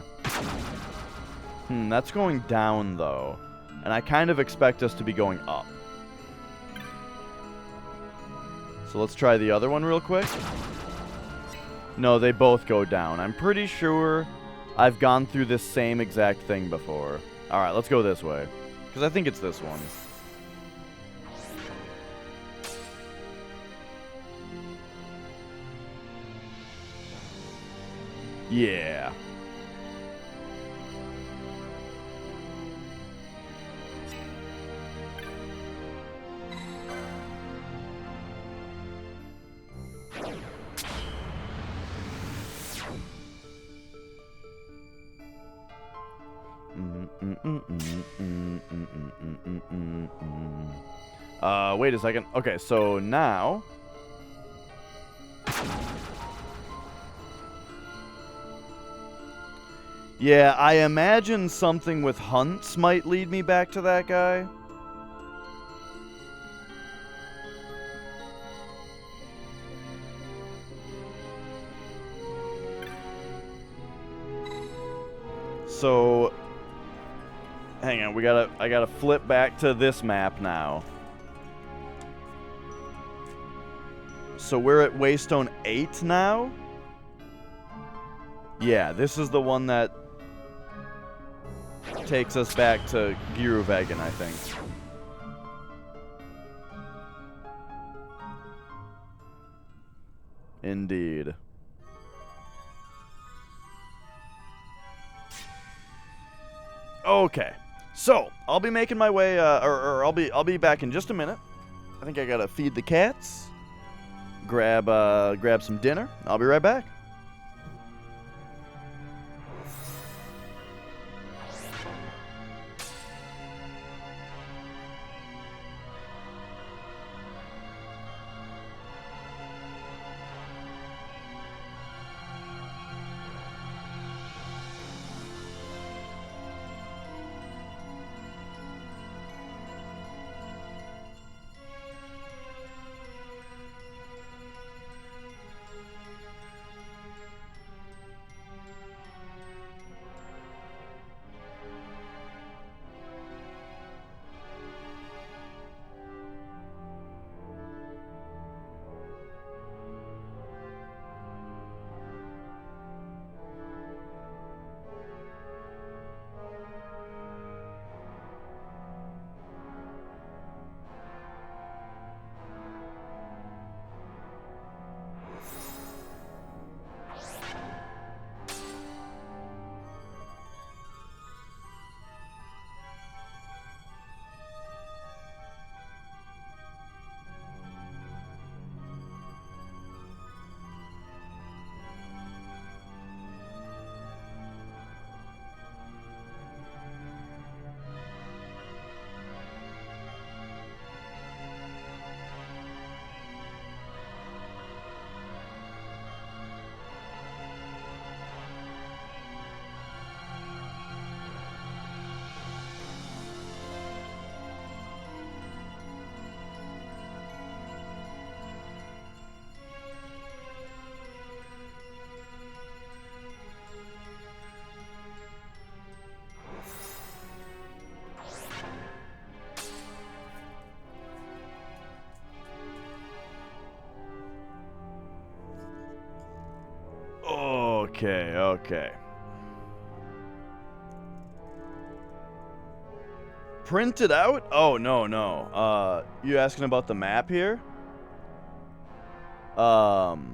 That's going down, though. And I kind of expect us to be going up. So let's try the other one real quick. No, they both go down. I'm pretty sure I've gone through this same exact thing before. Alright, let's go this way. Because I think it's this one. Yeah. Wait a second. Okay, so now... Yeah, I imagine something with hunts might lead me back to that guy. So... Hang on, I gotta flip back to this map now. So we're at Waystone 8 now? Yeah, this is the one that takes us back to Giruvegan, I think. Indeed. Okay. So, I'll be making my way, or I'll be back in just a minute. I think I gotta feed the cats. Grab some dinner. I'll be right back. Okay, okay. Print it out? Oh, no, no. You asking about the map here? Hang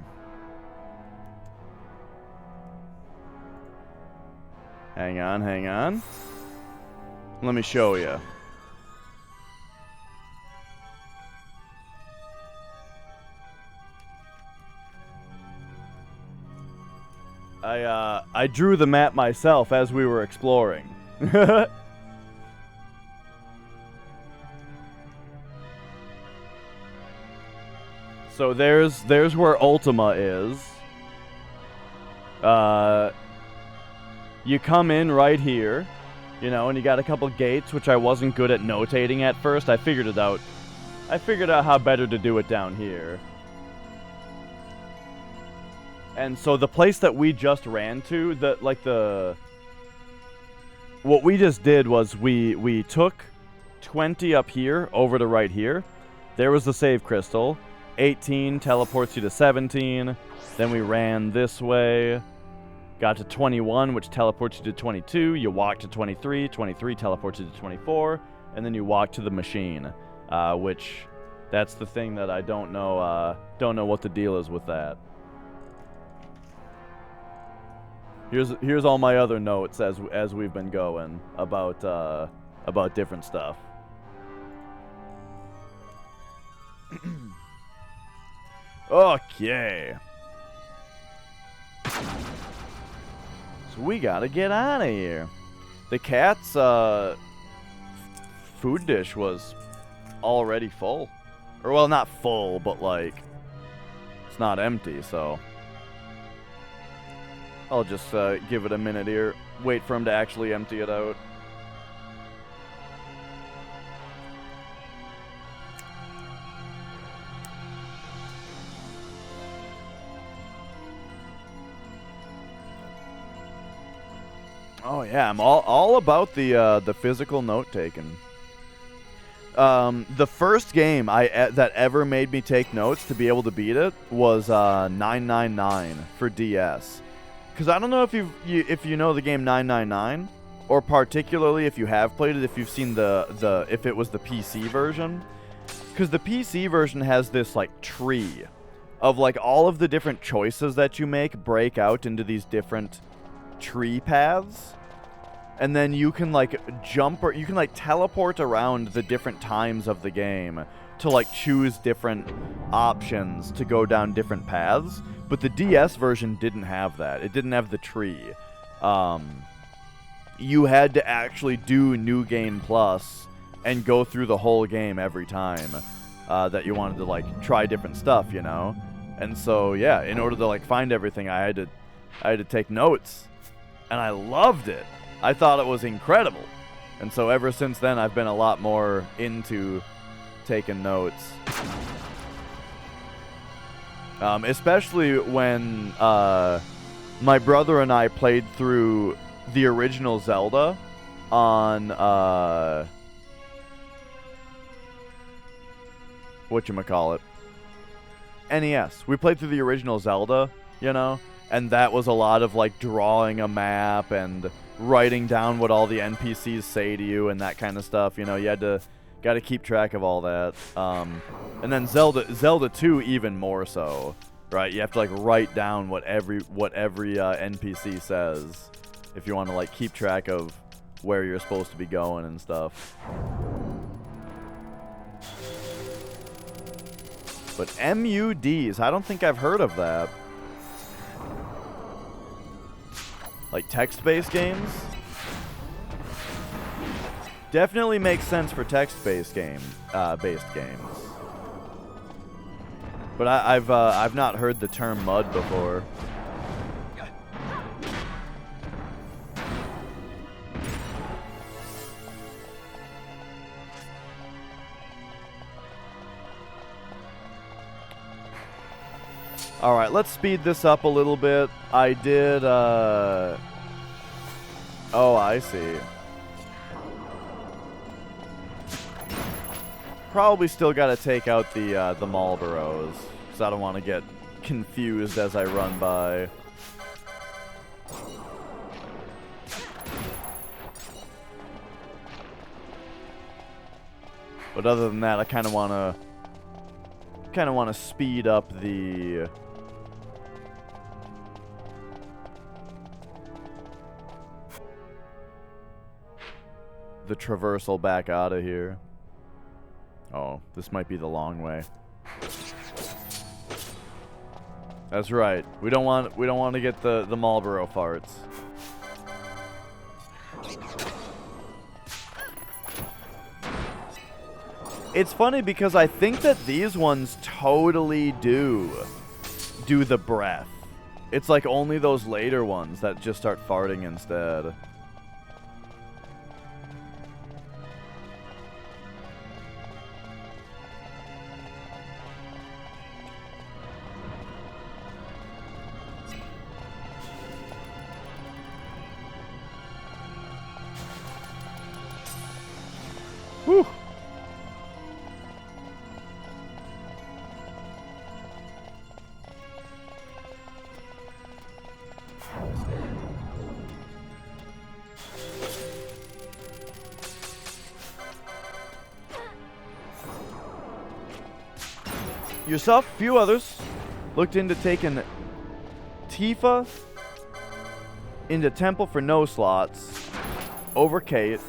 on, hang on. Let me show you. I drew the map myself as we were exploring. So there's where Ultima is. You come in right here, you know, and you got a couple gates, which I wasn't good at notating at first. I figured it out. I figured out how better to do it down here. And so the place that we just ran to, what we just did was we took 20 up here over to right here. There was the save crystal. 18 teleports you to 17. Then we ran this way. Got to 21, which teleports you to 22. You walk to 23. 23 teleports you to 24. And then you walk to the machine, which that's the thing that I don't know what the deal is with that. Here's all my other notes as we've been going about different stuff. Okay. So we gotta get out of here. The cat's food dish was already full. Or, well, not full, but, like, it's not empty, so I'll just give it a minute here. Wait for him to actually empty it out. Oh yeah, I'm all about the physical note taking. The first game that ever made me take notes to be able to beat it was 999 for DS. Because I don't know if you know the game 999, or particularly if you have played it, if you've seen if it was the PC version. Because the PC version has this like tree of like all of the different choices that you make break out into these different tree paths. And then you can like jump or you can like teleport around the different times of the game to like choose different options to go down different paths. But the DS version didn't have that. It didn't have the tree. You had to actually do New Game Plus and go through the whole game every time that you wanted to like try different stuff, you know? And so yeah, in order to like find everything, I had to take notes. And I loved it. I thought it was incredible. And so ever since then, I've been a lot more into taking notes. Especially when my brother and I played through the original Zelda on whatchamacallit, NES. We played through the original Zelda, you know, and that was a lot of like drawing a map and writing down what all the NPCs say to you and that kind of stuff. You know, you got to keep track of all that. And then Zelda 2 even more so, right? You have to like write down what every NPC says if you want to like keep track of where you're supposed to be going and stuff. But MUDs, I don't think I've heard of that. Like text-based games? Definitely makes sense for text-based games. But I've not heard the term MUD before. Alright, let's speed this up a little bit. I did, oh, I see. Probably still gotta take out the Marlboros, because I don't want to get confused as I run by. But other than that, I kind of want to speed up the traversal back out of here. Oh, this might be the long way. That's right. We don't want to get the Marlboro farts. It's funny because I think that these ones totally do the breath. It's like only those later ones that just start farting instead. Whew. Yourself, a few others, looked into taking Tifa into Temple for no slots over Kate.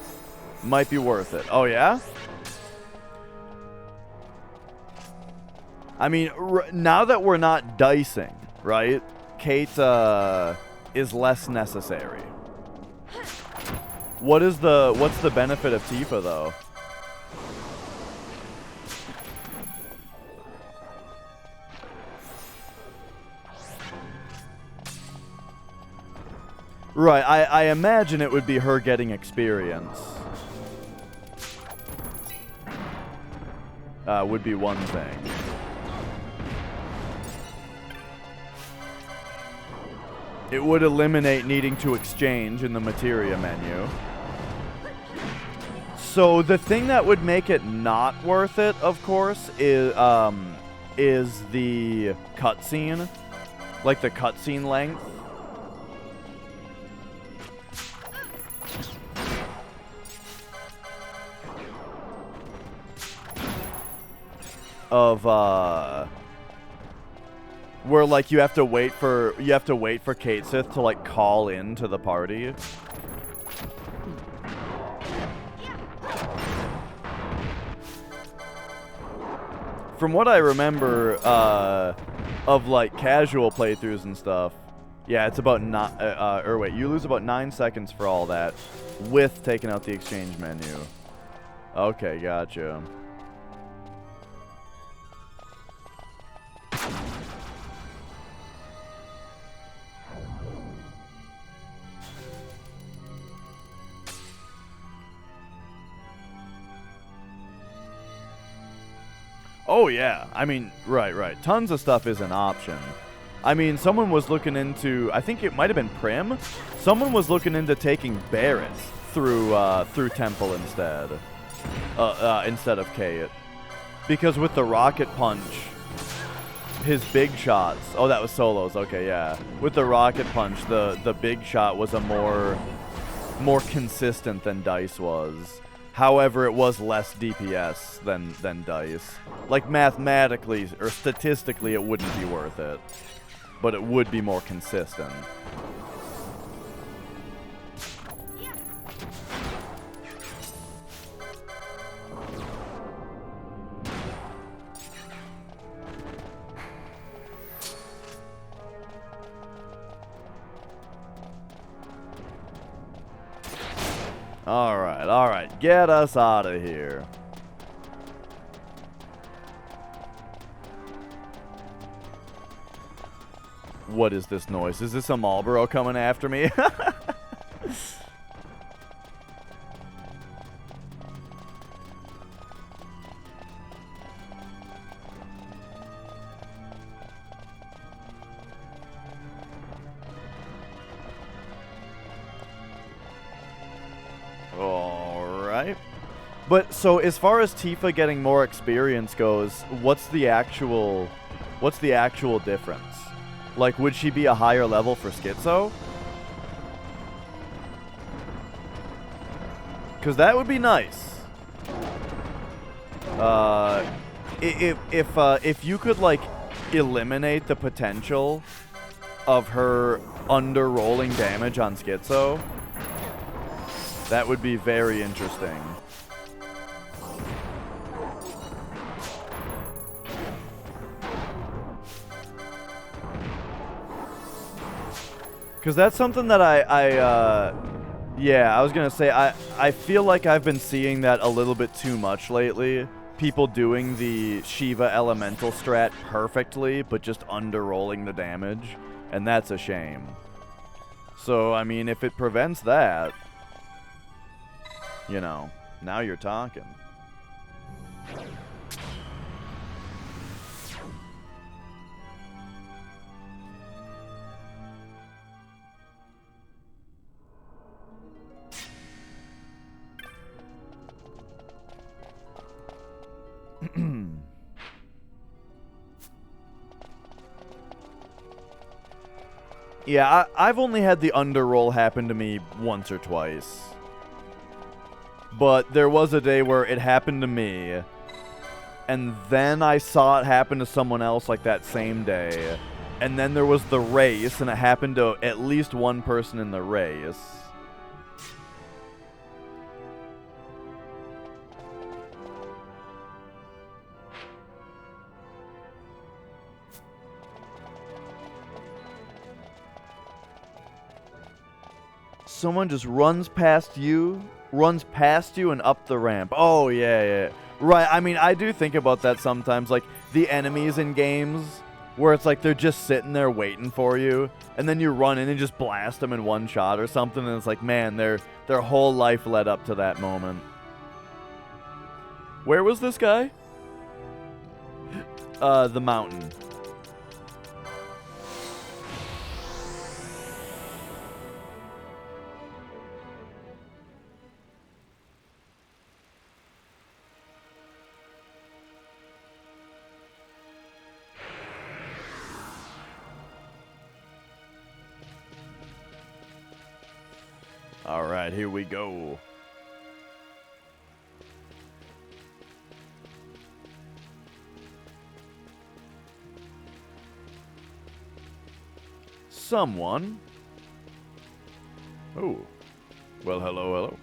Might be worth it. Oh, yeah? I mean, now that we're not dicing, right? Kate is less necessary. What's the benefit of Tifa, though? Right, I imagine it would be her getting experience. Would be one thing. It would eliminate needing to exchange in the materia menu. So the thing that would make it not worth it, of course, is the cutscene. Like the cutscene length. Of where like you have to wait for Kate Sith to like call into the party. From what I remember of like casual playthroughs and stuff, yeah, it's about you lose about 9 seconds for all that with taking out the exchange menu. Okay, gotcha. Oh, yeah. I mean, right. Tons of stuff is an option. I mean, someone was looking into, I think it might have been Prim. Someone was looking into taking Barret through Temple instead of Kate. Because with the Rocket Punch, his big shots... Oh, that was Solo's. Okay, yeah. With the Rocket Punch, the big shot was a more consistent than Dice was. However, it was less DPS than Dice. Like, mathematically or statistically, it wouldn't be worth it. But it would be more consistent. Alright. Get us out of here. What is this noise? Is this a Marlboro coming after me? Alright. But, so, as far as Tifa getting more experience goes, what's the actual difference? Like, would she be a higher level for Schizo? Because that would be nice. If you could like eliminate the potential of her under-rolling damage on Schizo, that would be very interesting. Because that's something that yeah, I was going to say, I feel like I've been seeing that a little bit too much lately. People doing the Shiva Elemental strat perfectly, but just under-rolling the damage. And that's a shame. So, I mean, if it prevents that, you know, now you're talking. Yeah, I've only had the underroll happen to me once or twice. But there was a day where it happened to me, and then I saw it happen to someone else like that same day. And then there was the race, and it happened to at least one person in the race. Someone just runs past you and up the ramp. Oh, yeah. Right, I mean, I do think about that sometimes. Like, the enemies in games where it's like they're just sitting there waiting for you, and then you run in and just blast them in one shot or something, and it's like, man, their whole life led up to that moment. Where was this guy? The mountain. Alright, here we go. Someone. Oh. Well, hello.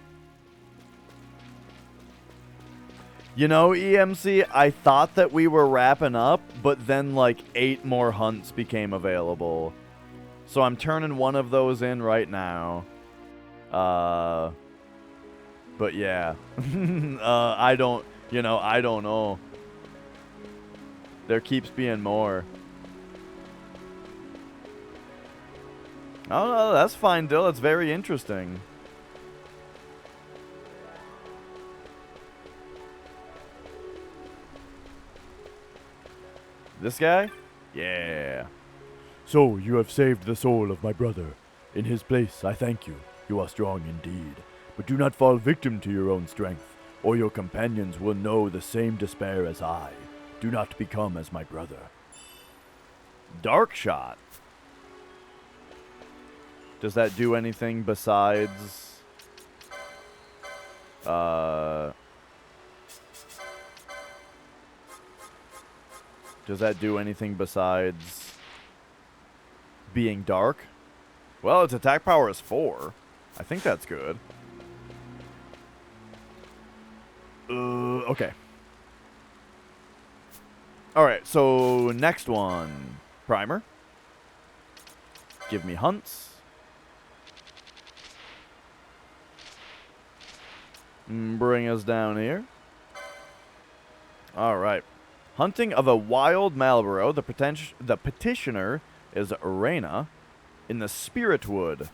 You know, EMC, I thought that we were wrapping up, but then like 8 more hunts became available. So I'm turning one of those in right now. But yeah, I don't know. There keeps being more. Oh, no, that's fine, Dill. It's very interesting. This guy? Yeah. So, you have saved the soul of my brother. In his place, I thank you. You are strong indeed, but do not fall victim to your own strength, or your companions will know the same despair as I. Do not become as my brother. Dark shot. Does that do anything besides... Does that do anything besides being dark? Well, its attack power is 4. I think that's good. Okay. Alright, so next one. Primer. Give me hunts. Bring us down here. Alright. Hunting of a wild Malboro. The petitioner is Reyna in the Spirit Wood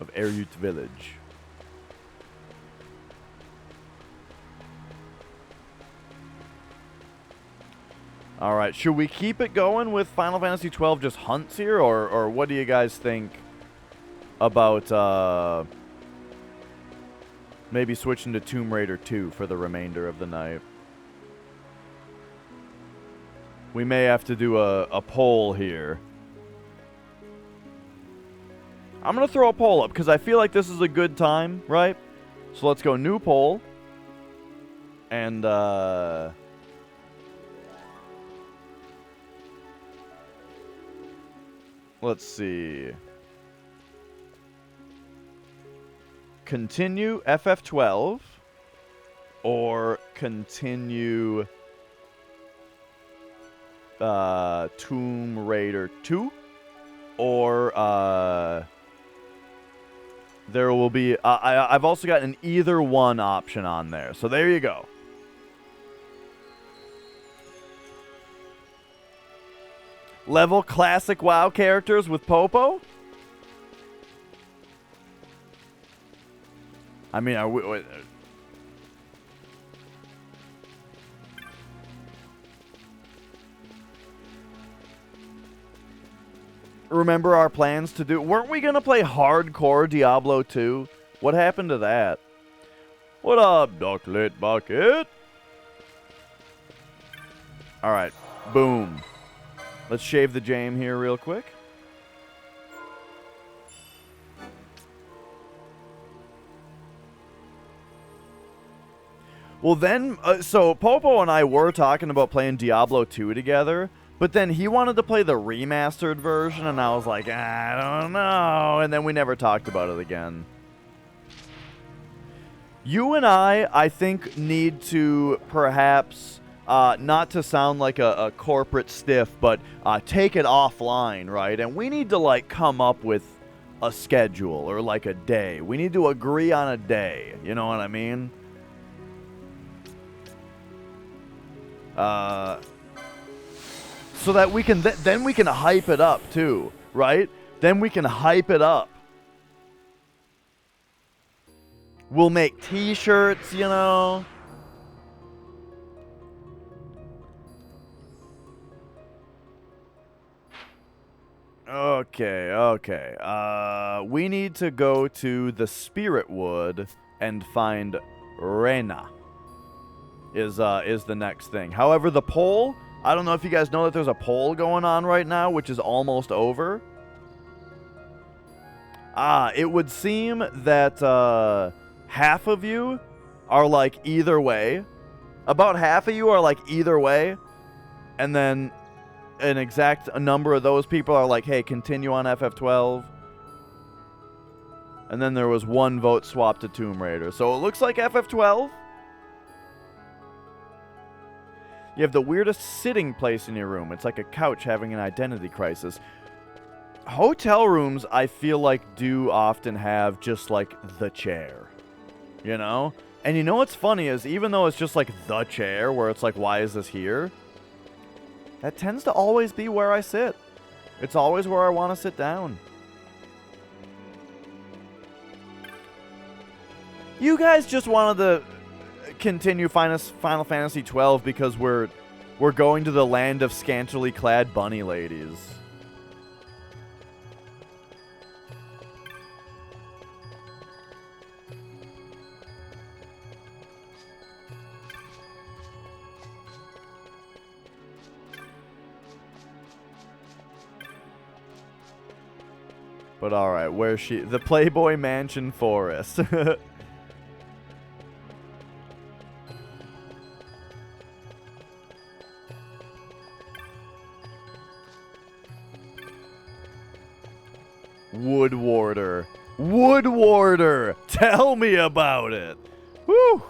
of Eryut Village. Alright, should we keep it going with Final Fantasy XII just hunts here, or what do you guys think about maybe switching to Tomb Raider 2 for the remainder of the night? We may have to do a poll here. I'm going to throw a poll up because I feel like this is a good time, right? So let's go new poll. And, let's see. Continue FF12 or continue Tomb Raider 2 or there will be I've also got an either one option on there. So there you go. Level classic WoW characters with Popo? I mean, are we, remember our plans to do... Weren't we going to play hardcore Diablo 2? What happened to that? What up, Ducklet Bucket? Alright, boom. Let's shave the jam here real quick. Well then, so Popo and I were talking about playing Diablo 2 together, but then he wanted to play the remastered version, and I was like, I don't know, and then we never talked about it again. You and I think, need to perhaps, not to sound like a corporate stiff, but take it offline, right? And we need to, like, come up with a schedule, or like a day. We need to agree on a day, you know what I mean? So that we can then we can hype it up too, right? Then we can hype it up. We'll make t-shirts, you know. Okay. We need to go to the Spirit Wood and find Rena. Is the next thing. However, the poll, I don't know if you guys know that there's a poll going on right now, which is almost over. It would seem that half of you are like either way. About half of you are like either way. And then an exact number of those people are like, hey, continue on FF12. And then there was one vote swapped to Tomb Raider. So it looks like FF12. You have the weirdest sitting place in your room. It's like a couch having an identity crisis. Hotel rooms, I feel like, do often have just, like, the chair. You know? And you know what's funny is, even though it's just, like, the chair, where it's like, why is this here? That tends to always be where I sit. It's always where I want to sit down. You guys just wanted to continue Final Fantasy 12 because we're going to the land of scantily clad bunny ladies. But alright, where's she? The Playboy Mansion Forest. Woodwarder. Woodwarder! Tell me about it! Whew!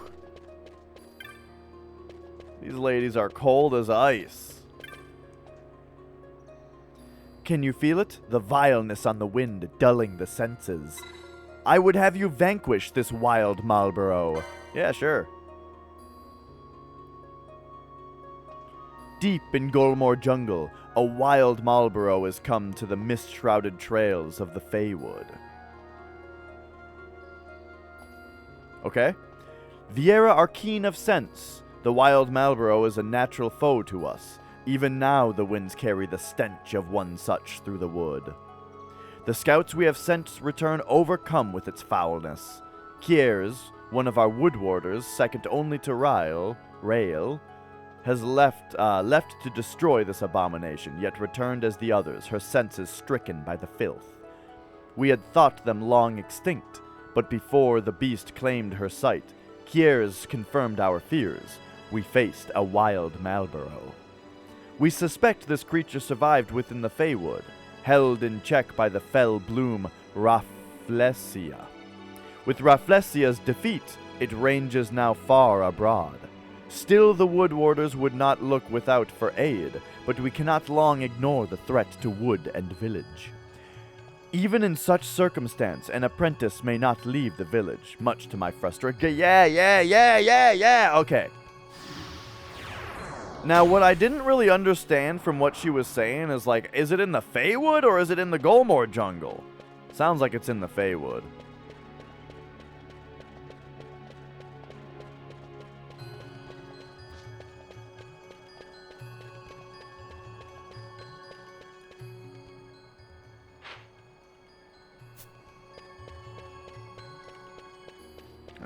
These ladies are cold as ice. Can you feel it? The vileness on the wind, dulling the senses. I would have you vanquish this wild Marlborough. Yeah, sure. Deep in Golmore Jungle, a wild Marlborough has come to the mist-shrouded trails of the Feywood. Okay. Viera are keen of sense. The wild Marlborough is a natural foe to us. Even now the winds carry the stench of one such through the wood. The scouts we have sent return overcome with its foulness. Kiers, one of our wood warders, second only to Rael, has left to destroy this abomination, yet returned as the others, her senses stricken by the filth. We had thought them long extinct, but before the beast claimed her sight, Kier's confirmed our fears. We faced a wild Malboro. We suspect this creature survived within the Feywood, held in check by the fell bloom Rafflesia. With Rafflesia's defeat, it ranges now far abroad. Still the wood warders would not look without for aid, but we cannot long ignore the threat to wood and village. Even in such circumstance, an apprentice may not leave the village, much to my frustration. Yeah, okay. Now, what I didn't really understand from what she was saying is, like, is it in the Feywood or is it in the Golmore jungle? Sounds like it's in the Feywood.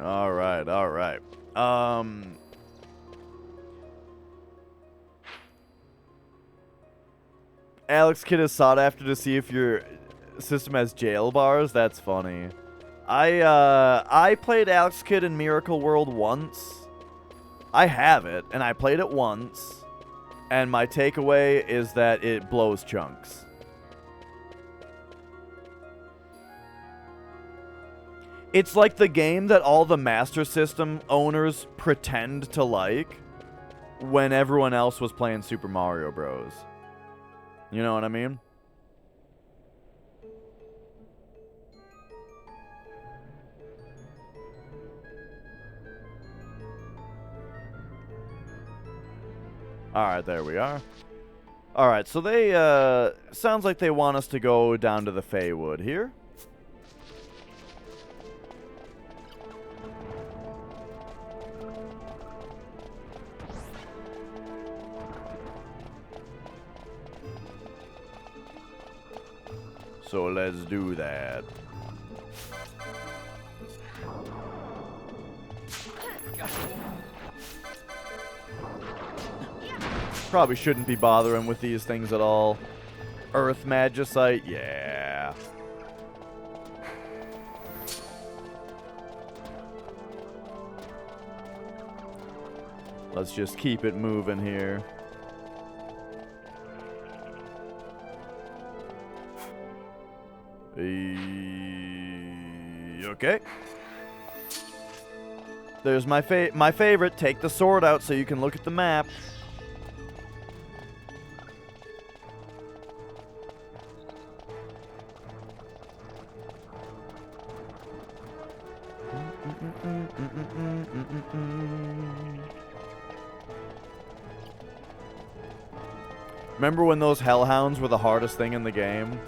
All right. Alex Kidd is sought after to see if your system has jail bars. That's funny. I played Alex Kidd in Miracle World once. I have it, and I played it once. And my takeaway is that it blows chunks. It's like the game that all the Master System owners pretend to like when everyone else was playing Super Mario Bros. You know what I mean? Alright, there we are. Alright, so they, sounds like they want us to go down to the Feywood here. So let's do that. Probably shouldn't be bothering with these things at all. Earth Magicite, yeah. Let's just keep it moving here. Okay. There's my favorite. Take the sword out so you can look at the map. Remember when those hellhounds were the hardest thing in the game?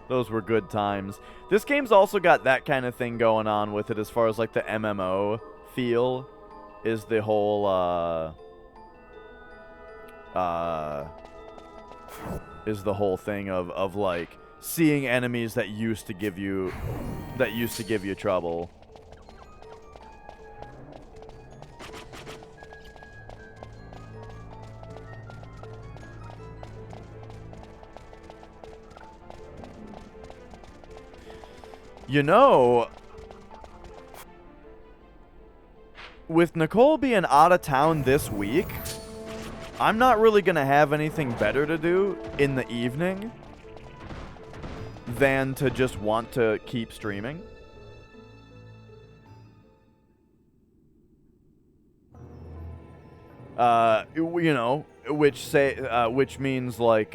Those were good times. This game's also got that kind of thing going on with it as far as like the MMO feel is the whole thing of like seeing enemies that used to give you trouble. You know, with Nicole being out of town this week, I'm not really going to have anything better to do in the evening than to just want to keep streaming. You know, which means like,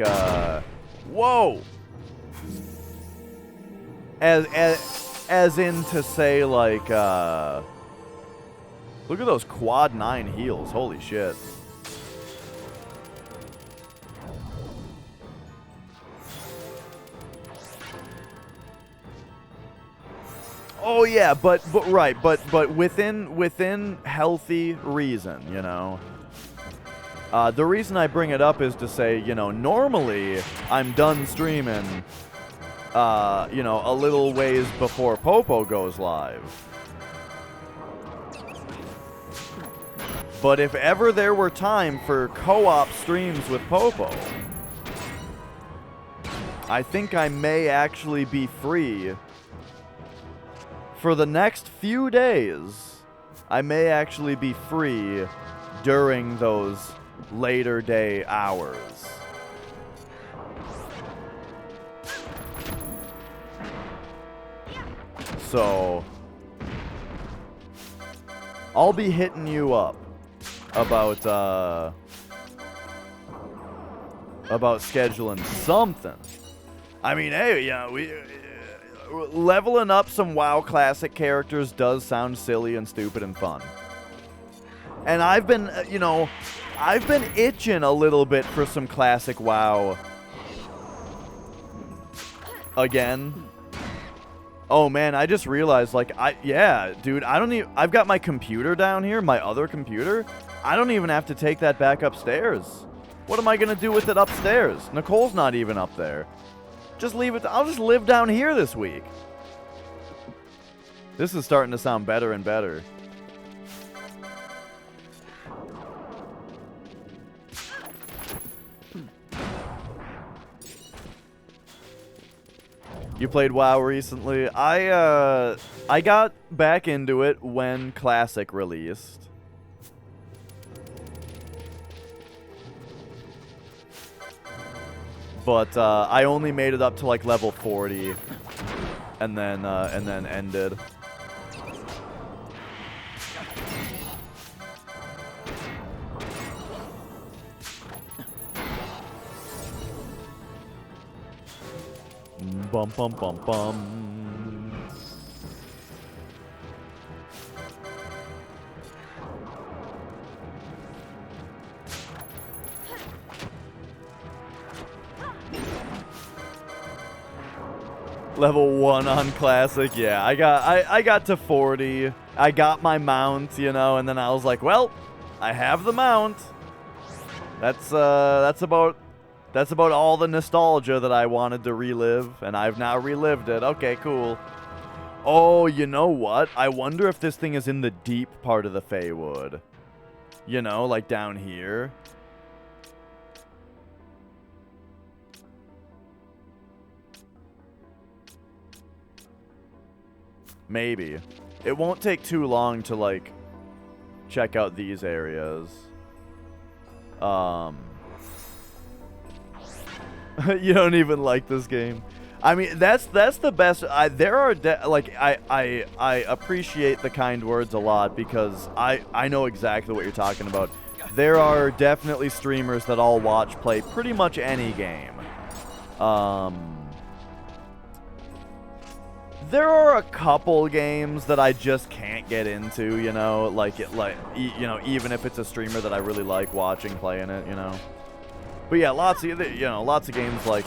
whoa! As in to say, like, look at those quad 9 heals. Holy shit. Oh yeah, but within healthy reason, you know. The reason I bring it up is to say, you know, normally I'm done streaming, you know, a little ways before Popo goes live. But if ever there were time for co-op streams with Popo, I think I may actually be free for the next few days I may actually be free during those later day hours. So I'll be hitting you up about scheduling something. I mean, hey, yeah, we leveling up some WoW classic characters does sound silly and stupid and fun. And I've been, I've been itching a little bit for some classic WoW again. Oh man, I just realized, like, dude, I've got my computer down here, my other computer. I don't even have to take that back upstairs. What am I gonna do with it upstairs? Nicole's not even up there. Just leave it, I'll just live down here this week. This is starting to sound better and better. You played WoW recently? I got back into it when Classic released. But I only made it up to like level 40 and then ended. Bum bum bum bum. Level 1 on Classic, yeah. I got to 40. I got my mount, and then I was like, well, I have the mount. That's about all the nostalgia that I wanted to relive, and I've now relived it. Okay, cool. Oh, you know what? I wonder if this thing is in the deep part of the Feywood. Like down here. Maybe. It won't take too long to, like, check out these areas. You don't even like this game. I mean, that's the best. I appreciate the kind words a lot because I know exactly what you're talking about. There are definitely streamers that I'll watch play pretty much any game. There are a couple games that I just can't get into, even if it's a streamer that I really like watching playing it, But yeah, lots of games like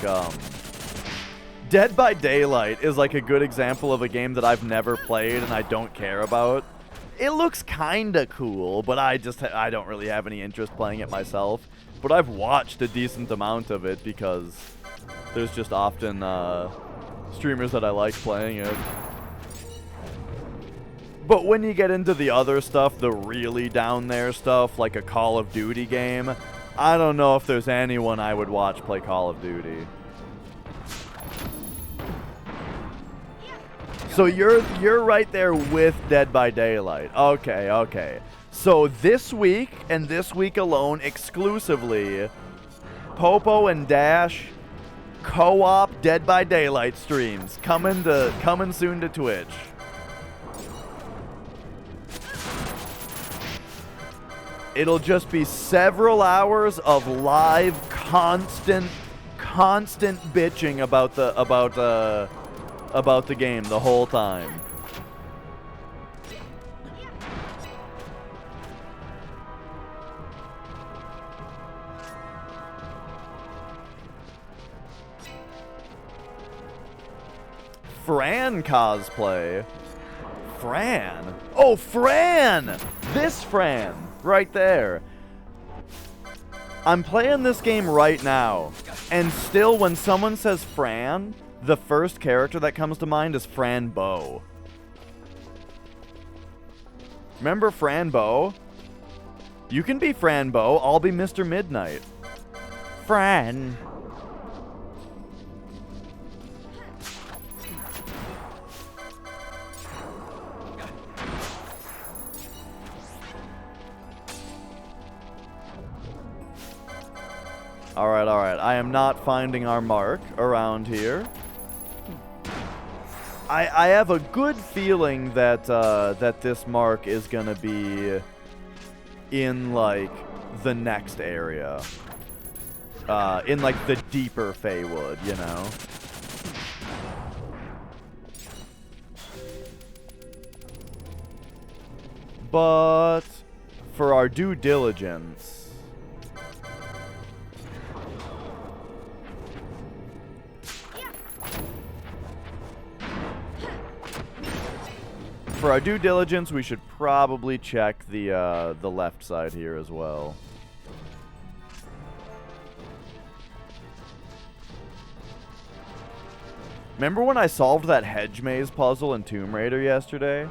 Dead by Daylight is like a good example of a game that I've never played and I don't care about. It looks kinda cool, but I don't really have any interest playing it myself. But I've watched a decent amount of it because there's just often streamers that I like playing it. But when you get into the other stuff, the really down there stuff, like a Call of Duty game, I don't know if there's anyone I would watch play Call of Duty. So you're right there with Dead by Daylight. Okay. So this week, and this week alone, exclusively, Popo and Dash co-op Dead by Daylight streams coming soon to Twitch. It'll just be several hours of live, constant bitching about the game the whole time. Fran cosplay. Fran. Oh, Fran! This Fran. Right there. I'm playing this game right now, and still when someone says Fran, the first character that comes to mind is Fran Bow. Remember Fran Bow? You can be Fran Bow, I'll be Mr. Midnight. Fran. Alright, alright. I am not finding our mark around here. I have a good feeling that that this mark is gonna be in like the next area. In like the deeper Feywood, you know? But for our due diligence, we should probably check the left side here as well. Remember when I solved that hedge maze puzzle in Tomb Raider yesterday?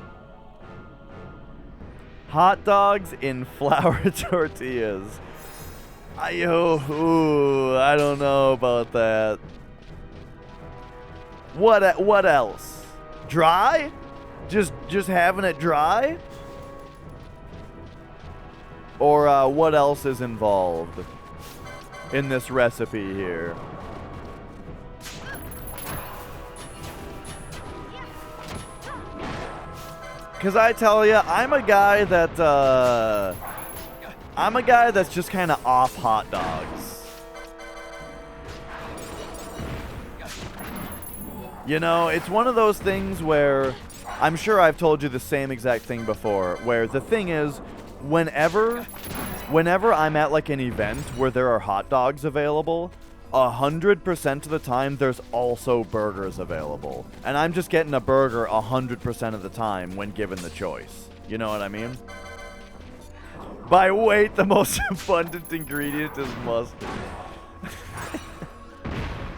Hot dogs in flour tortillas. I don't know about that. What else? Dry? Just having it dry? Or what else is involved in this recipe here? Cause I tell you, I'm a guy that's just kind of off hot dogs. You know, it's one of those things where I'm sure I've told you the same exact thing before, where the thing is, whenever I'm at like an event where there are hot dogs available, 100% of the time there's also burgers available. And I'm just getting a burger 100% of the time when given the choice. You know what I mean? By weight, the most abundant ingredient is mustard.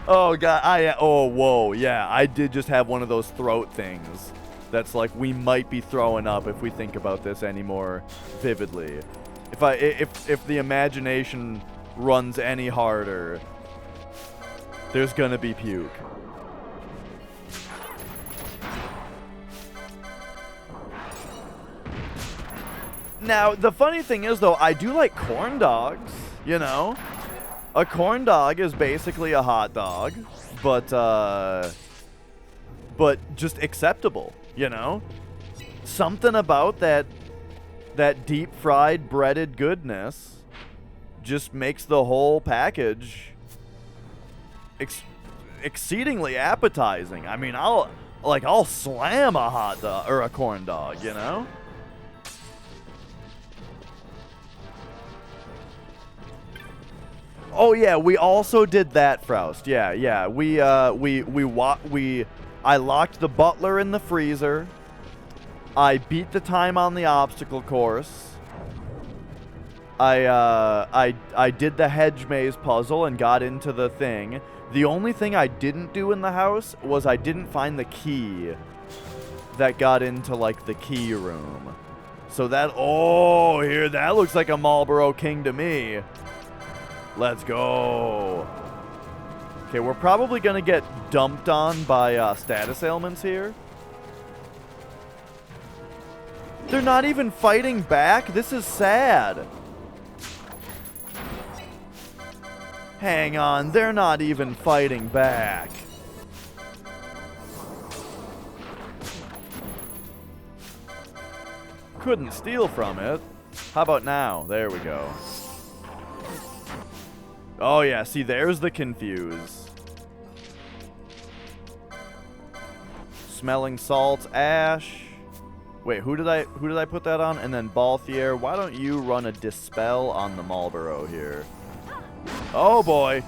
Oh god, whoa, yeah, I did just have one of those throat things. That's like, we might be throwing up if we think about this any more vividly. If the imagination runs any harder, there's gonna be puke. Now, the funny thing is, though, I do like corn dogs, you know? A corn dog is basically a hot dog, but just acceptable, you know? Something about that deep-fried breaded goodness just makes the whole package exceedingly appetizing. I mean, I'll slam a hot dog or a corn dog, you know? Oh yeah, we also did that, Froust. Yeah. I locked the butler in the freezer. I beat the time on the obstacle course. I did the hedge maze puzzle and got into the thing. The only thing I didn't do in the house was I didn't find the key that got into, like, the key room. So that, here, that looks like a Marlboro King to me. Let's go. Okay, we're probably going to get dumped on by status ailments here. They're not even fighting back? This is sad. Hang on, they're not even fighting back. Couldn't steal from it. How about now? There we go. Oh yeah, see, there's the confuse. Smelling salts, ash. Wait, who did I put that on? And then Balthier, why don't you run a dispel on the Marlboro here? Oh boy.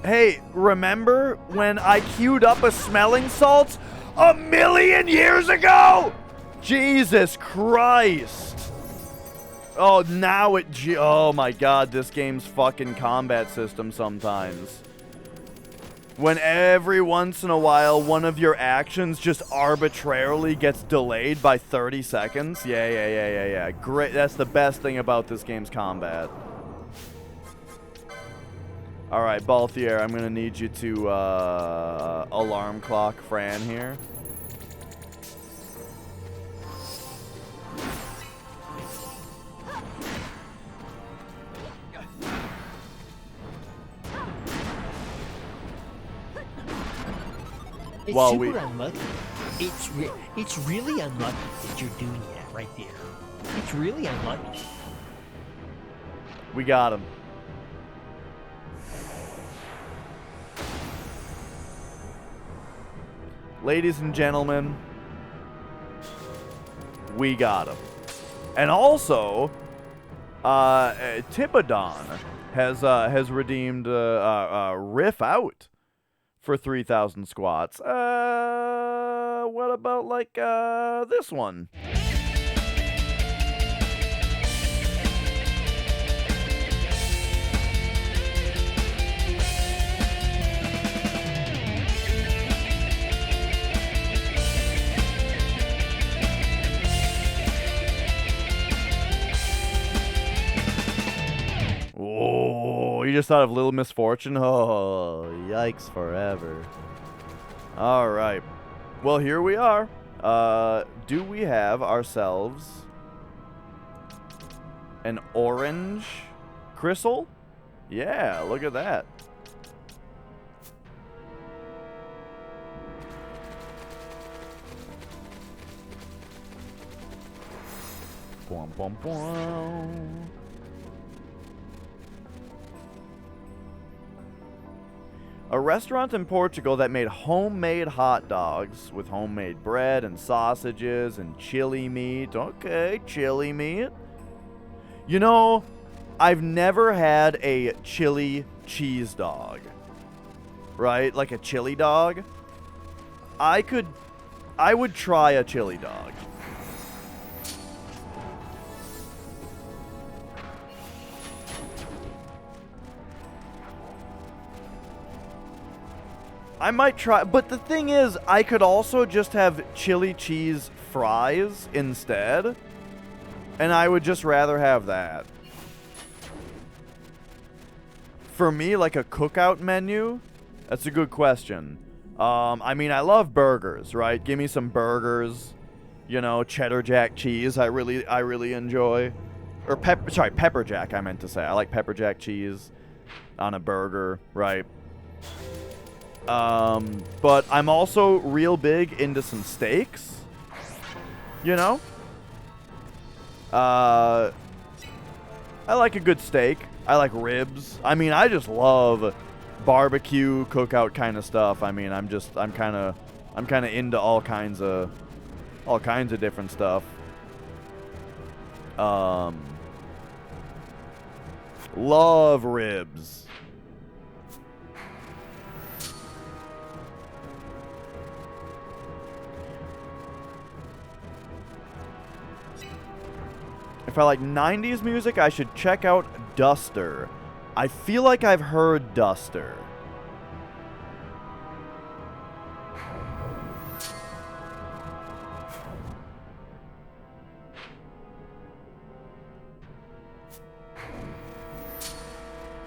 Hey, remember when I queued up a smelling salts 1,000,000 years ago? Jesus Christ. Oh, now oh my god, this game's fucking combat system sometimes. When every once in a while, one of your actions just arbitrarily gets delayed by 30 seconds. Yeah. Great. That's the best thing about this game's combat. Alright, Balthier, I'm going to need you to alarm clock Fran here. It's Well, super we- unlucky. It's really unlucky that you're doing that right there. It's really unlucky. We got him. Ladies and gentlemen, we got him. And also, Tipodon has redeemed Riff Out for 3,000 squats. What about like this one? Oh, you just thought of Little Misfortune? Oh, yikes forever. All right. Well, here we are. Do we have ourselves an orange crystal? Yeah, look at that. Bwom, bwom, bwom. A restaurant in Portugal that made homemade hot dogs with homemade bread and sausages and chili meat. Okay, chili meat. You know, I've never had a chili cheese dog. Right? Like a chili dog. I would try a chili dog. I might try, but the thing is, I could also just have chili cheese fries instead, and I would just rather have that. For me, like a cookout menu, that's a good question. I mean, I love burgers, right? Give me some burgers, you know, cheddar jack cheese. I really enjoy, or pepper jack. I meant to say, I like pepper jack cheese on a burger, right? But I'm also real big into some steaks, you know? I like a good steak. I like ribs. I mean, I just love barbecue, cookout kind of stuff. I mean, I'm kind of into all kinds of different stuff. Love ribs. If I like 90s music, I should check out Duster. I feel like I've heard Duster.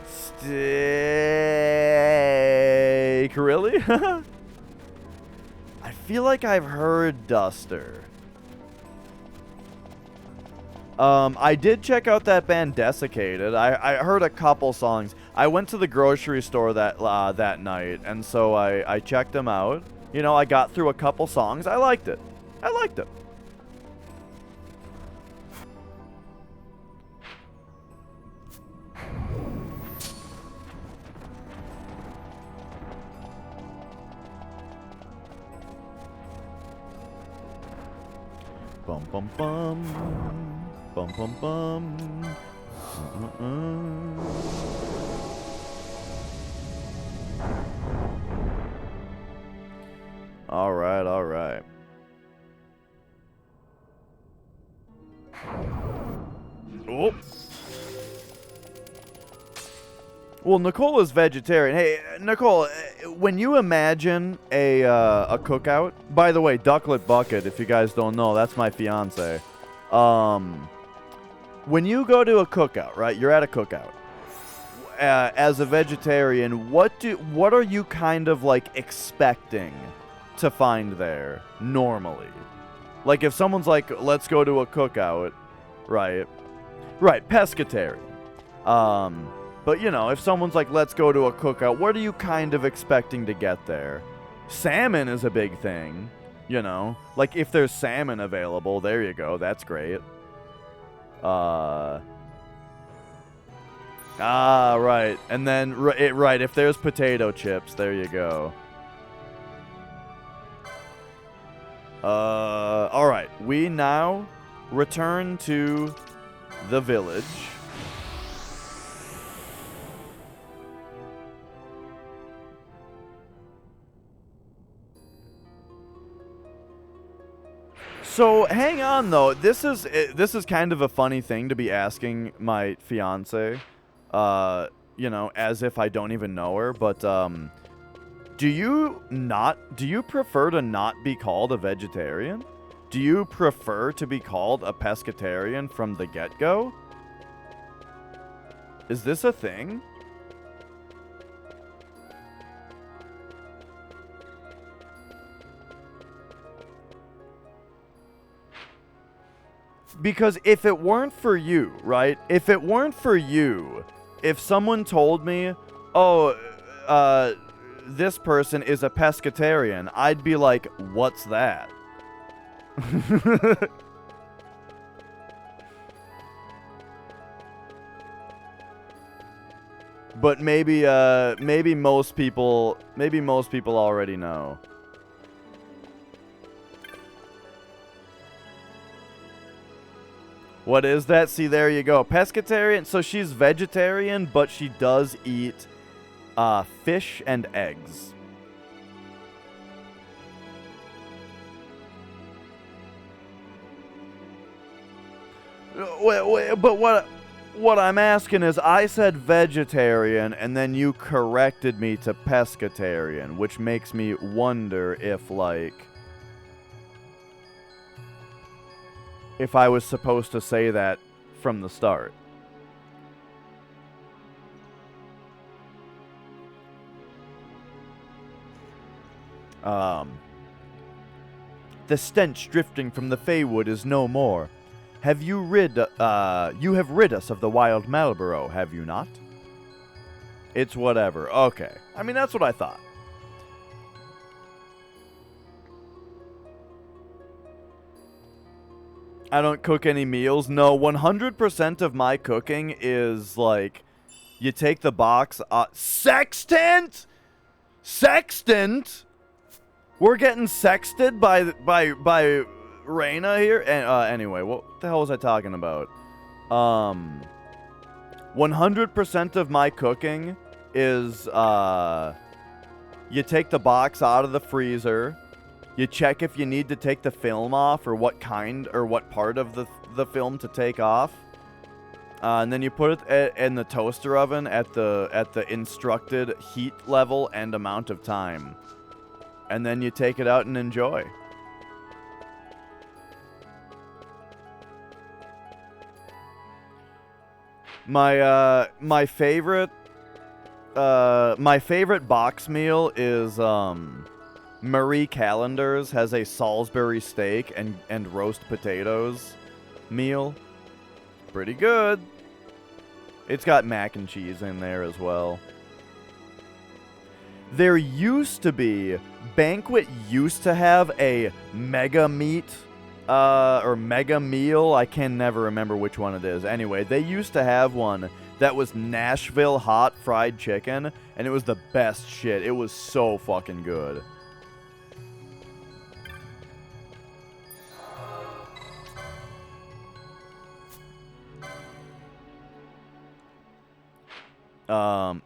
Steak. Really? I feel like I've heard Duster. I did check out that band Desiccated. I heard a couple songs. I went to the grocery store that night, and so I checked them out. You know, I got through a couple songs. I liked it. Bum bum bum. Bum bum bum. All right. Oh. Well, Nicole is vegetarian. Hey, Nicole, when you imagine a cookout, by the way, Ducklet Bucket, if you guys don't know, that's my fiance. When you go to a cookout, right? You're at a cookout. As a vegetarian, what are you kind of like expecting to find there normally? Like if someone's like, "Let's go to a cookout," right? Right, pescatarian. But you know, if someone's like, "Let's go to a cookout," what are you kind of expecting to get there? Salmon is a big thing, you know? Like, if there's salmon available, there you go. That's great. Right. And then, right, if there's potato chips, there you go. Alright. We now return to the village. So, hang on though. This is kind of a funny thing to be asking my fiance. You know, as if I don't even know her, but do you prefer to not be called a vegetarian? Do you prefer to be called a pescatarian from the get-go? Is this a thing? Because if it weren't for you, right? If it weren't for you, if someone told me, oh, this person is a pescatarian, I'd be like, what's that? But maybe most people already know. What is that? See, there you go. Pescatarian. So she's vegetarian, but she does eat fish and eggs. Wait, but what I'm asking is, I said vegetarian, and then you corrected me to pescatarian, which makes me wonder if, like, if I was supposed to say that from the start. The stench drifting from the Feywood is no more. Have you you have rid us of the wild Marlborough, have you not? It's whatever. Okay. I mean, that's what I thought. I don't cook any meals. No, 100% of my cooking is, like, you take the box... Sextant? Sextant? We're getting sexted by Reyna here? Anyway, what the hell was I talking about? 100% of my cooking is, you take the box out of the freezer, you check if you need to take the film off, or what kind, or what part of the film to take off, and then you put it in the toaster oven at the instructed heat level and amount of time. And then you take it out and enjoy. My favorite box meal is Marie Callender's has a Salisbury steak and roast potatoes meal. Pretty good. It's got mac and cheese in there as well. There used to be, Banquet used to have a mega meat, or mega meal. I can never remember which one it is. Anyway, they used to have one that was Nashville hot fried chicken, and it was the best shit. It was so fucking good.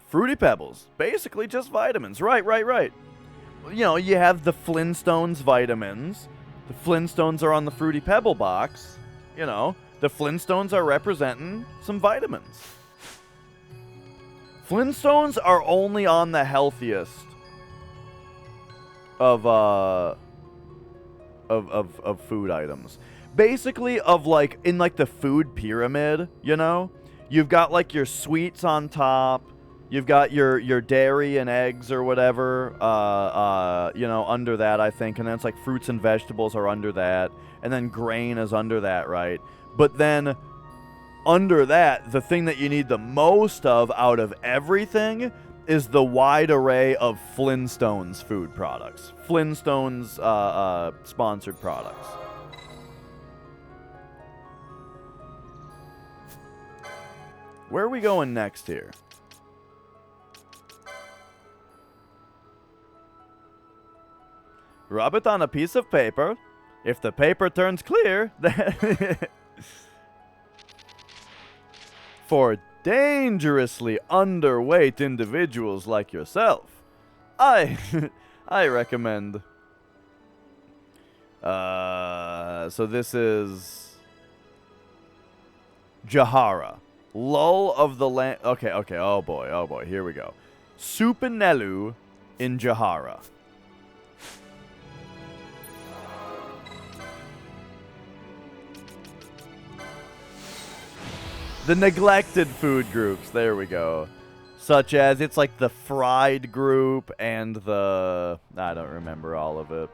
Fruity Pebbles. Basically just vitamins. Right. You know, you have the Flintstones vitamins. The Flintstones are on the Fruity Pebble box. You know, the Flintstones are representing some vitamins. Flintstones are only on the healthiest of food items. Basically, like, in, like, the food pyramid, you know? You've got, like, your sweets on top. You've got your dairy and eggs or whatever, you know, under that, I think. And then it's like fruits and vegetables are under that. And then grain is under that, right? But then under that, the thing that you need the most of out of everything is the wide array of Flintstones food products. Flintstones sponsored products. Where are we going next here? Rub it on a piece of paper. If the paper turns clear, then for dangerously underweight individuals like yourself, I recommend. So this is Jahara. Lull of the Land. Okay. Oh boy. Here we go. Supinelu in Jahara. The neglected food groups, there we go. Such as, it's like the fried group and the... I don't remember all of it.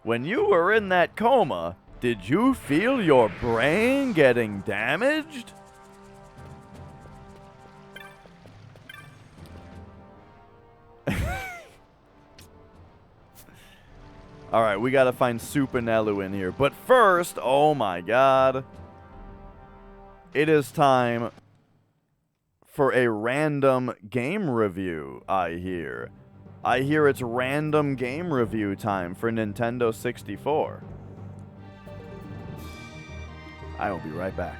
When you were in that coma, did you feel your brain getting damaged? Alright, we gotta find Supinelu in here. But first, oh my god. It is time for a random game review, I hear. I hear it's random game review time for Nintendo 64. I will be right back.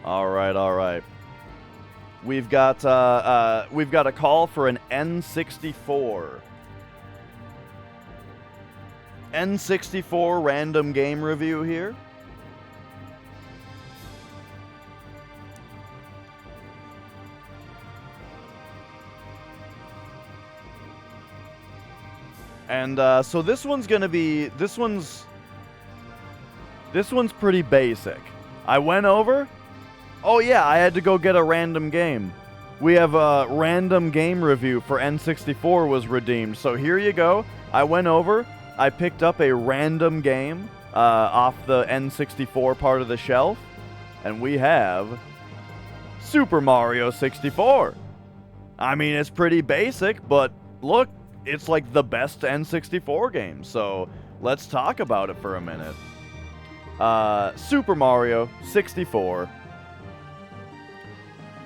All right. We've got a call for an N64. N64 random game review here. And so this one's pretty basic. I went over. Oh yeah, I had to go get a random game. We have a random game review for N64 was redeemed. So here you go. I went over. I picked up a random game off the N64 part of the shelf. And we have Super Mario 64. I mean, it's pretty basic, but look, it's like the best N64 game. So let's talk about it for a minute. Super Mario 64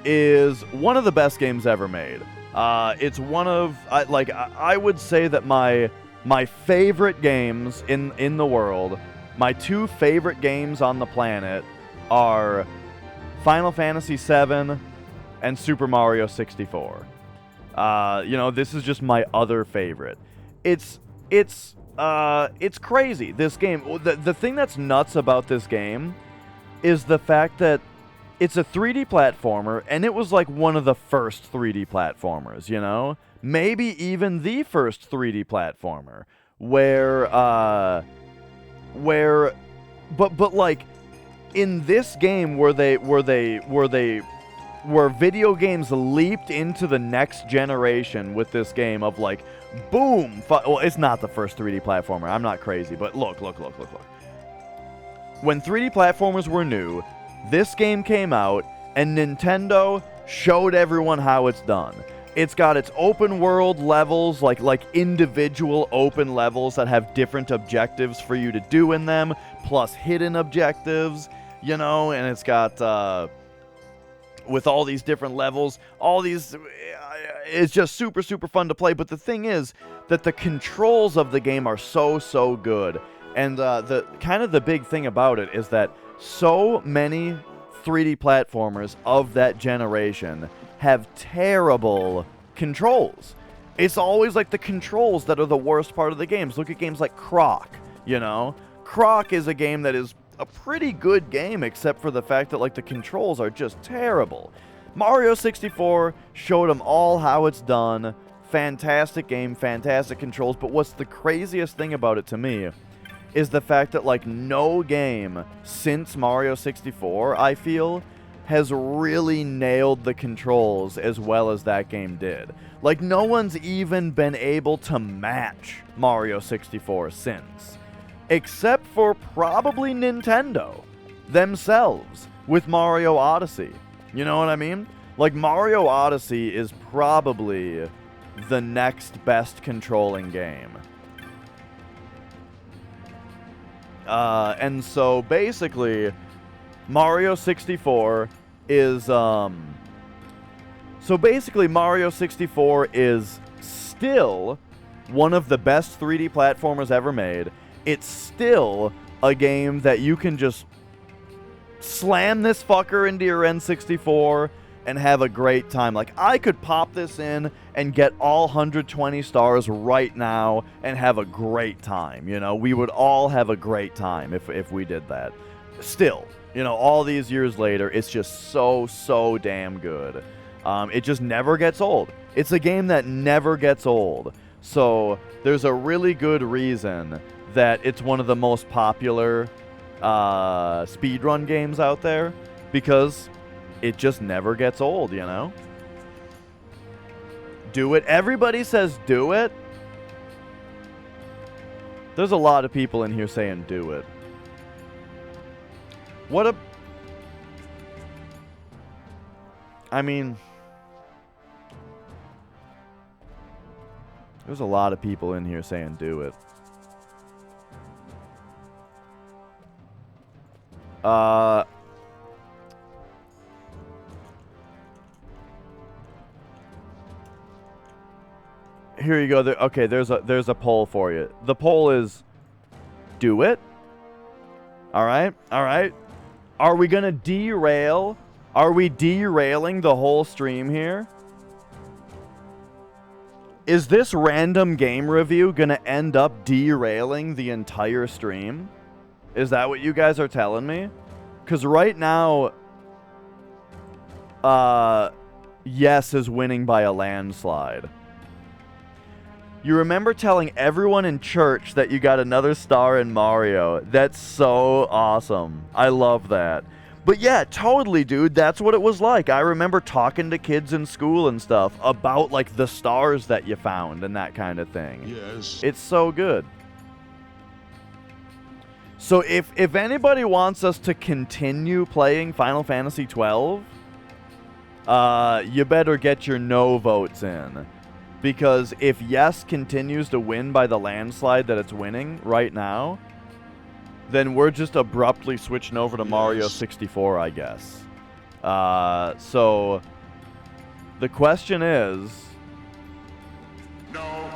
is one of the best games ever made. It's one of, I would say that my favorite games in the world, my two favorite games on the planet are Final Fantasy VII and Super Mario 64. This is just my other favorite. It's crazy, this game. The thing that's nuts about this game is the fact that it's a 3D platformer, and it was like one of the first 3D platformers, you know? Maybe even the first 3D platformer, but like, in this game where video games leaped into the next generation with this game of like, boom! Well, it's not the first 3D platformer. I'm not crazy, but look. When 3D platformers were new, this game came out, and Nintendo showed everyone how it's done. It's got its open world levels, like individual open levels that have different objectives for you to do in them, plus hidden objectives, you know, and it's got, with all these different levels, it's just super, super fun to play. But the thing is that the controls of the game are so good. And the big thing about it is that so many 3D platformers of that generation have terrible controls. It's always like the controls that are the worst part of the games. Look at games like Croc, you know? Croc is a game that is a pretty good game, except for the fact that like the controls are just terrible. Mario 64 showed them all how it's done. Fantastic game, fantastic controls, but what's the craziest thing about it to me is the fact that, like, no game since Mario 64, I feel, has really nailed the controls as well as that game did. Like, no one's even been able to match Mario 64 since. Except for probably Nintendo themselves with Mario Odyssey. You know what I mean? Like, Mario Odyssey is probably the next best controlling game. And so basically, Mario 64 is, Mario 64 is still one of the best 3D platformers ever made. It's still a game that you can just slam this fucker into your N64 and have a great time. Like, I could pop this in and get all 120 stars right now and have a great time, you know? We would all have a great time if we did that. Still, you know, all these years later, it's just so damn good. It just never gets old. It's a game that never gets old. So, there's a really good reason that it's one of the most popular speedrun games out there, because it just never gets old, you know? Do it. Everybody says do it. There's a lot of people in here saying do it. What a... I mean... There's a lot of people in here saying do it. Here you go. Okay, there's a poll for you. The poll is, do it. All right. Are we gonna derail? Are we derailing the whole stream here? Is this random game review gonna end up derailing the entire stream? Is that what you guys are telling me? Because right now, yes is winning by a landslide. You remember telling everyone in church that you got another star in Mario. That's so awesome. I love that. But yeah, totally, dude. That's what it was like. I remember talking to kids in school and stuff about, like, the stars that you found and that kind of thing. Yes. It's so good. So if anybody wants us to continue playing Final Fantasy 12, you better get your no votes in. Because if yes continues to win by the landslide that it's winning right now, then we're just abruptly switching over to Mario 64, I guess. So the question is... No.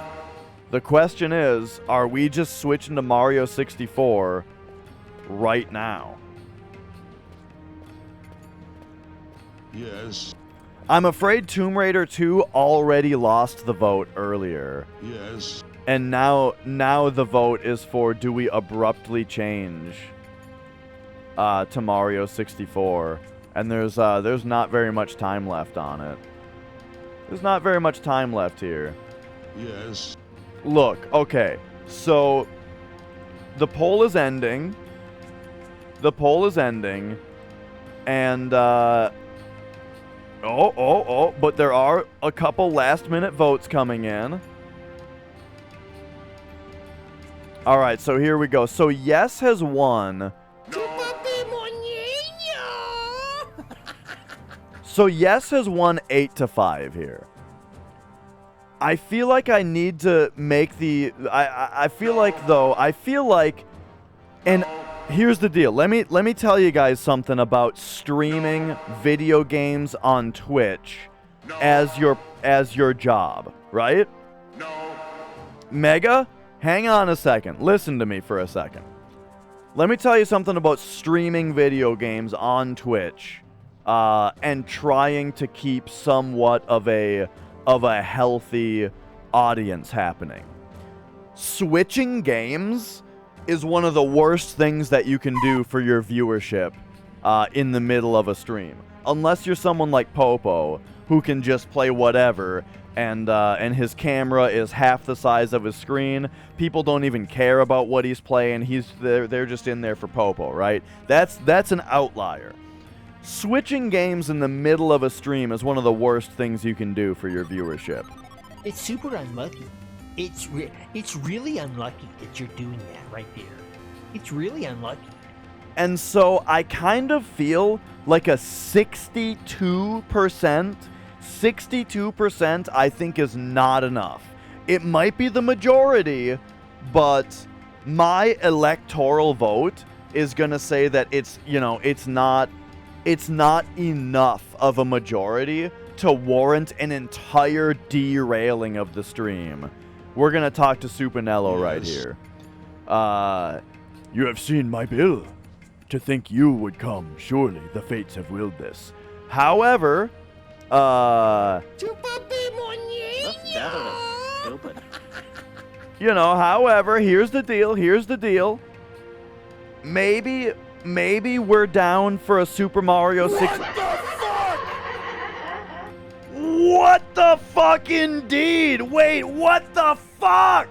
The question is, are we just switching to Mario 64 right now? Yes. I'm afraid Tomb Raider 2 already lost the vote earlier. Yes. And now the vote is for, do we abruptly change to Mario 64? And there's not very much time left on it. There's not very much time left here. Yes. Look, okay, so the poll is ending. And, but there are a couple last-minute votes coming in. Alright, so here we go. So yes has won. So yes has won 8-5 here. I feel like I need to make the... I feel like... And here's the deal. Let me tell you guys something about streaming video games on Twitch as your job, right? No. Mega, hang on a second. Listen to me for a second. Let me tell you something about streaming video games on Twitch and trying to keep somewhat of a healthy audience happening. Switching games is one of the worst things that you can do for your viewership in the middle of a stream. unless you're someone like Popo, who can just play whatever, and his camera is half the size of his screen. People don't even care about what he's playing. They're just in there for Popo, right? That's an outlier. Switching games in the middle of a stream is one of the worst things you can do for your viewership. It's super unlucky. It's really unlucky that you're doing that right there. It's really unlucky. And so I kind of feel like a 62% I think is not enough. It might be the majority, but my electoral vote is going to say that it's not enough of a majority to warrant an entire derailing of the stream. We're going to talk to Supinello right here. You have seen my bill. To think you would come, surely the fates have willed this. However, This desert is stupid. however, here's the deal. Maybe we're down for a Super Mario 6. What the fuck indeed? Wait, what the fuck?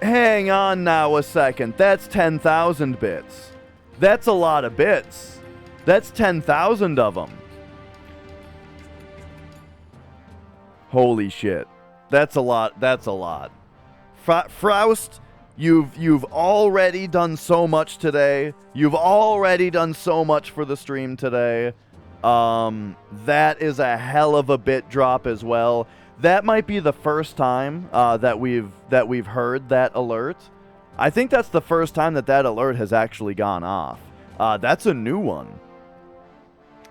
Hang on now a second. That's 10,000 bits. That's a lot of bits. That's 10,000 of them. Holy shit. That's a lot. Froust, you've already done so much today. You've already done so much for the stream today. That is a hell of a bit drop as well. That might be the first time that we've heard that alert. I think that's the first time that alert has actually gone off. That's a new one.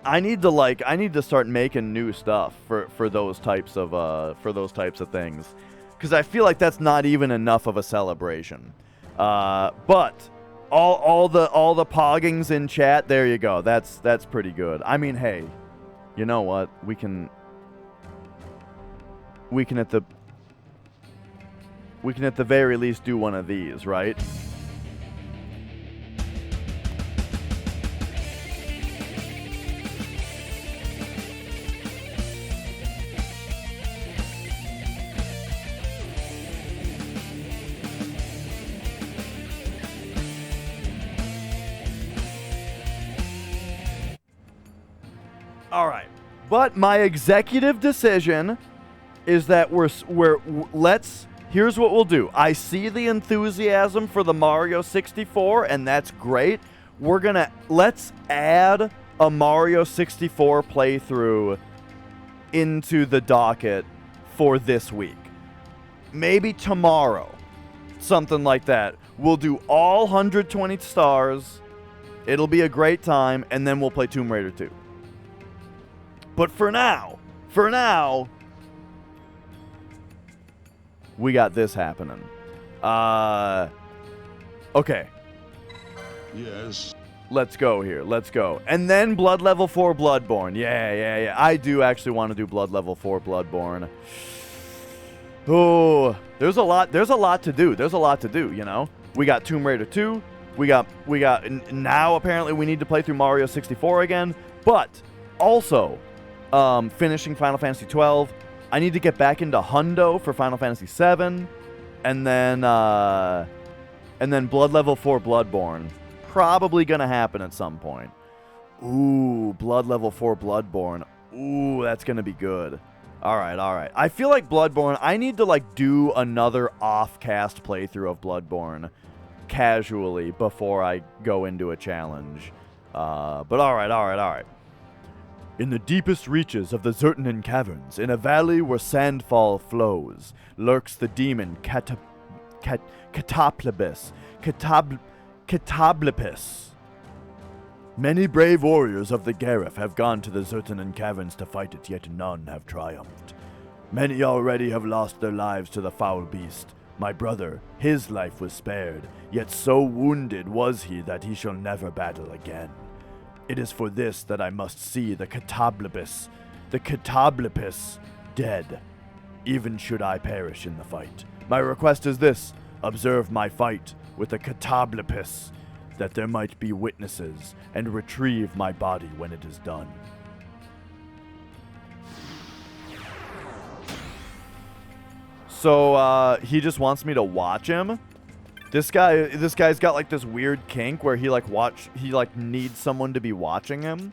I need to start making new stuff for those types of things, because I feel like that's not even enough of a celebration. But all the poggings in chat, there you go. That's pretty good. I mean, hey, you know what? We can at the very least do one of these, right? All right. But my executive decision is that here's what we'll do. I see the enthusiasm for the Mario 64, and that's great. Let's add a Mario 64 playthrough into the docket for this week. Maybe tomorrow. Something like that. We'll do all 120 stars. It'll be a great time, and then we'll play Tomb Raider 2. But for now, we got this happening. Okay. Yes. Let's go here. Let's go. And then Blood Level 4 Bloodborne. Yeah. I do actually want to do Blood Level 4 Bloodborne. Oh, there's a lot to do. We got Tomb Raider 2. We got now apparently we need to play through Mario 64 again, but also finishing Final Fantasy 12. I need to get back into Hundo for Final Fantasy 7, and then Blood Level 4 Bloodborne. Probably gonna happen at some point. Ooh, Blood Level 4 Bloodborne. Ooh, that's gonna be good. All right. I feel like Bloodborne, I need to do another off-cast playthrough of Bloodborne casually before I go into a challenge. But all right. In the deepest reaches of the Zertanen Caverns, in a valley where sandfall flows, lurks the demon Catablipus. Many brave warriors of the Gareth have gone to the Zertanen Caverns to fight it, yet none have triumphed. Many already have lost their lives to the foul beast. My brother, his life was spared, yet so wounded was he that he shall never battle again. It is for this that I must see the Catablipus dead, even should I perish in the fight. My request is this: observe my fight with the Catablipus that there might be witnesses, and retrieve my body when it is done. So, he just wants me to watch him? This guy's got like this weird kink where he needs someone to be watching him.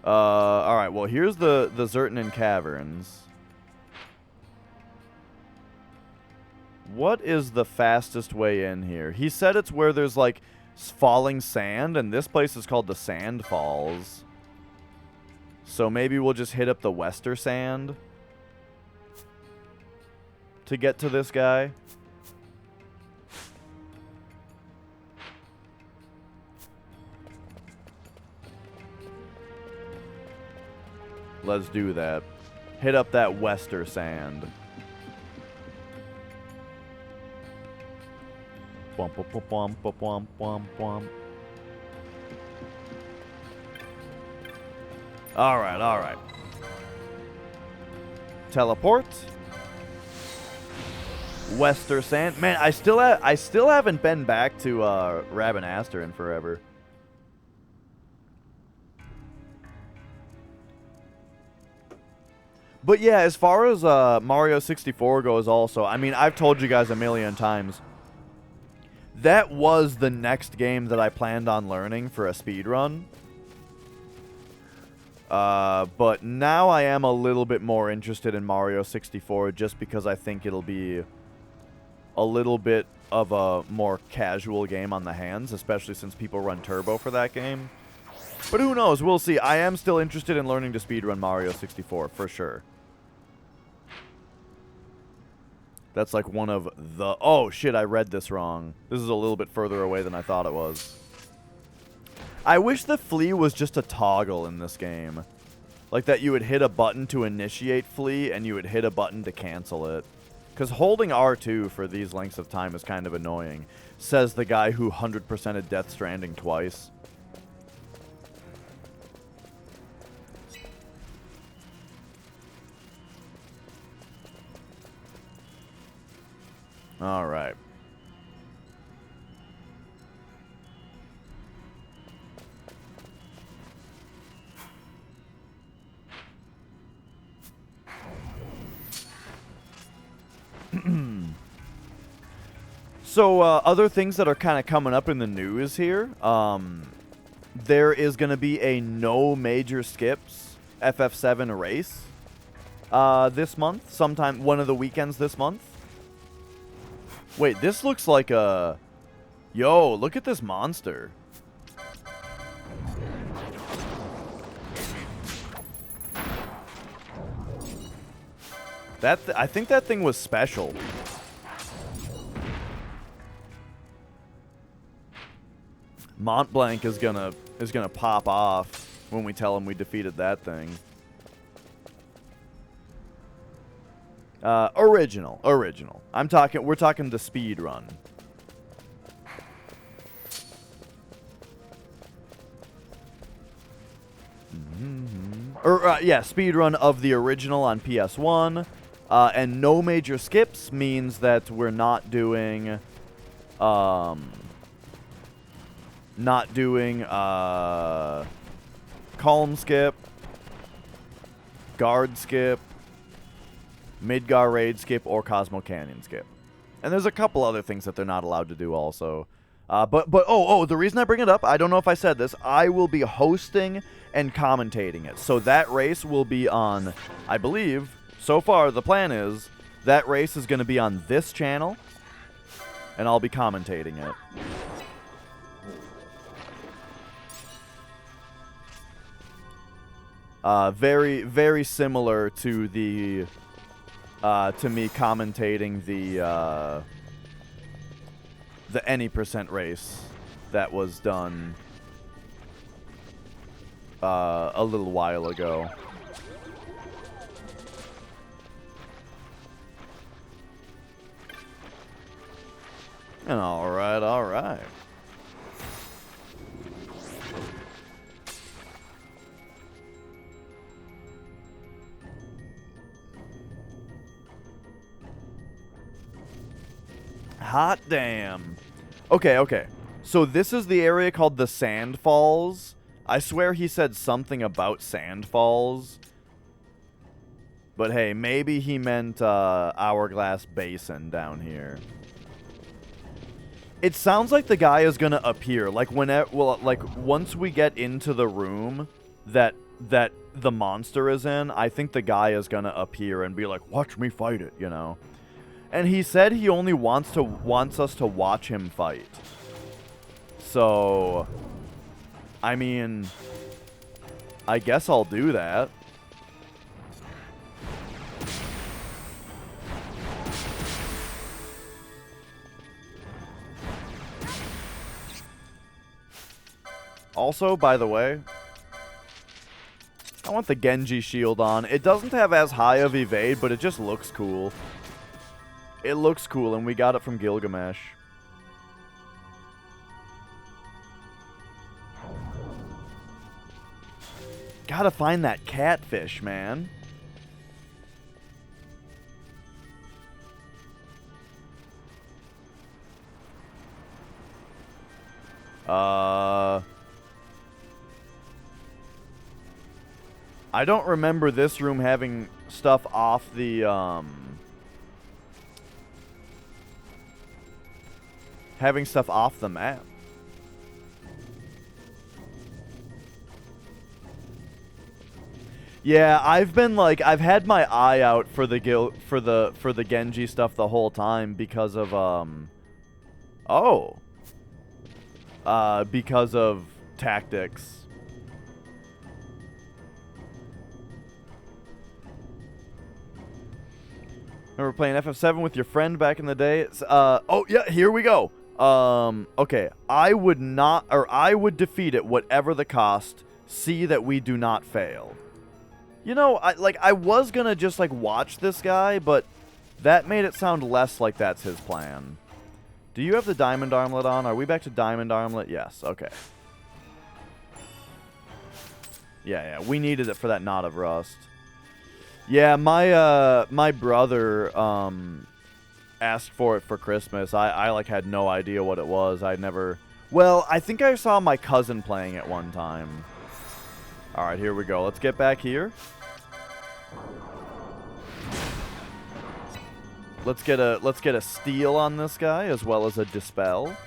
Alright, well here's the Zertanen Caverns. What is the fastest way in here? He said it's where there's like falling sand, and this place is called the Sand Falls. So maybe we'll just hit up the Wester Sand to get to this guy. Let's do that. Hit up that Wester Sand. Bum, bum, bum, bum, bum, bum, bum, bum. Alright, alright. Teleport. Wester Sand. Man, I still haven't been back to Rabanastre in forever. But yeah, as far as Mario 64 goes also, I mean, I've told you guys a million times, that was the next game that I planned on learning for a speedrun. But now I am a little bit more interested in Mario 64 just because I think it'll be a little bit of a more casual game on the hands, especially since people run Turbo for that game. But who knows? We'll see. I am still interested in learning to speedrun Mario 64, for sure. That's like one of the... Oh, shit, I read this wrong. This is a little bit further away than I thought it was. I wish the Flea was just a toggle in this game. Like that you would hit a button to initiate Flea, and you would hit a button to cancel it. Because holding R2 for these lengths of time is kind of annoying, says the guy who 100%ed Death Stranding twice. All right. So, other things that are kind of coming up in the news here. There is going to be a no major skips FF7 race this month. Sometime, one of the weekends this month. Wait, this looks like a... Yo, look at this monster. I think that thing was special. Mont Blanc is gonna pop off when we tell him we defeated that thing. Original. We're talking the speed run. Yeah, speed run of the original on PS1. And no major skips means that we're not doing, calm skip, guard skip, Midgar raid skip, or Cosmo Canyon skip. And there's a couple other things that they're not allowed to do also. But the reason I bring it up, I don't know if I said this, I will be hosting and commentating it. So that race will be on, I believe, so far the plan is, that race is going to be on this channel, and I'll be commentating it. Very, very similar to the, to me commentating the any percent race that was done a little while ago. And all right. Hot damn. Okay, okay. So this is the area called the Sand Falls. I swear he said something about Sand Falls. But hey, maybe he meant Hourglass Basin down here. It sounds like the guy is gonna appear. Like whenever, well, like once we get into the room that the monster is in, I think the guy is gonna appear and be like, "Watch me fight it," you know. And he said he only wants us to watch him fight. So, I mean, I guess I'll do that. Also, by the way, I want the Genji shield on. It doesn't have as high of evade, but it just looks cool. It looks cool, and we got it from Gilgamesh. Gotta find that catfish, man. I don't remember this room having stuff off the, having stuff off the map. Yeah, I've had my eye out for the Genji stuff the whole time because of because of tactics. Remember playing FF7 with your friend back in the day? Oh yeah, here we go. Okay, I would defeat it whatever the cost. See that we do not fail. You know, I was gonna just like watch this guy, but that made it sound less like that's his plan. Do you have the diamond armlet on? Are we back to diamond armlet? Yes. Okay. Yeah, we needed it for that knot of rust. Yeah, my brother asked for it for Christmas. I like had no idea what it was. Well, I think I saw my cousin playing it one time. All right, here we go. Let's get back here. Let's get a steal on this guy as well as a dispel.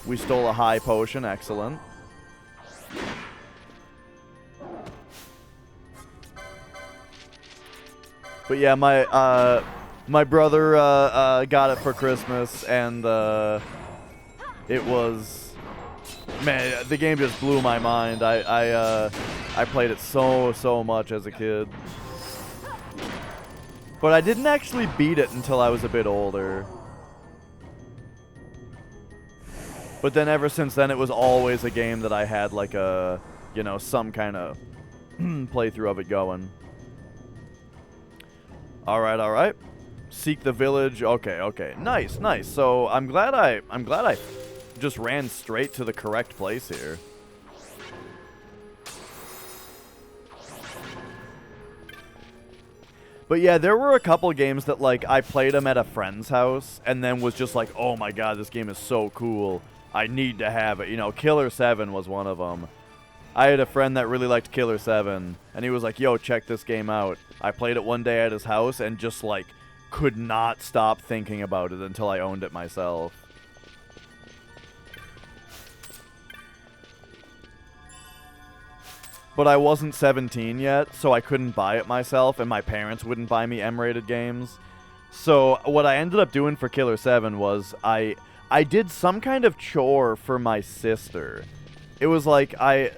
We stole a high potion, excellent. But yeah, my brother got it for Christmas, and it was, man, the game just blew my mind. I played it so much as a kid, but I didn't actually beat it until I was a bit older. But then ever since then, it was always a game that I had like a, you know, some kind of playthrough of it going. All right. Seek the village. Okay. Nice. So I'm glad I just ran straight to the correct place here. But yeah, there were a couple games that like I played them at a friend's house and then was just like, oh my god, this game is so cool. I need to have it. You know, Killer 7 was one of them. I had a friend that really liked Killer 7, and he was like, yo, check this game out. I played it one day at his house and just, like, could not stop thinking about it until I owned it myself. But I wasn't 17 yet, so I couldn't buy it myself, and my parents wouldn't buy me M-rated games. So what I ended up doing for Killer 7 was I did some kind of chore for my sister. It was like I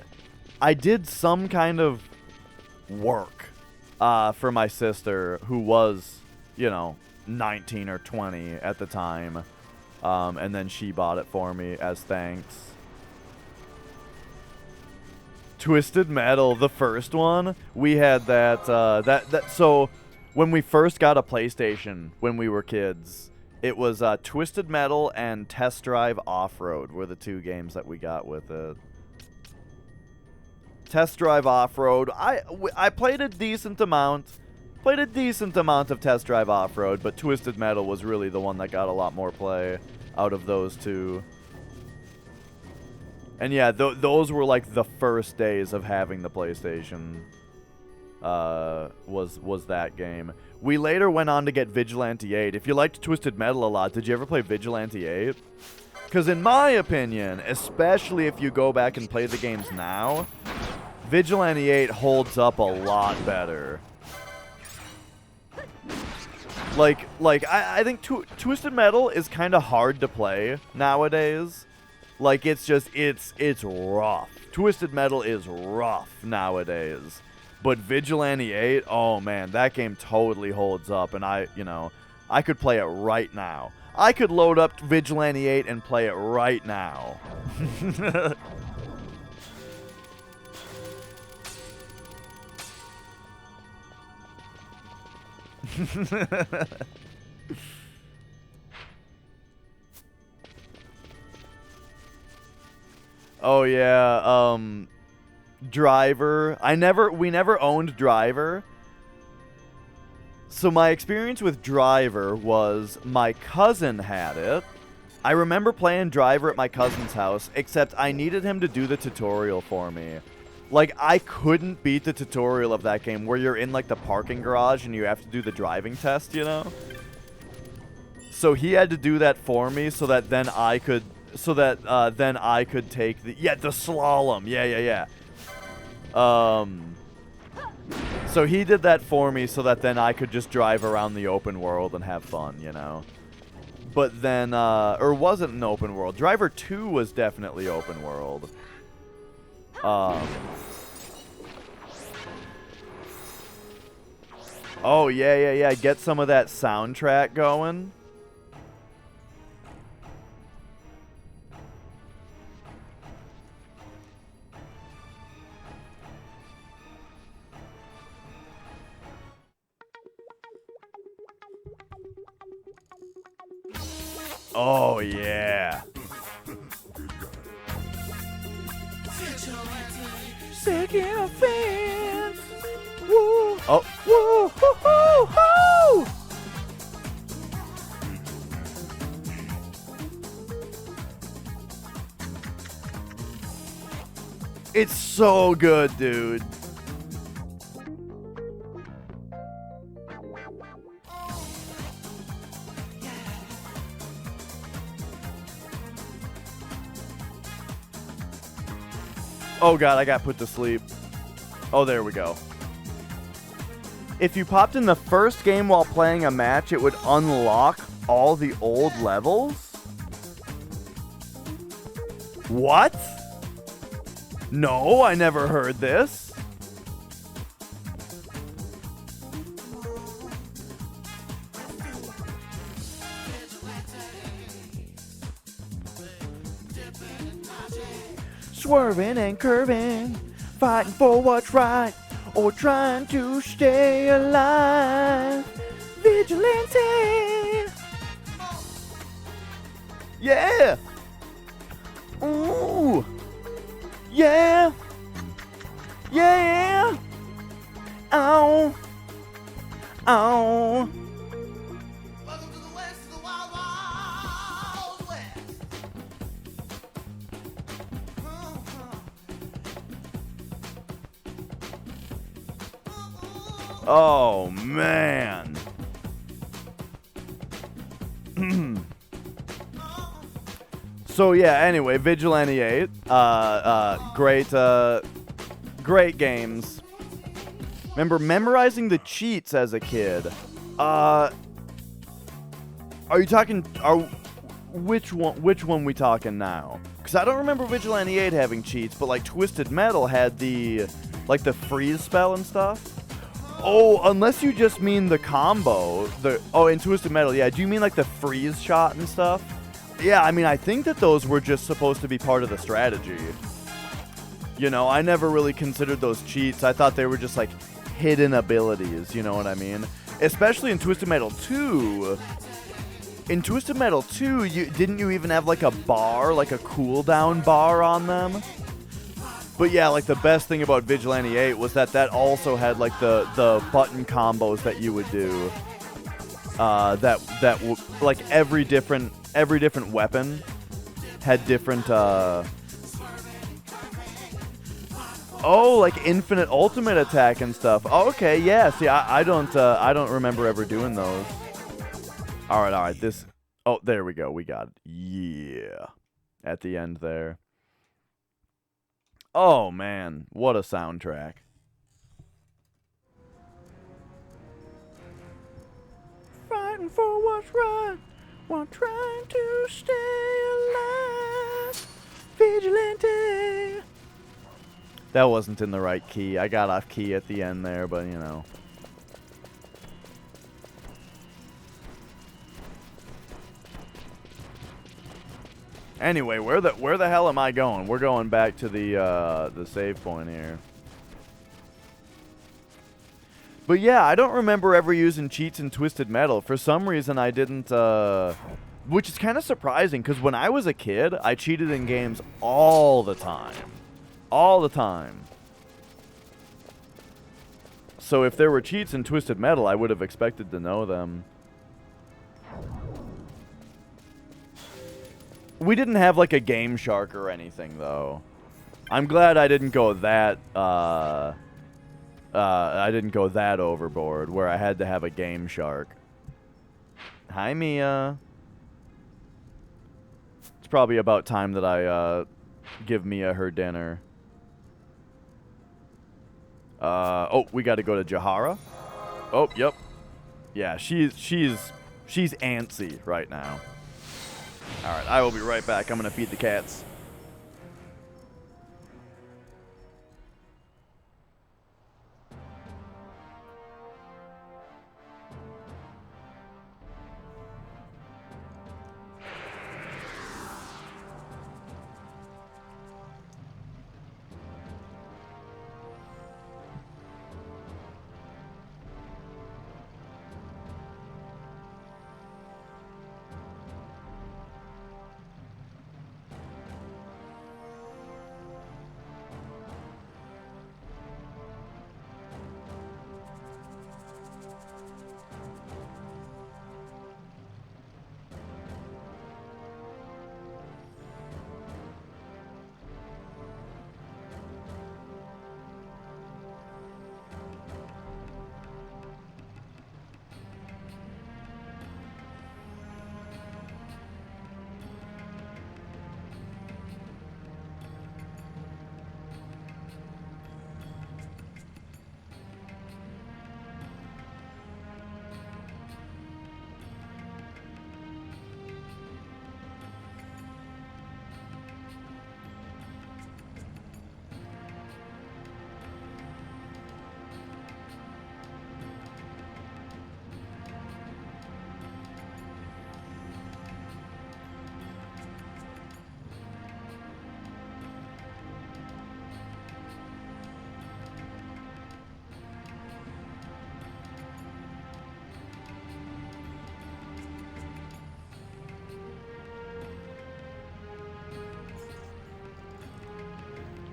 did some kind of work for my sister, who was, you know, 19 or 20 at the time. And then she bought it for me as thanks. Twisted Metal, the first one, we had that, so when we first got a PlayStation when we were kids, it was Twisted Metal and Test Drive Off-Road were the two games that we got with it. Test Drive Off-Road. I played a decent amount. Played a decent amount of Test Drive Off-Road, but Twisted Metal was really the one that got a lot more play out of those two. And yeah, those were like the first days of having the PlayStation. Was that game. We later went on to get Vigilante 8. If you liked Twisted Metal a lot, did you ever play Vigilante 8? Because in my opinion, especially if you go back and play the games now, Vigilante 8 holds up a lot better. I think Twisted Metal is kind of hard to play nowadays. Like, it's just, it's rough. Twisted Metal is rough nowadays. But Vigilante 8, oh man, that game totally holds up. And I could play it right now. I could load up Vigilante 8 and play it right now. Oh yeah, Driver. We never owned Driver. So my experience with Driver was my cousin had it. I remember playing Driver at my cousin's house, except I needed him to do the tutorial for me. Like, I couldn't beat the tutorial of that game where you're in, like, the parking garage and you have to do the driving test, you know? So he had to do that for me so that then I could... then I could take the... Yeah, the slalom. Yeah. So he did that for me so that then I could just drive around the open world and have fun, you know? But then, or wasn't an open world. Driver 2 was definitely open world. Oh, yeah. Get some of that soundtrack going. Oh, yeah. Second offense. Woo. Oh, woo, hoo, hoo, hoo. It's so good, dude. Oh god, I got put to sleep. Oh, there we go. If you popped in the first game while playing a match, it would unlock all the old levels? What? No, I never heard this. Swerving and curving, fighting for what's right, or trying to stay alive. Vigilante. Yeah. Ooh. Yeah. Yeah. Ow. Ow. Oh, man. So, yeah, anyway, Vigilante 8. Great games. Remember memorizing the cheats as a kid. Are you talking... Which one we talking now? Because I don't remember Vigilante 8 having cheats, but, like, Twisted Metal had the... Like, the freeze spell and stuff. Oh, unless you just mean the combo. In Twisted Metal, yeah. Do you mean like the freeze shot and stuff? Yeah, I mean, I think that those were just supposed to be part of the strategy. You know, I never really considered those cheats. I thought they were just like hidden abilities, you know what I mean? Especially in Twisted Metal 2. In Twisted Metal 2, didn't you even have like a bar, like a cooldown bar on them? But yeah, like the best thing about Vigilante 8 was that also had like the button combos that you would do. Like every different weapon had different oh, like infinite ultimate attack and stuff. Oh, okay, yeah. See, I don't remember ever doing those. All right. This. Oh, there we go. We got it. Yeah, at the end there. Oh man, what a soundtrack. Fighting for what's right, while trying to stay alive. Vigilante. That wasn't in the right key. I got off key at the end there, but you know. Anyway, where the hell am I going? We're going back to the save point here. But yeah, I don't remember ever using cheats in Twisted Metal. For some reason, I didn't, which is kind of surprising, because when I was a kid, I cheated in games all the time. All the time. So if there were cheats in Twisted Metal, I would have expected to know them. We didn't have like a Game Shark or anything, though. I'm glad I didn't go that, overboard, where I had to have a Game Shark. Hi, Mia. It's probably about time that I, give Mia her dinner. Oh, we gotta go to Jahara. Oh, yep. Yeah, she's antsy right now. Alright, I will be right back. I'm gonna feed the cats.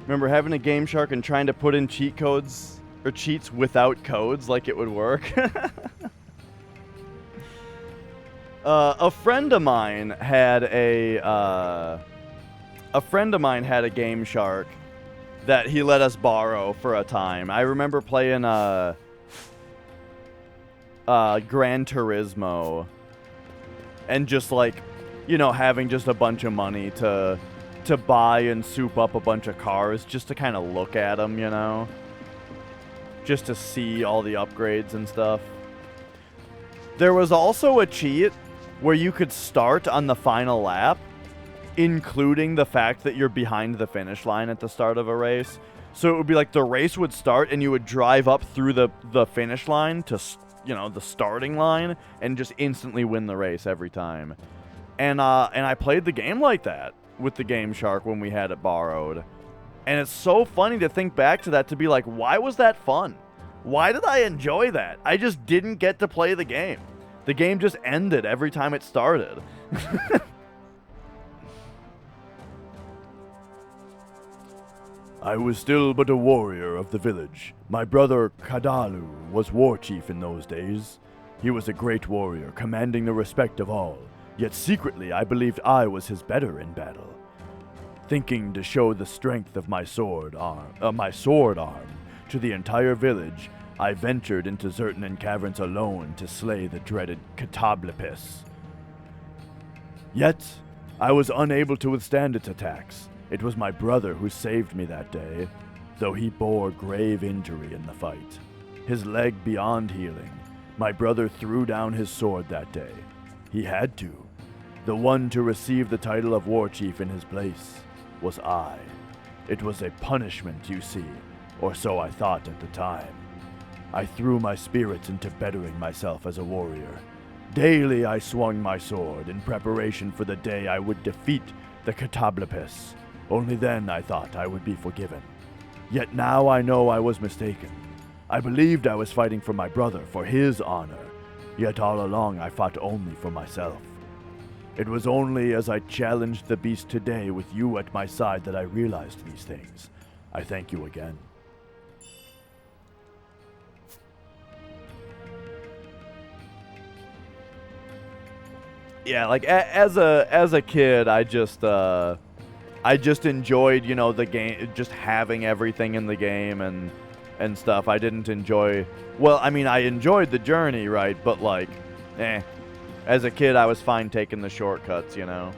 Remember having a Game Shark and trying to put in cheat codes or cheats without codes like it would work? A friend of mine had a Game Shark that he let us borrow for a time. I remember playing Gran Turismo and just like, you know, having just a bunch of money to buy and soup up a bunch of cars just to kind of look at them, you know? Just to see all the upgrades and stuff. There was also a cheat where you could start on the final lap, including the fact that you're behind the finish line at the start of a race. So it would be like the race would start and you would drive up through the finish line to, you know, the starting line and just instantly win the race every time. And I played the game like that with the Game Shark when we had it borrowed. And it's so funny to think back to that, to be like, why was that fun? Why did I enjoy that? I just didn't get to play the game. The game just ended every time it started. I was still but a warrior of the village. My brother Kadalu was war chief in those days. He was a great warrior, commanding the respect of all. Yet secretly I believed I was his better in battle. Thinking to show the strength of my sword arm to the entire village, I ventured into Zertanen caverns alone to slay the dreaded Katablipis. Yet, I was unable to withstand its attacks. It was my brother who saved me that day, though he bore grave injury in the fight. His leg beyond healing, my brother threw down his sword that day. He had to. The one to receive the title of war chief in his place was I. It was a punishment, you see, or so I thought at the time. I threw my spirits into bettering myself as a warrior. Daily I swung my sword in preparation for the day I would defeat the Katablipis. Only then I thought I would be forgiven. Yet now I know I was mistaken. I believed I was fighting for my brother, for his honor. Yet all along I fought only for myself. It was only as I challenged the beast today with you at my side that I realized these things. I thank you again. Yeah, like as a kid, I just enjoyed, you know, the game, just having everything in the game and stuff. I didn't enjoy. Well, I mean, I enjoyed the journey, right? But like, as a kid, I was fine taking the shortcuts, you know.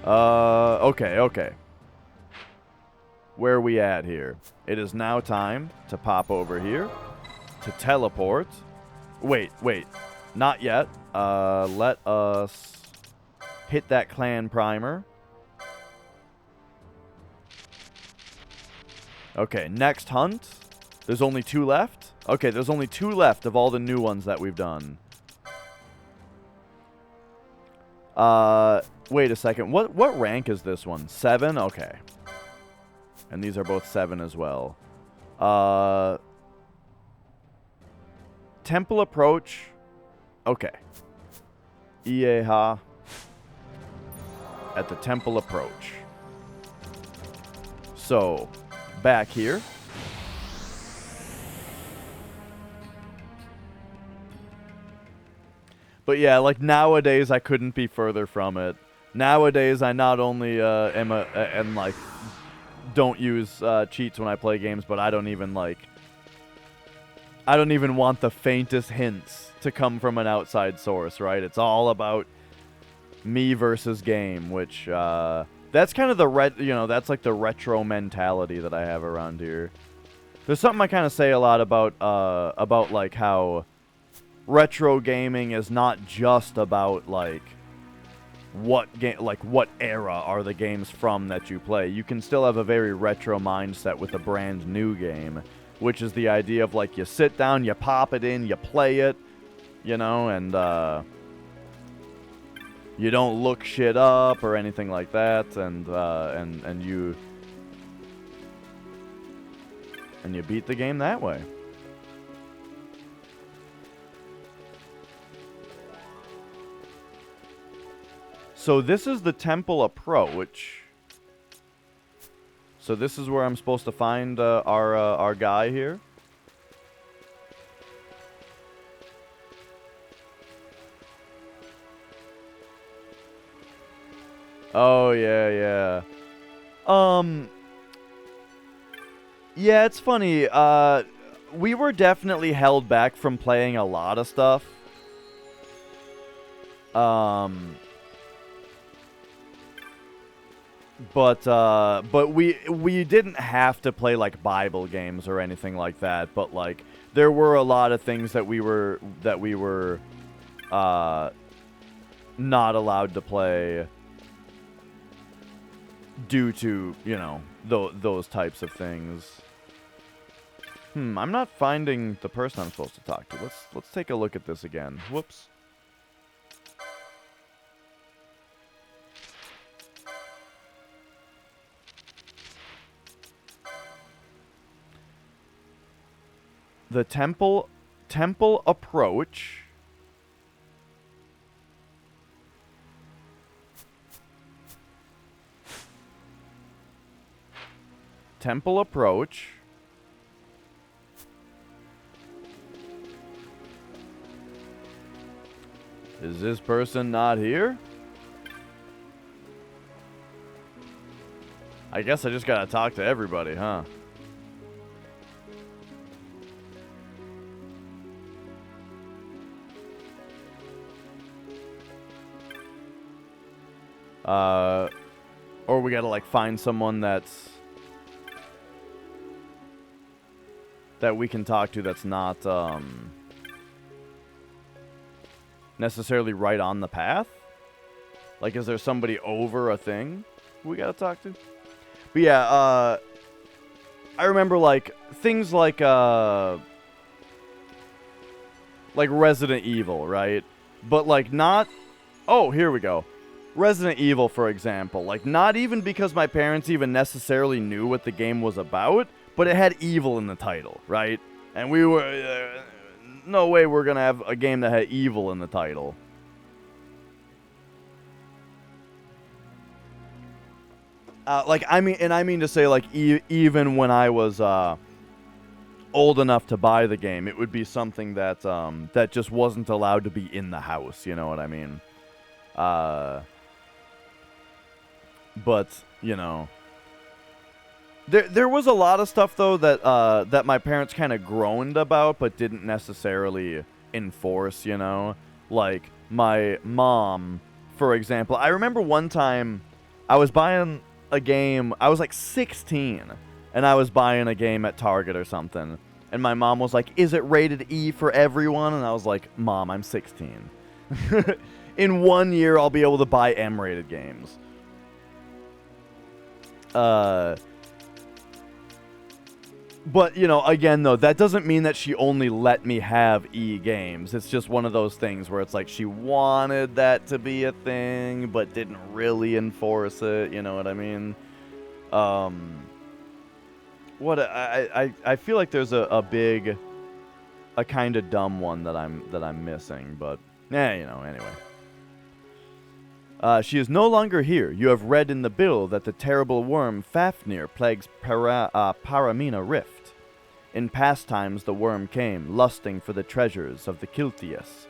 Okay. Where are we at here? It is now time to pop over here to teleport. Wait, not yet. Let us hit that clan primer. Okay, next hunt. There's only 2 left. Okay, there's only 2 left of all the new ones that we've done. Wait a second. What rank is this one? 7? Okay. And these are both 7 as well. Temple approach. Okay. Ieha. At the temple approach. So, back here. But yeah, like nowadays I couldn't be further from it. Nowadays I not only am like don't use cheats when I play games, but I don't even want the faintest hints to come from an outside source, right? It's all about me versus game, which that's kind of the that's like the retro mentality that I have around here. There's something I kind of say a lot about like how retro gaming is not just about like what era are the games from that you play. You can still have a very retro mindset with a brand new game, which is the idea of like you sit down, you pop it in, you play it, you know, and you don't look shit up or anything like that, and you beat the game that way. So this is the temple approach. So this is where I'm supposed to find our guy here. Oh yeah. Yeah, it's funny. We were definitely held back from playing a lot of stuff. But we didn't have to play like Bible games or anything like that. But like there were a lot of things that we were not allowed to play due to, you know, those types of things. I'm not finding the person I'm supposed to talk to. Let's take a look at this again. Whoops. The temple approach Temple approach. Is this person not here? I guess I just gotta talk to everybody, huh? Or we gotta, like, find someone that we can talk to that's not, necessarily right on the path? Like, is there somebody over a thing we gotta talk to? But yeah, I remember, like, things like Resident Evil, right? But, like, not... Oh, here we go. Resident Evil, for example. Like, not even because my parents even necessarily knew what the game was about, but it had evil in the title, right? And we were... no way we're gonna have a game that had evil in the title. I mean to say, like, even when I was old enough to buy the game, it would be something that that just wasn't allowed to be in the house. You know what I mean? But you know, there was a lot of stuff though that that my parents kind of groaned about, but didn't necessarily enforce. You know, like my mom, for example. I remember one time I was buying a game. I was like 16, and I was buying a game at Target or something. And my mom was like, "Is it rated E for everyone?" And I was like, "Mom, I'm 16. In 1 year, I'll be able to buy M-rated games." But, you know, again, though, that doesn't mean that she only let me have E games. It's just one of those things where it's like she wanted that to be a thing, but didn't really enforce it. You know what I mean? I feel like there's a kind of dumb one that I'm missing, but you know, anyway. She is no longer here. You have read in the bill that the terrible worm Fafnir plagues Paramina Rift. In past times the worm came, lusting for the treasures of the Kiltias.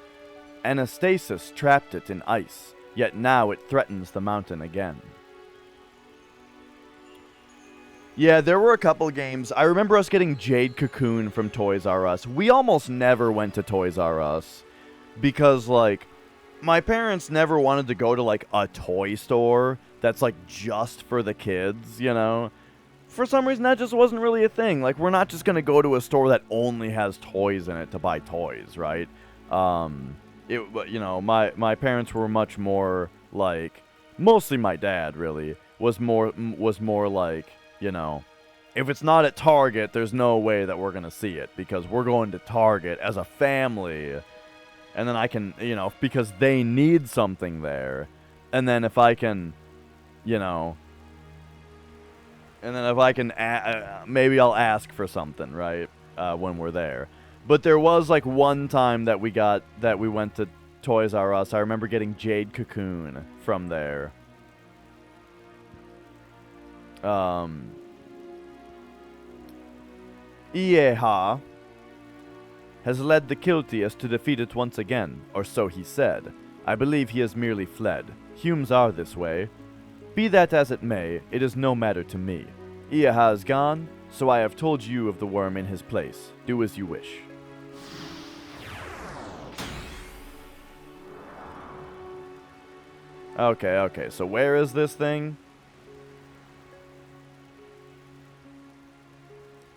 Anastasis trapped it in ice, yet now it threatens the mountain again. Yeah, there were a couple games. I remember us getting Jade Cocoon from Toys R Us. We almost never went to Toys R Us because, like, my parents never wanted to go to, like, a toy store that's, like, just for the kids, you know? For some reason, that just wasn't really a thing. Like, we're not just gonna go to a store that only has toys in it to buy toys, right? You know, my parents were much more, like, mostly my dad, really, was more like, you know, if it's not at Target, there's no way that we're gonna see it, because we're going to Target as a family. And then I can, you know, because they need something there. And then if I can, you know, and then if I can, maybe I'll ask for something, right, when we're there. But there was, like, one time that we went to Toys R Us. I remember getting Jade Cocoon from there. Ieha has led the Kiltias to defeat it once again, or so he said. I believe he has merely fled. Humes are this way. Be that as it may, it is no matter to me. Ieha is gone, so I have told you of the worm in his place. Do as you wish. Okay, so where is this thing?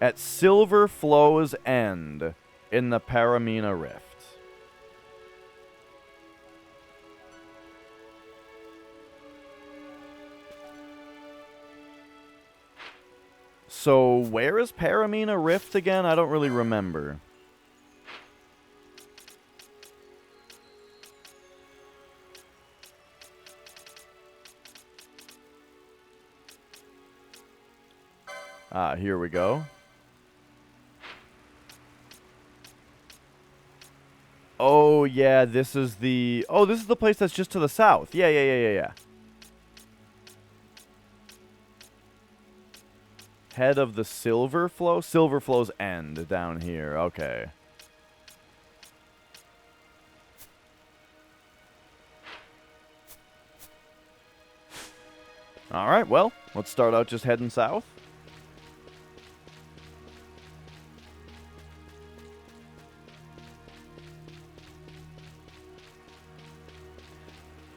At Silver Flow's End in the Paramina Rift. So, where is Paramina Rift again? I don't really remember. Ah, here we go. Oh, yeah, this is the... Oh, this is the place that's just to the south. Yeah. Head of the Silver Flow? Silver Flow's end down here. Okay. Alright, well, let's start out just heading south.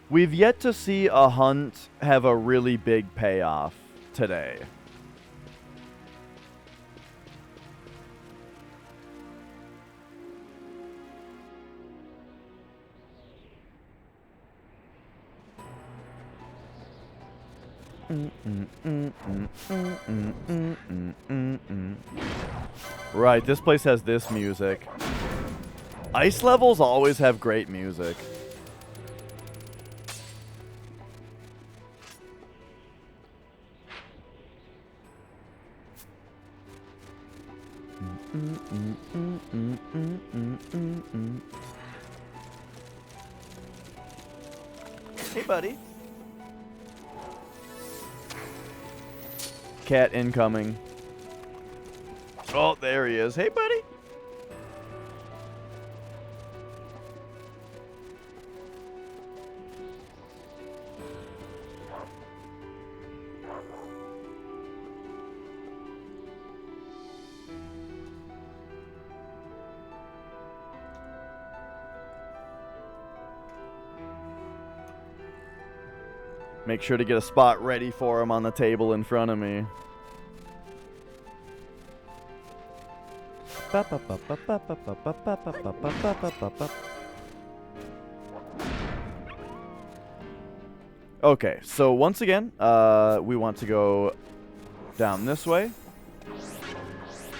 We've yet to see a hunt have a really big payoff today. Right, this place has this music. Ice levels always have great music. Hey, buddy. Cat incoming. Oh, there he is. Hey, buddy. Make sure to get a spot ready for him on the table in front of me. Okay, so once again, we want to go down this way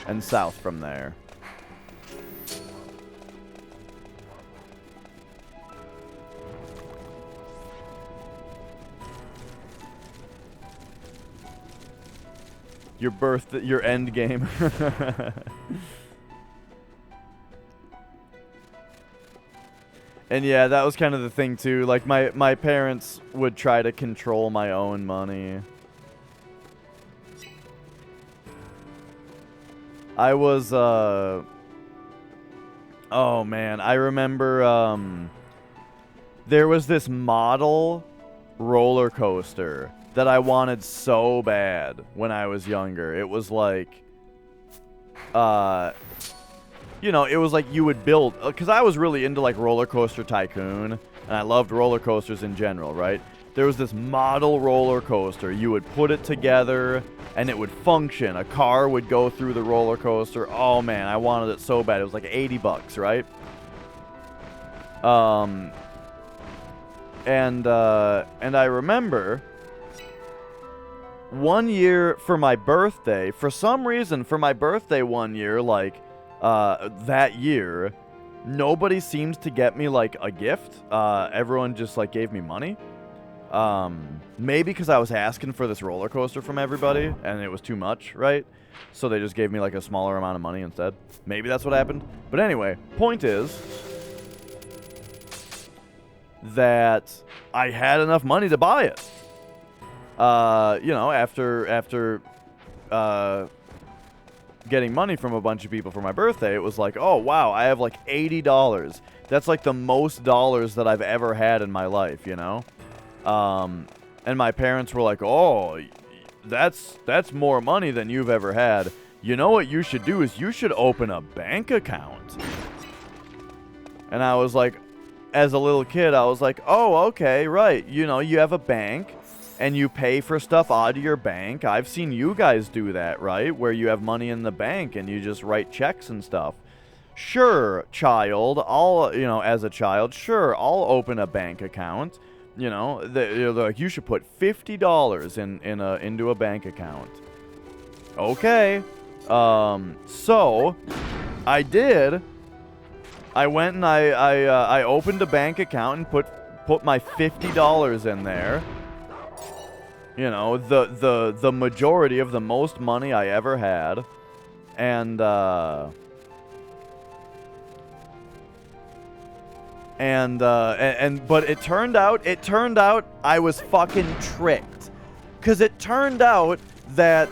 and south from there. Your end game. And yeah, that was kind of the thing too. Like my parents would try to control my own money. I was oh man, I remember there was this model roller coaster that I wanted so bad when I was younger. It was like, you know, it was like you would build, because I was really into like Roller Coaster Tycoon, and I loved roller coasters in general, right? There was this model roller coaster. You would put it together, and it would function. A car would go through the roller coaster. Oh man, I wanted it so bad. It was like $80, right? And I remember one year for my birthday, for some reason, for my birthday one year, like, that year, nobody seemed to get me, like, a gift. Everyone just, like, gave me money. Maybe because I was asking for this roller coaster from everybody, and it was too much, right? So they just gave me, like, a smaller amount of money instead. Maybe that's what happened. But anyway, point is that I had enough money to buy it. You know, after getting money from a bunch of people for my birthday, it was like, oh, wow, I have like $80. That's like the most dollars that I've ever had in my life, you know? And my parents were like, oh, that's more money than you've ever had. You know what you should do is you should open a bank account. And I was like, as a little kid, I was like, oh, okay, right. You know, you have a bank and you pay for stuff out of your bank. I've seen you guys do that, right? Where you have money in the bank and you just write checks and stuff. Sure, child, you know, as a child, sure, I'll open a bank account. You know, they're like, you should put $50 into a bank account. Okay. So I did. I went and I opened a bank account and put my $50 in there. You know, the majority of the most money I ever had. And but it turned out I was fucking tricked. 'Cause it turned out that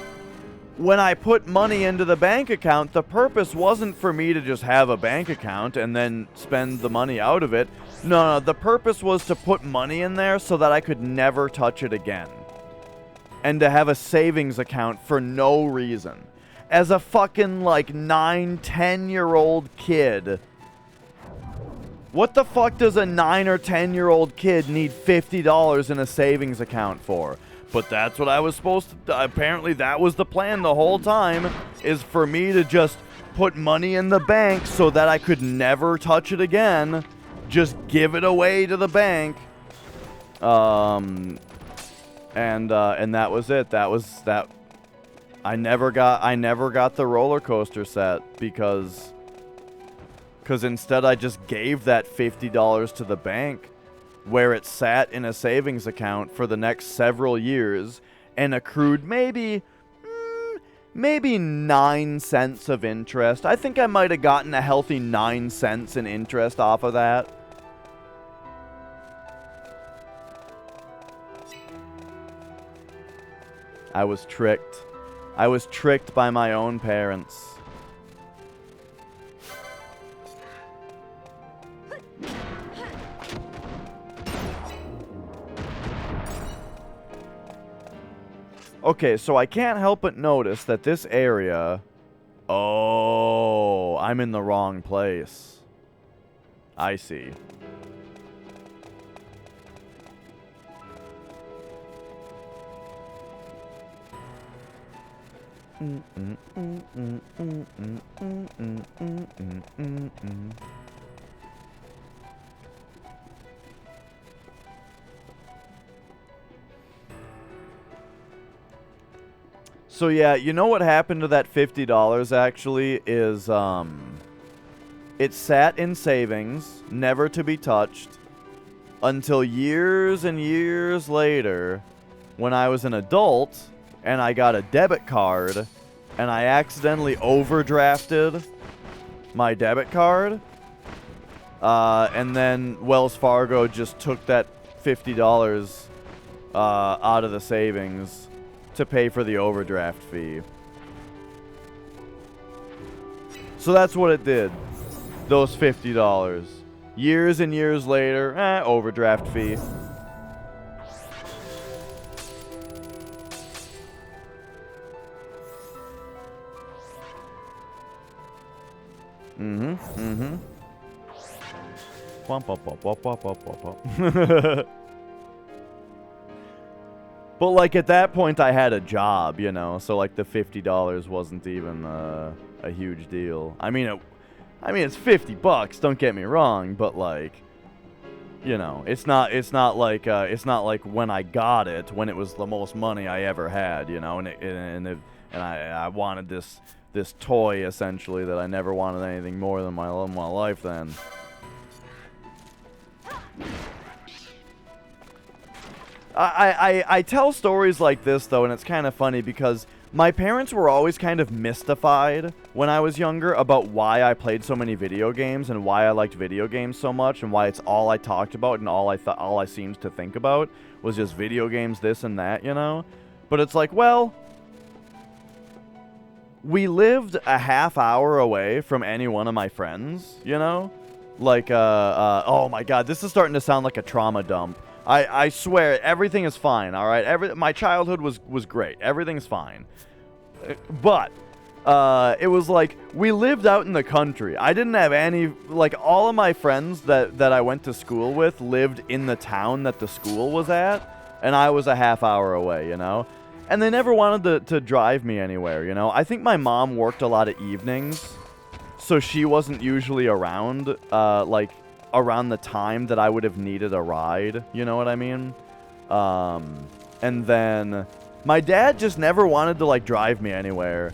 when I put money into the bank account, the purpose wasn't for me to just have a bank account and then spend the money out of it. No, the purpose was to put money in there so that I could never touch it again. And to have a savings account for no reason. As a fucking, like, 9, 10-year-old kid, what the fuck does a 9 or 10-year-old kid need $50 in a savings account for? But that's what I was supposed to... Apparently that was the plan the whole time, is for me to just put money in the bank so that I could never touch it again. Just give it away to the bank. And that was it. That was that. I never got the roller coaster set because instead I just gave that $50 to the bank, where it sat in a savings account for the next several years and accrued maybe 9 cents of interest. I think I might have gotten a healthy 9 cents in interest off of that. I was tricked. I was tricked by my own parents. Okay, so I can't help but notice that this area... Oh, I'm in the wrong place. I see. So yeah, you know what happened to that $50 actually is, it sat in savings, never to be touched, until years and years later, when I was an adult, and I got a debit card, and I accidentally overdrafted my debit card, and then Wells Fargo just took that $50 out of the savings to pay for the overdraft fee. So that's what it did. Those $50. Years and years later, overdraft fee. But, like, at that point, I had a job, you know, so, like, the $50 wasn't even a huge deal. I mean, it's $50, don't get me wrong, but, like, you know, it's not like when I got it, when it was the most money I ever had, you know, and I wanted this toy, essentially, that I never wanted anything more than my life then. I tell stories like this, though, and it's kind of funny because my parents were always kind of mystified when I was younger about why I played so many video games and why I liked video games so much and why it's all I talked about and all I seemed to think about was just video games, this and that, you know? But it's like, well, we lived a half hour away from any one of my friends, you know? Like, oh my god, this is starting to sound like a trauma dump. I swear, everything is fine, alright? My childhood was great. Everything's fine. But, it was like, we lived out in the country. I didn't have any, like, all of my friends that I went to school with lived in the town that the school was at, and I was a half hour away, you know? And they never wanted to drive me anywhere, you know? I think my mom worked a lot of evenings, so she wasn't usually around, like, around the time that I would have needed a ride, you know what I mean? And then my dad just never wanted to, like, drive me anywhere.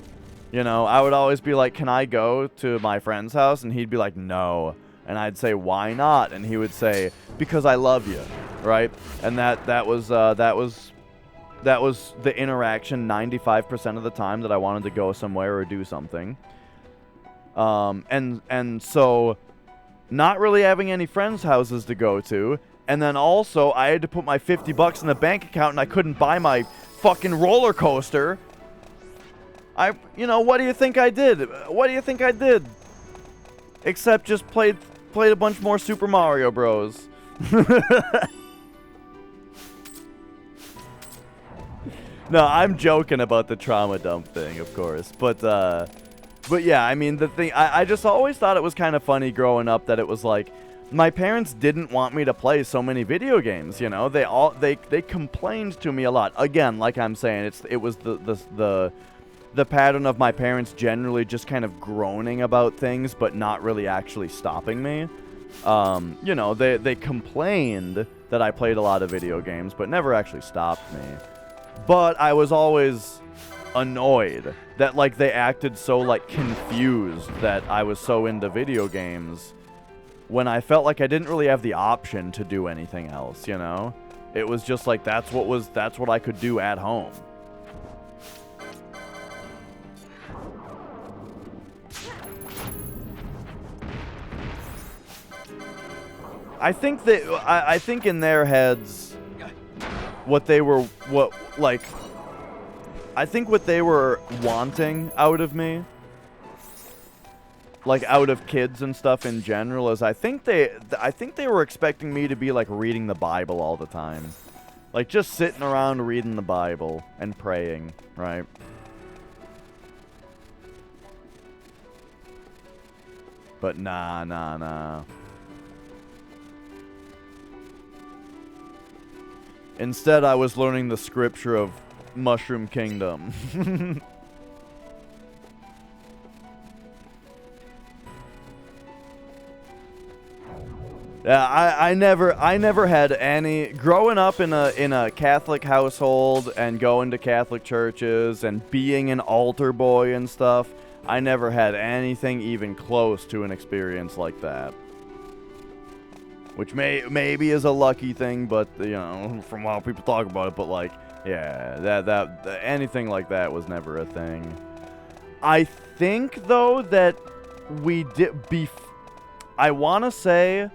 You know, I would always be like, can I go to my friend's house? And he'd be like, no. And I'd say, why not? And he would say, because I love you, right? And that was the interaction 95% of the time that I wanted to go somewhere or do something. And so not really having any friends' houses to go to, and then also I had to put my $50 in the bank account and I couldn't buy my fucking roller coaster. what do you think I did? What do you think I did? Except just played a bunch more Super Mario Bros. No, I'm joking about the trauma dump thing, of course. But yeah, I mean, the thing, I just always thought it was kind of funny growing up that it was like, my parents didn't want me to play so many video games, you know? They complained to me a lot. Again, like I'm saying, it was the pattern of my parents generally just kind of groaning about things, but not really actually stopping me. You know, they complained that I played a lot of video games, but never actually stopped me. But I was always annoyed that, like, they acted so, like, confused that I was so into video games when I felt like I didn't really have the option to do anything else, you know? It was just like, that's what I could do at home. I think in their heads, what they were wanting out of me, like out of kids and stuff in general, is I think they were expecting me to be like reading the Bible all the time, like just sitting around reading the Bible and praying, right? But nah. Instead, I was learning the scripture of Mushroom Kingdom. Yeah, I never had any growing up in a Catholic household and going to Catholic churches and being an altar boy and stuff. I never had anything even close to an experience like that. Which maybe is a lucky thing, but, you know, from how people talk about it, but, like, yeah, that anything like that was never a thing. I think, though, that we did I want to say,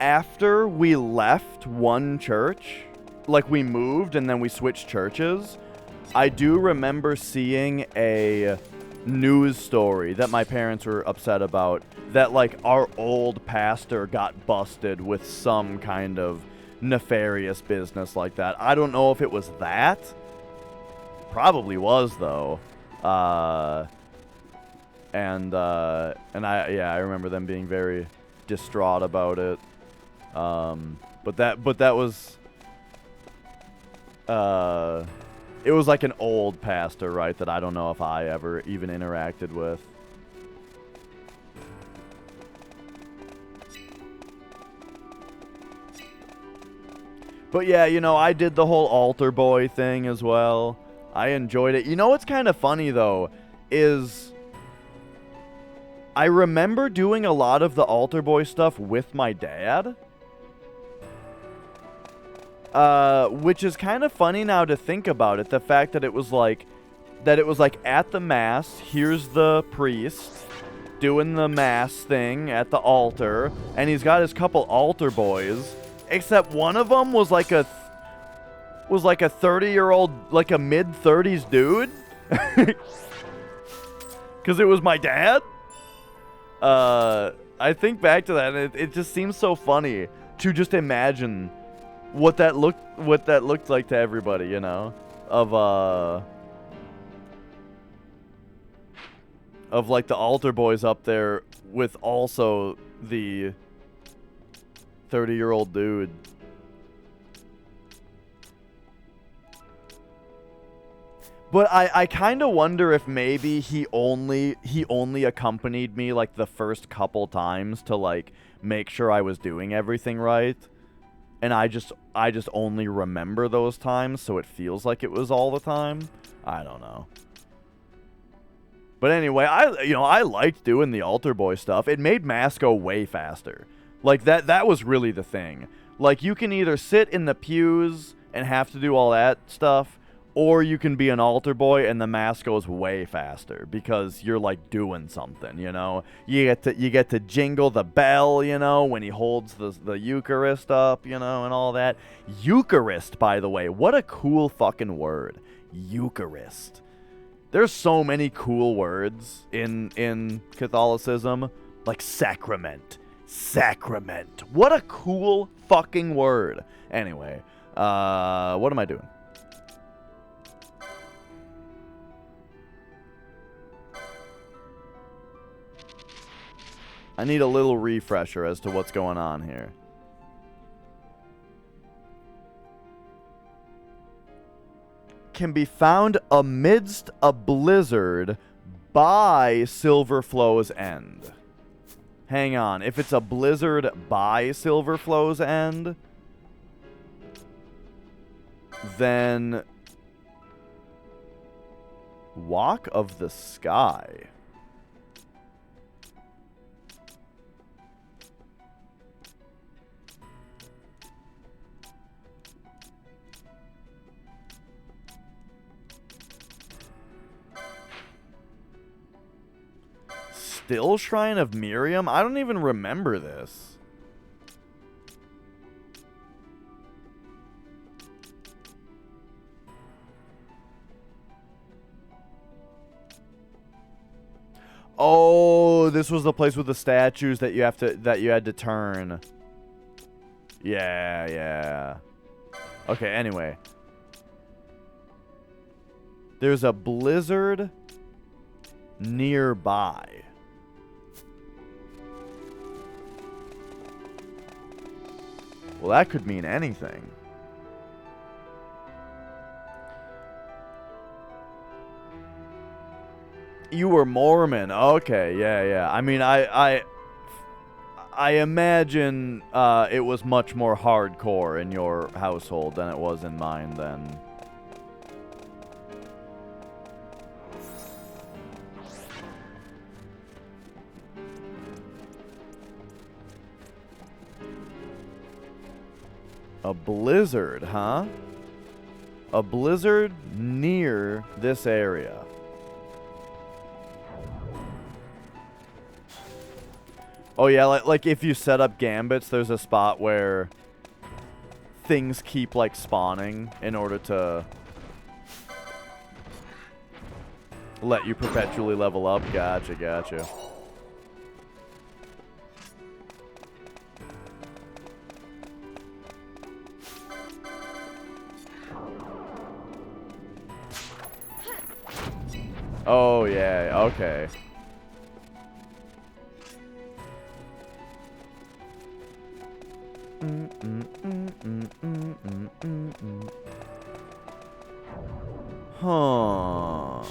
after we left one church, like, we moved and then we switched churches, I do remember seeing a news story that my parents were upset about, that, like, our old pastor got busted with some kind of nefarious business like that. I don't know if it was that. Probably was, though. And I remember them being very distraught about it. But that was it was like an old pastor, right, that I don't know if I ever even interacted with. But yeah, you know, I did the whole altar boy thing as well. I enjoyed it. You know what's kind of funny, though, is I remember doing a lot of the altar boy stuff with my dad. Which is kind of funny now to think about it. The fact that it was like at the mass, here's the priest doing the mass thing at the altar, and he's got his couple altar boys, except one of them was like a 30-year-old, like a mid-30s dude. Because it was my dad. I think back to that, and it just seems so funny to just imagine what that looked like to everybody, you know, of like the altar boys up there with also the 30-year-old dude. But I kind of wonder if maybe he only accompanied me like the first couple times to like make sure I was doing everything right. And I just only remember those times, so it feels like it was all the time. I don't know. But anyway, I liked doing the altar boy stuff. It made mass go way faster. Like that was really the thing. Like you can either sit in the pews and have to do all that stuff, Or you can be an altar boy and the mass goes way faster because you're like doing something, you know. You get to jingle the bell, you know, when he holds the Eucharist up, you know, and all that. Eucharist, by the way, what a cool fucking word. Eucharist. There's so many cool words in Catholicism, like sacrament. Sacrament. What a cool fucking word. Anyway, what am I doing? I need a little refresher as to what's going on here. Can be found amidst a blizzard by Silverflow's End. Hang on. If it's a blizzard by Silverflow's End, then Walk of the Sky. Still Shrine of Miriam? I don't even remember this. Oh, this was the place with the statues that you had to turn. Yeah. Okay, anyway. There's a blizzard nearby. Well, that could mean anything. You were Mormon. Okay, yeah. I mean, I imagine it was much more hardcore in your household than it was in mine then. A blizzard, huh? A blizzard near this area. Oh yeah, like if you set up gambits, there's a spot where things keep like spawning in order to let you perpetually level up. Gotcha. Oh, yeah, okay. Huh.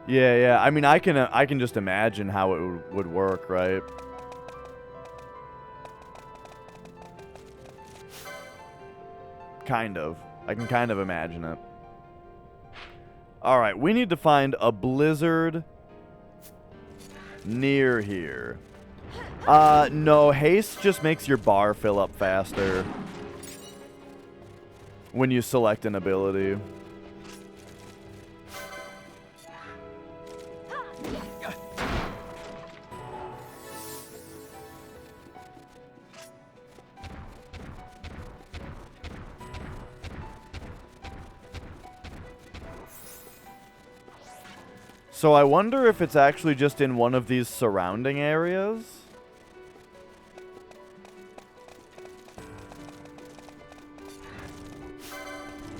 Yeah. I mean, I can just imagine how it would work, right? Kind of. I can kind of imagine it. Alright, we need to find a blizzard near here. No, haste just makes your bar fill up faster when you select an ability. So I wonder if it's actually just in one of these surrounding areas.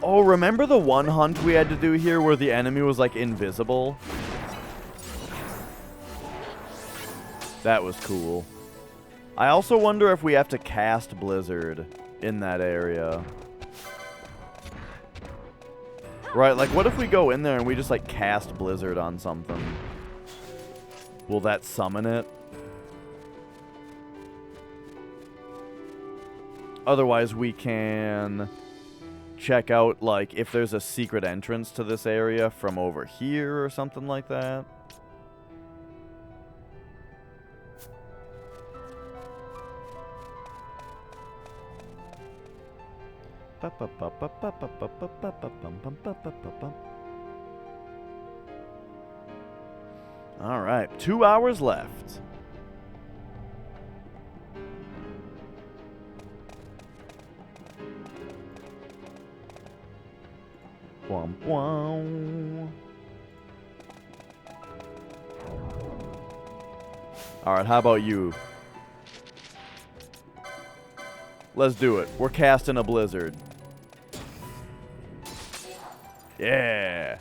Oh, remember the one hunt we had to do here where the enemy was like invisible? That was cool. I also wonder if we have to cast Blizzard in that area. Right, like what if we go in there and we just like cast Blizzard on something? Will that summon it? Otherwise we can check out, like, if there's a secret entrance to this area from over here or something like that. All right, 2 hours left. Womp womp. All right, how about you? Let's do it. We're casting a blizzard. Yeah.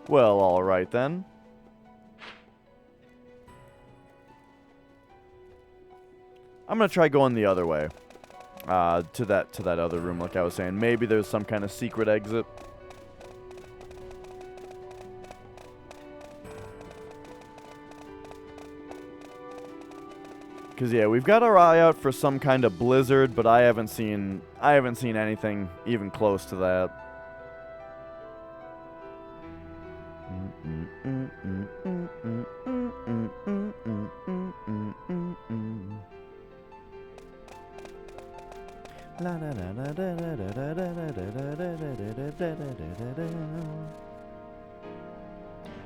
Well, all right then. I'm gonna try going the other way. To that other room, like I was saying. Maybe there's some kind of secret exit. Cause yeah, we've got our eye out for some kind of blizzard, but I haven't seen anything even close to that.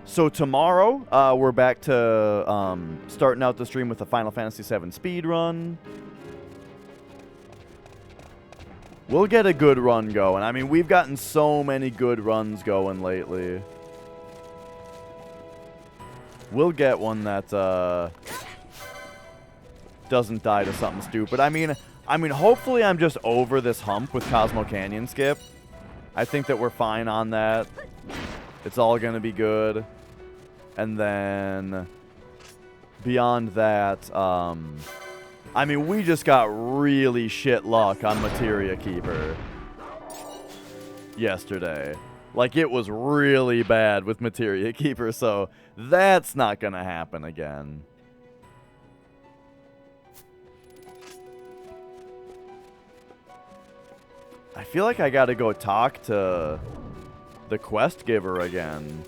So tomorrow, we're back to starting out the stream with a Final Fantasy VII speed run. We'll get a good run going. I mean, we've gotten so many good runs going lately. We'll get one that doesn't die to something stupid. I mean, hopefully I'm just over this hump with Cosmo Canyon skip. I think that we're fine on that. It's all gonna be good. And then beyond that, I mean, we just got really shit luck on Materia Keeper yesterday. Like, it was really bad with Materia Keeper, so that's not gonna happen again. I feel like I gotta go talk to the quest giver again.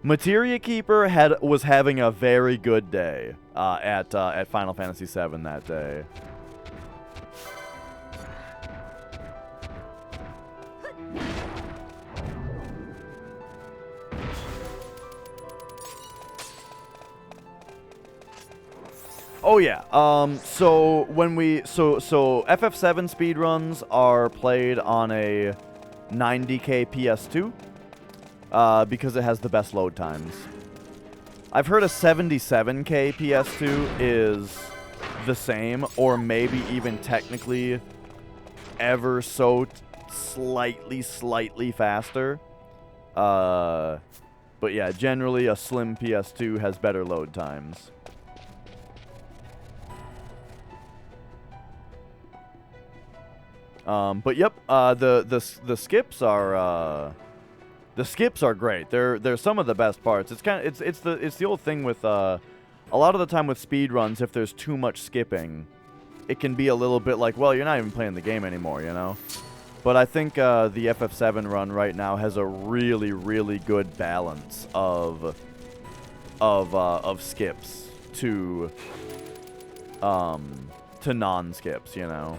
Materia Keeper was having a very good day at Final Fantasy VII that day. Oh yeah. So when so FF7 speedruns are played on a 90K PS2. Because it has the best load times. I've heard a 77K PS2 is the same, or maybe even technically ever so slightly faster. But yeah, generally a slim PS2 has better load times. But yep, the skips are the skips are great. They're some of the best parts. It's kind of it's the old thing with a lot of the time with speed runs, if there's too much skipping, it can be a little bit like, well, you're not even playing the game anymore, you know. But I think the FF7 run right now has a really good balance of skips to non-skips, you know.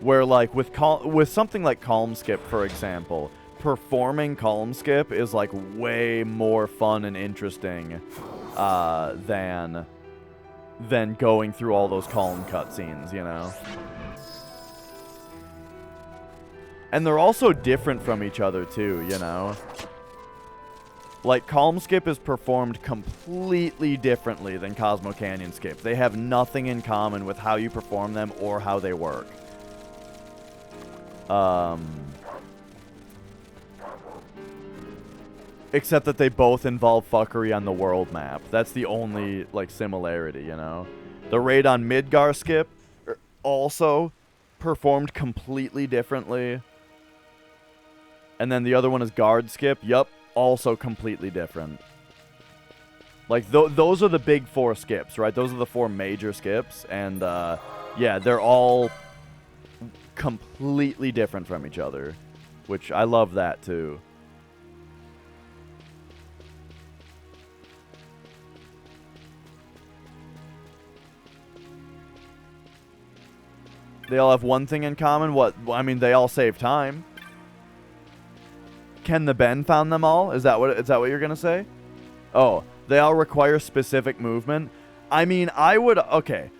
Where, like, with something like Calm Skip, for example, performing Calm Skip is, like, way more fun and interesting than going through all those Calm cutscenes, you know? And they're also different from each other, too, you know? Like, Calm Skip is performed completely differently than Cosmo Canyon Skip. They have nothing in common with how you perform them or how they work. Except that they both involve fuckery on the world map. That's the only, like, similarity, you know? The raid on Midgar skip also performed completely differently. And then the other one is guard skip. Yup, also completely different. Like, those are the big 4 skips, right? Those are the 4 major skips. And, yeah, they're all completely different from each other. Which, I love that, too. They all have one thing in common. What? I mean, they all save time. Ken the Ben found them all? Is that what you're gonna say? Oh, they all require specific movement. I mean, I would... Okay.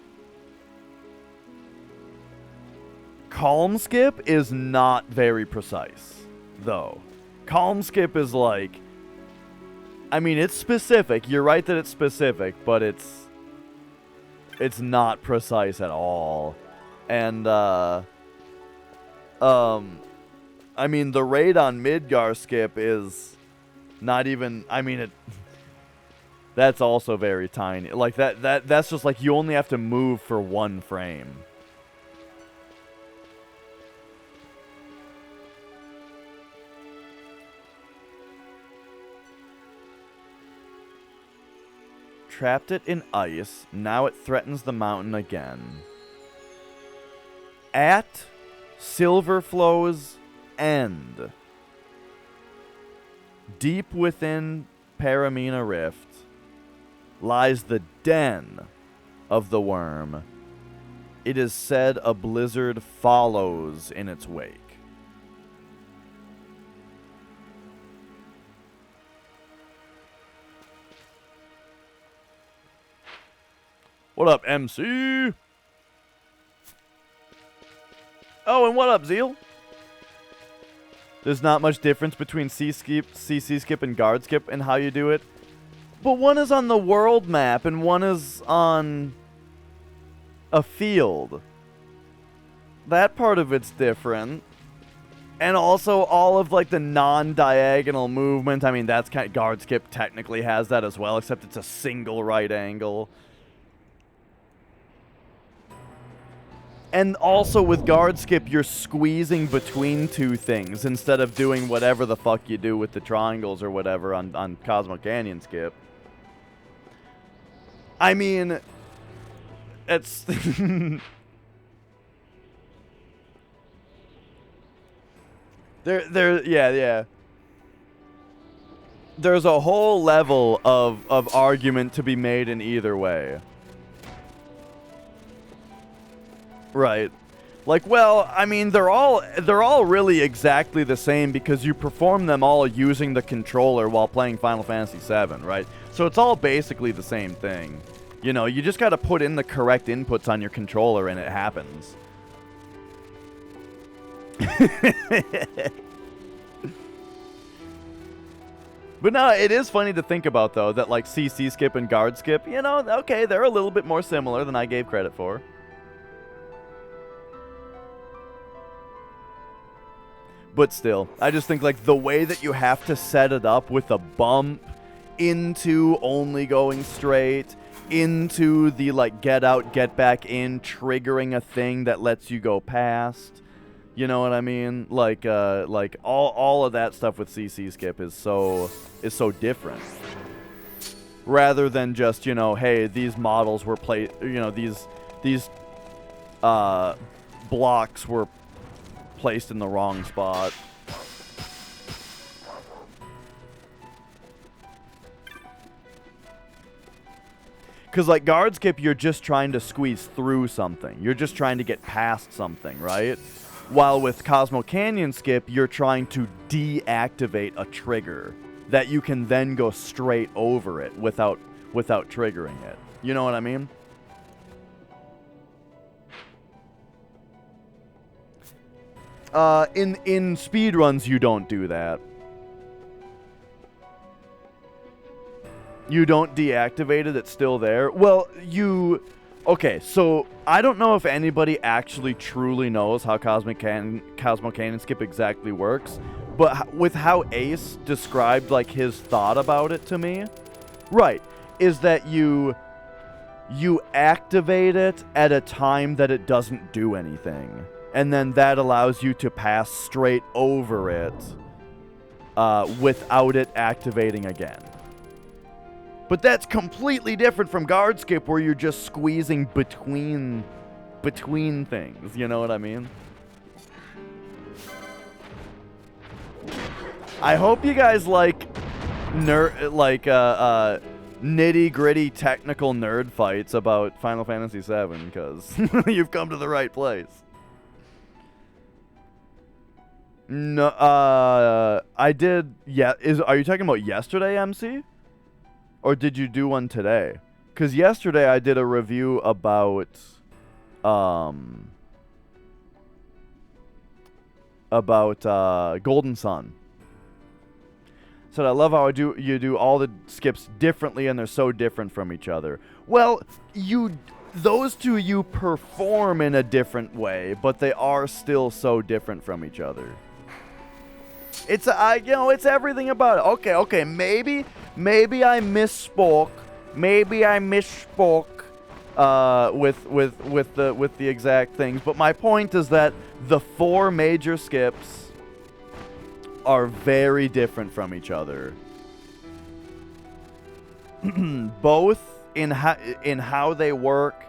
Calm skip is not very precise, though. Calm skip is like... I mean, it's specific. You're right that it's specific, but it's not precise at all. And, I mean, the raid on Midgar skip is not even... I mean, it... That's also very tiny. Like, that's just like you only have to move for 1 frame. Trapped it in ice. Now it threatens the mountain again. At Silverflow's end, deep within Paramina Rift, lies the den of the worm. It is said a blizzard follows in its wake. What up, MC? Oh, and what up, Zeal? There's not much difference between CC skip and guard skip and how you do it. But one is on the world map and one is on a field. That part of it's different. And also all of like the non-diagonal movement. I mean, that's kind of, guard skip technically has that as well, except it's a single right angle. And also with guard skip, you're squeezing between 2 things instead of doing whatever the fuck you do with the triangles or whatever on Cosmo Canyon skip. I mean, it's... yeah. There's a whole level of argument to be made in either way. Right. Like, well, I mean, they're all really exactly the same because you perform them all using the controller while playing Final Fantasy VII, right? So it's all basically the same thing. You know, you just got to put in the correct inputs on your controller and it happens. But no, it is funny to think about, though, that, like, CC skip and guard skip, you know, okay, they're a little bit more similar than I gave credit for. But still, I just think, like, the way that you have to set it up with a bump into only going straight, into the, like, get out, get back in, triggering a thing that lets you go past. You know what I mean? Like all of that stuff with CC skip is so different. Rather than just, you know, hey, these models were these blocks were placed in the wrong spot. Because, like, guard skip, you're just trying to squeeze through something. You're just trying to get past something, right? While with Cosmo Canyon skip, you're trying to deactivate a trigger that you can then go straight over it without triggering it. You know what I mean? In speedruns, you don't do that. You don't deactivate it, it's still there. Well, Okay, so I don't know if anybody actually truly knows how Cosmo Cannon Skip exactly works, but with how Ace described like his thought about it to me, right, is that you activate it at a time that it doesn't do anything, and then that allows you to pass straight over it without it activating again. But that's completely different from guard skip, where you're just squeezing between things. You know what I mean? I hope you guys like nitty-gritty technical nerd fights about Final Fantasy VII, because you've come to the right place. No, I did. Yeah, are you talking about yesterday, MC? Or did you do one today? Because yesterday I did a review about Golden Sun. Said I love how you do all the skips differently, and they're so different from each other. Well, those two you perform in a different way, but they are still so different from each other. It's it's everything about it. Okay, maybe I misspoke. Maybe I misspoke with the exact things. But my point is that the 4 major skips are very different from each other. Both in how they work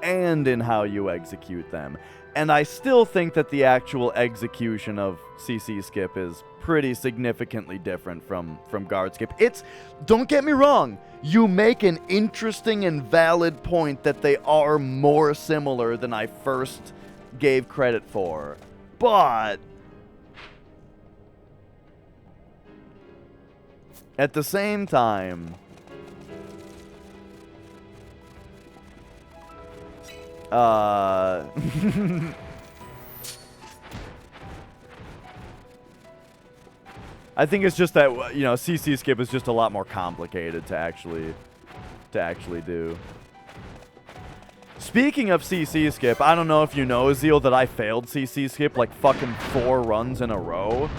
and in how you execute them. And I still think that the actual execution of CC Skip is pretty significantly different from Guard Skip. Don't get me wrong, you make an interesting and valid point that they are more similar than I first gave credit for. But at the same time, I think it's just that, CC Skip is just a lot more complicated to actually do. Speaking of CC Skip, I don't know if you know, Zeal, that I failed CC Skip like fucking 4 runs in a row.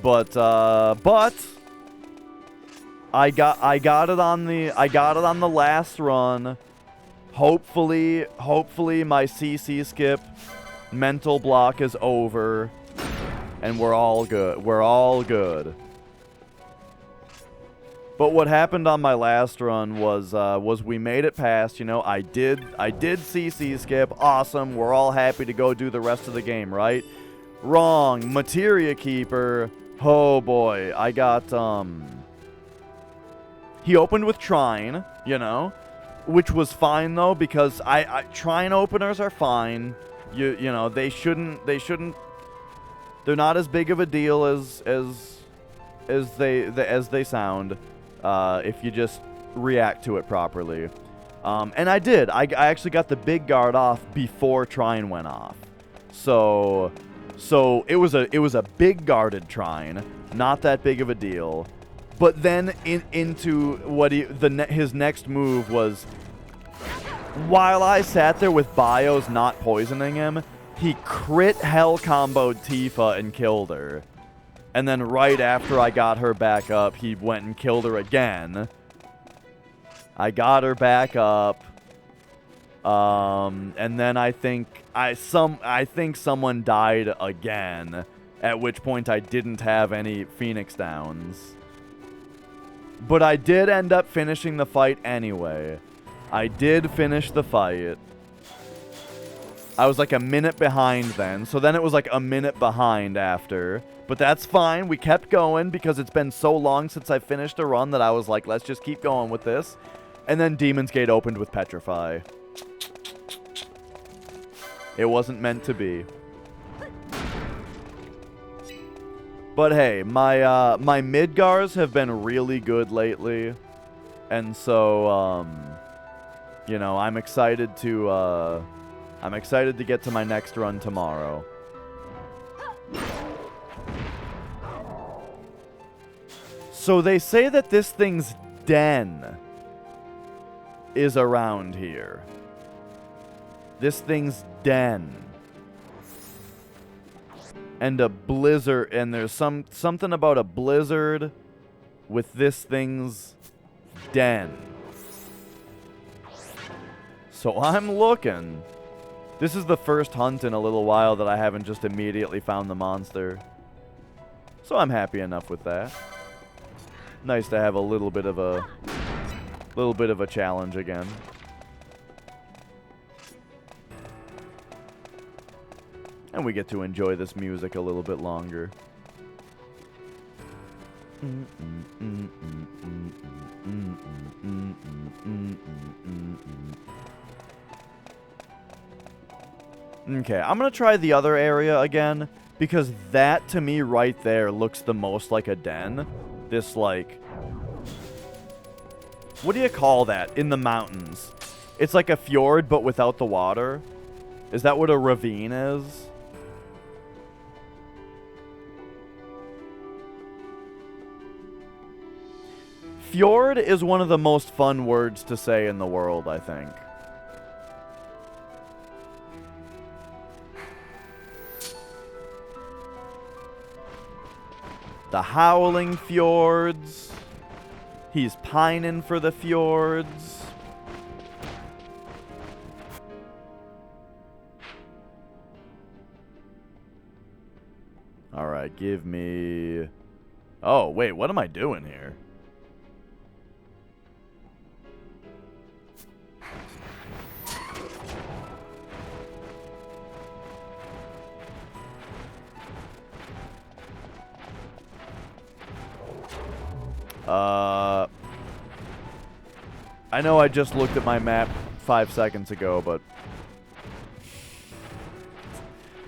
But I got it on the last run. Hopefully my CC Skip mental block is over, and we're all good. But what happened on my last run was we made it past. I did CC Skip. Awesome. We're all happy to go do the rest of the game, right? Wrong. Materia Keeper. Oh boy, I got he opened with Trine, which was fine though, because I Trine openers are fine. They shouldn't. They're not as big of a deal as they sound, if you just react to it properly. And I did. I actually got the big guard off before Trine went off. So it was a big guarded Trine, not that big of a deal. But then into what his next move was, while I sat there with bios not poisoning him, he crit hell comboed Tifa and killed her. And then right after I got her back up, he went and killed her again. I got her back up. And then I think someone died again, at which point I didn't have any Phoenix downs. But I did end up finishing the fight anyway. I did finish the fight. I was like a minute behind then, so then it was like a minute behind after. But that's fine, we kept going because it's been so long since I finished a run that I was like, let's just keep going with this. And then Demon's Gate opened with Petrify. It wasn't meant to be. But hey, my Midgars have been really good lately. And so, I'm excited to get to my next run tomorrow. So they say that this thing's Den is around here. This thing's den. And a blizzard, and there's something about a blizzard with this thing's den. So I'm looking. This is the first hunt in a little while that I haven't just immediately found the monster. So I'm happy enough with that. Nice to have a little bit of a challenge again. And we get to enjoy this music a little bit longer. Okay, I'm gonna try the other area again, because that, to me, right there, looks the most like a den. This, like... What do you call that in the mountains? It's like a fjord, but without the water. Is that what a ravine is? Fjord is one of the most fun words to say in the world, I think. The howling fjords. He's pining for the fjords. Alright, give me... Oh, wait, what am I doing here? I know I just looked at my map 5 seconds ago, but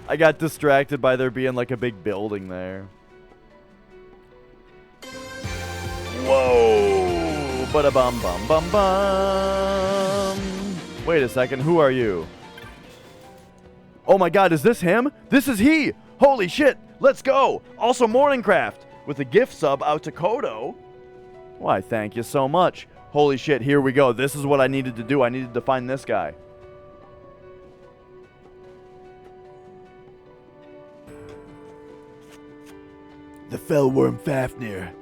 I got distracted by there being like a big building there. Whoa! Bada bum bum bum bum. Wait a second, who are you? Oh my god, is this him? This is he! Holy shit! Let's go! Also Morningcraft with a gift sub out to Kodo. Why, thank you so much. Holy shit, here we go. This is what I needed to do. I needed to find this guy. The fell worm Fafnir,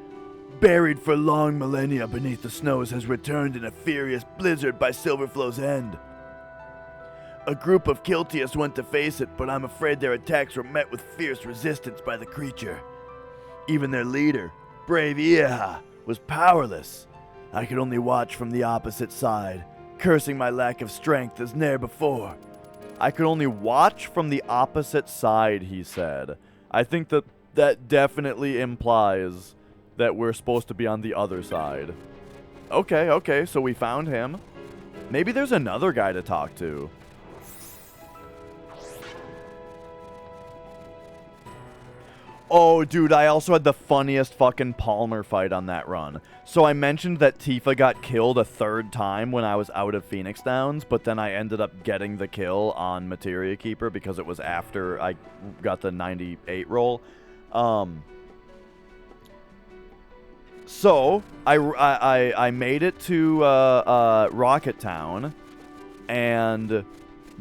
buried for long millennia beneath the snows, has returned in a furious blizzard by Silverflow's end. A group of Kiltias went to face it, but I'm afraid their attacks were met with fierce resistance by the creature. Even their leader, brave Ieha, was powerless. I could only watch from the opposite side, cursing my lack of strength as ne'er before. I could only watch from the opposite side, he said. I think that definitely implies that we're supposed to be on the other side. Okay, so we found him. Maybe there's another guy to talk to. Oh, dude, I also had the funniest fucking Palmer fight on that run. So I mentioned that Tifa got killed a 3rd time when I was out of Phoenix Downs, but then I ended up getting the kill on Materia Keeper because it was after I got the 98 roll. So I made it to Rocket Town and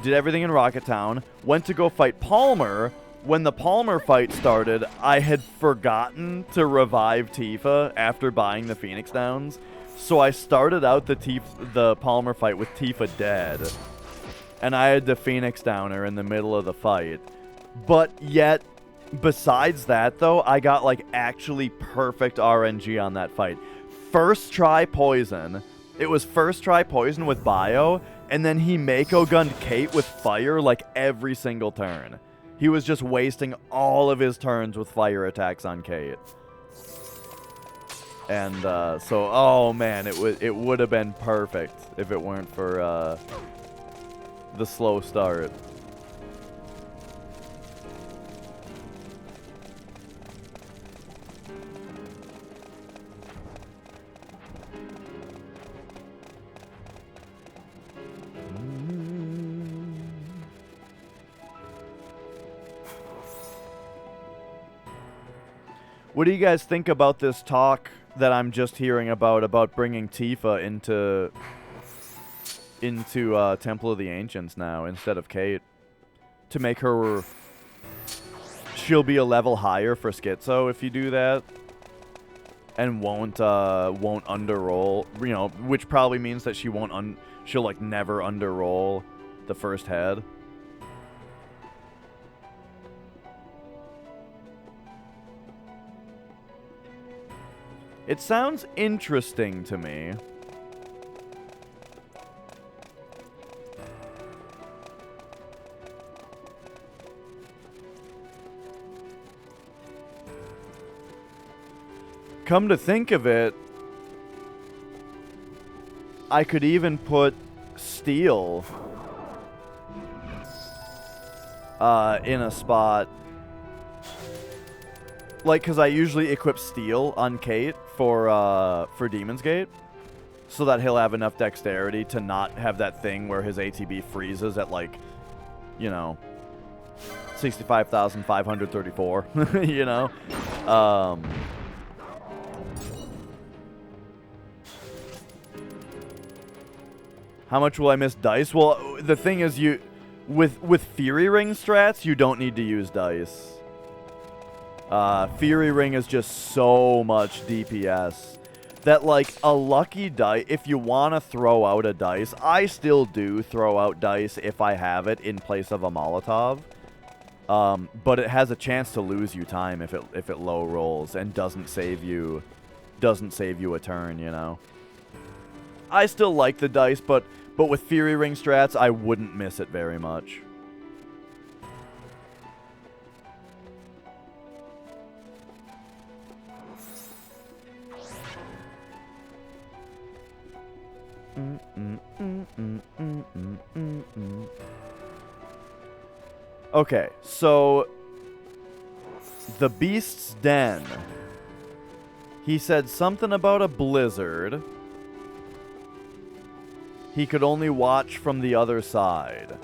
did everything in Rocket Town. Went to go fight Palmer. When the Palmer fight started, I had forgotten to revive Tifa after buying the Phoenix Downs. So I started out the Palmer fight with Tifa dead. And I had the Phoenix Downer in the middle of the fight. But yet, besides that though, I got like actually perfect RNG on that fight. First try poison. It was first try poison with bio, and then he Mako gunned Kate with fire like every single turn. He was just wasting all of his turns with fire attacks on Kate. And so, oh man, it would have been perfect if it weren't for the slow start. What do you guys think about this talk that I'm just hearing about bringing Tifa into into Temple of the Ancients now instead of Kate. To make her... She'll be a level higher for Schizo if you do that. And won't underroll, you know, which probably means that she won't she'll like never underroll the first head. It sounds interesting to me. Come to think of it, I could even put Steel in a spot. Like, because I usually equip Steel on Kate for Demon's Gate, so that he'll have enough dexterity to not have that thing where his ATB freezes at, like, you know, 65,534, you know? How much will I miss dice? Well, the thing is, with Fury Ring strats, you don't need to use dice. Fury Ring is just so much DPS that, like, a lucky dice, if you want to throw out a dice, I still do throw out dice if I have it in place of a Molotov. But it has a chance to lose you time if it low rolls and doesn't save you a turn, you know. I still like the dice, but with Fury Ring strats, I wouldn't miss it very much. Okay, so the Beast's Den. He said something about a blizzard. He could only watch from the other side.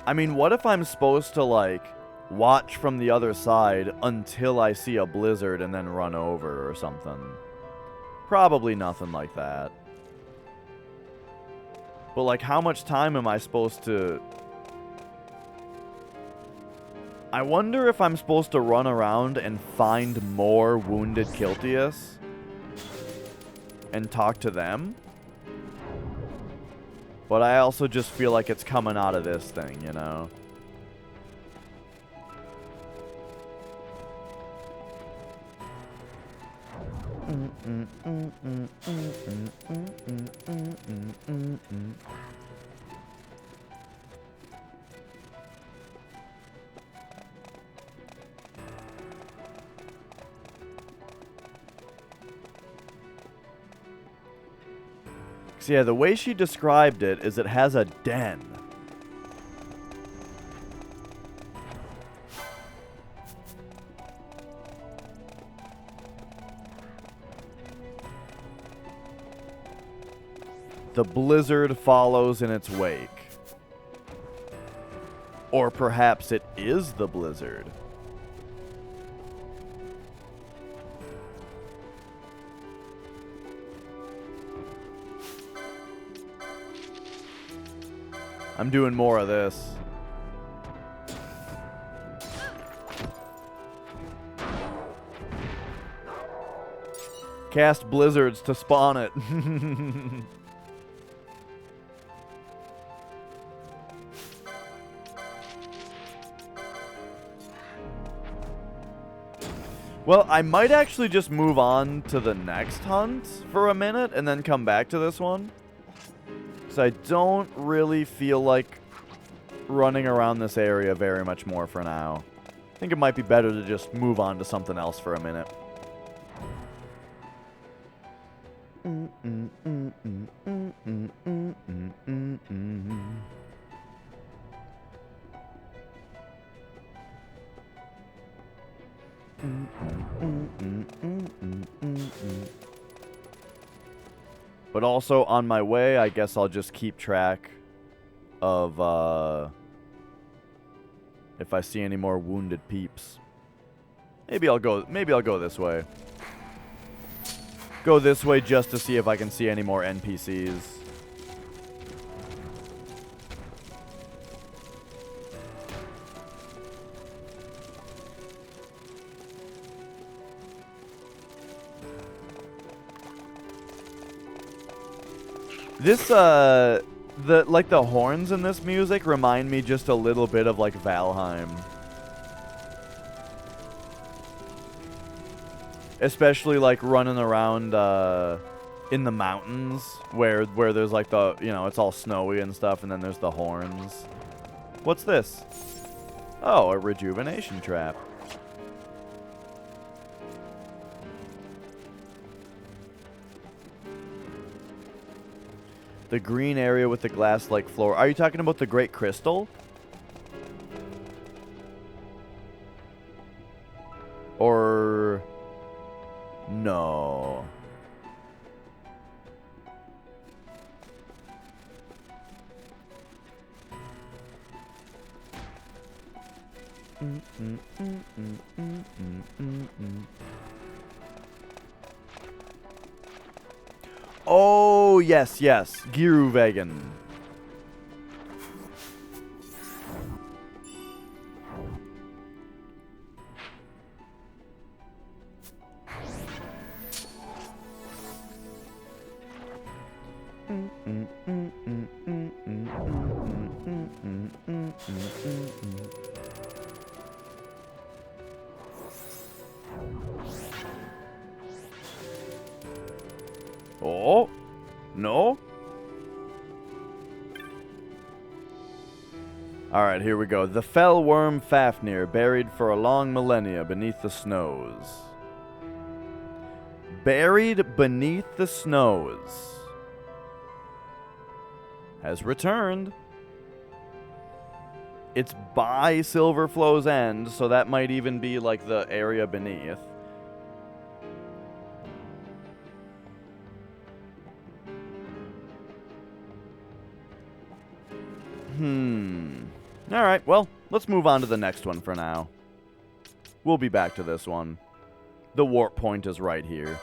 I mean, what if I'm supposed to, like, watch from the other side until I see a blizzard and then run over or something? Probably nothing like that. But, like, how much time am I supposed to... I wonder if I'm supposed to run around and find more wounded Kiltius and talk to them? But I also just feel like it's coming out of this thing, you know? So yeah, the way she described it is it has a den. The blizzard follows in its wake. Or perhaps it is the blizzard. I'm doing more of this. Cast blizzards to spawn it. Well, I might actually just move on to the next hunt for a minute and then come back to this one. So I don't really feel like running around this area very much more for now. I think it might be better to just move on to something else for a minute. But also, on my way, I guess I'll just keep track of, if I see any more wounded peeps. Maybe I'll go this way. Go this way just to see if I can see any more NPCs. This, like the horns in this music remind me just a little bit of like Valheim. Especially like running around, in the mountains where there's like the, you know, it's all snowy and stuff, and then there's the horns. What's this? Oh, a rejuvenation trap. The green area with the glass-like floor. Are you talking about the Great Crystal? Or... no. Oh, yes, yes. Giruvegan. Oh, no. Alright, here we go. The fell worm Fafnir, buried for a long millennia beneath the snows. Buried beneath the snows. Has returned. It's by Silverflow's End, so that might even be like the area beneath. Alright, well, let's move on to the next one for now. We'll be back to this one. The warp point is right here.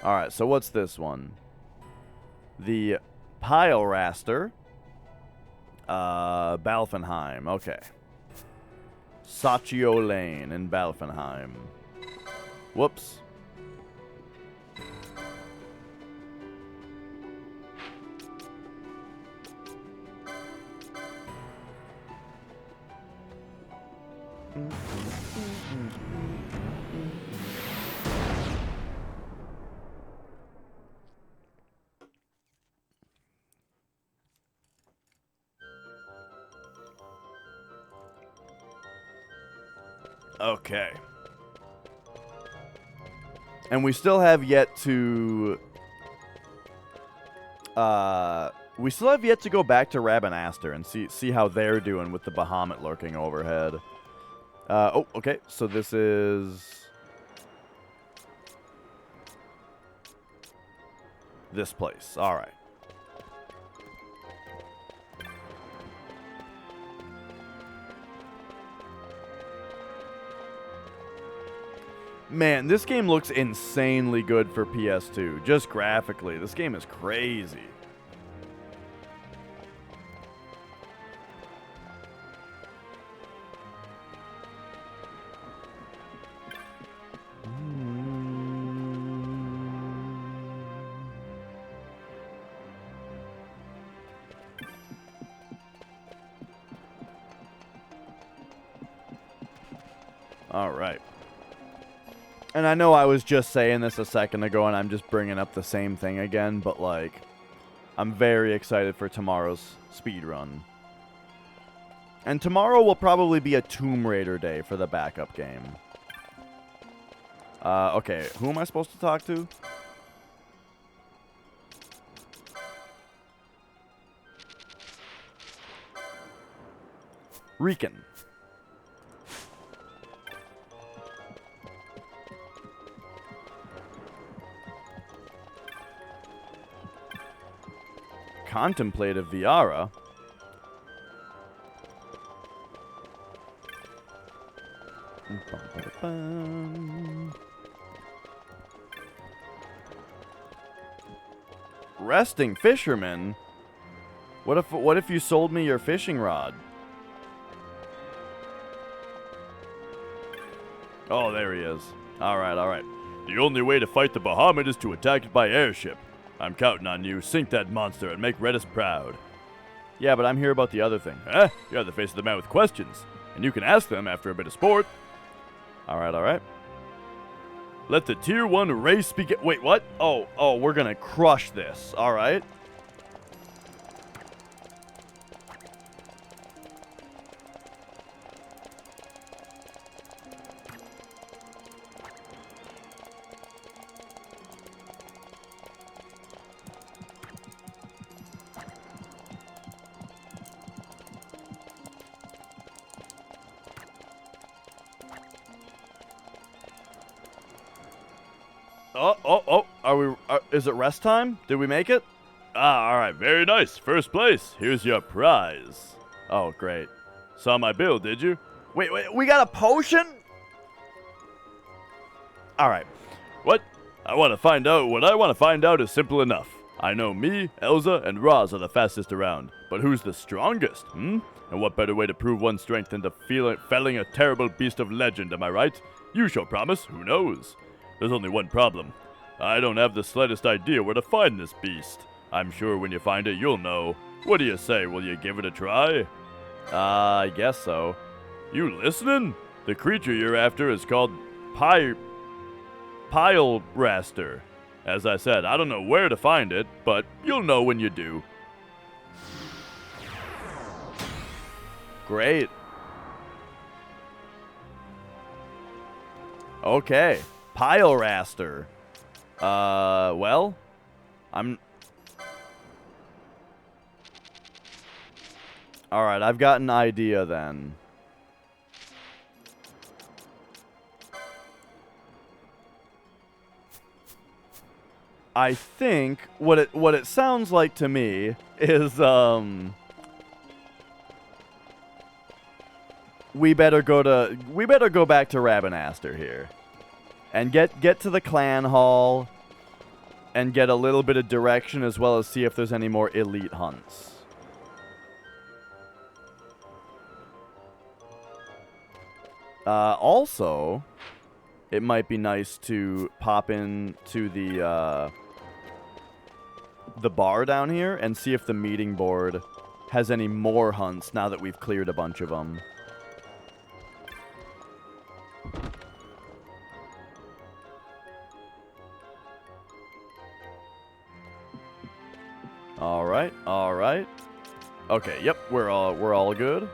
Alright, so what's this one? The Pile Raster. Balfenheim, okay. Sachio Lane in Balfenheim. Whoops. Okay. And we still have yet to... we still have yet to go back to Rabanastre and see how they're doing with the Bahamut lurking overhead. Oh, okay. So this is... this place. Alright. Man, this game looks insanely good for PS2. Just graphically. This game is crazy. All right. And I know I was just saying this a second ago and I'm just bringing up the same thing again, but like, I'm very excited for tomorrow's speedrun. And tomorrow will probably be a Tomb Raider day for the backup game. Okay, who am I supposed to talk to? Riken. Contemplative Viara. Resting fisherman? What if you sold me your fishing rod? Oh, there he is. Alright, alright. The only way to fight the Bahamut is to attack it by airship. I'm counting on you. Sink that monster and make Redis proud. Yeah, but I'm here about the other thing. Eh? You're the face of the man with questions. And you can ask them after a bit of sport. Alright, alright. Let the Tier 1 race begin. Wait, what? Oh, we're gonna crush this. Alright. Oh, is it rest time? Did we make it? Ah, alright, very nice. First place. Here's your prize. Oh, great. Saw my bill, did you? Wait, we got a potion? Alright. What? What I want to find out is simple enough. I know me, Elza, and Roz are the fastest around. But who's the strongest, And what better way to prove one's strength than to felling a terrible beast of legend, am I right? You shall promise, who knows? There's only one problem. I don't have the slightest idea where to find this beast. I'm sure when you find it, you'll know. What do you say? Will you give it a try? I guess so. You listening? The creature you're after is called Pile Raster. As I said, I don't know where to find it, but you'll know when you do. Great. Okay. Pile Raster. Well, Alright, I've got an idea then. I think what it sounds like to me is we better go back to Rabanastor here. And get to the clan hall and get a little bit of direction as well as see if there's any more elite hunts. Also, it might be nice to pop in to the bar down here and see if the meeting board has any more hunts now that we've cleared a bunch of them. All right. Okay, yep, we're all good.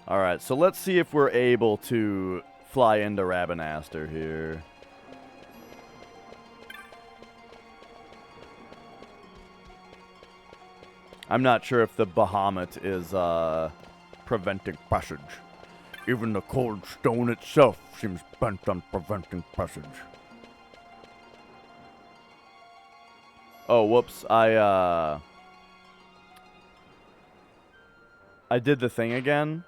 Alright, so let's see if we're able to fly into Rabanastor here. I'm not sure if the Bahamut is preventing passage. Even the cold stone itself seems bent on preventing passage. Oh, whoops. I did the thing again.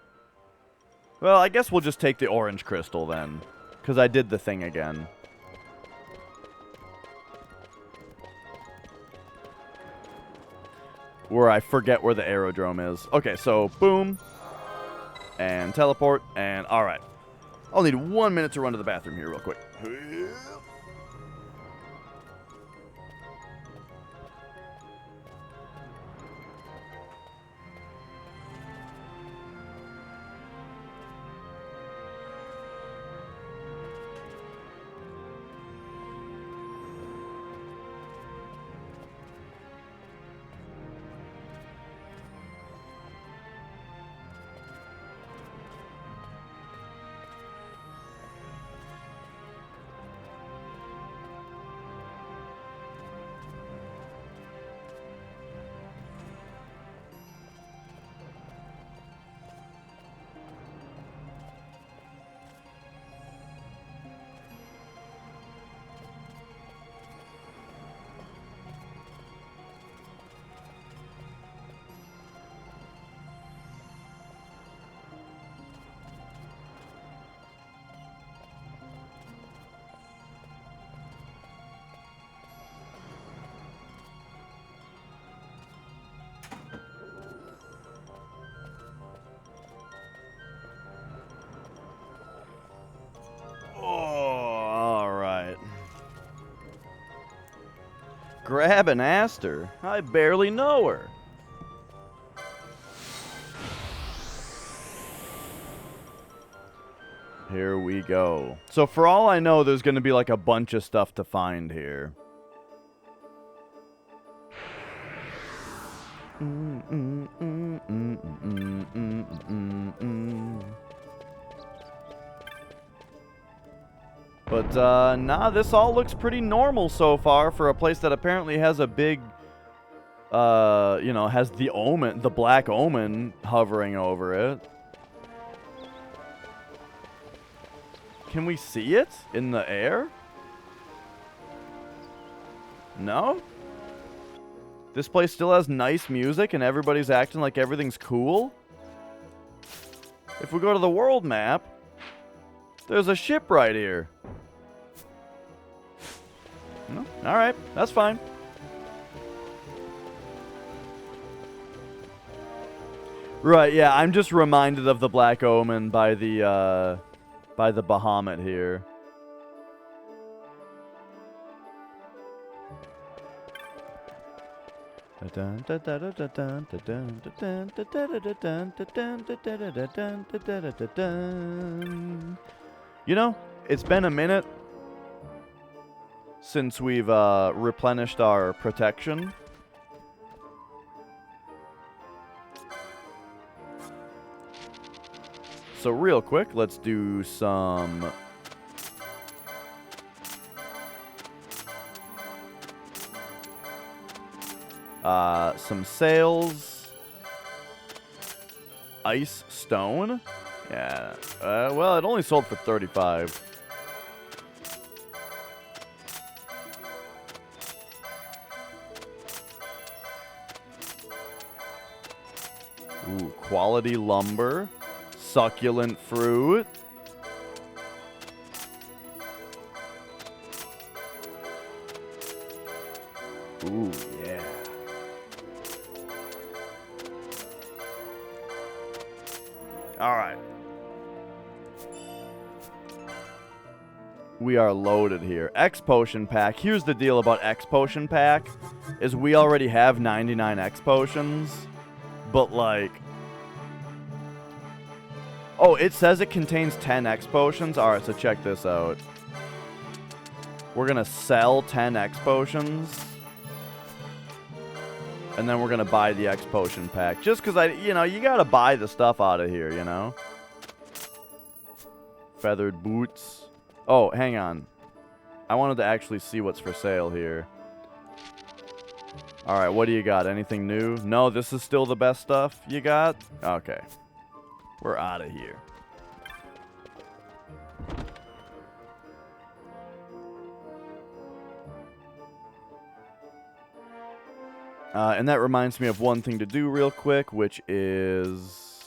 Well, I guess we'll just take the orange crystal then. Because I did the thing again. Where I forget where the aerodrome is. Okay, so boom. And teleport. And alright. I'll need 1 minute to run to the bathroom here real quick. Grab an Aster? I barely know her. Here we go. So for all I know, there's going to be like a bunch of stuff to find here. But, nah, this all looks pretty normal so far for a place that apparently has a big, you know, has the omen, the black omen hovering over it. Can we see it in the air? No? This place still has nice music and everybody's acting like everything's cool? If we go to the world map, there's a ship right here. No? Alright, that's fine. Right, yeah, I'm just reminded of the Black Omen by the Bahamut here. You know, it's been a minute since we've replenished our protection. So real quick, let's do some sails. Ice stone? Yeah. Well, it only sold for 35. Ooh, quality lumber. Succulent fruit. Ooh, yeah. All right. We are loaded here. X potion pack. Here's the deal about X potion pack is we already have 99 X potions, but like, oh, it says it contains 10 X potions. All right, so check this out. We're gonna sell 10 X potions, and then we're gonna buy the X potion pack. Just because you gotta buy the stuff out of here, you know. Feathered boots. Oh, hang on. I wanted to actually see what's for sale here. All right, what do you got? Anything new? No, this is still the best stuff you got? Okay. We're out of here. And that reminds me of one thing to do real quick, which is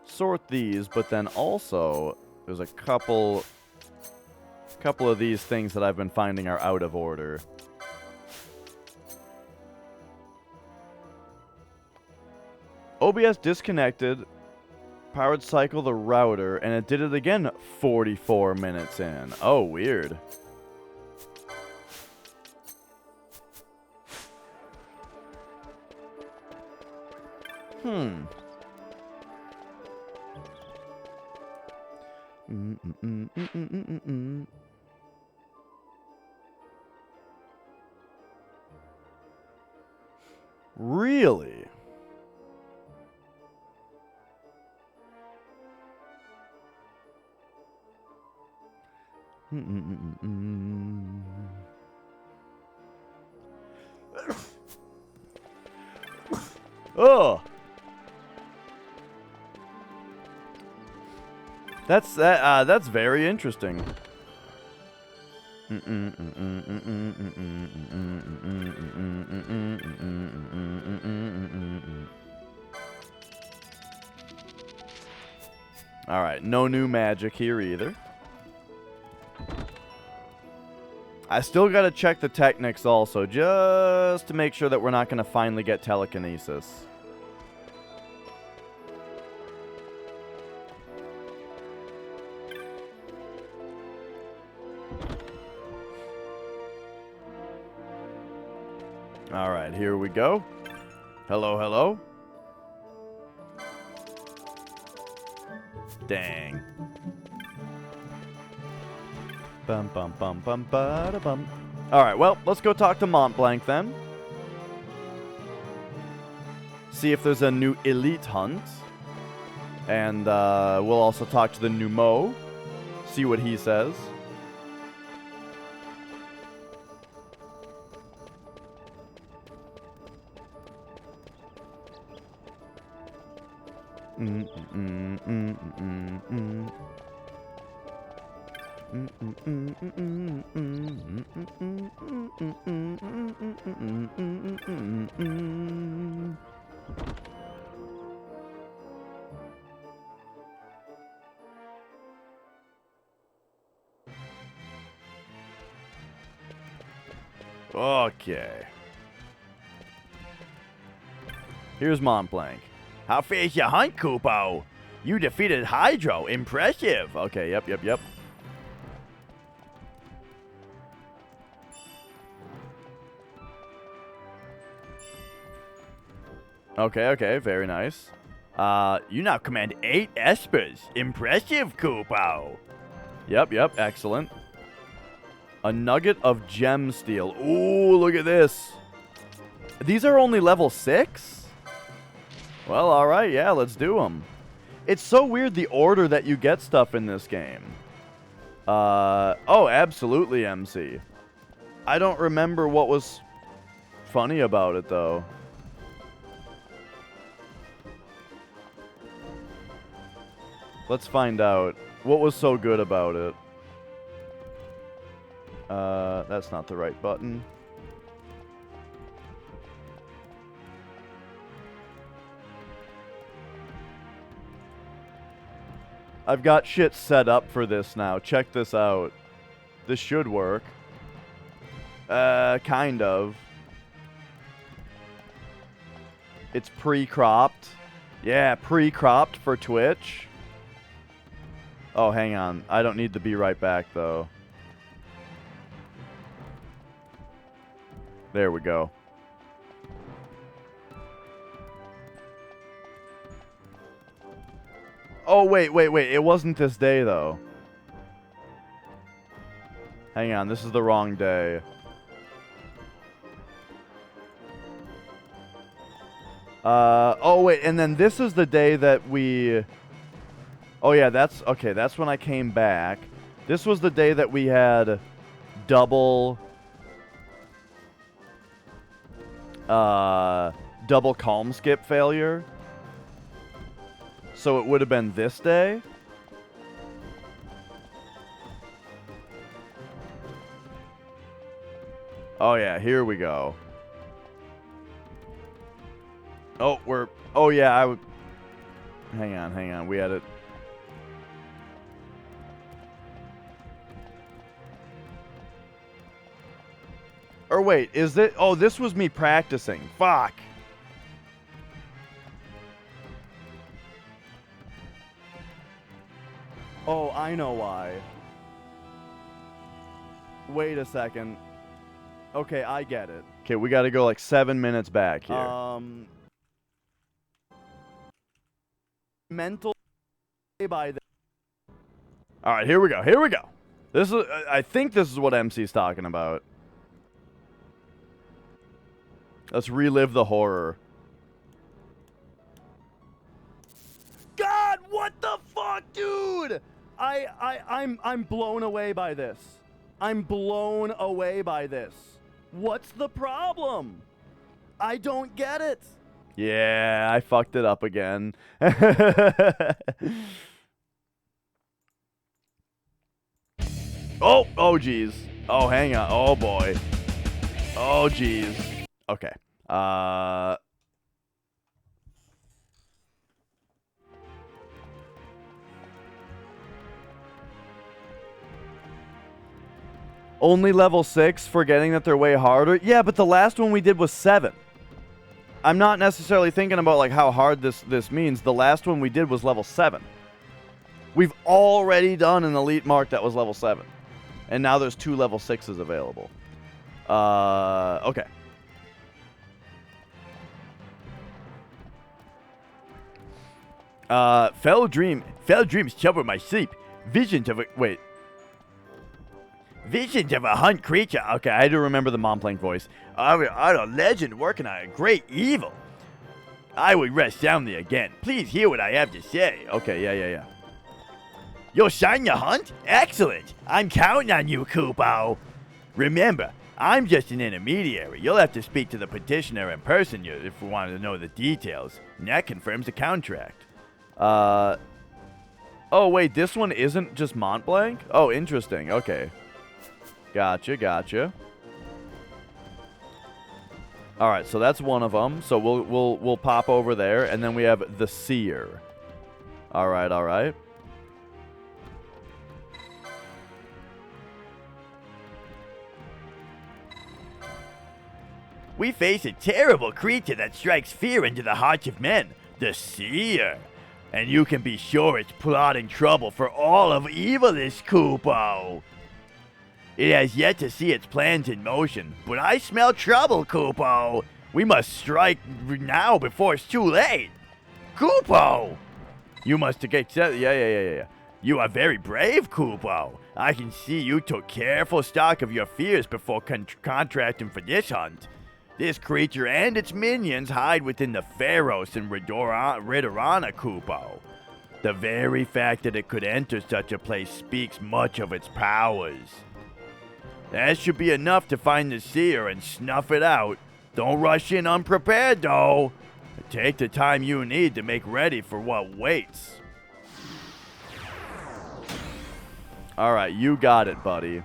sort these, but then also there's a couple of these things that I've been finding are out of order. OBS disconnected, powered cycle the router, and it did it again 44 minutes in. Oh, weird. Really? Oh. That's very interesting. All right, no new magic here either. I still gotta check the technics also, just to make sure that we're not gonna finally get telekinesis. Alright, here we go. Hello, hello. Dang. Bum bum bum bum ba da bum. Alright, well, let's go talk to Mont Blanc then. See if there's a new elite hunt. And we'll also talk to the Numo. See what he says. Okay. Here's Mont Blanc. How fares your hunt, Kupo? You defeated Hydro. Impressive. Okay, yep. Okay, very nice. You now command 8 espers. Impressive, Kupo. Yep, excellent. A nugget of gem steel. Ooh, look at this. These are only level 6? Well, alright, yeah, let's do them. It's so weird the order that you get stuff in this game. Oh, absolutely, MC. I don't remember what was funny about it, though. Let's find out. What was so good about it? That's not the right button. I've got shit set up for this now. Check this out. This should work. Kind of. It's pre-cropped. Yeah, pre-cropped for Twitch. Oh, hang on. I don't need to be right back, though. There we go. Oh, wait. It wasn't this day, though. Hang on. This is the wrong day. Oh, wait. And then this is the day that we... Oh, yeah. That's... Okay, that's when I came back. This was the day that we had double... double calm skip failure. So it would have been this day. Oh yeah, here we go. Oh, we're... Oh yeah, I would... Hang on, we had it... Or wait, is it... Oh, this was me practicing. Fuck. Oh, I know why. Wait a second. Okay, I get it. Okay, we gotta go like 7 minutes back here. Mental by the... Alright, here we go. This is... I think this is what MC's talking about. Let's relive the horror. God, what the fuck, dude? I'm blown away by this. I'm blown away by this. What's the problem? I don't get it. Yeah, I fucked it up again. Oh, geez. Oh, hang on. Oh, boy. Oh, geez. Okay. Only level 6, forgetting that they're way harder? Yeah, but the last one we did was 7. I'm not necessarily thinking about like how hard this means. The last one we did was level 7. We've already done an elite mark that was level 7. And now there's 2 level 6s available. Okay. Fell dreams trouble my sleep. Visions of a hunt creature. Okay, I do remember the Mom Plank voice. Are a legend working on a great evil. I would rest soundly again. Please hear what I have to say. Okay, yeah. You'll shine your hunt? Excellent. I'm counting on you, Kupo. Remember, I'm just an intermediary. You'll have to speak to the petitioner in person if we want to know the details. And that confirms the contract. Oh, wait, this one isn't just Mont Blanc? Oh, interesting. Okay. Gotcha. All right, so that's one of them. So we'll pop over there, and then we have the Seer. All right. We face a terrible creature that strikes fear into the hearts of men, the Seer. And you can be sure it's plotting trouble for all of Evilis, Kupo. It has yet to see its plans in motion, but I smell trouble, Kupo. We must strike now before it's too late. Kupo! You must get... Yeah. You are very brave, Kupo. I can see you took careful stock of your fears before contracting for this hunt. This creature and its minions hide within the Pharos and Ridorana, Kupo. The very fact that it could enter such a place speaks much of its powers. That should be enough to find the Seer and snuff it out. Don't rush in unprepared, though. Take the time you need to make ready for what waits. Alright, you got it, buddy.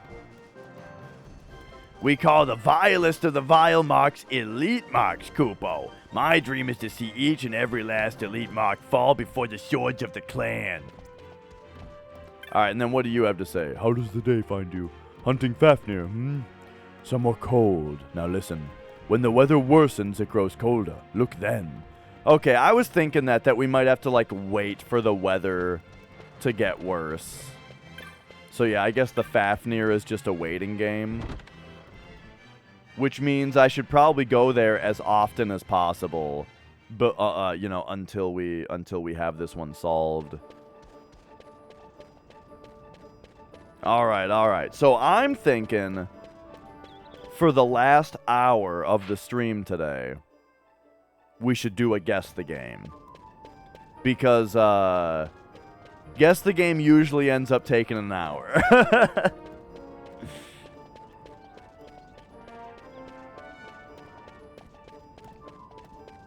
We call the vilest of the vile marks elite marks, Kupo. My dream is to see each and every last elite mark fall before the swords of the clan. Alright, and then what do you have to say? How does the day find you? Hunting Fafnir, Somewhat cold. Now listen. When the weather worsens, it grows colder. Look then. Okay, I was thinking that we might have to, like, wait for the weather to get worse. So yeah, I guess the Fafnir is just a waiting game. Which means I should probably go there as often as possible. But, you know, until we have this one solved. Alright. So I'm thinking for the last hour of the stream today, we should do a Guess the Game. Because, Guess the Game usually ends up taking an hour.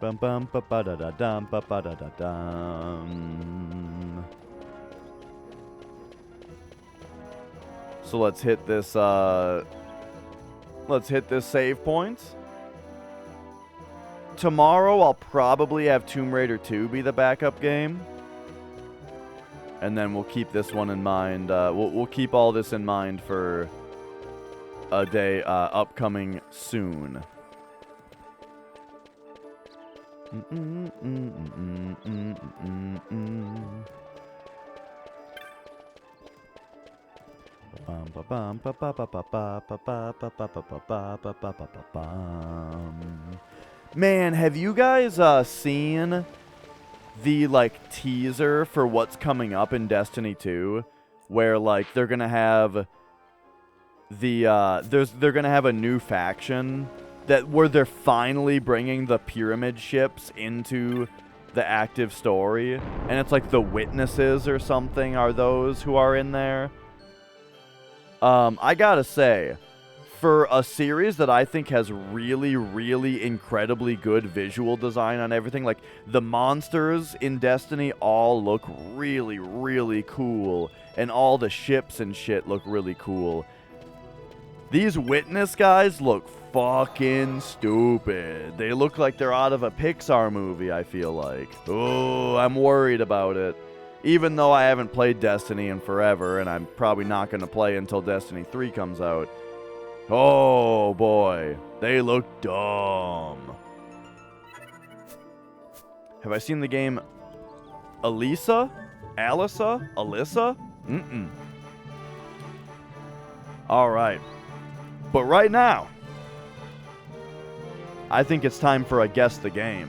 Bum bum ba ba da da dum ba ba da da dum. So let's hit this save point. Tomorrow I'll probably have Tomb Raider 2 be the backup game. And then we'll keep this one in mind. We'll keep all this in mind for a day upcoming soon. Man, have you guys seen the like teaser for what's coming up in Destiny 2, where like they're gonna have they're gonna have a new faction where they're finally bringing the pyramid ships into the active story, and it's like the Witnesses or something are those who are in there. I gotta say, for a series that I think has really, really incredibly good visual design on everything, like the monsters in Destiny all look really, really cool, and all the ships and shit look really cool. These Witness guys look fucking stupid. They look like they're out of a Pixar movie, I feel like. Oh, I'm worried about it. Even though I haven't played Destiny in forever, and I'm probably not going to play until Destiny 3 comes out. Oh, boy. They look dumb. Have I seen the game Alyssa? Alyssa? Alright. But right now, I think it's time for a Guess the Game.